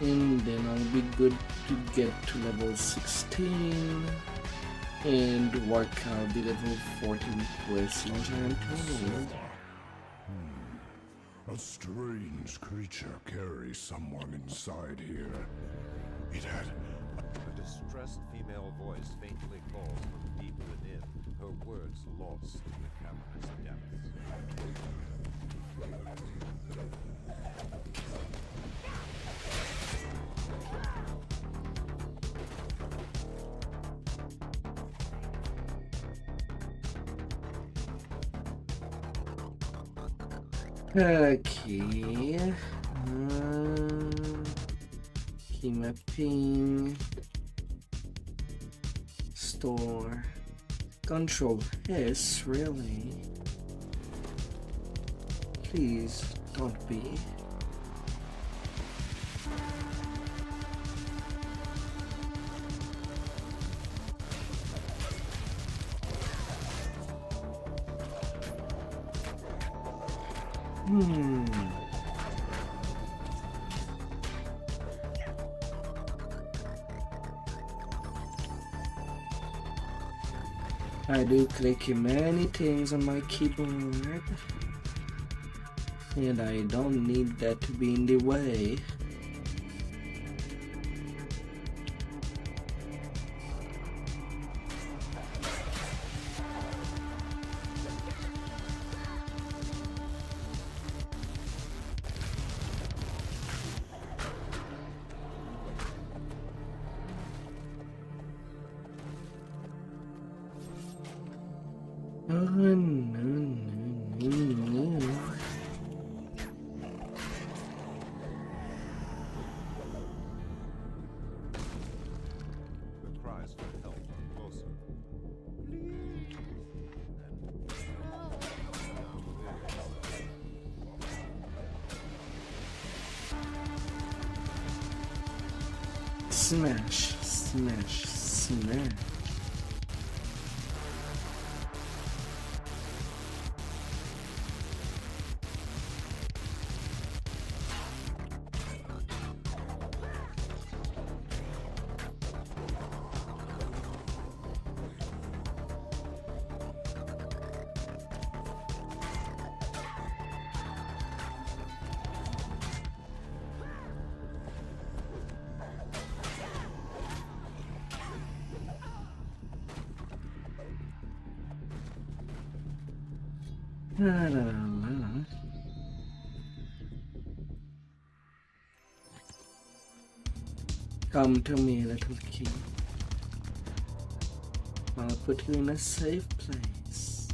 And then I'll be good to get to level 16 and work out the level 14 quest in Giant Toad. A strange creature carries someone inside here. It had A distressed female voice faintly calls from deep within, her words lost in the cavernous depths. Okay. Key mapping. Store. Control S, really? Please don't be. I do click many things on my keyboard, and I don't need that to be in the way. Oh, no, no, no, no. The cries for help are closer. Smash, smash, smash. La, la, la. Come to me, little king. I'll put you in a safe place.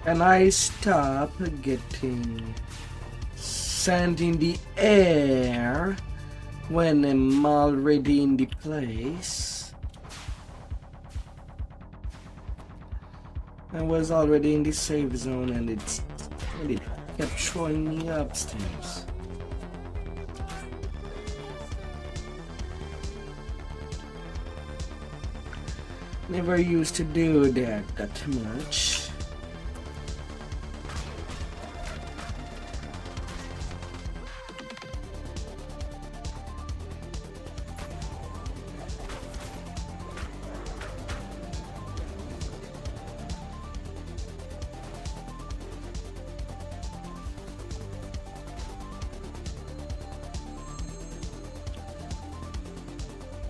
And I stop getting sand in the air when I'm already in the place. I was already in the safe zone and it kept throwing me upstairs. Never used to do that much.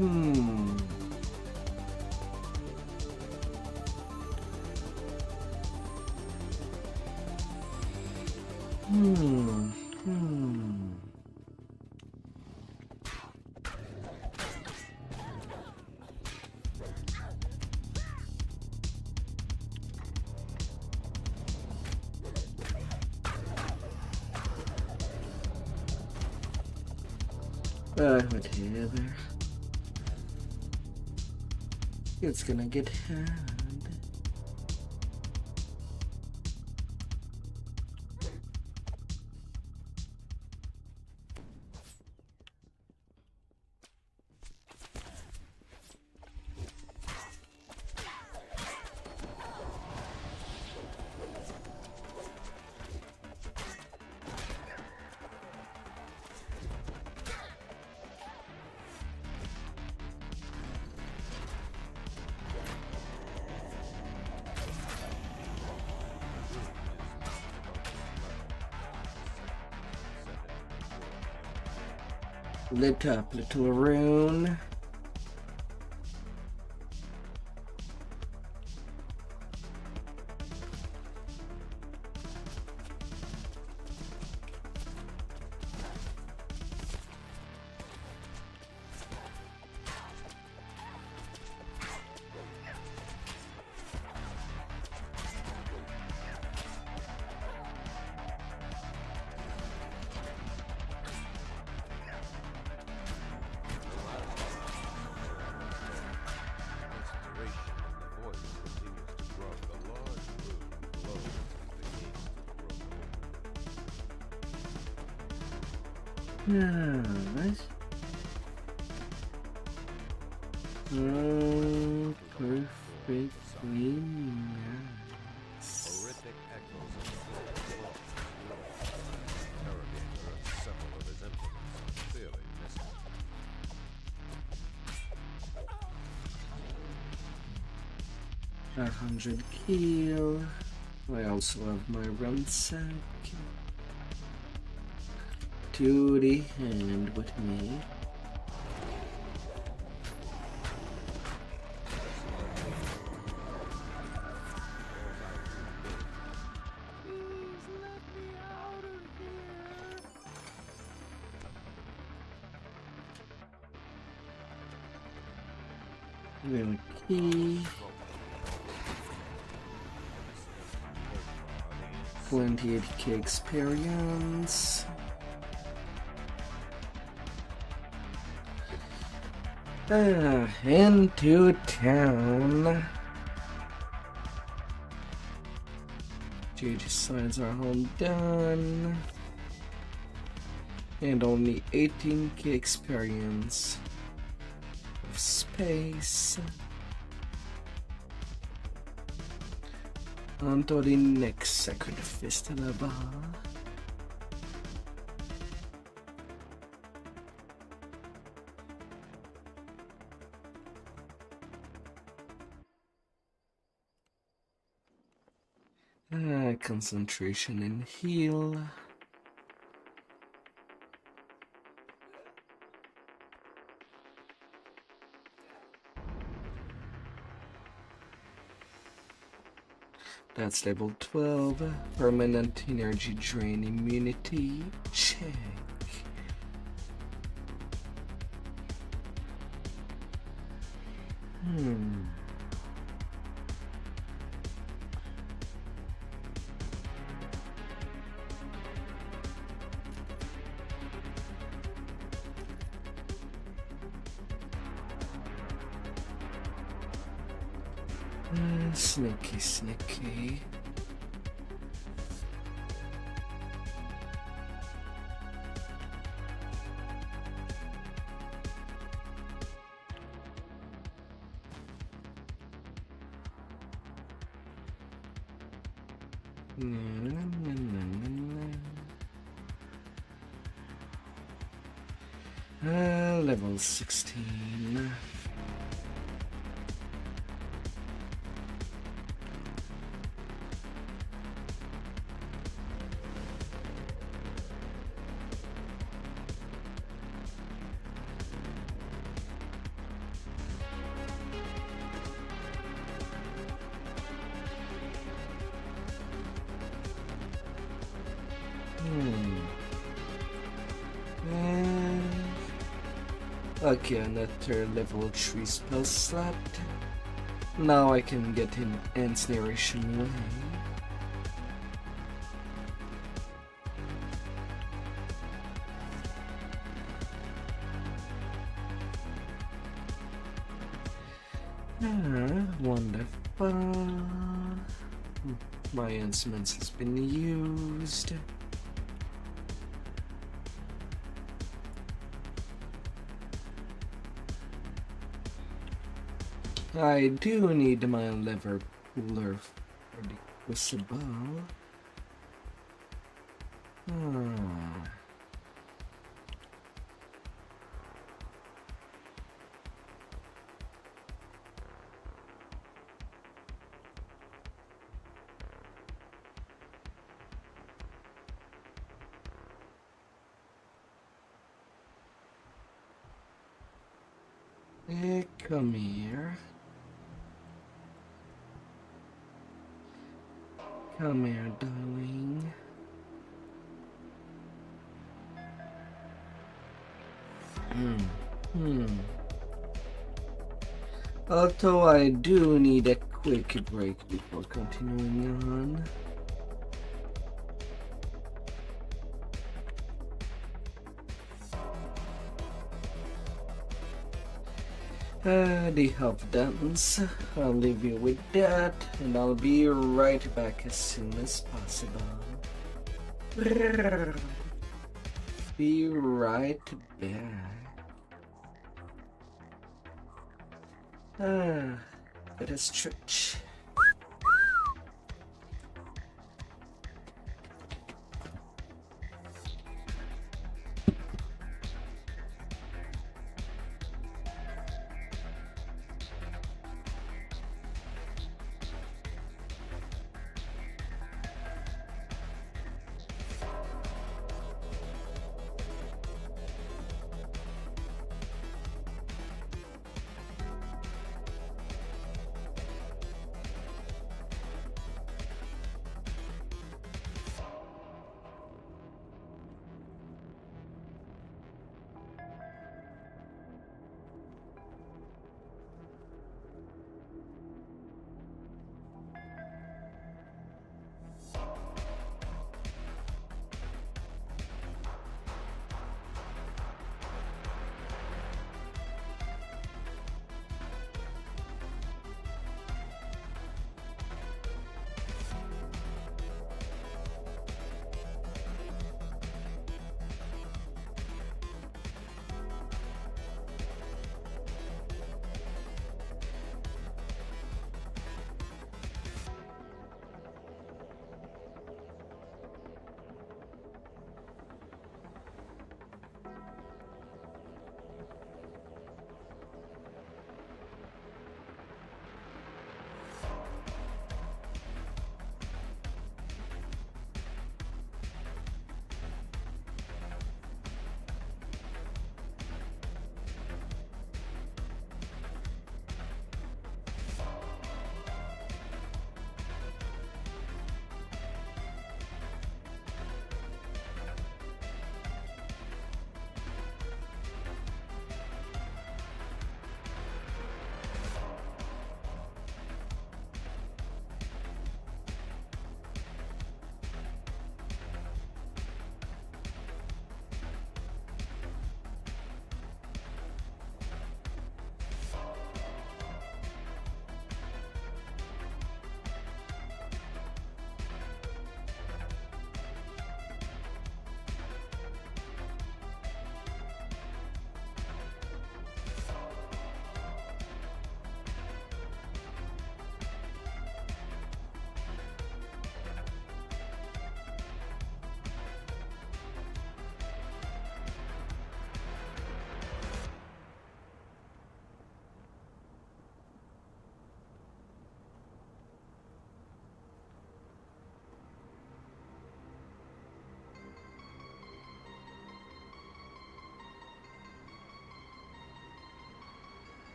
Hmm. Whatever. It's gonna get hard. Lit up, little rune. Yes. Oh, perfectly nice. Horrific echoes of slow walls interrogator and several of his implements, clearly missing. 500 kill. I also have my ransack. To the hand with me. Okay. Plenty of K experience. Into town. GG signs are all done. And only 18k experience of space. On to the next sacrifice to the bar. Concentration and heal. That's level 12. Permanent energy drain immunity. Check. Sneaky, sneaky. Level 16. Okay, another level 3 spell slot. Now I can get in Ensnaration Way. Wonderful. My instruments has been used. I do need my lever puller for the crucible. Hey, come here. Come here, darling. Although I do need a quick break before continuing on. The half dance. I'll leave you with that, and I'll be right back as soon as possible. Be right back. Let us stretch.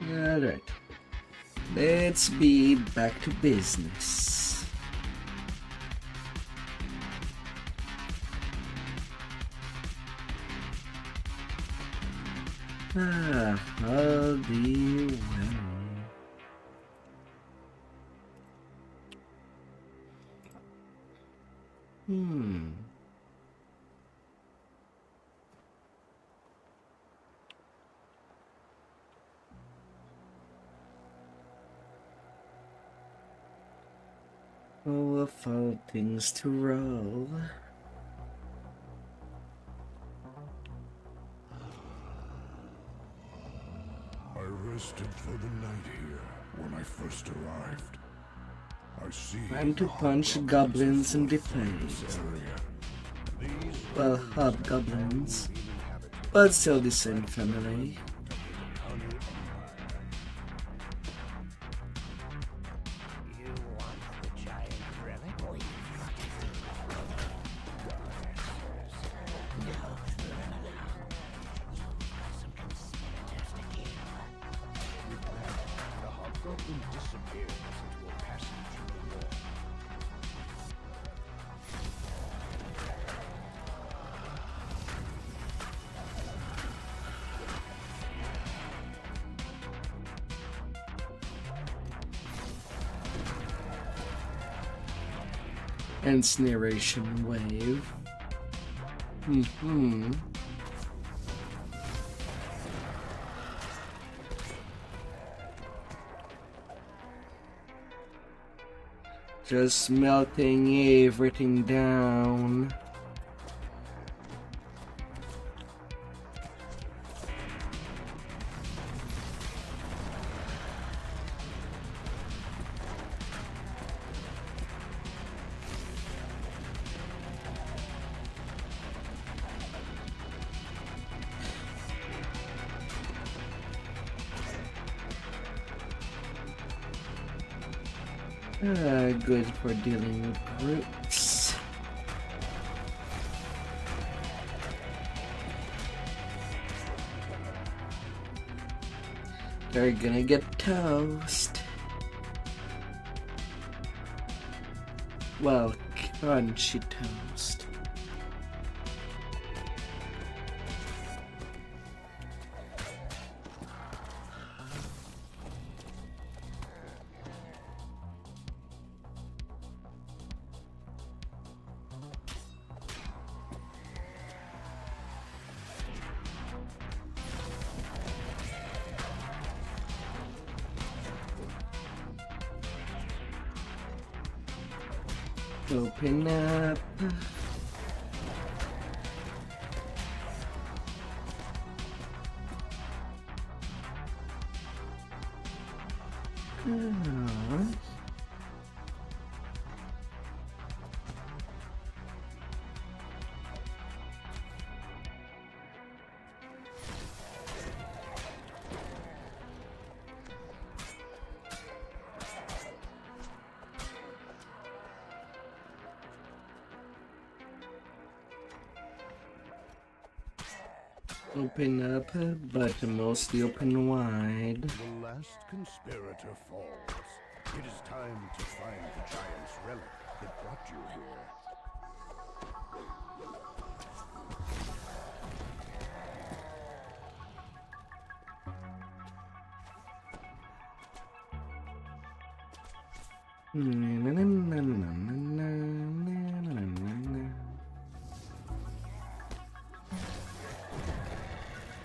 Alright. Let's be back to business. All be well. Full of all things to roll. I rested for the night here when I first arrived. I see. Time to punch goblins in the face. Well, hobgoblins, but still the same family. You want the giant relic? Some conspirators to kill. With that, the hobgoblin disappears into a passage in the wall. Incineration wave. Just melting everything down. Good for dealing with groups. They're gonna get toast. Well, crunchy toast. Open up. Open up, but mostly open wide. The last conspirator falls. It is time to find the giant's relic that brought you here.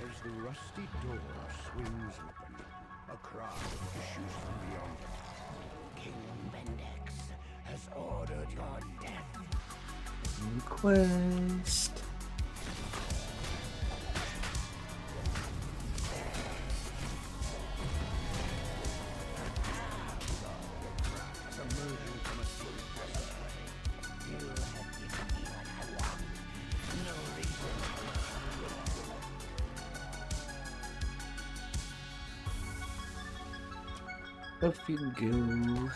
As the rusty door swings open, a cry issues from beyond it. King Bendex has ordered your death. Quest. Emerging from a sleep you have given me what I want. No reason. Off you go.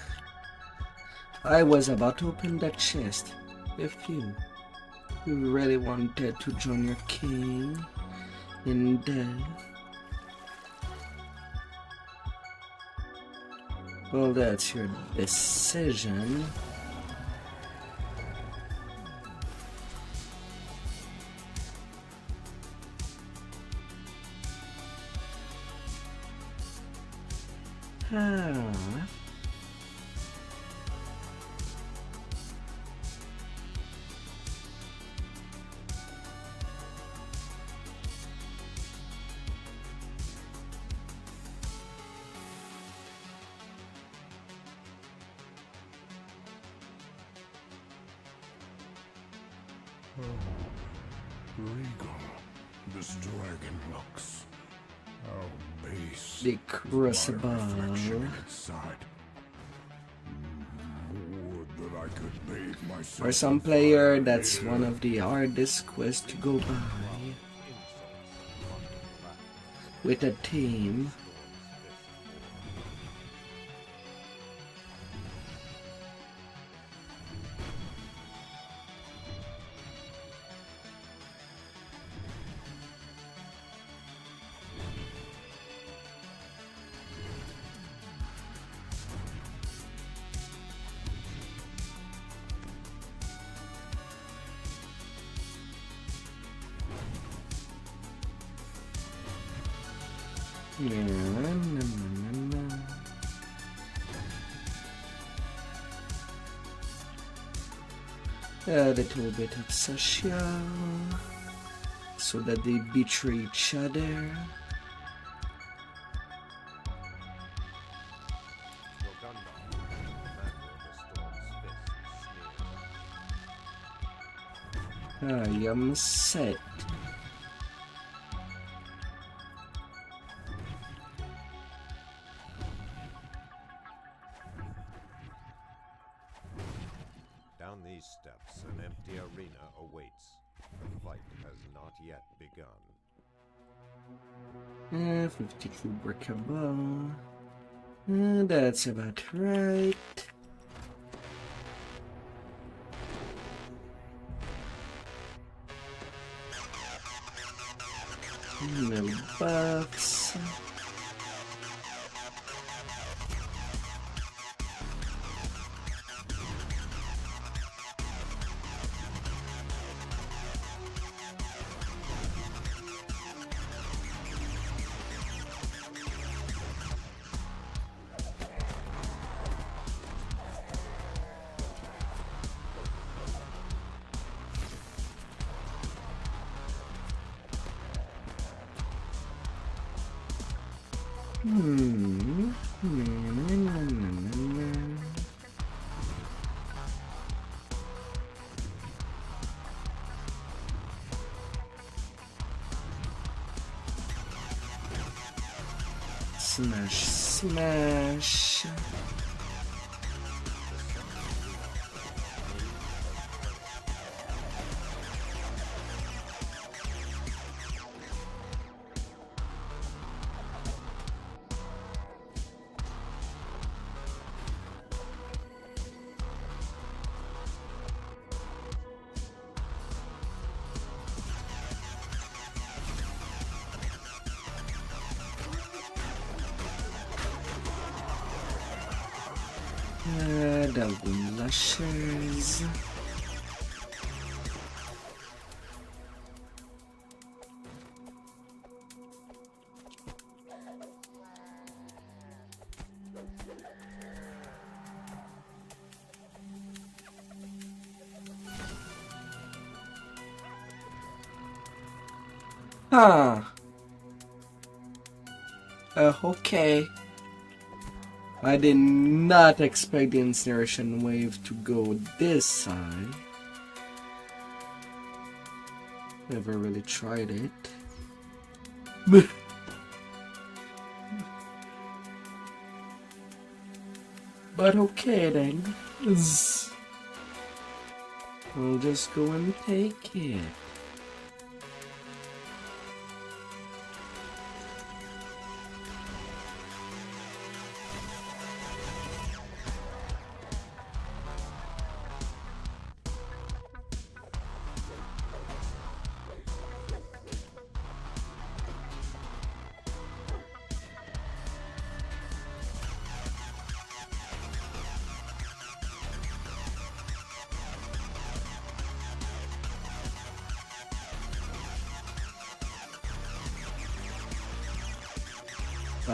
I was about to open that chest. If you really wanted to join your king in death. Well, that's your decision. Ah. Regal, this dragon looks. How base. The is my crucible. reflection inside. Would that I could bathe myself For some in player, fire that's here. one of the hardest quests to go by with a team. A little bit of social, so that they betray each other. I am set. Down these steps, an empty arena awaits. The fight has not yet begun. 52 breakable. That's about right. No buffs. Smash, smash. Double lushes. Huh. Okay. I did not expect the incineration wave to go this side. Never really tried it. But okay then. I'll just go and take it.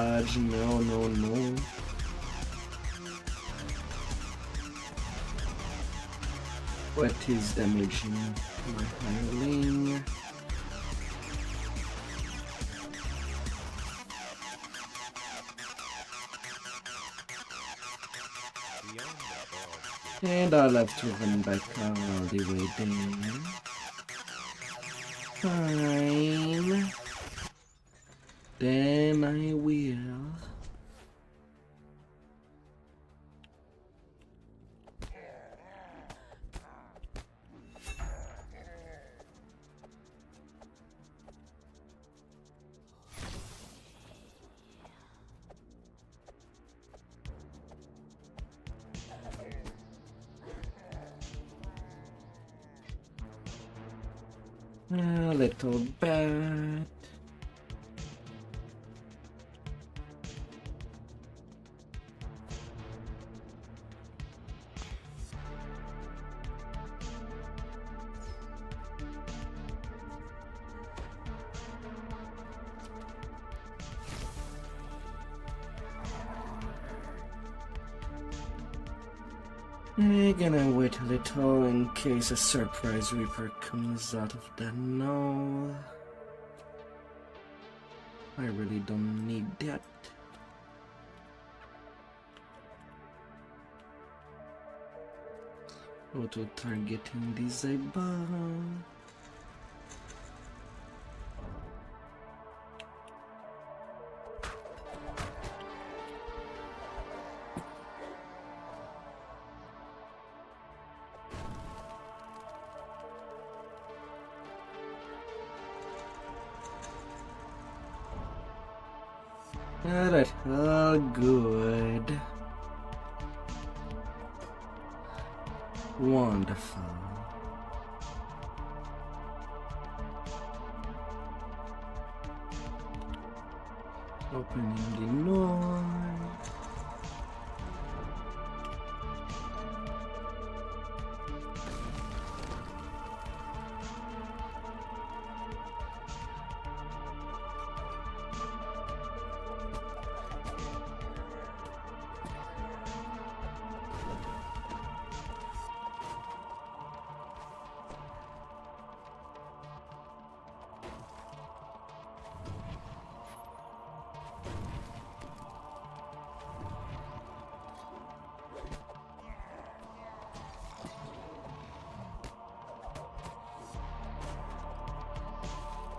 dodge. No, no, no. What is damaging my hireling? And I'll have to run back all the way down. Fine. Then I will. A little bat. I'm gonna wait a little in case a surprise reaper comes out of the null. I really don't need that. Auto targeting disable. Alright, all good. Wonderful. Opening the noise.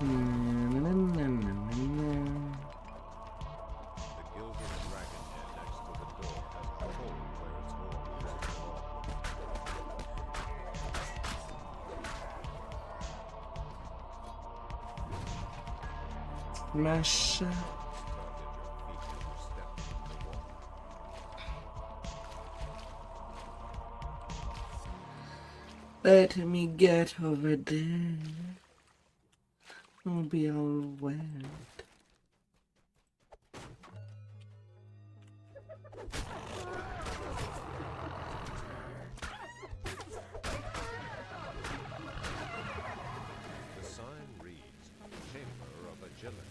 The gilded dragon head next to the door has a hole where its horn used to belong. Smash. Target your feet as you step into the water. Let me get over there. I'll be all wet. The sign reads, Chamber of Agility.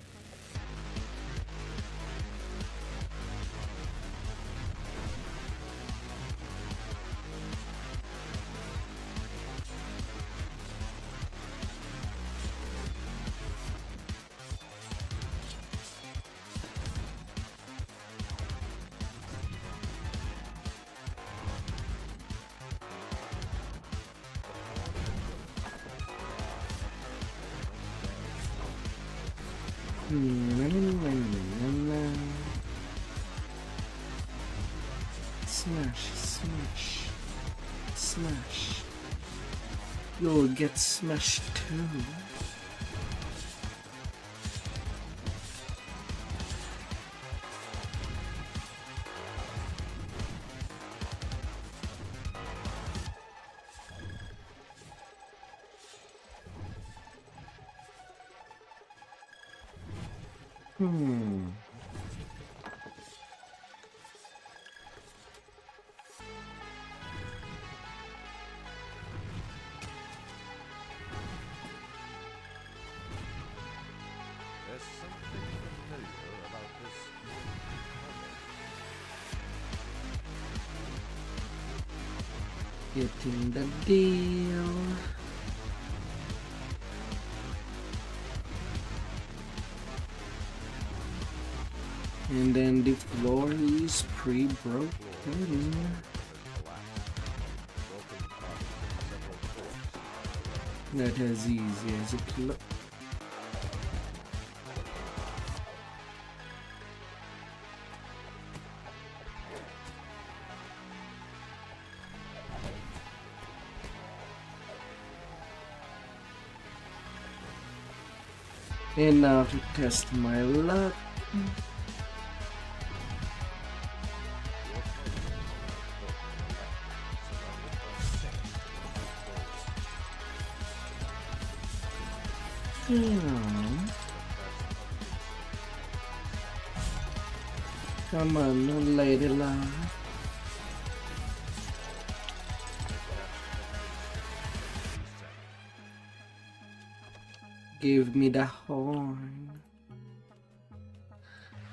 Smash, smash, smash. You'll get smashed too. There's something familiar about this Getting the deal. And then the floor is pre-broken. Broken parts, several forks. Not as easy as it looks. And now to test my luck. Come on, lady love. Give me the horn.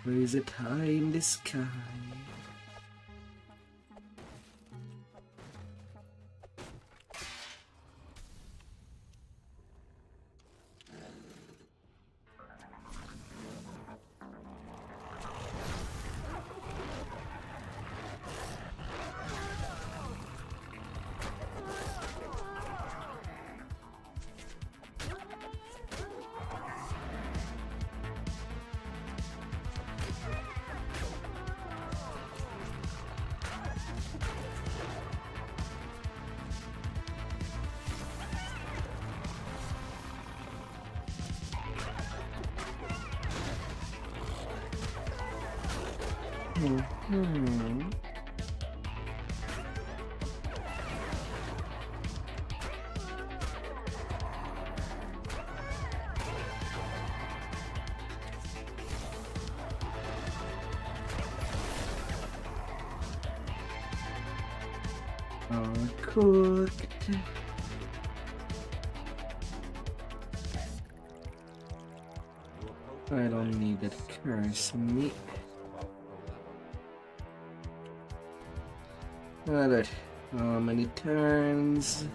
Where is it high in the sky? Cooked. I don't need that curse meat. Alright, how many turns?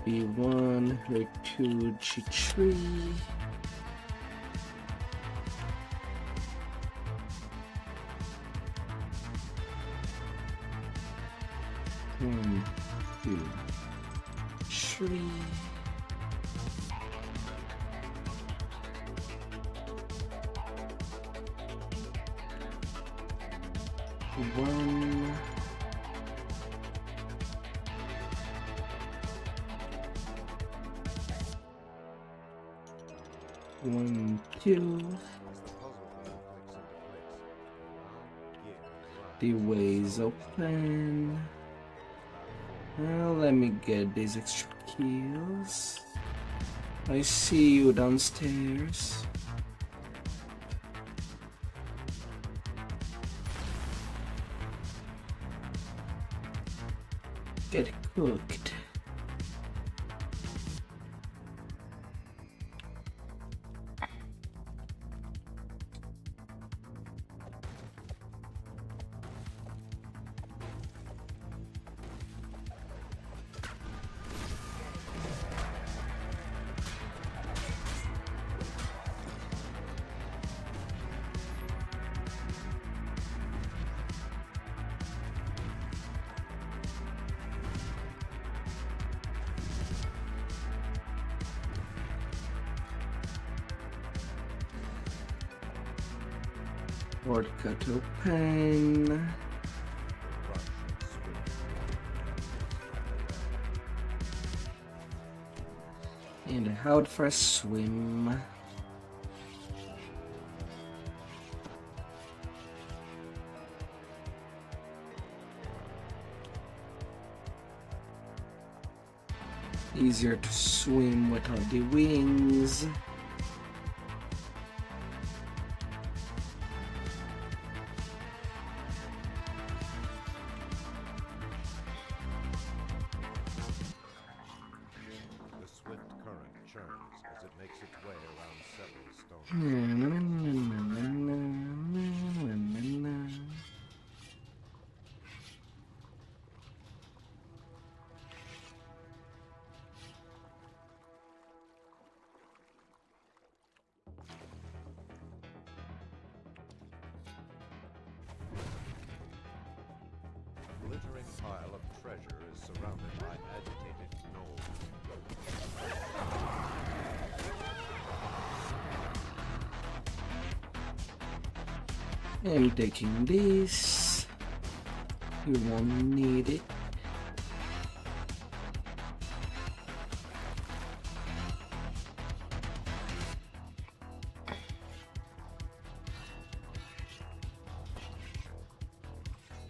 B1, her 2, G3. One, 2, 3. One. One, two. The way's open. Well, let me get these extra kills. I see you downstairs. Get cooked. Port cut open. And out for a swim. Easier to swim without the wings. glittering pile of treasure is surrounded by agitated gnolls. I'm taking this. You won't need it.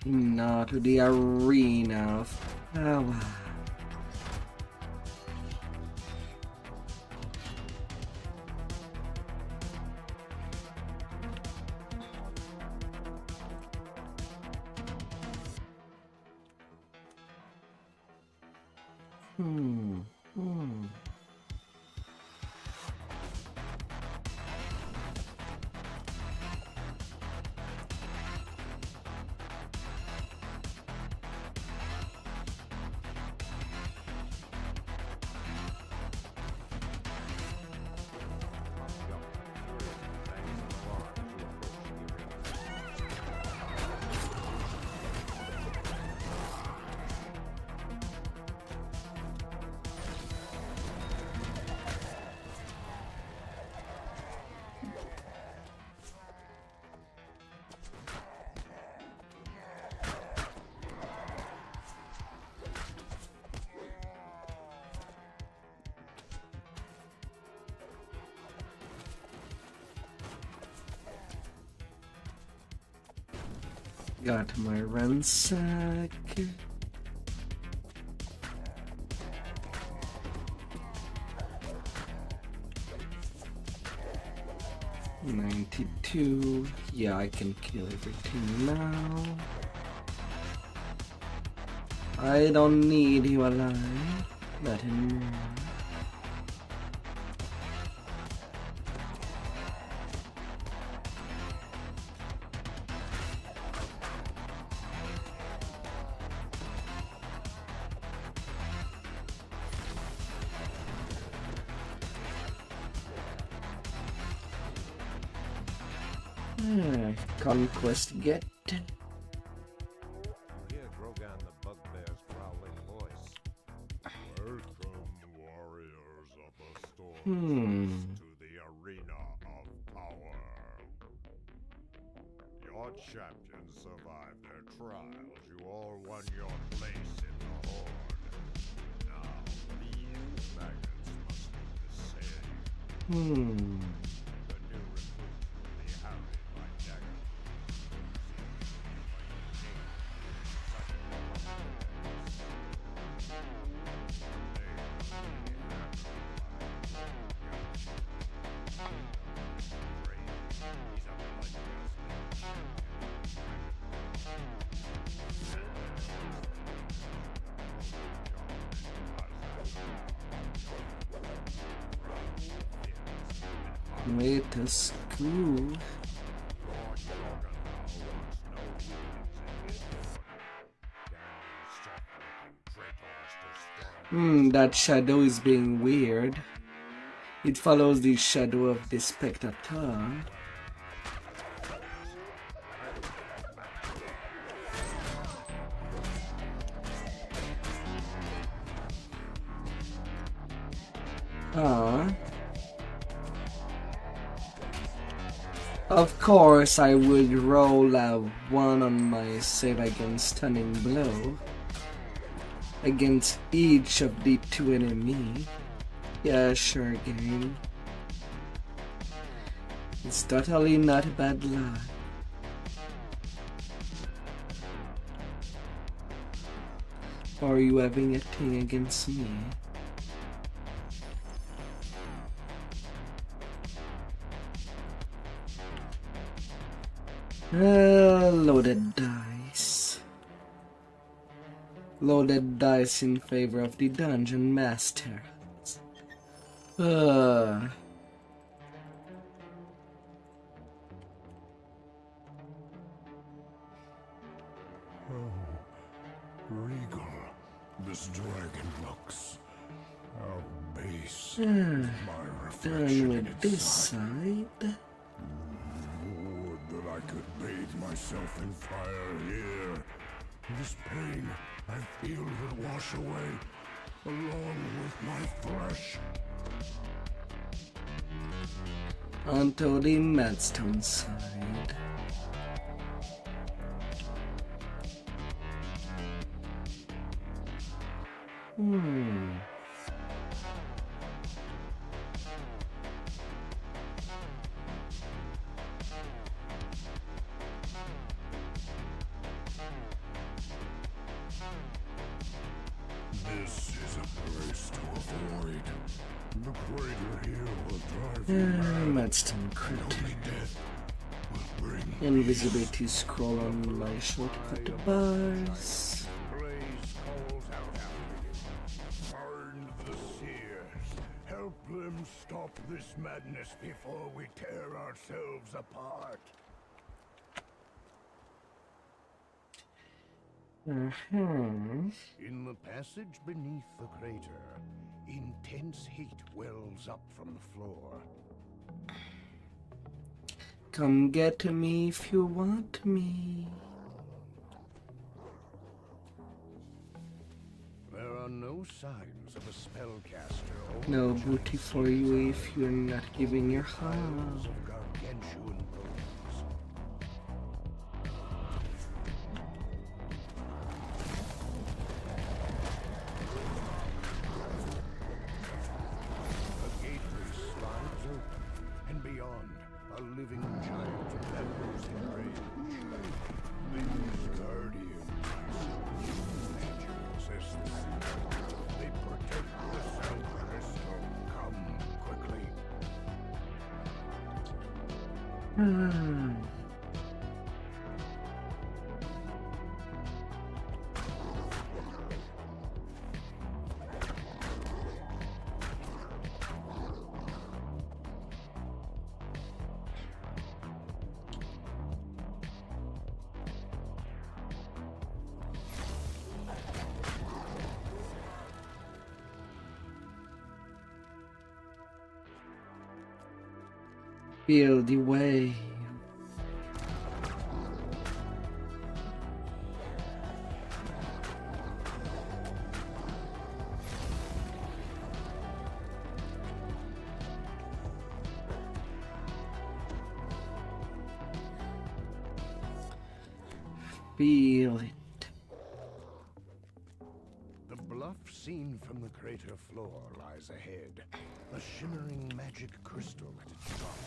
Now to the arena of power. Hmm. Got my ransack. $92. Yeah, I can kill everything now. I don't need you alive. Not anymore. Conquest get. You hear Grogan the Bugbear's growling voice. Welcome, warriors of the storm, to the arena of power. Your champions survived their trials. You all won your place in the horde. Now, these maggots must do the same. The new recruits will be harried by daggers. Wait a screw. That shadow is being weird. It follows the shadow of the spectator. Of course, I would roll a 1 on my save against stunning blow against each of the 2 enemies. Yeah, sure, game. It's totally not a bad luck. Or are you having a thing against me? Loaded dice. Loaded dice in favor of the dungeon master. Regal, this dragon looks. How base. My reflection Done in with its this sight. side. Would that I could bathe myself in fire here. This pain, I feel will wash away, along with my flesh. Onto the Madstone side. This is a place to avoid. The crater here will drive you mad. Madstone critic. Only death will bring Invisibility scroll on my shortcut bars. Blaze calls out after you. Find the seers. Help them stop this madness before we tear ourselves apart. In the passage beneath the crater, intense heat wells up from the floor. Come get me if you want me. There are no signs of a spellcaster. No booty for you if you're not giving your heart. Piles of gargantuan bones. A gateway slides open, and beyond, a living giant that grows in rage. These guardians, magic possess the sea. They protect the South Crystal. Come quickly. Feel the wave. Feel it. The bluff seen from the crater floor lies ahead. A shimmering magic crystal at its top.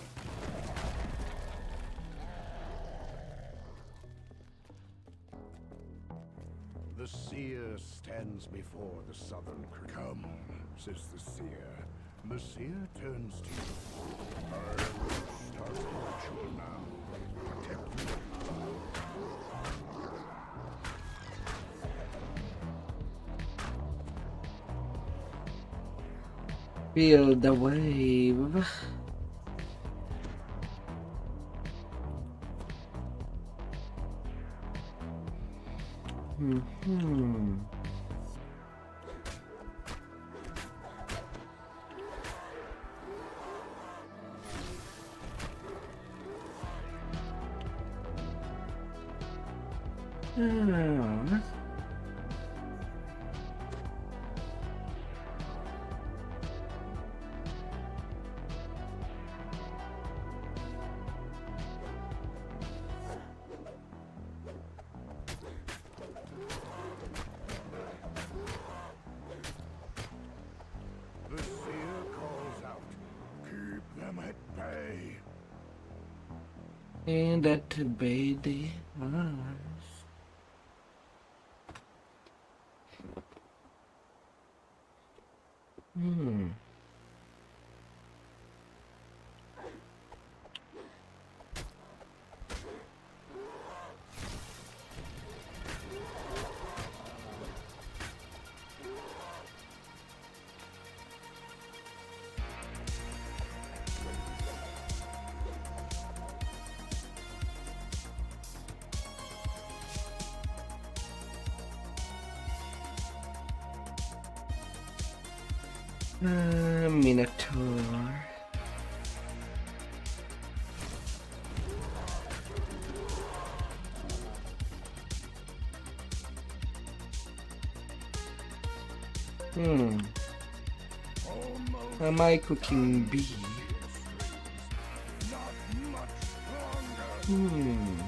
The seer stands before the southern Come, says the seer. The seer turns to you. I will start the ritual now. Protect me. Feel the wave. The seer calls out, keep them at bay. And that baby eyes. Minotaur. Hmm. Am I cooking bee? Hmm.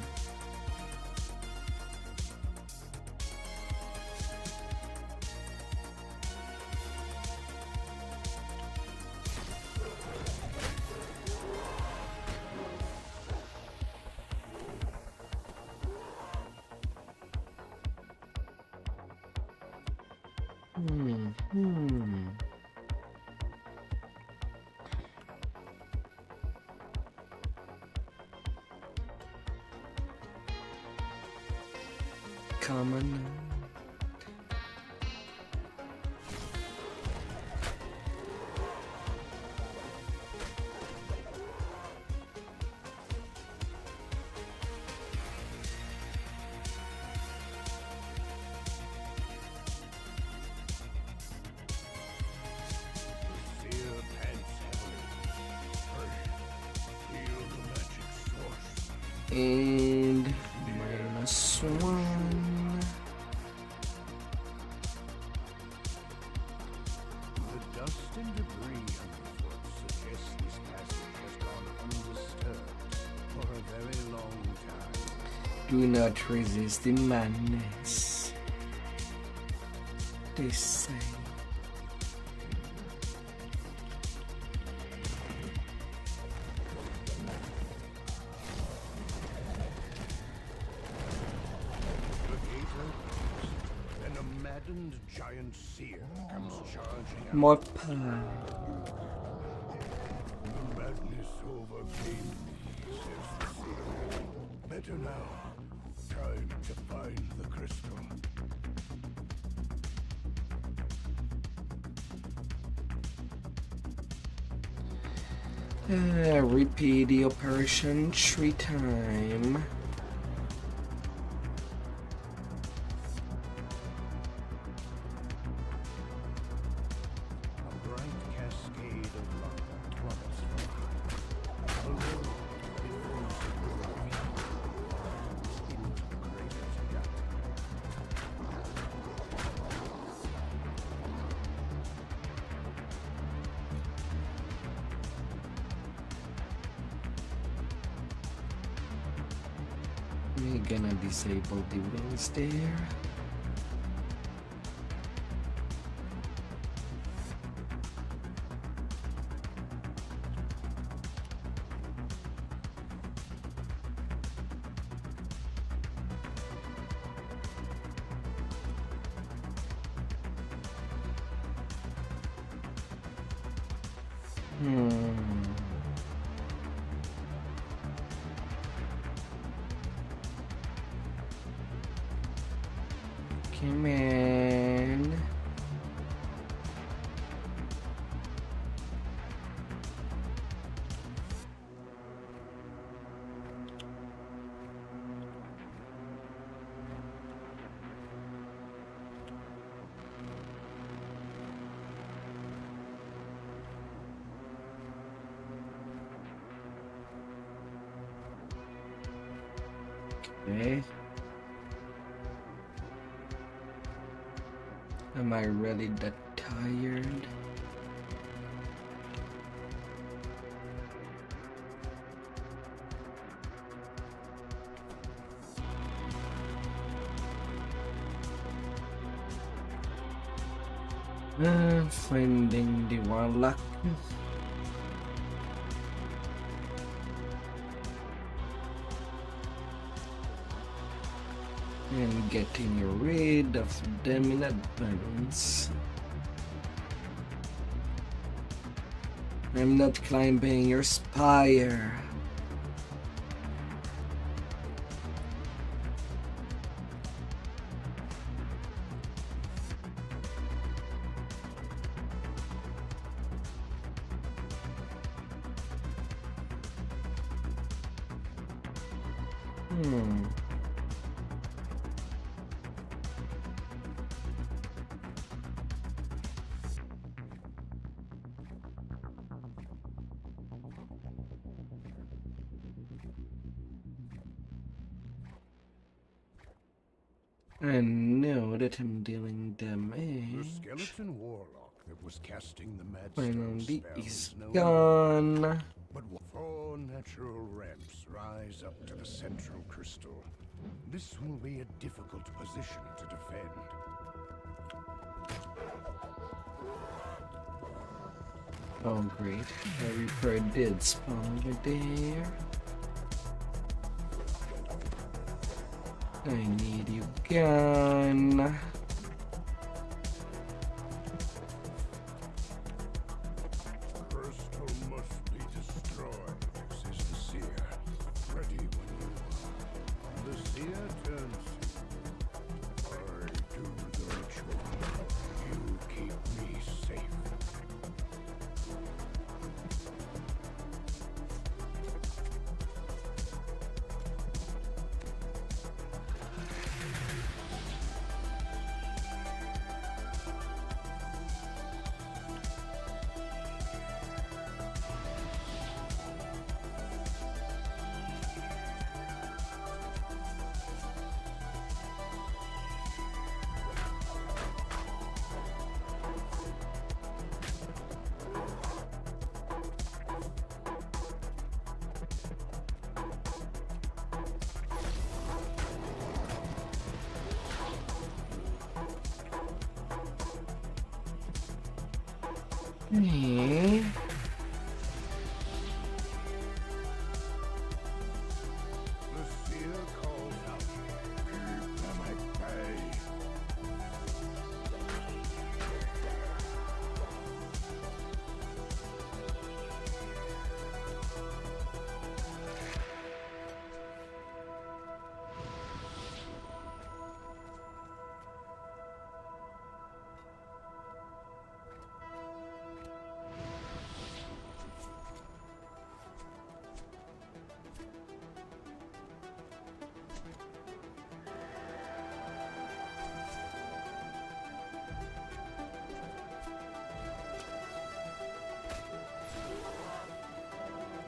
Hmm. Common. Seer pants heavily. Hurry. Feel the magic source. And -1. The dust and debris underfoot suggests this passage has gone undisturbed for a very long time. Do not resist the madness. They say. The gate opens, and a maddened giant seer comes charging out. More pie. The madness overcame me, says the seer. Better now. Time to find the crystal. Repeat the operation 3 times. A bright cascade of lava plummets from high. Below, it flows into the crater's gut. We're gonna disable the wings there. Come in. Okay. Am I really that tired? Finding the warlock. And getting rid of them in advance. I'm not climbing your spire. I know that I'm dealing The damage. skeleton warlock that was casting the mad Finally spell is is no gone. But 4 natural ramps rise up to the central crystal. This will be a difficult position to defend. Oh great, a Reaper did spawn over there. I need you gone. Crystal must be destroyed, says the seer. Ready when you are. The seer turns. I do the ritual. You keep me safe. Okay. The seer calls out. Keep them at bay.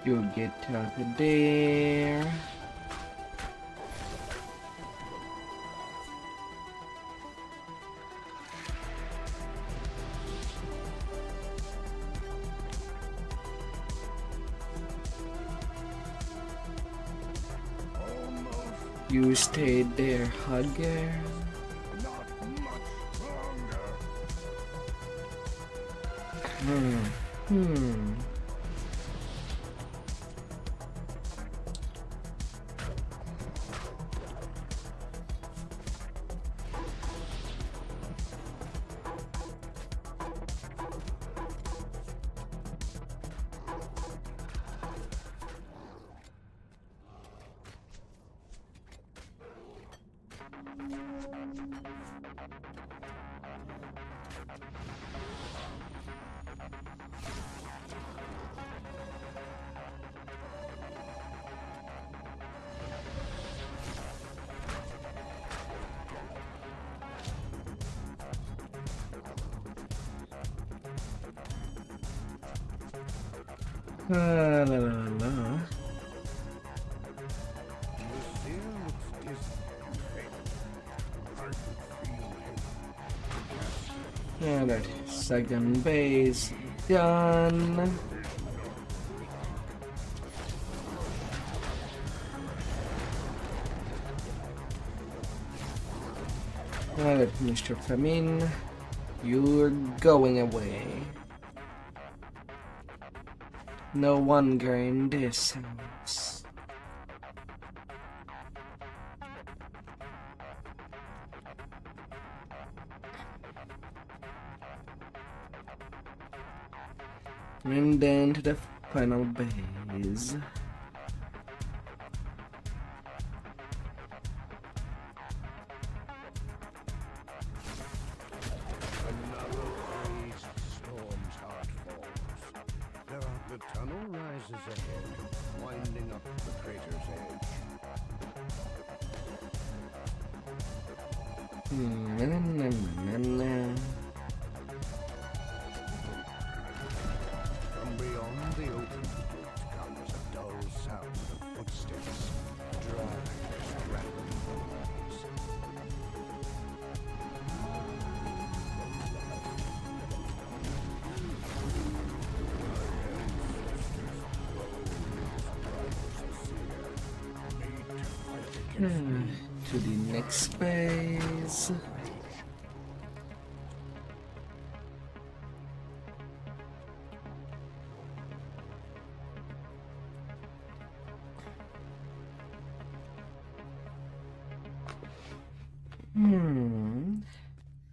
You get out of there. Almost You stayed there, Hugger. not much longer. Hmm. La la la la. The seer looks distant and faint. I could feel him. Alright, second base done. Alright, Mr. Famine, you're going away. No longer in this house. And then to the final base. Another crazed storm's heart falls. The tunnel rises ahead, winding up the crater's edge. From beyond the open gate comes a dull sound of footsteps, dry, rattling noise. To the next phase.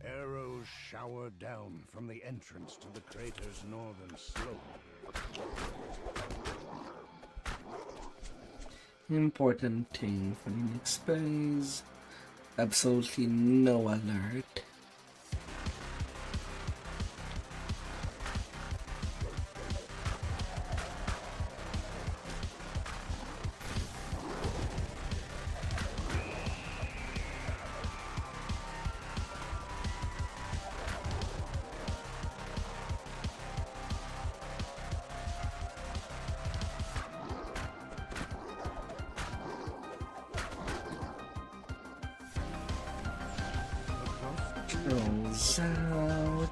Arrows shower down from the entrance to the crater's northern slope. Important thing for the next phase. Absolutely no alert. Rolls out.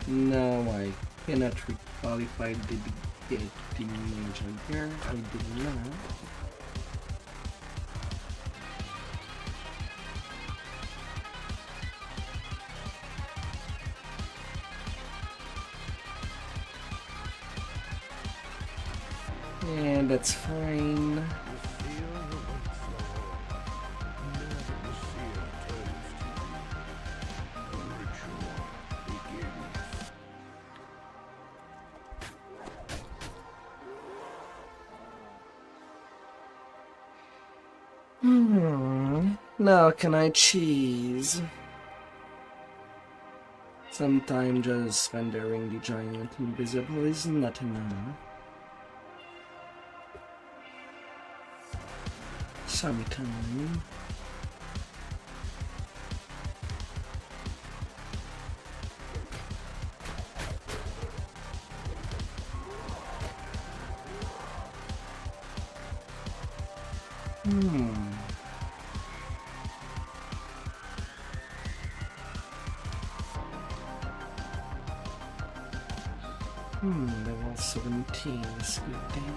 No, I cannot requalify the major here. I did not. And that's fine. Now can I cheese? Sometimes just rendering the giant invisible is not enough. Sometime. Level 17 is good thing.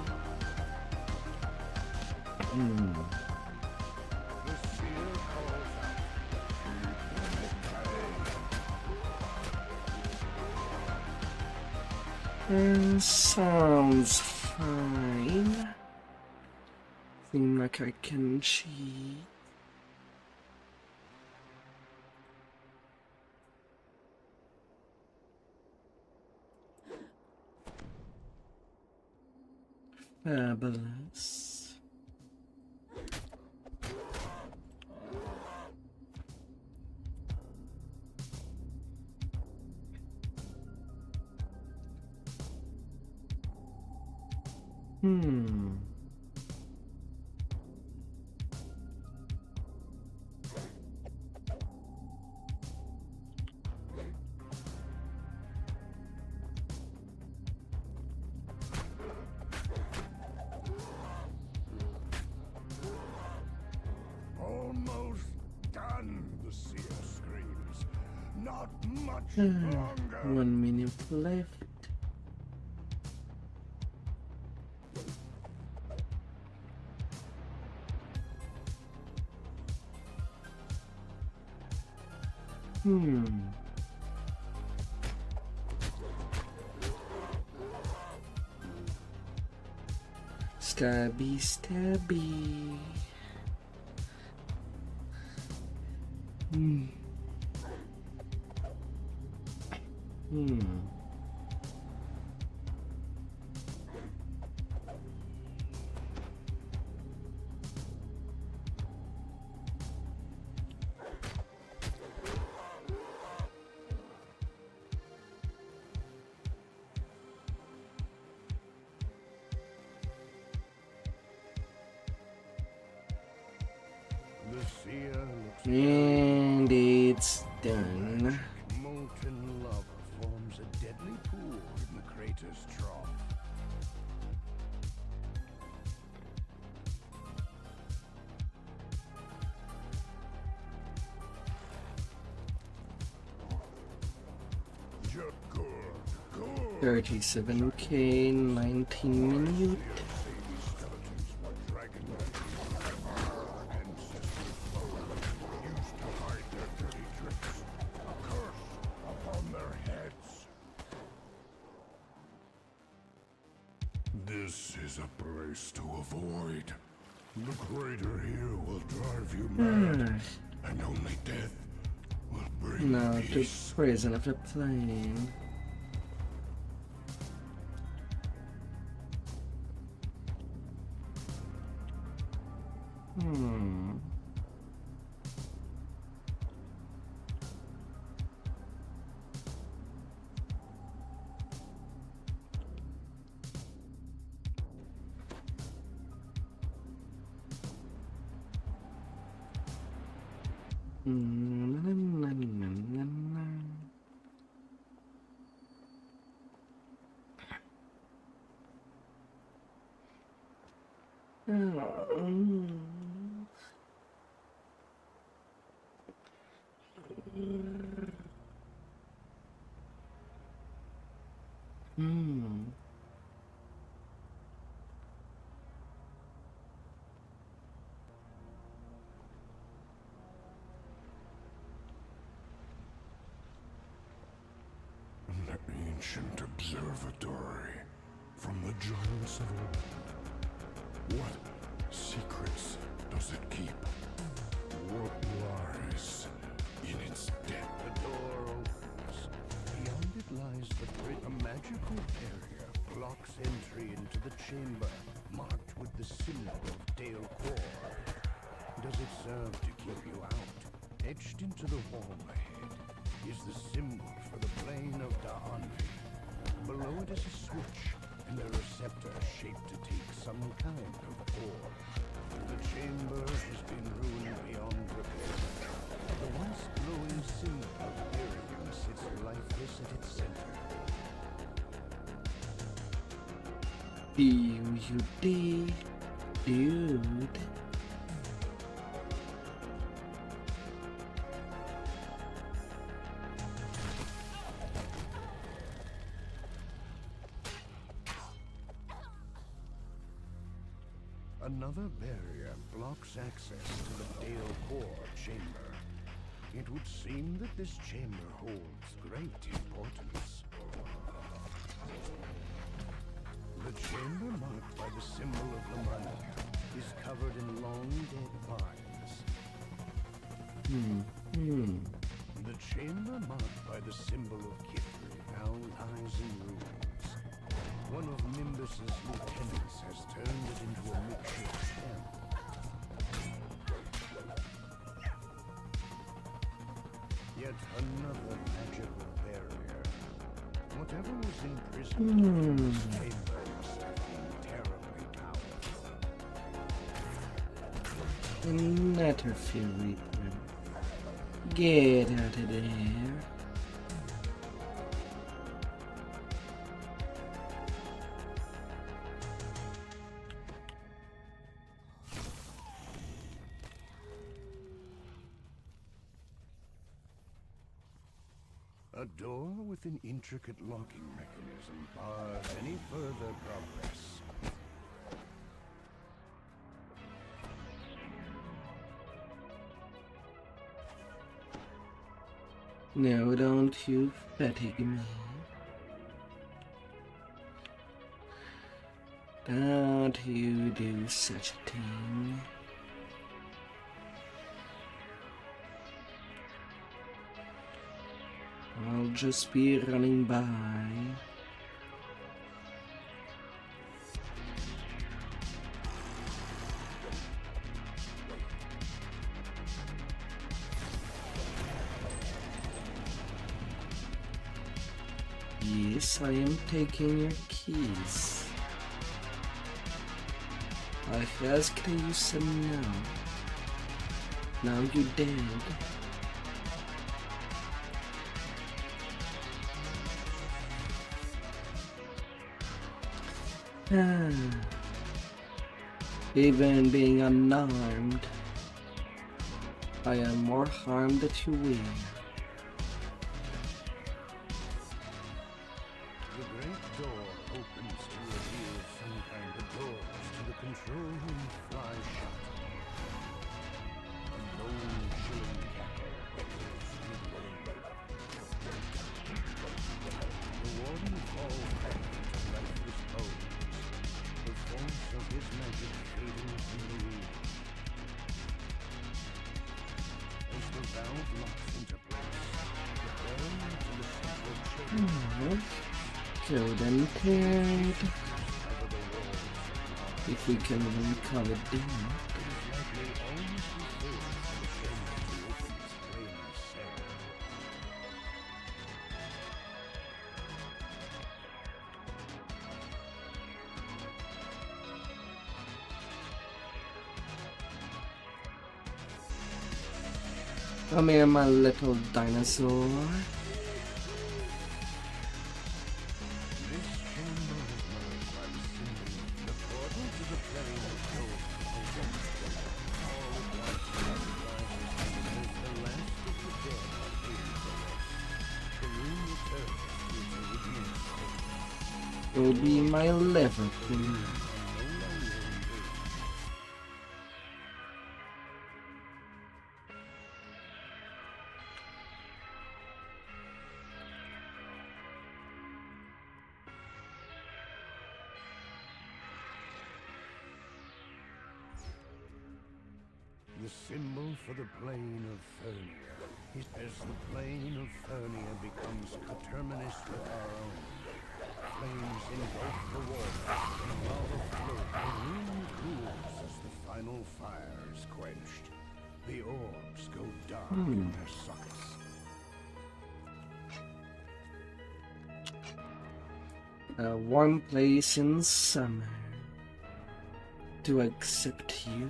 Sounds fine. Seems like I can cheat. Fabulous. Almost done, the seer screams. Not much longer. 1 minute left. Stabby, stabby. The seer looks And it's done. molten lava forms a deadly pool in the crater's trough. 37k, 19 minute. Skeletons were dragon-like. Our ancestors' bones used to hide their dirty tricks. A curse upon their heads. This is a place to avoid. The crater here will drive you mad, and only death will bring Now to peace. prison of the plane. An ancient observatory from the giants of old. What secrets does it keep? What lies in its depth? The door opens. Beyond it lies the bridge. A magical barrier blocks entry into the chamber, marked with the symbol of Dale Core. Does it serve to keep you out? Etched into the wall ahead is the symbol for the plane of Da'anvi. Below it is a switch and a receptor shaped to take some kind of ore. The chamber has been ruined beyond repair. The once glowing symbol of Miriam sits lifeless at its center. Dude. Another barrier blocks access to the Dale Core chamber. It would seem that this chamber holds great importance. The chamber marked by the symbol of Lamania is covered in long dead vines. The chamber marked by the symbol of Kithri now lies in ruins. One of Nimbus's lieutenants has turned it into a makeshift camp. Yet another magical barrier. Whatever was imprisoned in this chamber must have been terribly powerful. Another few reaper. Get out of there. A door with an intricate locking mechanism bars any further progress. No, don't you fatigue me. Don't you do such a thing. I'll just be running by. Yes, I am taking your keys. I asked you some now. Now you dead. Even being unarmed, I am more harmed than you will. The great ballroom fly shut. A lone chilling cackle echoes through the wind. The warden falls back into lifeless bones, the force of his magic fading from the room. As the valve locks into place, the bearing to the central chamber Kill them dead. If we can even call it dead. Come here, my little dinosaur. Will be my Liverpool. The symbol for the plane of Fernia. As the plane of Fernia becomes coterminous with our own, flames engulf the water, and lava flows. The room cools as the final fire is quenched. The orbs go dark in their sockets. A warm place in summer to accept you.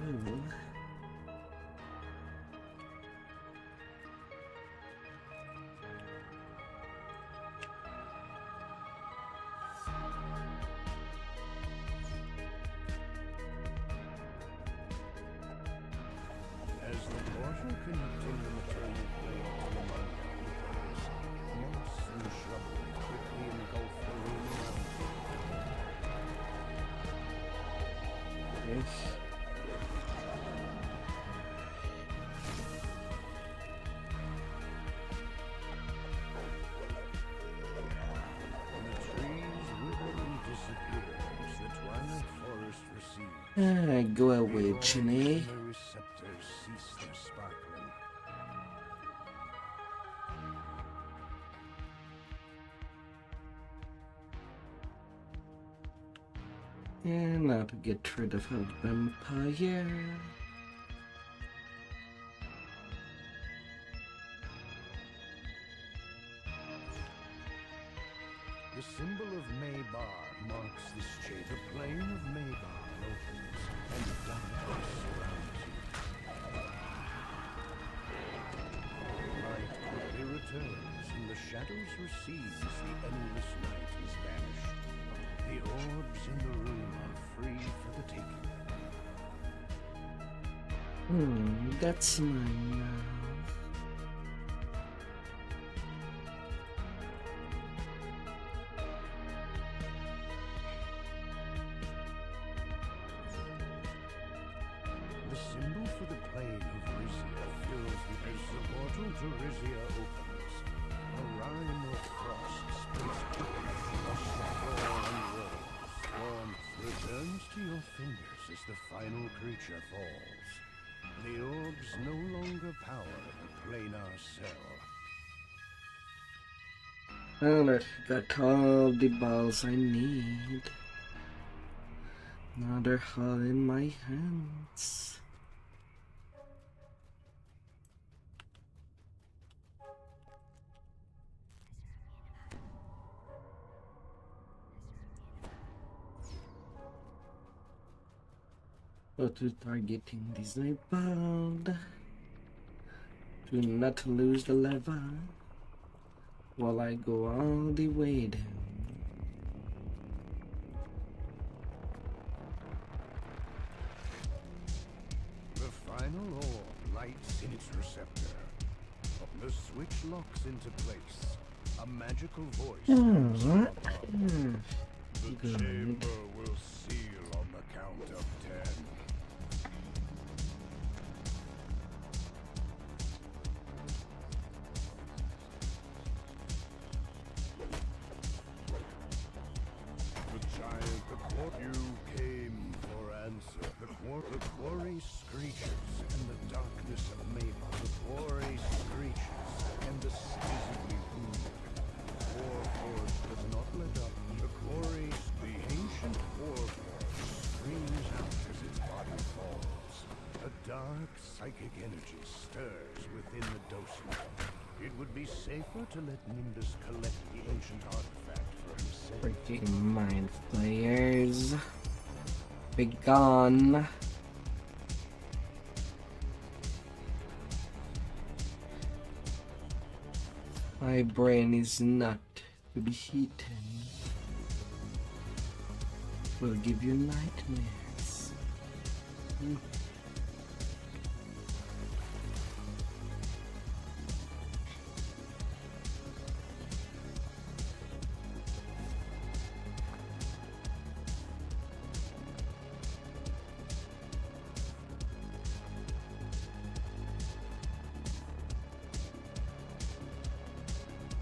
Go away, Ginny. And now to get rid of our vampire. The symbol of Maybar marks this shade. The plane of Maybar opens, and darkness surrounds you. Light quickly returns, and the shadows recede as the endless night is banished. The orbs in the room are free for the taking. That's mine now. The symbol for the plane of Rizia fills the as the portal to Rizia opens. A rime of frost splits quickly across the floor and walls. Warmth returns to your fingers as the final creature falls. The orbs no longer power the planar cell. And I got all the balls I need. Another hull in my hands. Auto targeting this iPod. Do not lose the lever while I go all the way down. The final orb lights in its receptor. The switch locks into place. A magical voice comes from above. The chamber will seal on the count of 10. The giant, you came for answer. The quarry screeches, and the darkness of Mabel. The quarry screeches, and the stizzy wounded. Warforged does not let up. The quarry, the ancient Warforged, screams out as its body falls. A dark psychic energy stirs within the docent. It would be safer to let Nimbus collect the ancient artifact for himself. Freaking mind players. Be gone. My brain is not to be eaten. Will give you nightmares.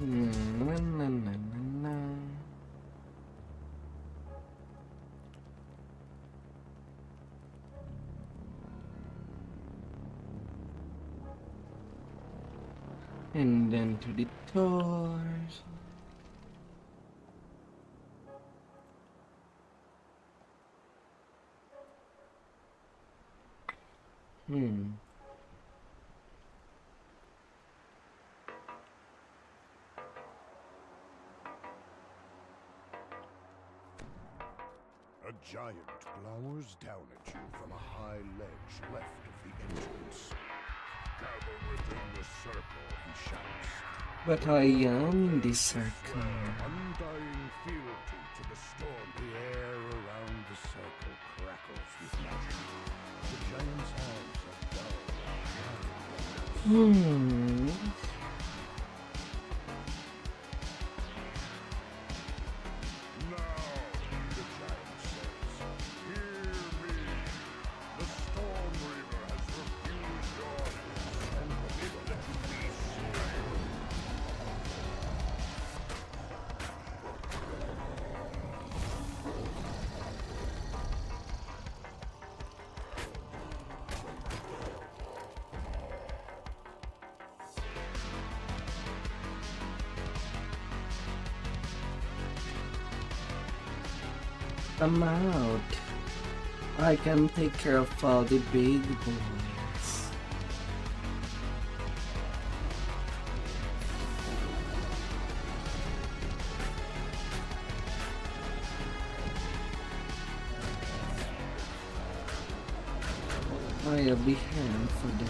Na, na, na, na, na. And then to the doors. A giant glowers down at you from a high ledge left of the entrance. Gather within the circle, he shouts. But I am in this circle. Undying fealty to the storm. The air around the circle crackles with magic. The giant's eyes are dull. Now, the giant says, hear me. The Storm Reaver has refused your and forbid that you be slain. Come out. I can take care of all the big boys. I'll be here for them.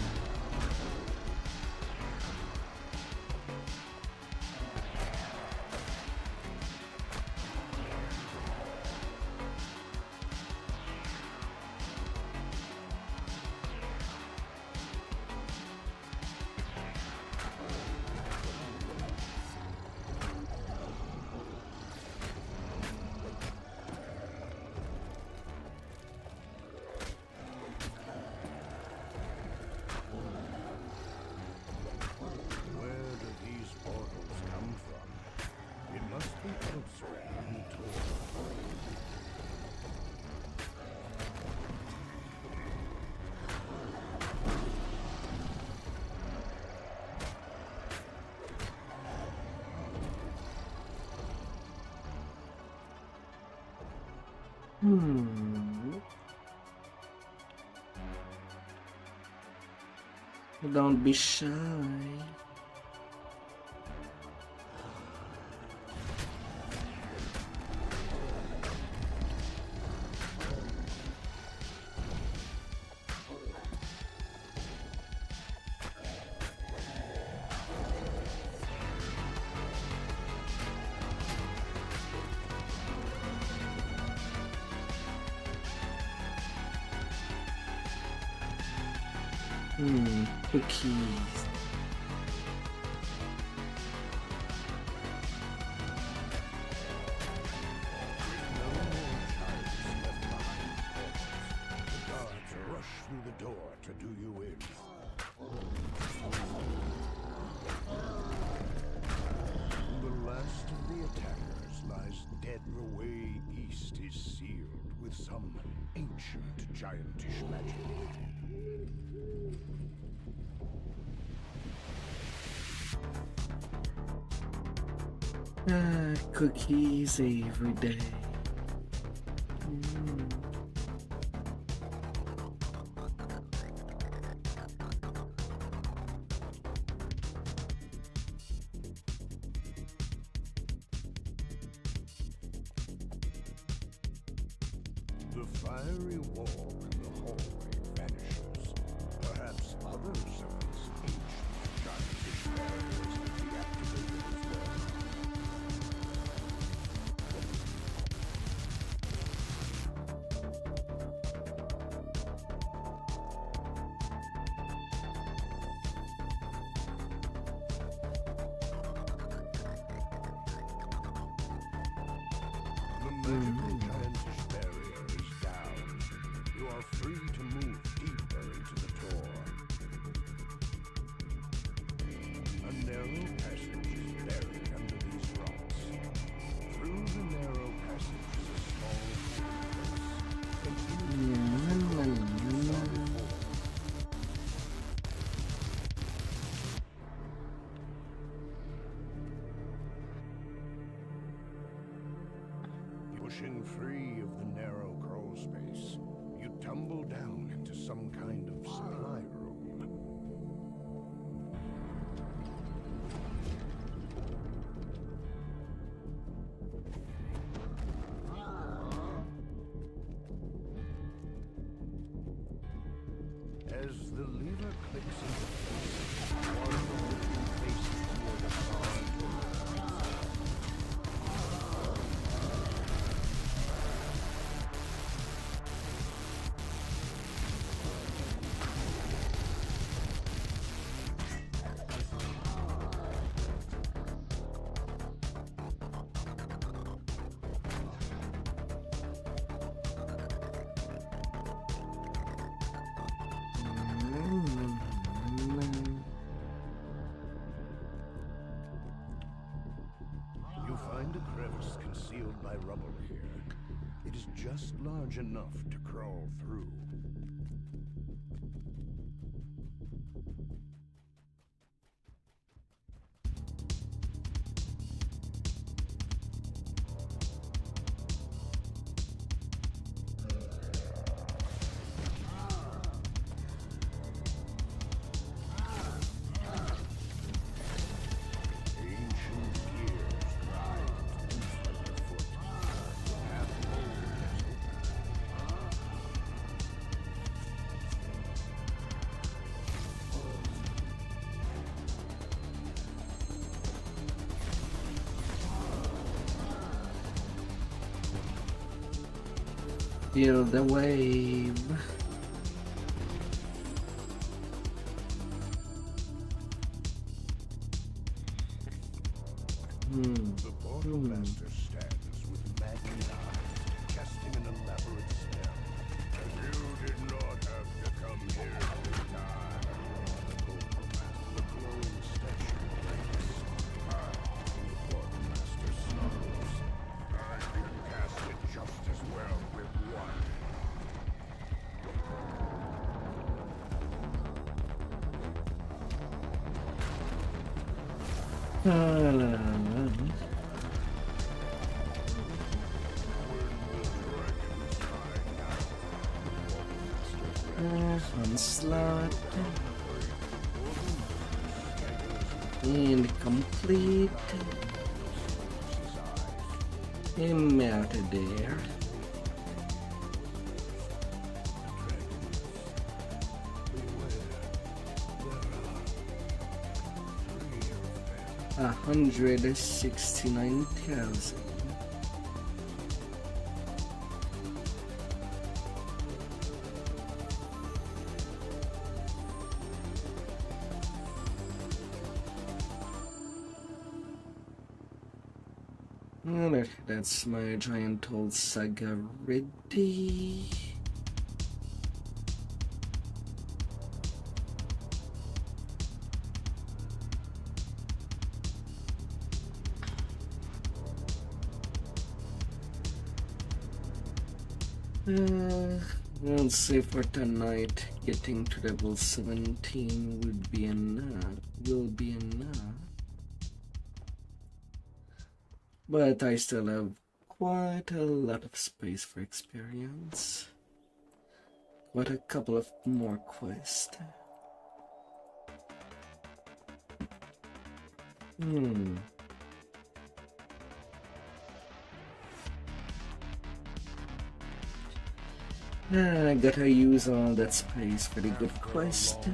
Don't be shy. Cookies. through the door to do you in. The last of the attackers lies dead. The way east is sealed with some ancient giantish magic. Cookies every day. The fiery wall in the hallway vanishes. Perhaps others of these ancient giantish barriers will be activated as well. The magical giantish barrier is down. You are free to move deeper into the door. A narrow passage is buried under these rocks. Through the narrow passage is a small hiding place. Pushing free of the narrow crawl space, you tumble down into some kind of supply room. As the lever clicks into place, one of the living faces near the far door. You find a crevice concealed by rubble here. It is just large enough to crawl through. Ancient gears drive underfoot. Half mold is open. Feel the wave. The portal master stands with magic eyes, casting an elaborate spell. You did not have to come here to die. The portal master, the glowing statue breaks. The portal master snarls. I can cast it just as well with one. Onslaught. Incomplete. He melted there. $169,000. Alright, that's my giant old saga ready. I'll say for tonight, getting to level 17 would be enough. Will be enough. But I still have quite a lot of space for experience. Quite a couple of more quests. I gotta use all that space for the good quest.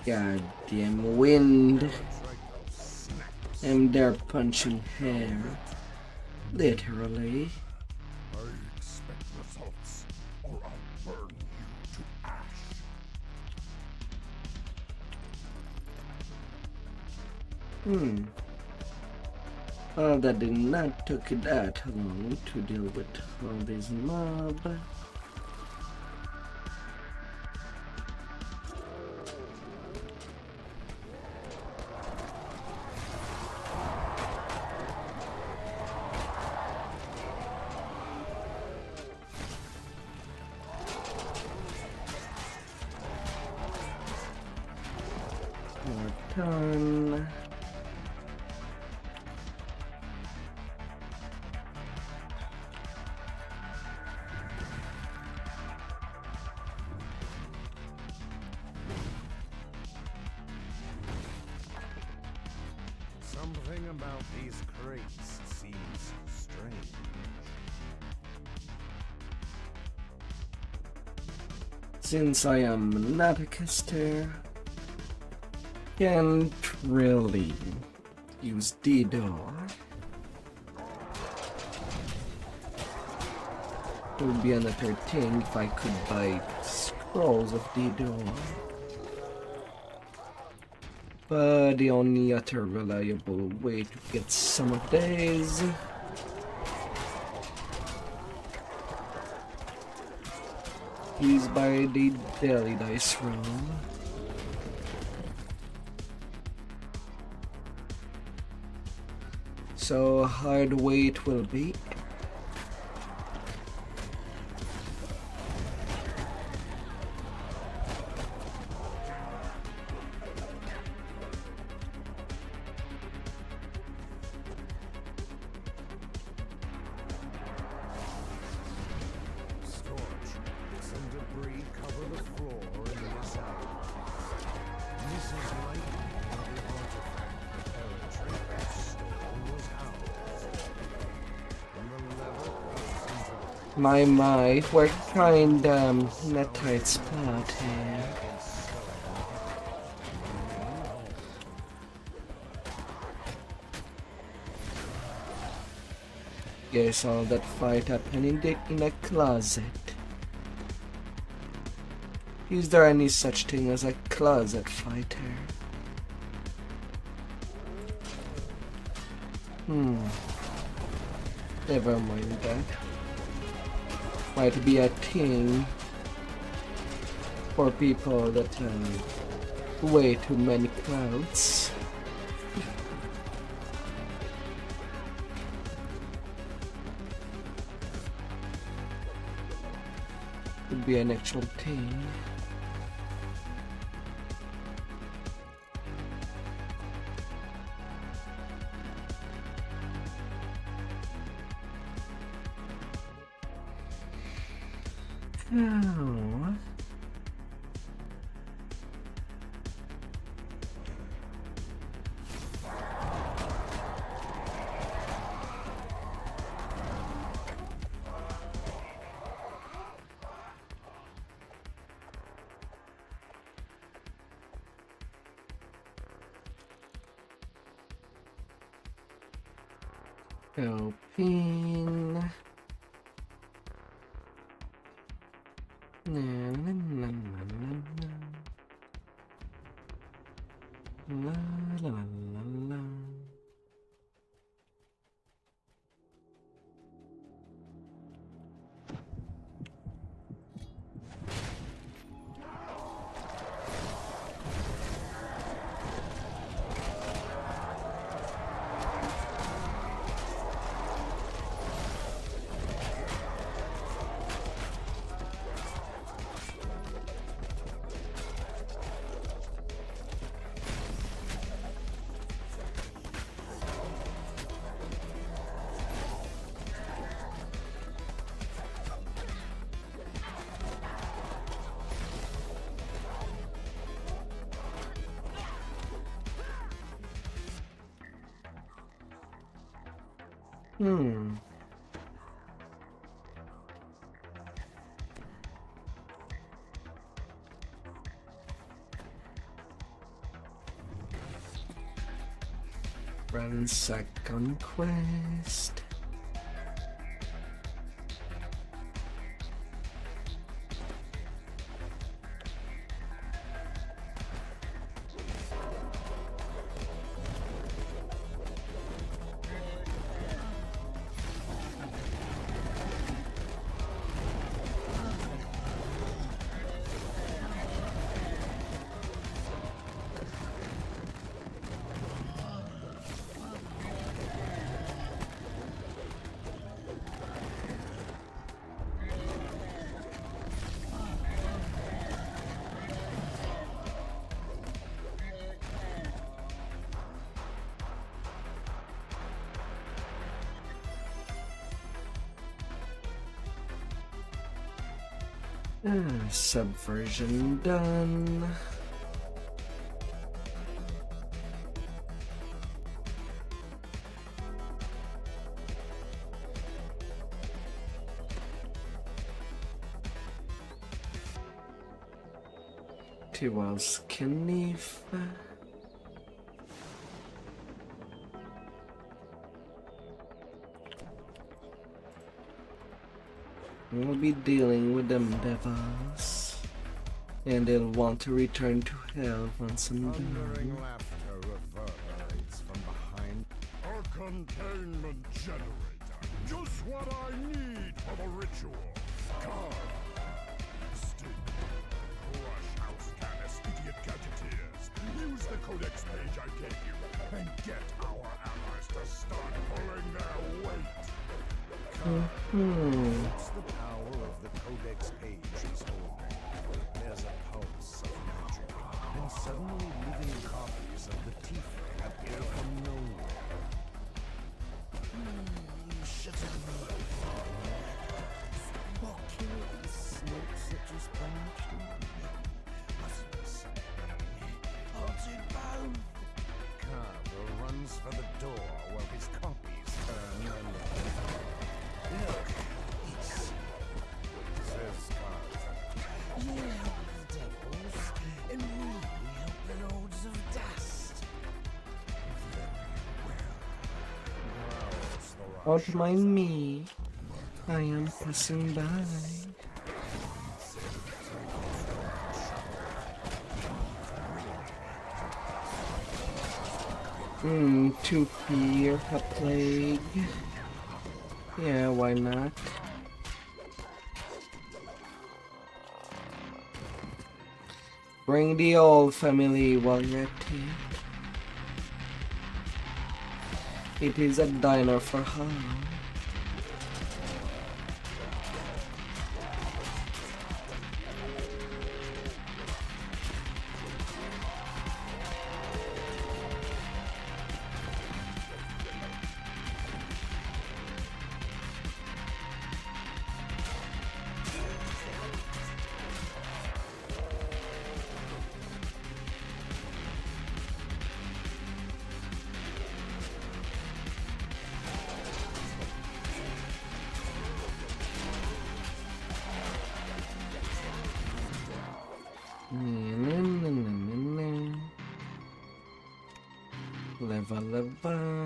Goddamn wind. I'm there punching hair. Literally. I expect results, or I'll burn you to ash. Well, that did not took that long to deal with all these mobs. Turn. Something about these crates seems strange. Since I am not a caster, can't really use DDO. It would be another thing if I could buy scrolls of DDO. But the only other reliable way to get some of these is by the daily dice roll. So hard way it will be. My, we're kinda in a tight spot here. Guess all that fight happening in a closet. Is there any such thing as a closet fighter? Never mind that. Might be a thing for people that have way too many clouds. Could be an actual thing. Open. Na, na, na, na, na. La la la la. Ransack conquest. Subversion done. Tiwal's Knife. We'll be dealing with them devils, and they'll want to return to hell once I'm Thundering done. laughter reverberates from behind. A containment generator. Just what I need for the ritual. Carve. Sting. Rush house canis, idiot gadgeteers. Use the codex page I gave you and get our allies to start pulling their weight. It's the power of the codex page he's holding. There's a pulse of magic, and suddenly living copies of the tiefling appear from nowhere. You shouldn't be. What killed these snakes that just punched me? Wasn't altered both. Carver runs for the door while his copies turn and look, says Carver. You help the devils, and we help the lords of dust. Very well. Growls the Don't mind me. I am passing by. To fear a plague. Yeah, why not? Bring the old family while you're at it. It is a diner for hire. Leva.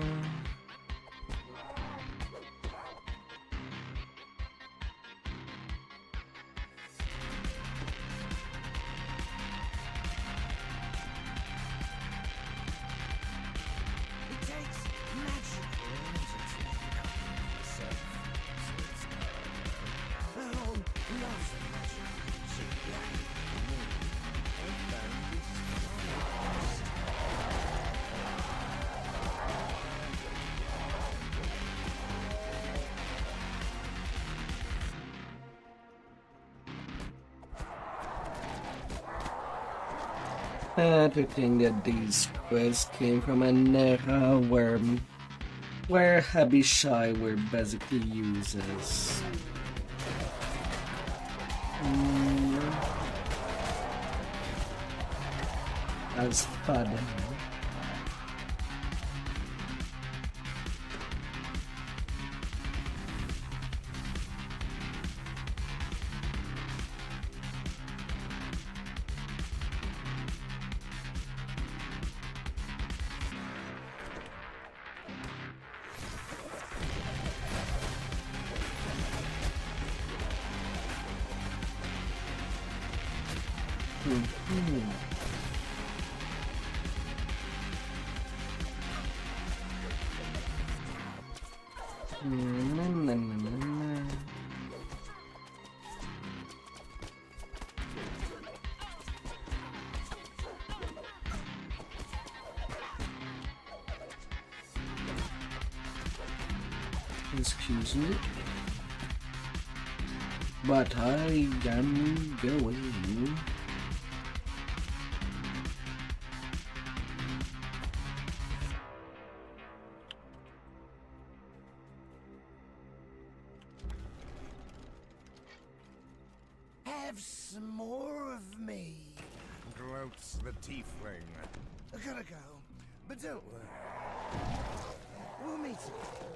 To think that these quests came from an era where Habishai were basically users. As fun. Excuse me, but I am going. Have some more of me, gloats the tiefling. I gotta go, but don't worry. We'll meet again.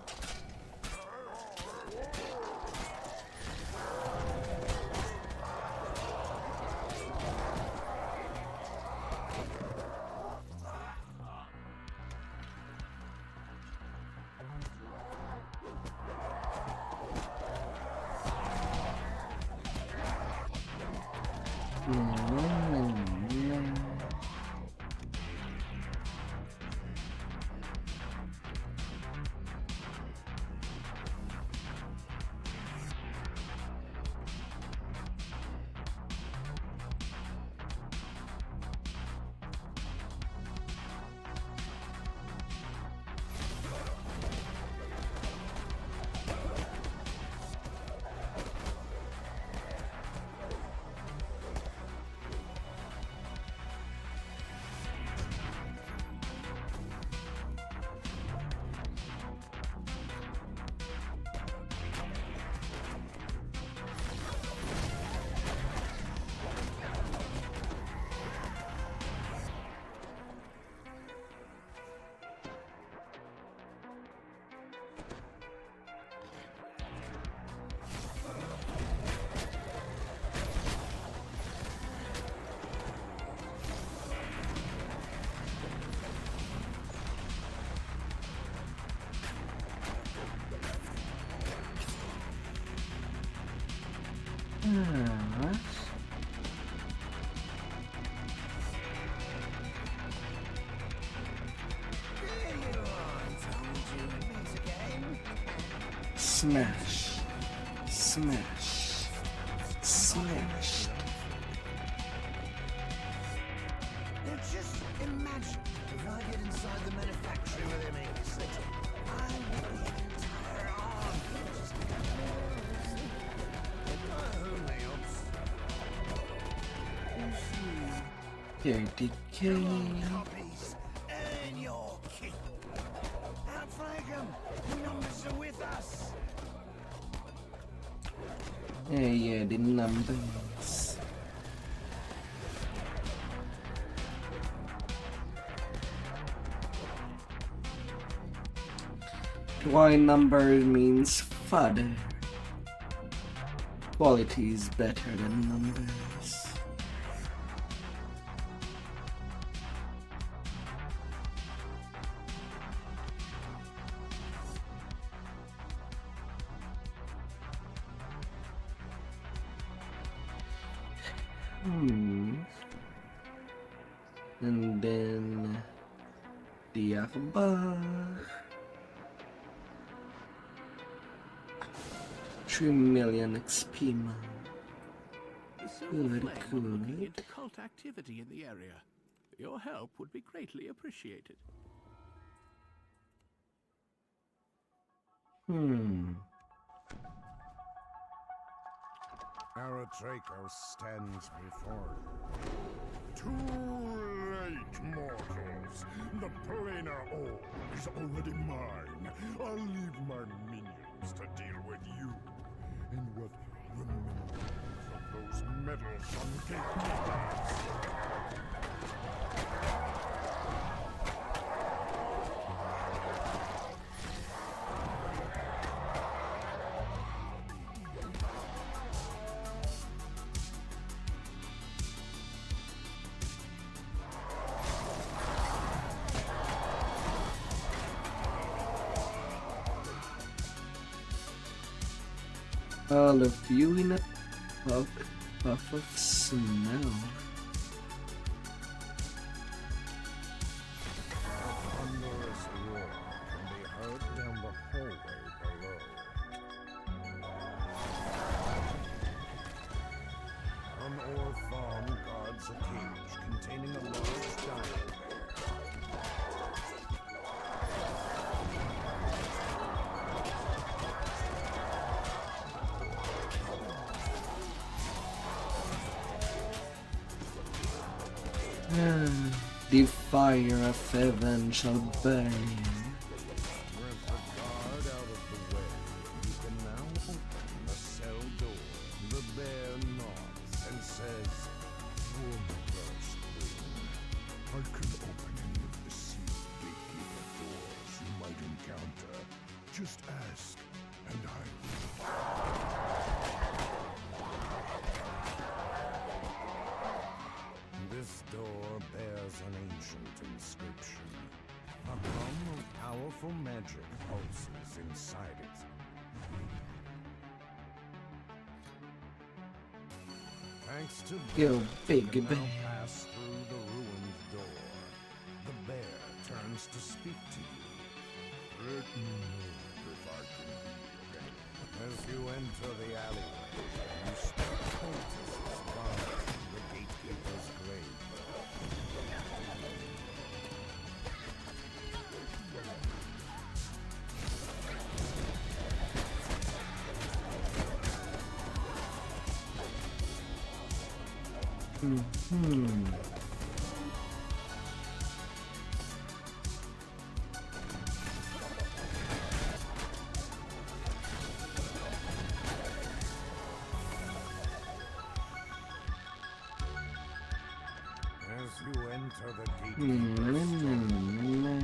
Smash, smash, smash. Now just imagine if I get inside the manufactory where they make this thing. I will be an entire army just copies and your king. Outflank them. The numbers are with us. Yeah, the numbers. Why number means fodder. Quality is better than numbers. And then the Akbar. 3 million XP man. Good, Looking good. into cult activity in the area. Your help would be greatly appreciated. Aratraco stands before you. Tool Mortals, the planar orb is already mine. I'll leave my minions to deal with you. And what remains of those meddlesome gatekeepers. All of you in a puff of snow. Thunderous roar can be heard down the hallway below. An Orthon guards a cage containing a large dial. The fire of heaven shall burn you. With the guard out of the way, you can now open the cell door. The bear nods and says, I can open any of the sealed gatekeeper doors you might encounter. Just ask, and I will. This door bears an ancient inscription. A hum of powerful magic pulses inside it. Thanks to You big you can now bear. pass through the ruined door. The bear turns to speak to you. Let me know if I can be of any. As you enter the alleyway, you spot cultists guarding the gatekeeper's grave. As you enter the gatekeeper's door,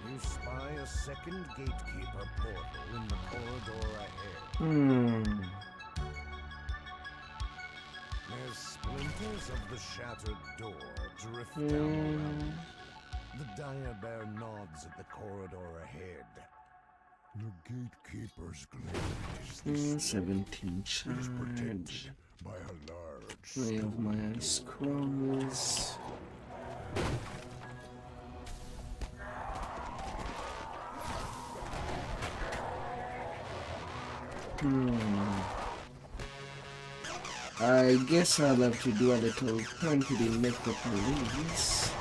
you spy a second gatekeeper portal in the corridor ahead. As splinters of the shattered door drift down the ramp, the dire bear nods at the corridor ahead. The gatekeeper's glade is this 17 It is charge. protected by a large Play of my stone scrolls. I guess I'll have to do a little turn to the metropolis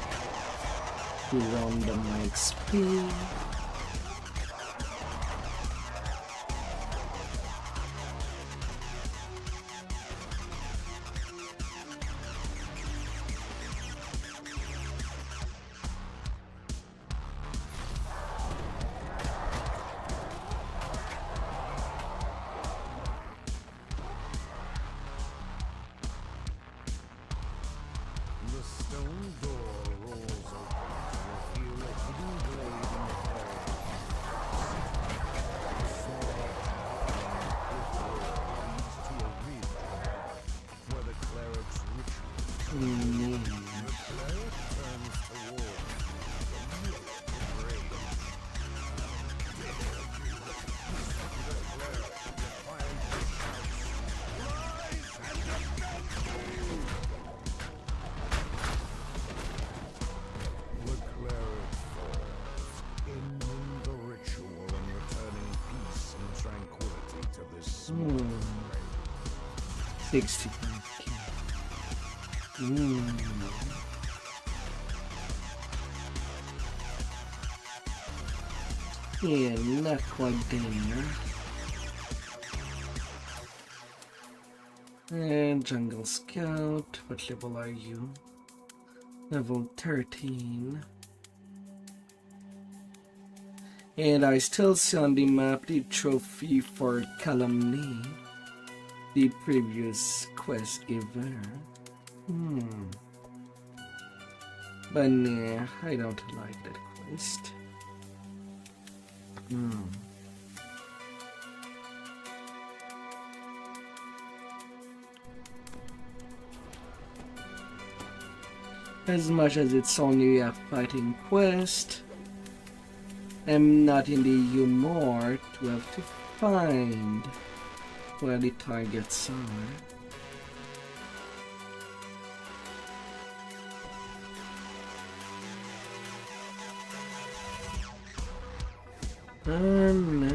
to round up my XP. The stone door rolls open to reveal a hidden glade in the corridor. The small leads to a ridge where the cleric's ritual. The cleric turns toward the cleric falls, ending the ritual and returning peace and tranquility to this small grave. 65k. Yeah, not quite there. And Jungle Scout, what level are you? Level 13. And I still see on the map the trophy for calumny. The previous quest giver. But nah, I don't like that quest. As much as it's only a fighting quest, I'm not in the humor to have to find where the targets are. No.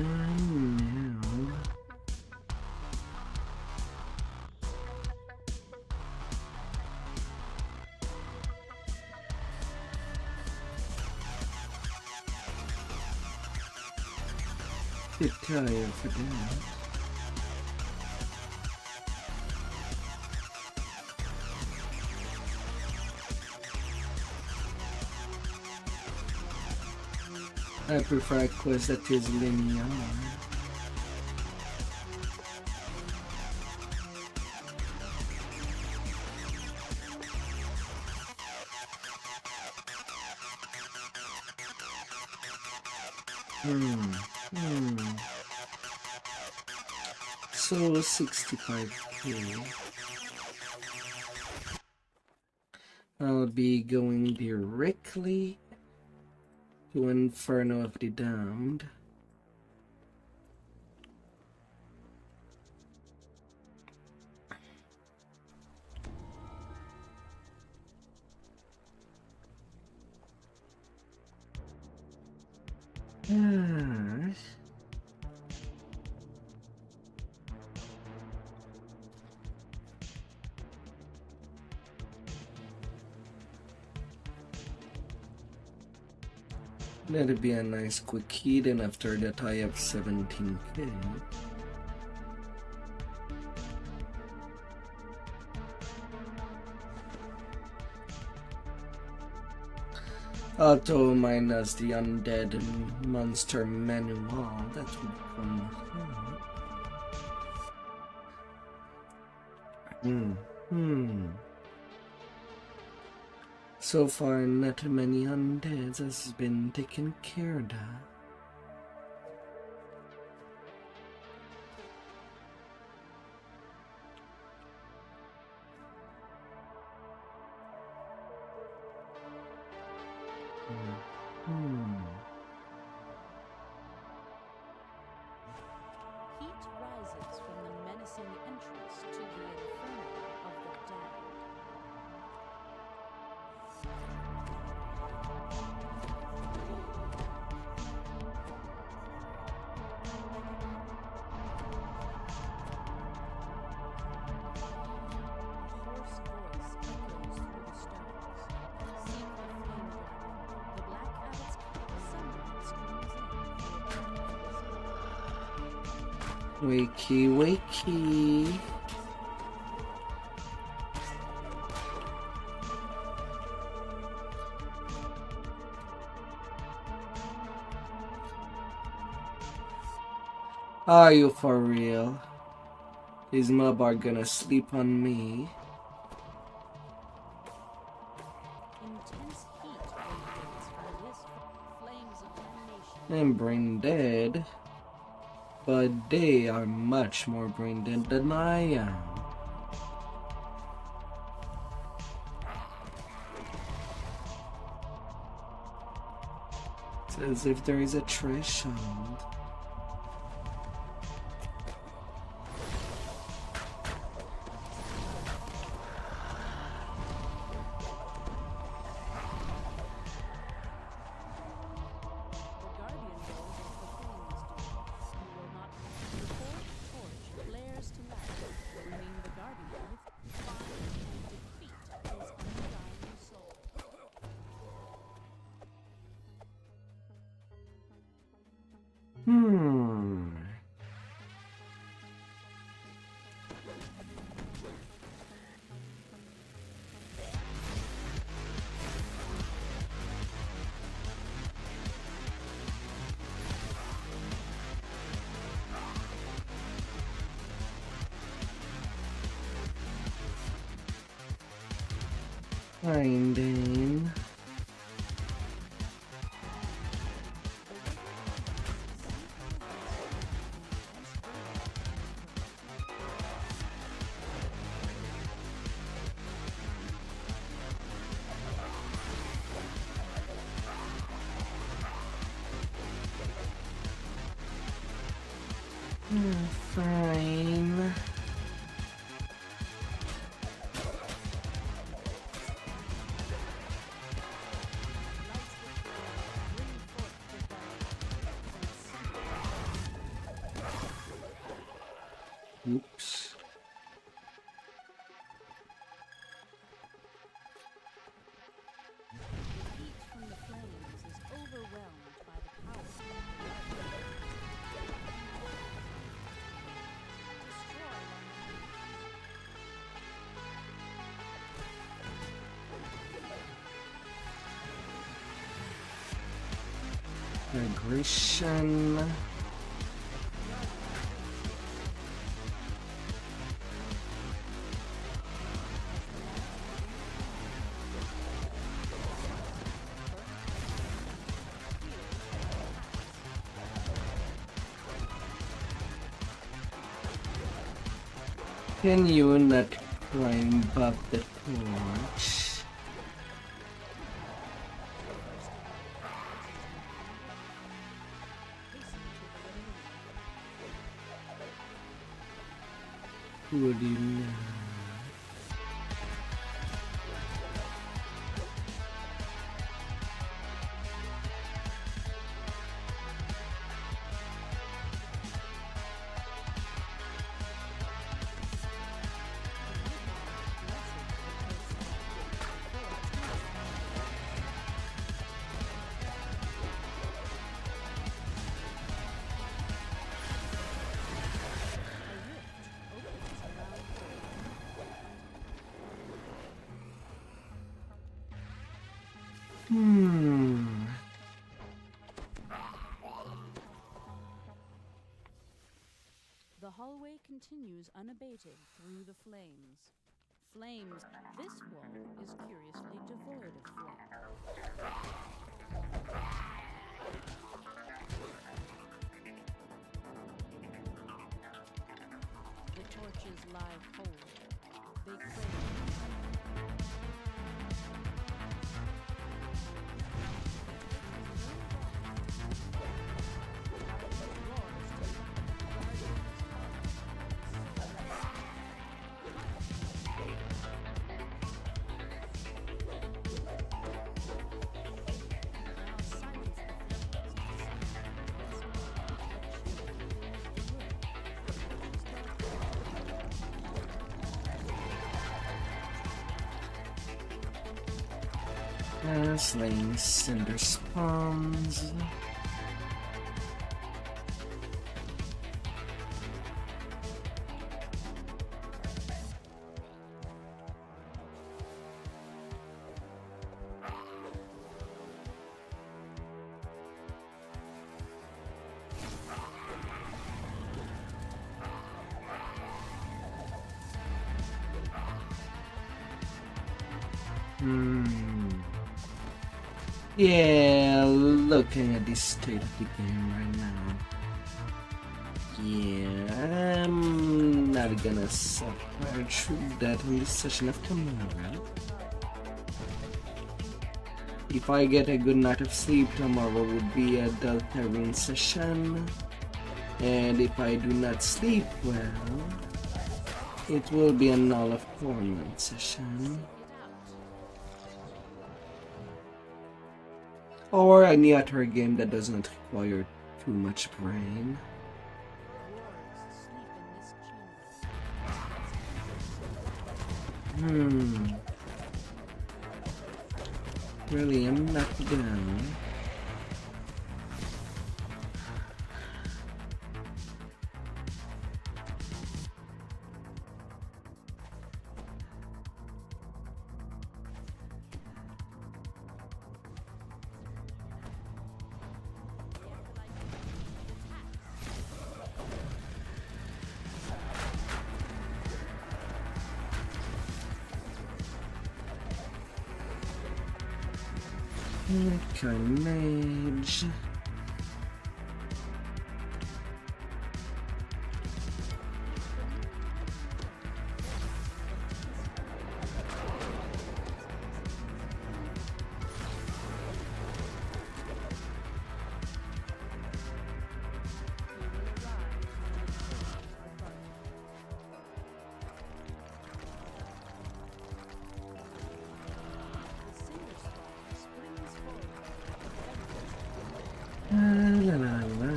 Bit tired for that. I prefer a quest that is linear. So 65k. I'll be going directly to Inferno of the Damned. That'd be a nice quick hit, and after that I have 17k. Auto minus the undead and monster manual, that would come hard. So far, not many undeads has been taken care of. Heat rises from the menacing entrance to the Inferno of the Damned. Wakey, wakey. Are you for real? These mob are gonna sleep on me. Intense heat radiates from this flames of damnation. I'm brain dead, but they are much more brain dead than I am. It's as if there is a threshold. Fine then. Fine. Oops. The heat from the flames is overwhelmed by the power of the Aggression. Can you not climb up the torch? Would you not? The hallway continues unabated through the flames. Flames. This wall is curiously devoid of flame. The torches lie cold. They crave. Slaying cinder spawns. Yeah, looking at the state of the game right now. Yeah, I'm not gonna suffer through that on the session of tomorrow. If I get a good night of sleep, tomorrow would be a Deltarune session. And if I do not sleep well, it will be a Null of Torment session. Or any other game that does not require too much brain. Really, I'm not down. Carnage. La, la, la.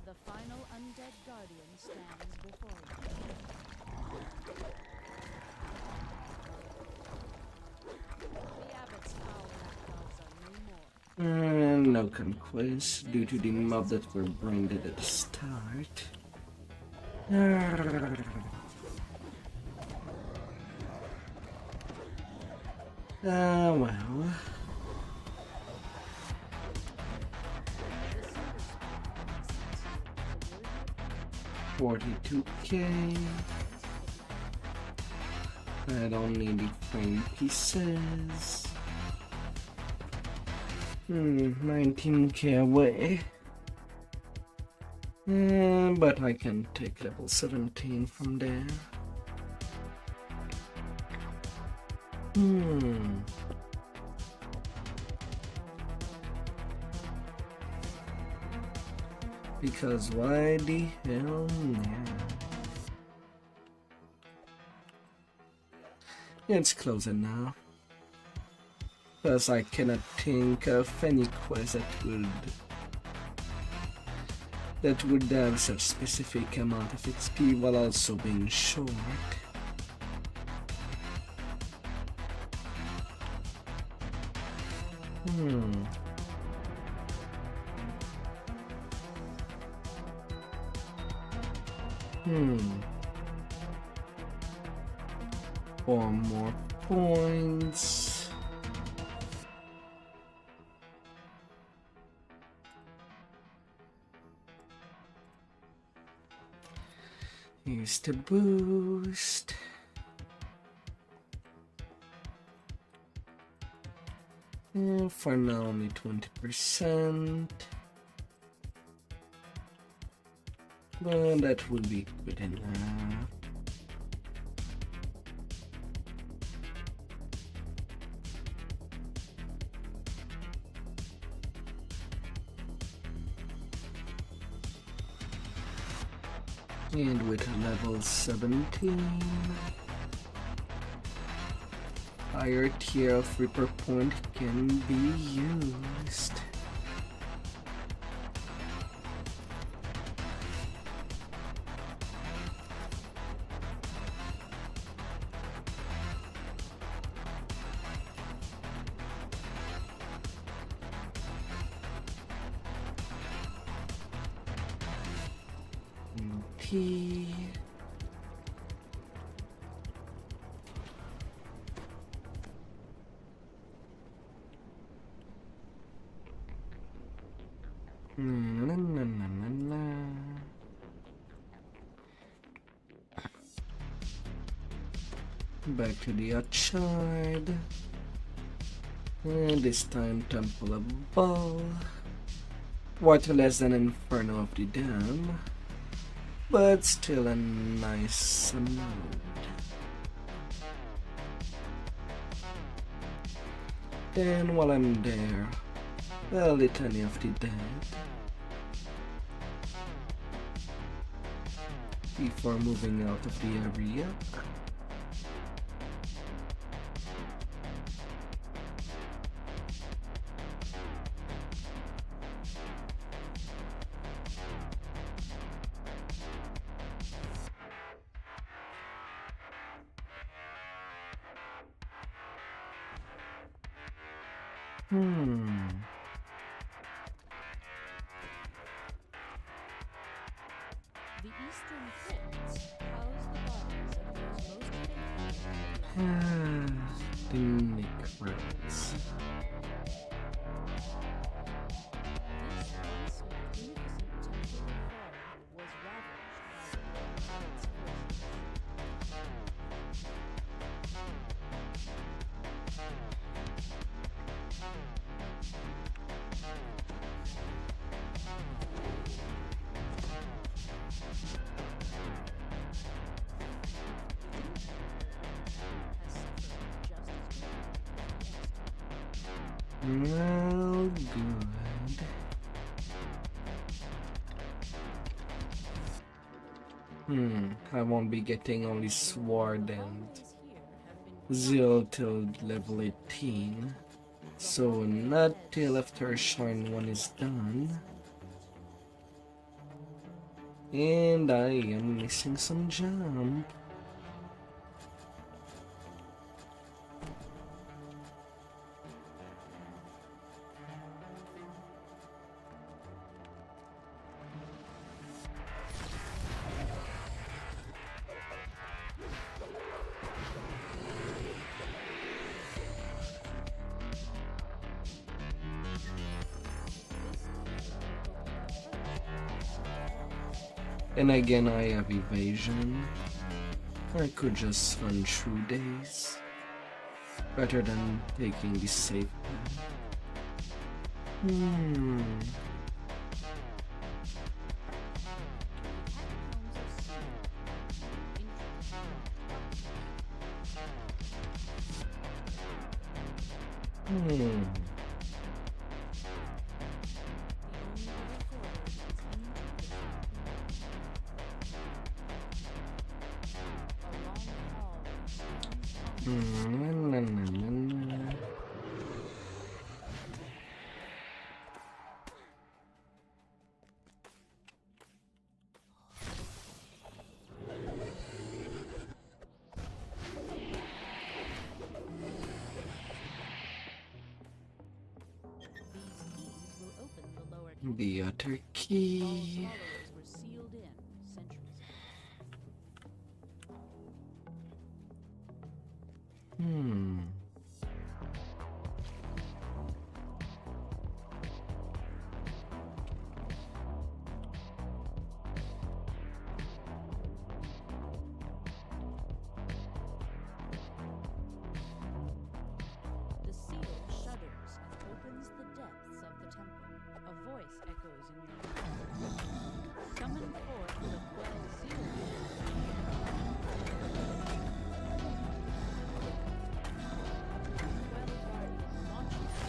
The final undead guardian stands before you. The abbot's foul lapdogs are no more. No conquest due to the mob that were branded at the start. Well. 42k. I don't need the frame pieces. 19k away. But I can take level 17 from there. Because why the hell now? It's closer now. Because I cannot think of any quest that would have such specific amount of XP while also being short. Four more points. Use the boost. For now only 20%. But that would be good enough. And with level 17, higher tier of Reaper Point can be used. Back to the outside. And this time Temple of Ball. Water less than Inferno of the Dam. But still a nice amount. Then while I'm there, a Litany of the Dead. Before moving out of the area. The eastern crypts house the bodies of those most faithful. The necrets. This once magnificent temple of Vol was ravaged by the Lord's forces. Well, good. I won't be getting only sword and zeal till level 18. So not till after Shrine 1 is done. And I am missing some jump. And again, I have evasion. I could just run through days. Better than taking the safe path. The other key. Were sealed in centuries ago. The seal shudders and opens the depths of the temple. A voice echoes in your mind. Summon forth the quell seal. Quell guardian launches.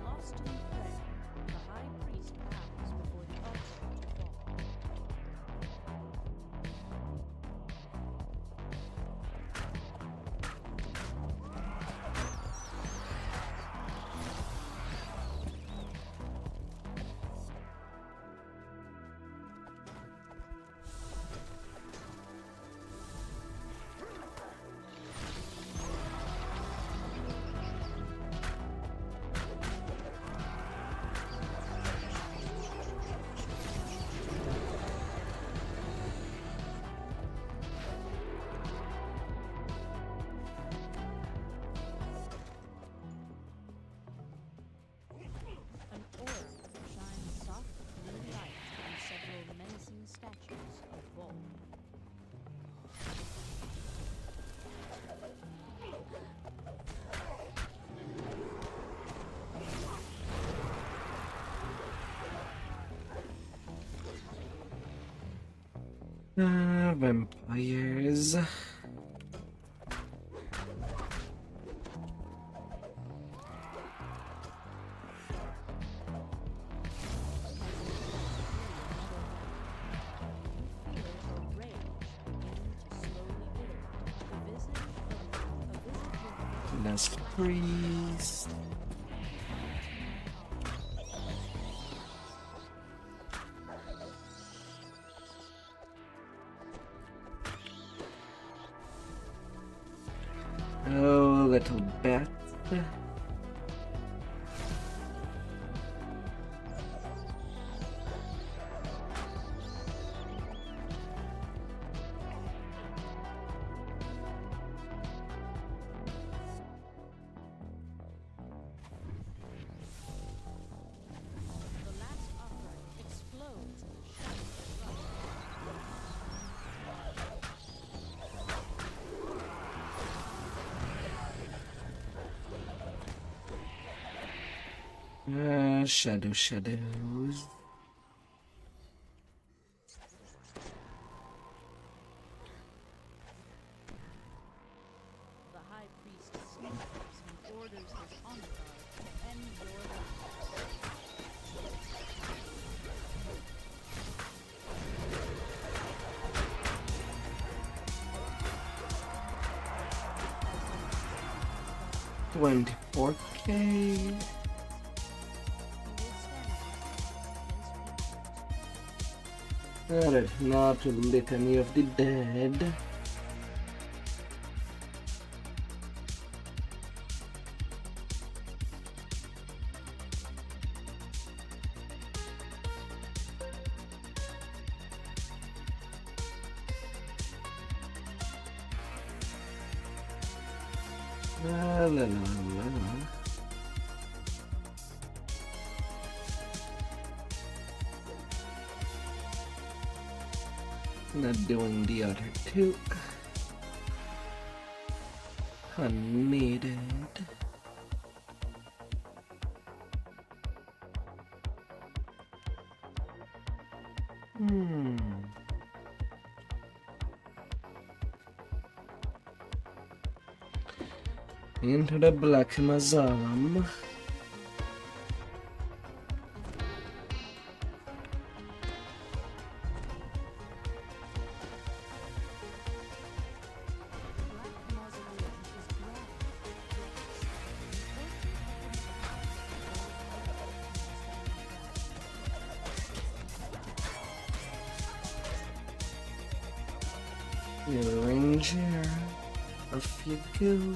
Lost in prayer, the high priest bows before the altar to fall. An orb shines soft blue light on several menacing statues of Vol. Vampires. Last priest. Oh, little bat. Shadows. The High Priest sneers and orders his entourage to end your lives. 24K. Alright, now to the Litany of the Dead. La la la la. Not doing the other two. Unneeded. Into the Black Mausoleum. The Ranger, off you go.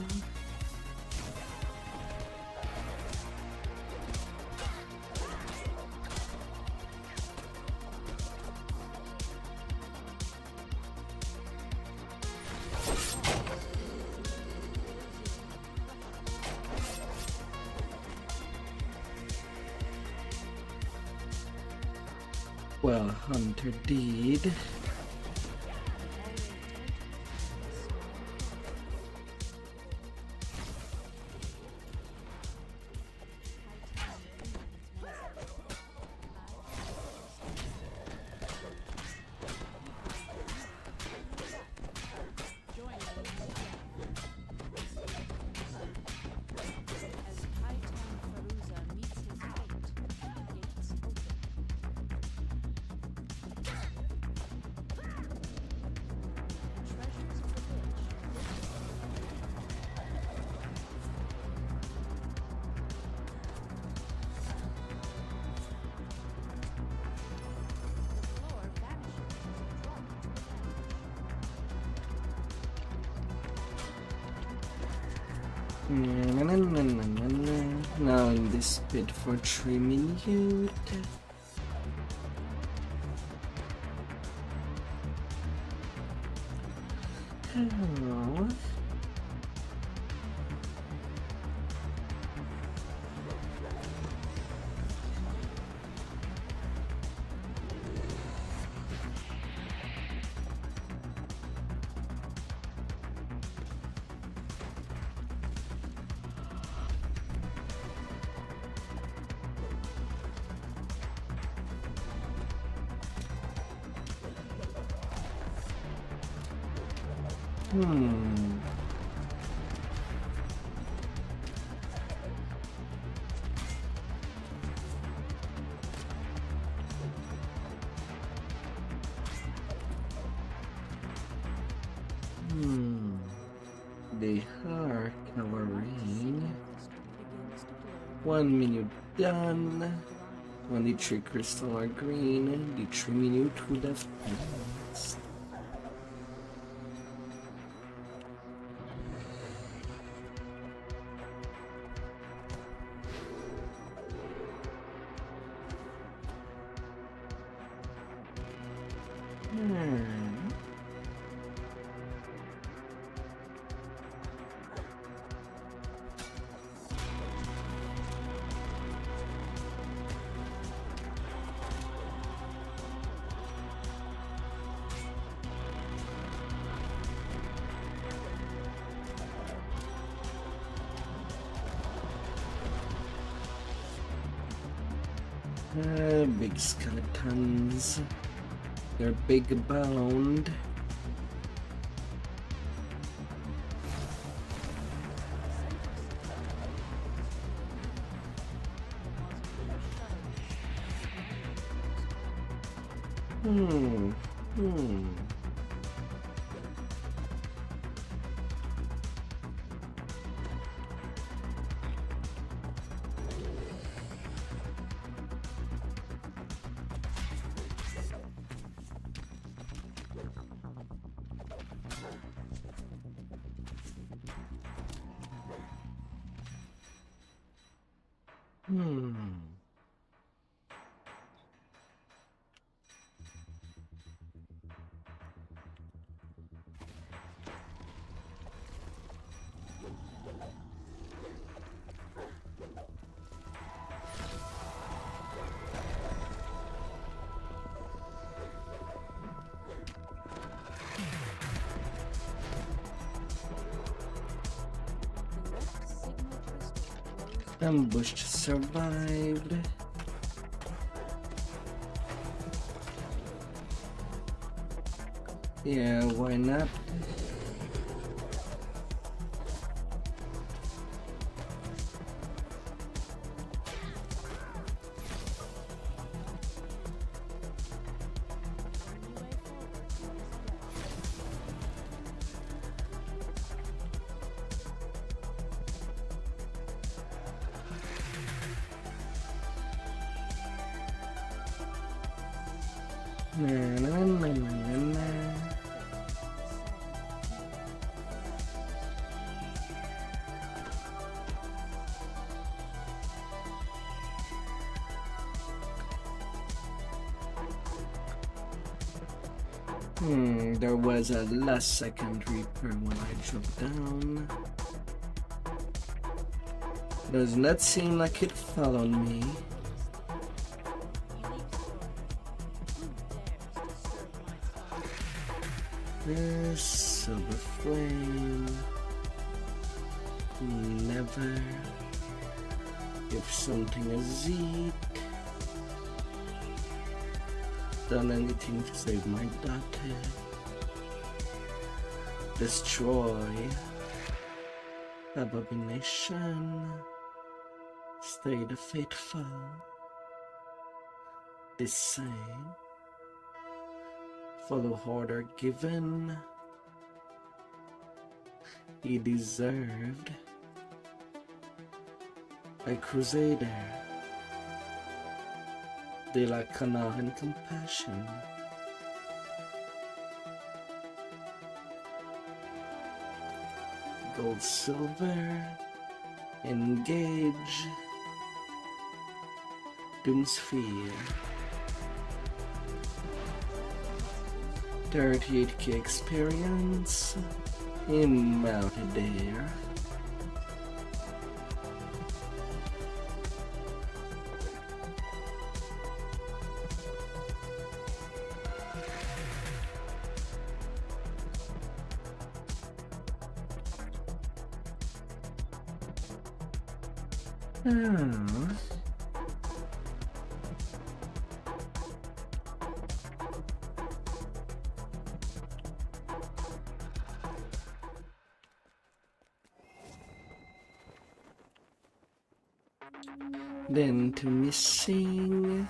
Well, Hunter did. Now in this pit for 3 minutes. Hello. They are covering 1 minute done. 23 crystal are green. The 3 minute would have passed. Big skeletons. They're big boned. Ambushed survived. Yeah, why not? There was a last second reaper when I jumped down. Does not seem like it followed me. This silver flame. Never. If something is eat. Done anything to save my daughter. Destroy. Abomination. Stay the faithful. The same. Follow order given. He deserved. A crusader. They lack honor and compassion. Gold, silver, engage, Doomsphere, 38k experience, mounted there. Then to missing.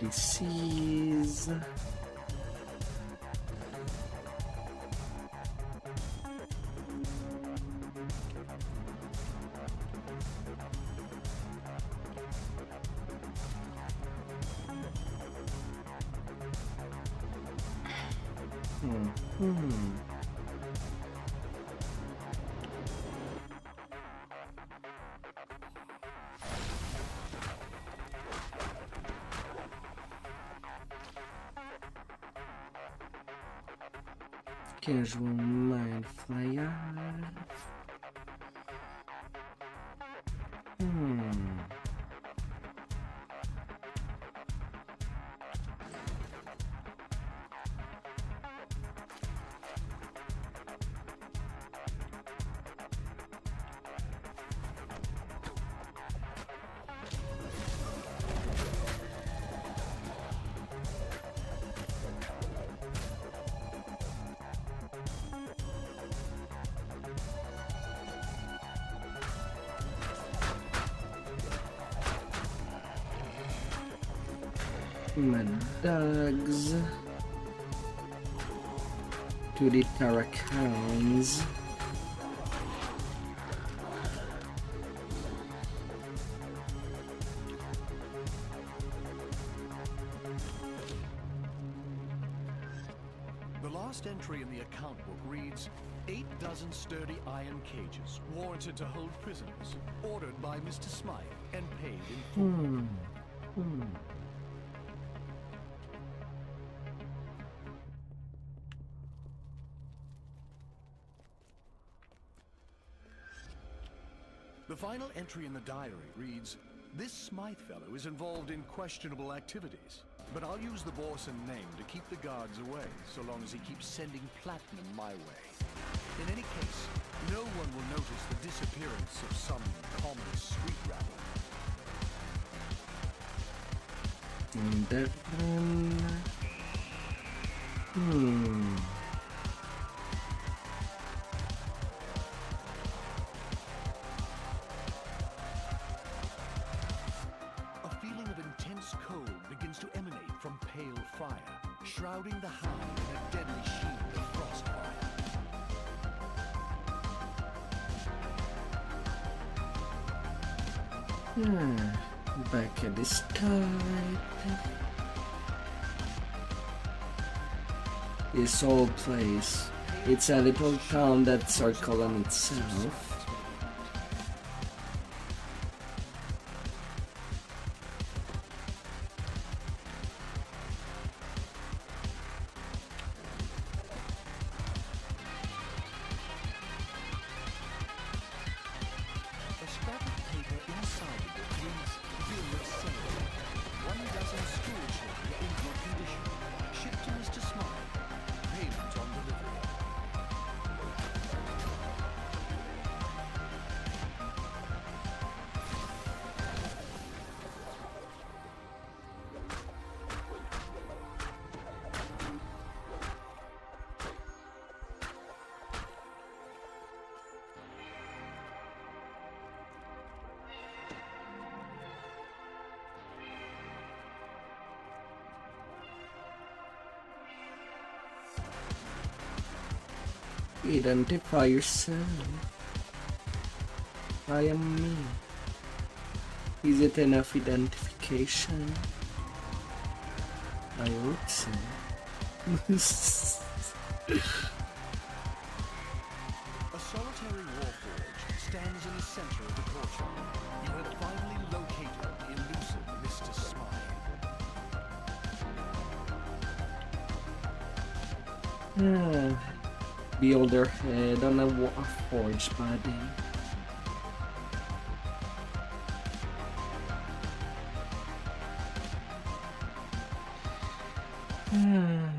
Disease. Casual mind flyer. My dogs to the Taracans. The last entry in the account book reads, 8 dozen sturdy iron cages, warranted to hold prisoners, ordered by Mr. Smythe, and paid in full. The final entry in the diary reads, this Smythe fellow is involved in questionable activities, but I'll use the Borson name to keep the guards away, so long as he keeps sending platinum my way. In any case, no one will notice the disappearance of some common street rabble. And that one... Shrouding the hound in a deadly shield of frostfire. Back at the start. This old place. It's a little town that circles on itself. Identify yourself. I am me. Is it enough identification? I hope so. A solitary warforge stands in the center of the courtyard. You have finally located the elusive Mr. Smythe. Build their head on a forged body.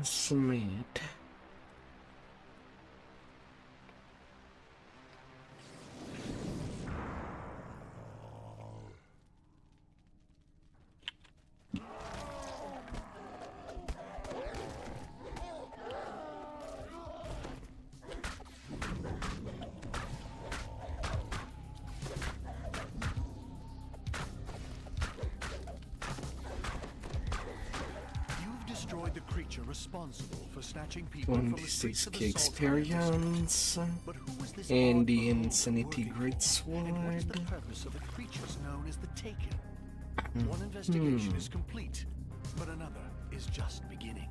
Smith. Responsible for snatching people from the streets of 26k the experience and the Insanity Great Sword. And what is the purpose of the creatures known as the Taken? One investigation is complete, but another is just beginning.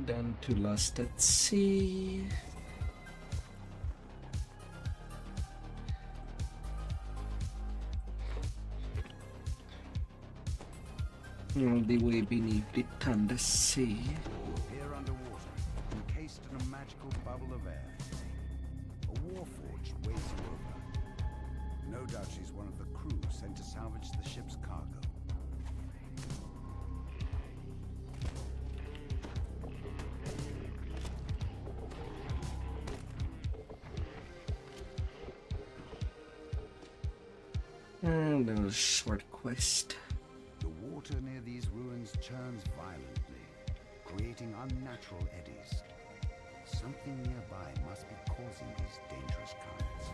Down to to Lost at Sea. On the way beneath the thunder sea. Here underwater, encased in a magical bubble of air, a warforged waits you over. No doubt she's one of the crew sent to salvage the ship's cargo. And a short quest. The water near these ruins churns violently, creating unnatural eddies. Something nearby must be causing these dangerous currents.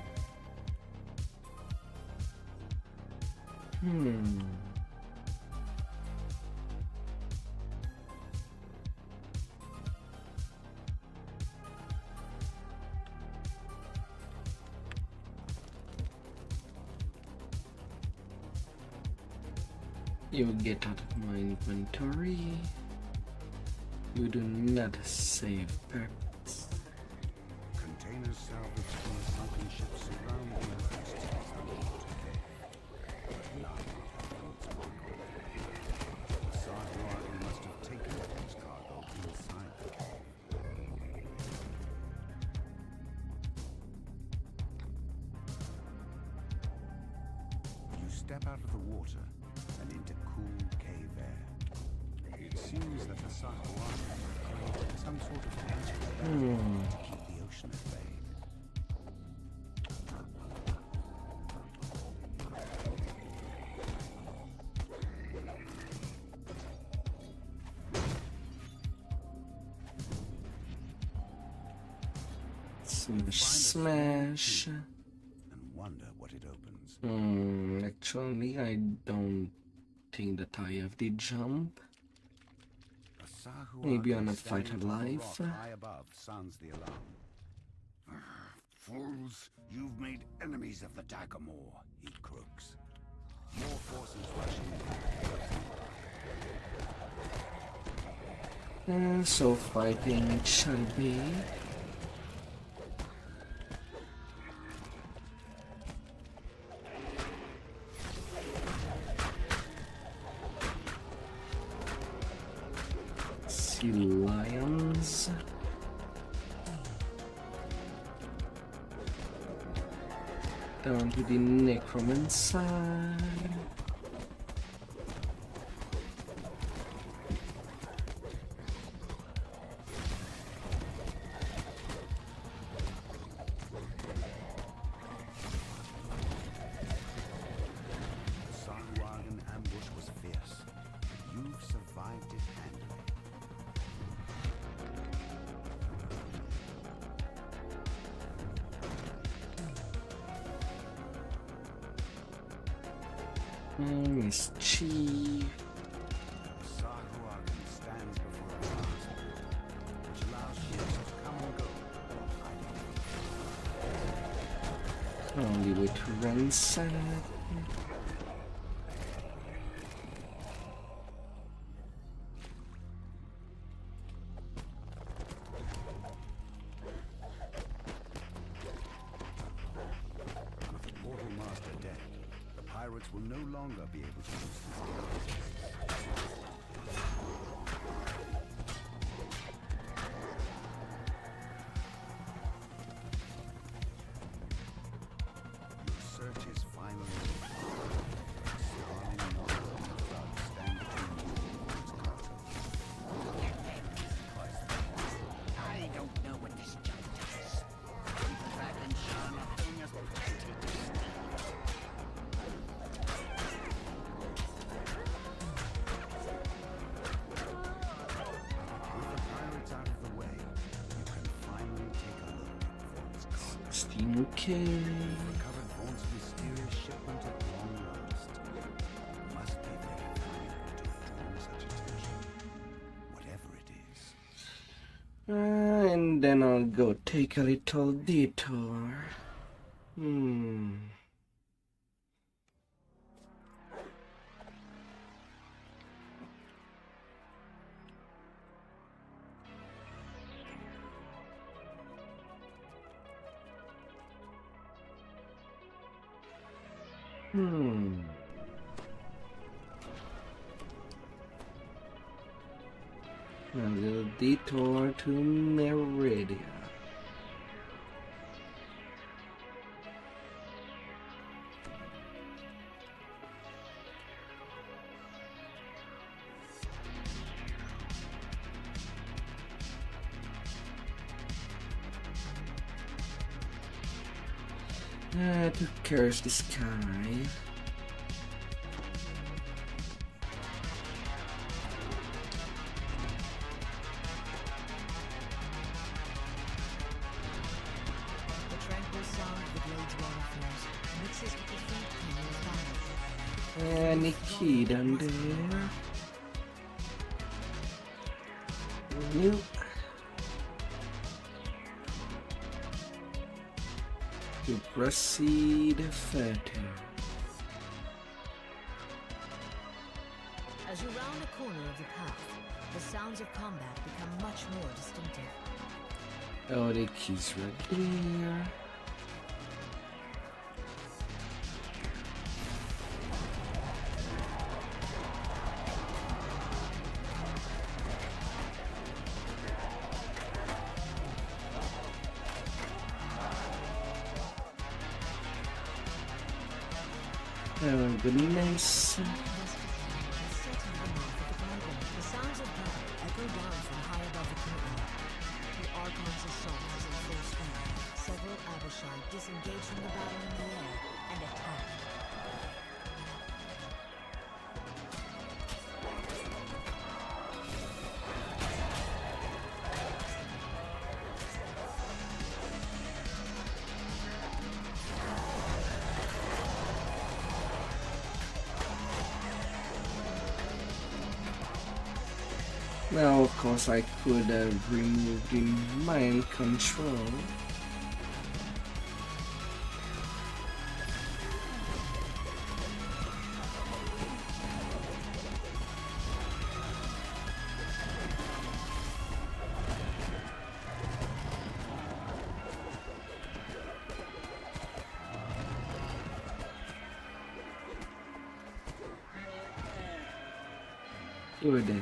You get out of my inventory. You do not save purpose. Containers salvaged from the sunken ships surround the coast as the water cave. But none of its cargo. Sahuagin must have taken its cargo inside the cave. You step out of the water and into cool cave air. It seems that the Sahuagin created some sort of magical barrier to keep the ocean at bay. Smash. And wonder what it opens. Actually, I don't think that I have the jump. Maybe on a fight alive. High above sounds the alarm. Fools, you've made enemies of the Daggermore, he crooks. More forces rushing. So fighting it shall be. Sea lions. Down to the necromancer. Sahuagin ambush was fierce, but you've survived it handily. Mischief. Sahuagin stands before a vast wall, which allows ships to come and go while hiding. Only way to ransack. With the portal master dead, the pirates will no longer be able to use this Your search is finally over. Snarling monsters and thugs stand between you and its cargo. I don't know what this junk does. Keep it back and show nothing as pretty to steal. With the pirates out of the way, you can finally take a look at Vaughn's cargo. 16k. Recovered Vaughn's mysterious shipment at long last. Must be very valuable to have drawn such attention. Whatever it is. And then I'll go take a little detour. A little detour to Meridia. To curse the sky. The tranquil sound of the blade's waterfalls mixes with the faint hum of thunder. Any key down there? Nope. To proceed further. As you round a corner of the path, the sounds of combat become much more distinctive. Oh, the key's right there. Oh goodness. The sounds of battle echo down from high above the courtyard. The Archon's assault is in full swing. Several Abishai disengage from the battle in the air and attack. Now, of course, I could have removed the mind control. You're dead.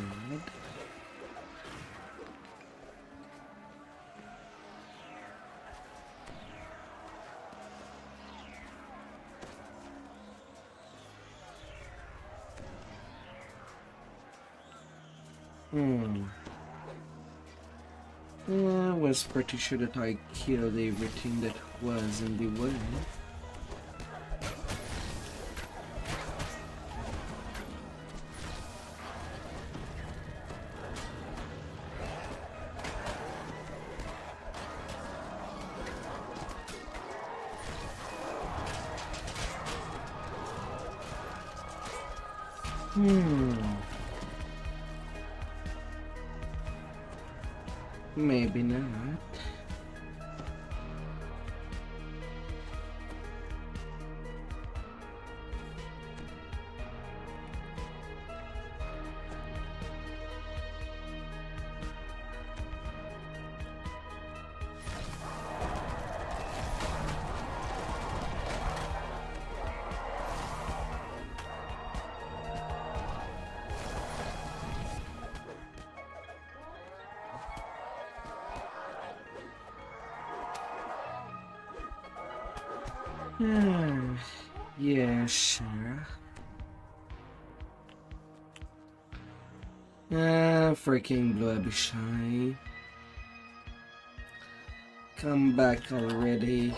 I was pretty sure that I killed everything that was in the way. Maybe not. Yeah, sure. Freaking Blue Shy. Come back already.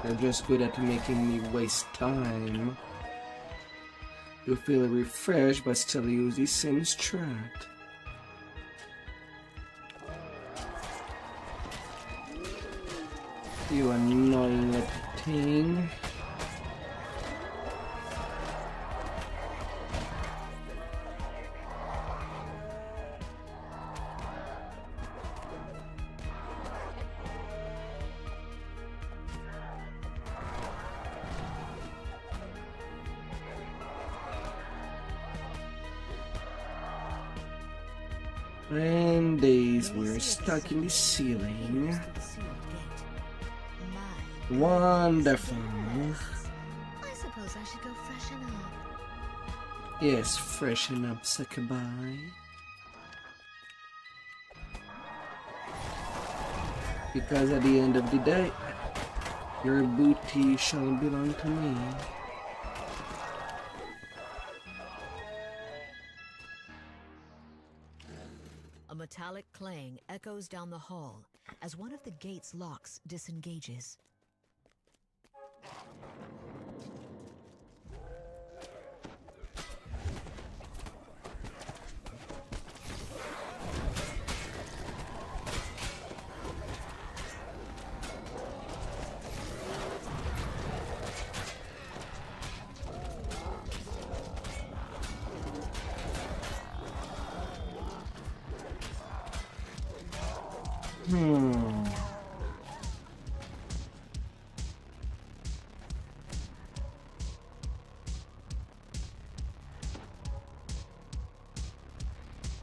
You're just good at making me waste time. You feel refreshed but still use the same strat. You annoying little thing. And these were stuck in the ceiling. Wonderful. I suppose I should go fresh Yes, freshen up, Sakabai. Because at the end of the day, your booty shall belong to me. A metallic clang echoes down the hall as one of the gate's locks disengages.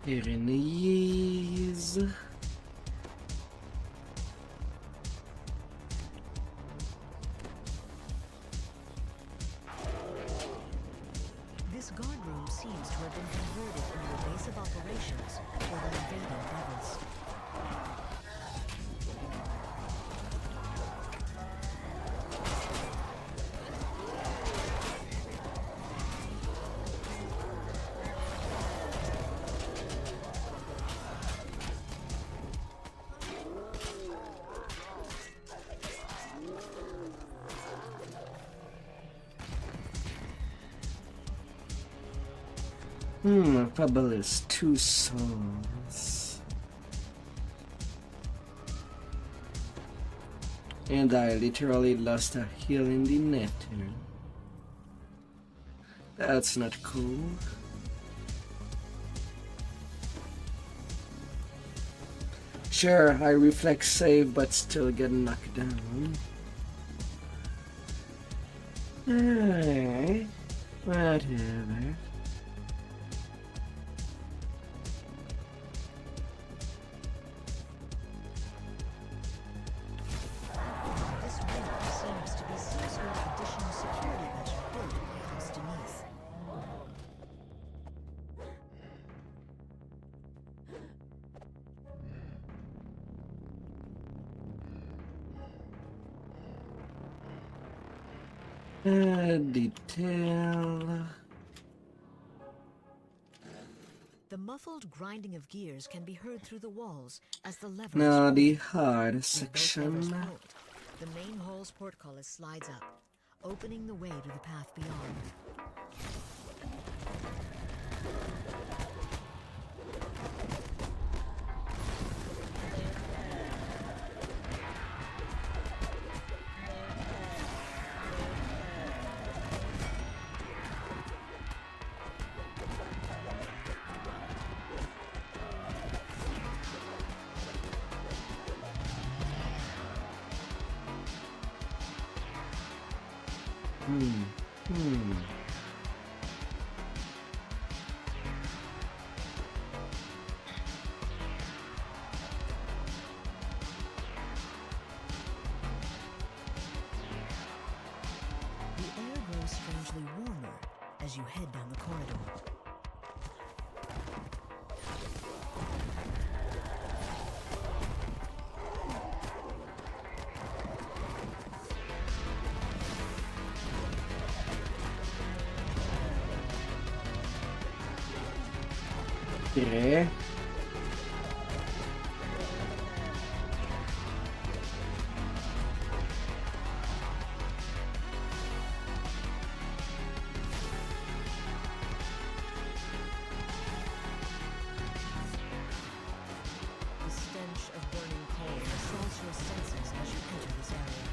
Pyrenees. This guard room seems to have been converted into a base of operations for the invading rebels. Fabulous 2 souls. And I literally lost a heal in the net. That's not cool. Sure, I reflex save but still get knocked down. Alright, whatever. Detail. The muffled grinding of gears can be heard through the walls as the levers Now pull. the hard With both levers section. pulled, the main hall's portcullis slides up, opening the way to the path beyond. The air grows strangely warmer as you head down the corridor. Okay. The stench of burning coal assaults your senses as you enter this area.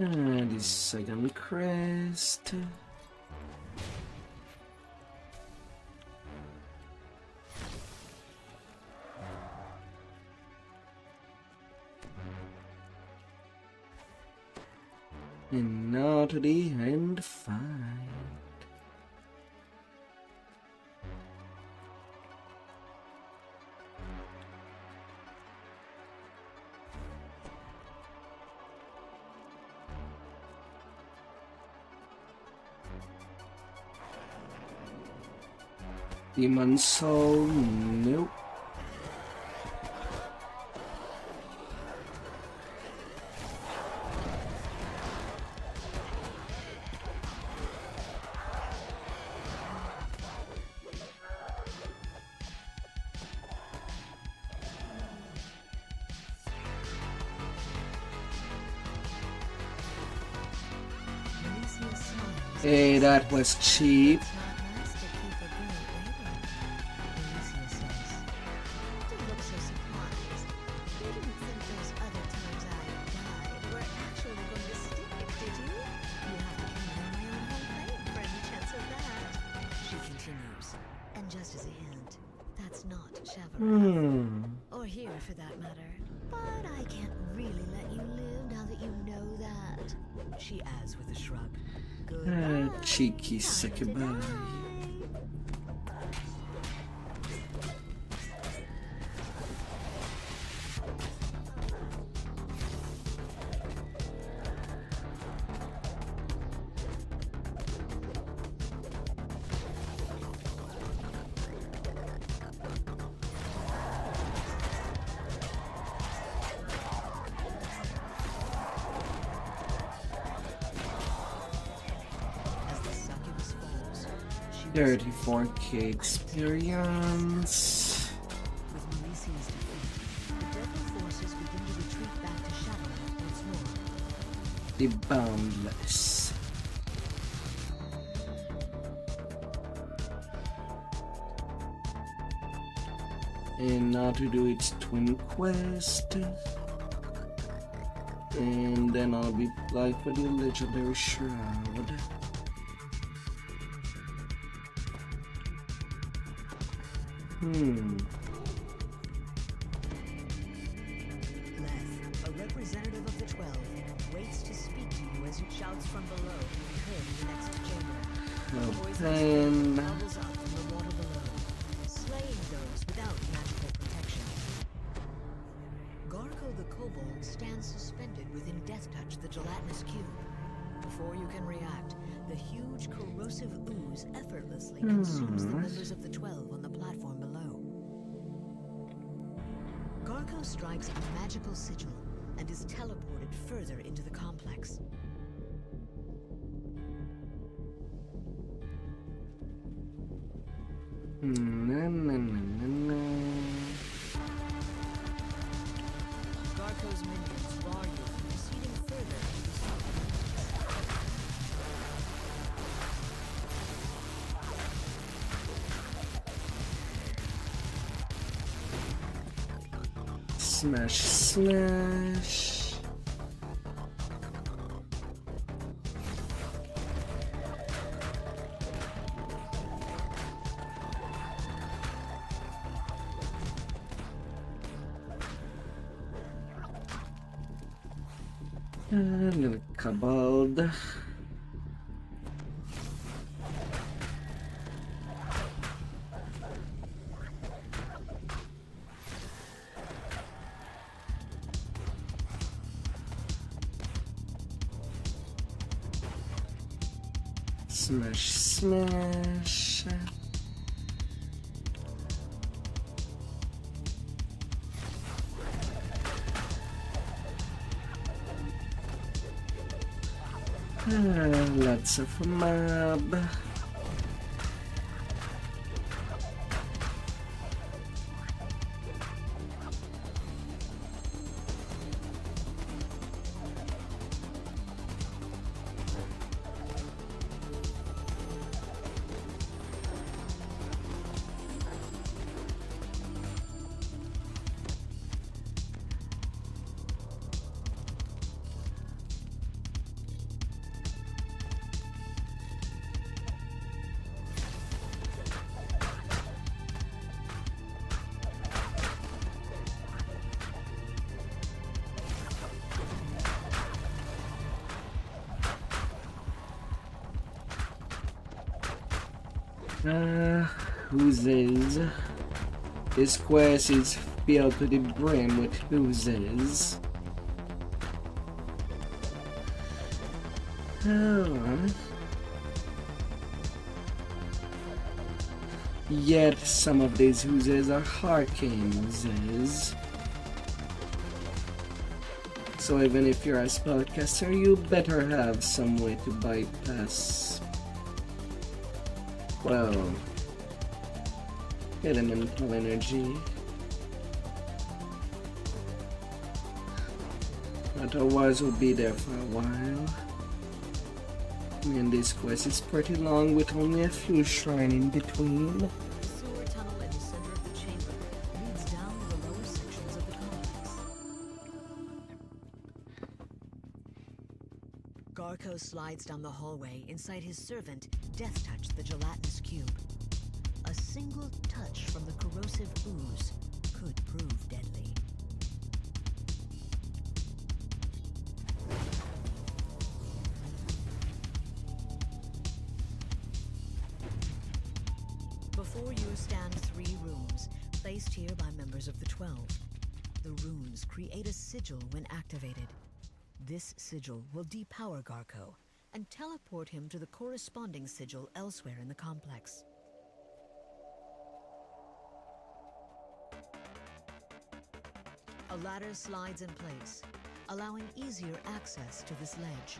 And the second crest. And now to the end fight. Demon Soul, nope. Hey, that was cheap. Or here, for that matter. But I can't really let you live now that you know that. She adds with a shrug. Cheeky succubi. Succubus falls. 34k experience. With Melisia's defeat, the Devil forces begin to retreat back to Shadowland once more. The Boundless. And now to do its twin quest. And then I'll be applied for the legendary shroud. Leth, a representative of the 12, waits to speak to you as shouts from below can be heard in the next chamber. Poison bubbles up from the water below, slaying those without magical protection. Garko the Kobold stands suspended within Death Touch, the gelatinous cube. Before you can react, the huge corrosive ooze effortlessly consumes the members of the 12 on the platform below. Garko strikes a magical sigil and is teleported further into the complex. Garko's minions bar you from proceeding further into the Smash, smash. Little kobold. Smash, smash. Lots of mob. Oozes. This quest is filled to the brim with oozes. Yet some of these oozes are arcane oozes. So even if you're a spellcaster, you better have some way to bypass, well, elemental energy. Otherwise we'll be there for a while. And this quest is pretty long with only a few shrines in between. The sewer tunnel in the center of the chamber leads down to the lower sections of the complex. Garko slides down the hallway inside his servant, Death Touch the gelatinous cube. A single touch from the corrosive ooze could prove deadly. Before you stand 3 rooms, placed here by members of the 12. The runes create a sigil when activated. This sigil will depower Garko and teleport him to the corresponding sigil elsewhere in the complex. A ladder slides in place, allowing easier access to this ledge.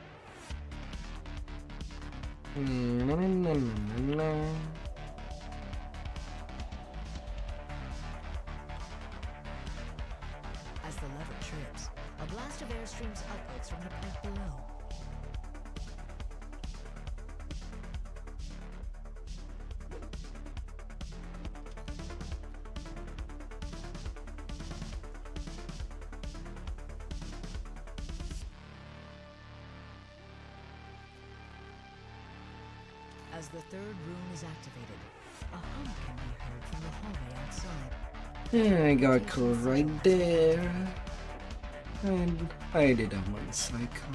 As the lever trips, a blast of air streams upwards from the pipe below. As the 3rd rune is activated, a hum can be heard from the hallway outside. Yeah, I got cool right there. And I did a 1 cycle.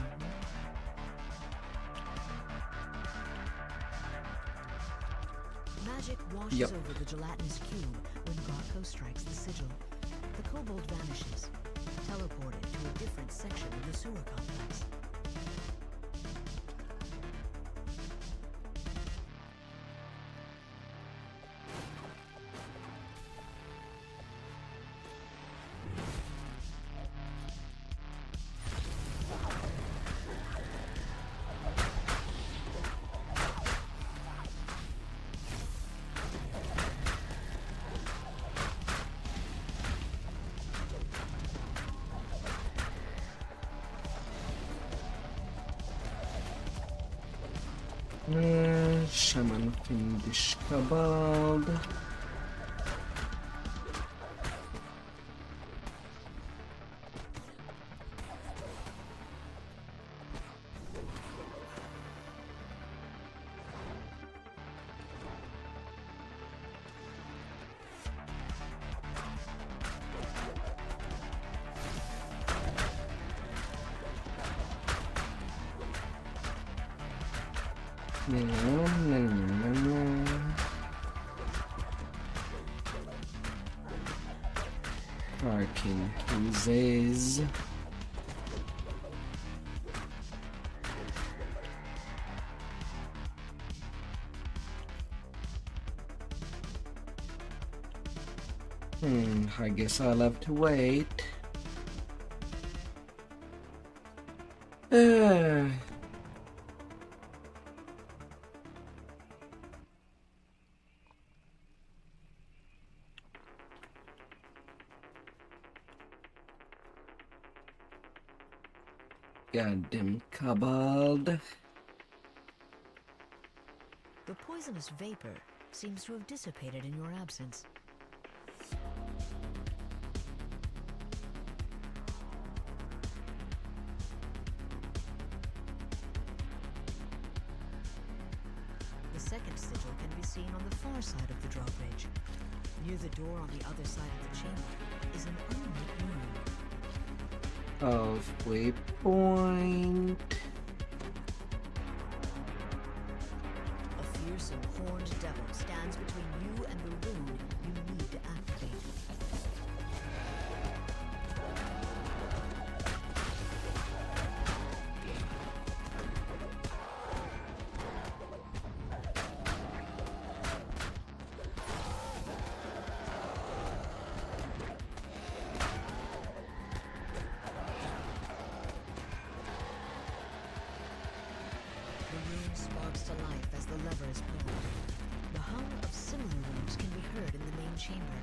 Magic washes over the gelatinous cube when Garko strikes the sigil. The kobold vanishes, teleported to a different section of the sewer complex. Shaman Fiendish Cabal. Arcane Oozes. I guess I'll have to wait. Goddamn Kobold. The poisonous vapor seems to have dissipated in your absence. The second sigil can be seen on the far side of the drawbridge. Near the door on the other side of the chamber is an unlit room. Of waypoint. A few fearsome horned devil stands between you and the rune you need to activate. The rune sparks to life as the lever is pulled. The hum of similar runes can be heard in the main chamber.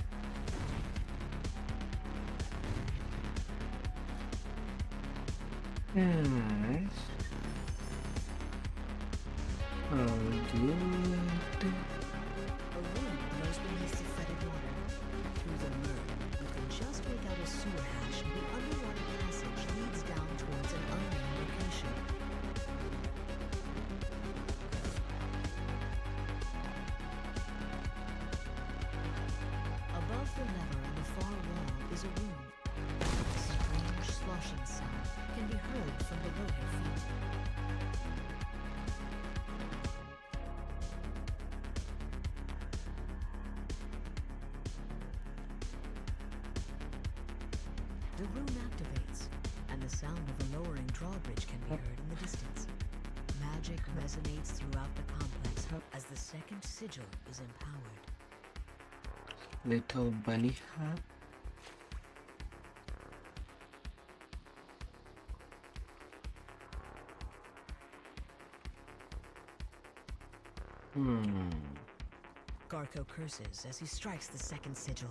Yes. I'll do it. A room grows beneath the fetid water. Through the murk, you can just make out a sewer hatch, and the underwater passage leads down towards an unknown location. Above the lever on the far wall is a room. A strange sloshing sound can be heard from below your feet. The rune activates, and the sound of a lowering drawbridge can be heard in the distance. Magic resonates throughout the complex as the second sigil is empowered. Little bunny hat. Garko curses as he strikes the second sigil.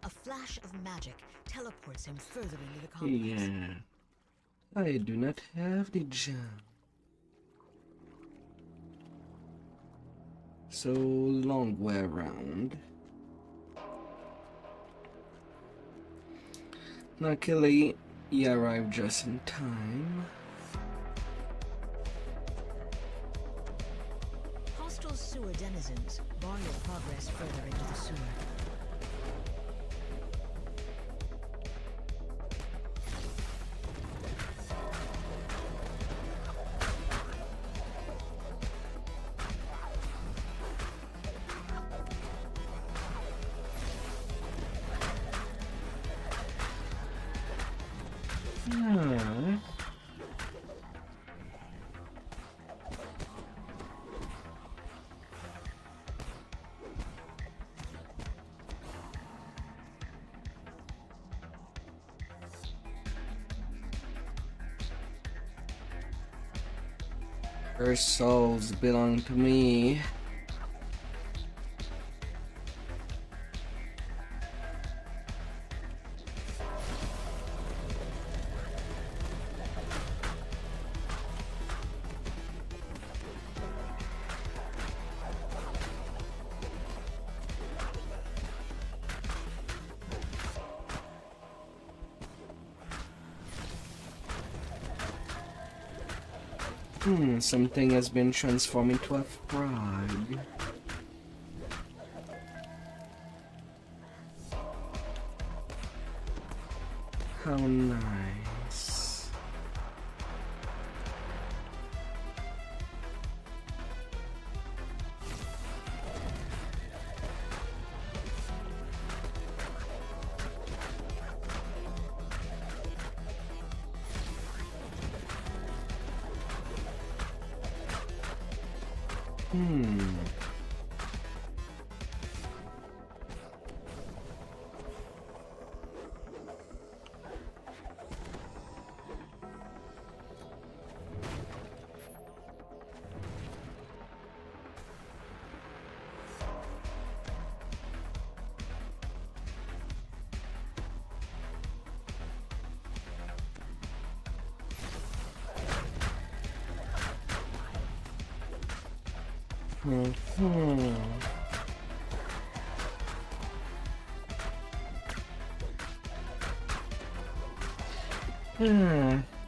A flash of magic teleports him further into the complex. Yeah. I do not have the gem. So long way around. Luckily, he arrived just in time. Hostile sewer denizens bar your progress further into the sewer. Yeah. Her souls belong to me. Something has been transformed into a frog. How nice.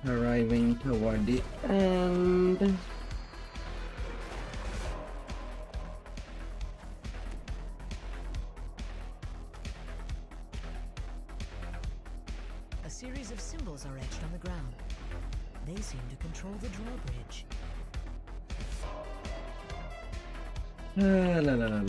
Arriving toward the end. A series of symbols are etched on the ground. They seem to control the drawbridge. La la la la.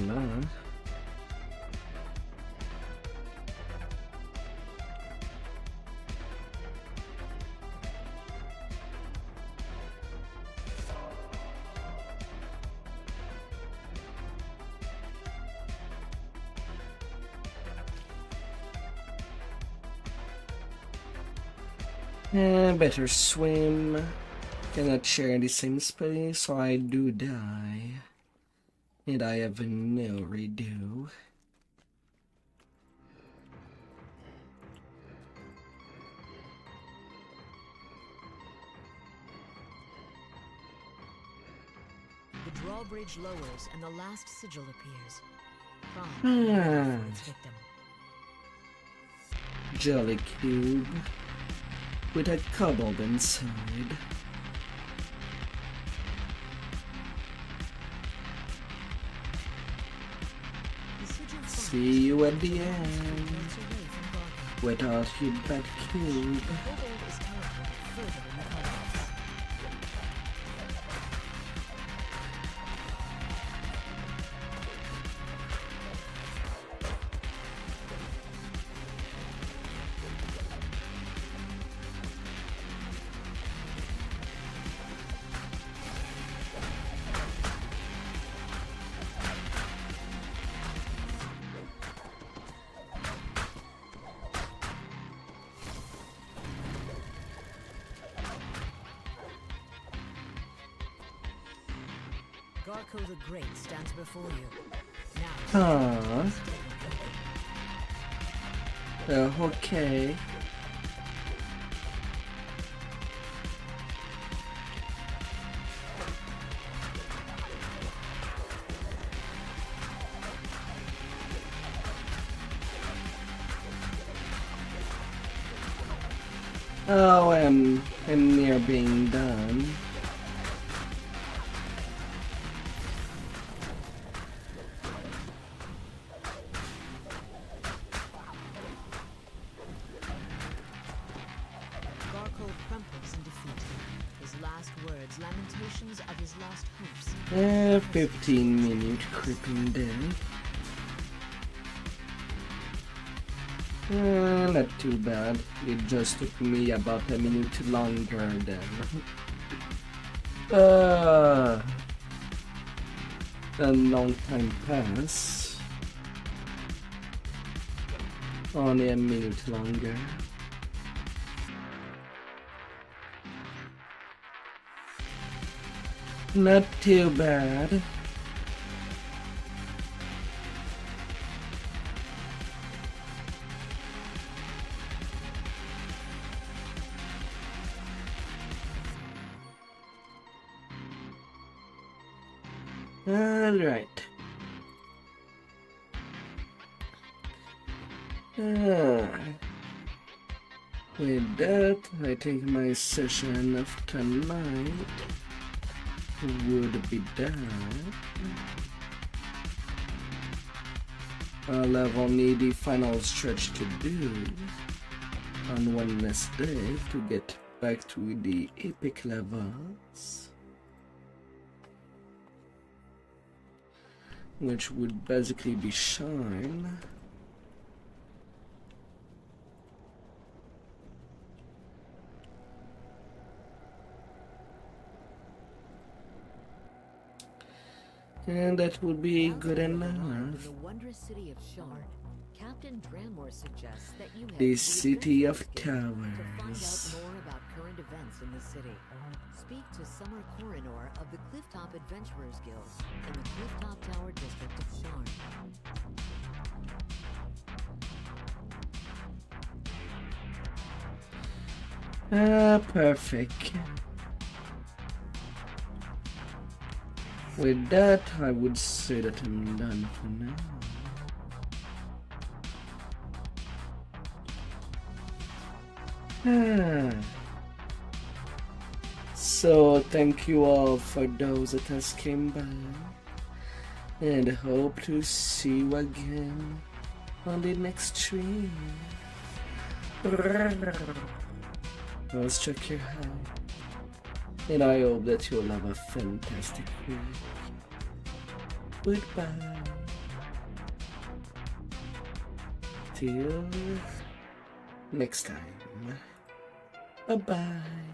Better swim. Cannot share the same space, so I do die. And I have no redo. The drawbridge lowers and the last sigil appears. Prime for its victim. Jelly cube with a cobbled inside. See you at the end without your bad cube. Garko the Great stands before you. Now, Okay. Oh, I'm near being done. Garko crumples in defeat. His last words, lamentations of his lost hopes. 15-minute creeping death. Not too bad. It just took me about a minute longer than. A long time pass. Only a minute longer. Not too bad. All right. With that, I think my session of tonight would be done. I'll have only the final stretch to do on Wednesday to get back to the epic levels, which would basically be Shine. And that would be good enough. In the wondrous city of Sharn, Captain Dranmore suggests that you head The to city of Adventure Guild to find Towers. out more about current events in the city. Speak to Summer Coronor of the Clifftop Adventurers Guild in the Clifftop Tower district of Sharn. Perfect. With that, I would say that I'm done for now. So thank you all for those that has came by, and hope to see you again on the next stream. Let's check your head, and I hope that you'll have a fantastic week. Goodbye. Till next time. Bye-bye.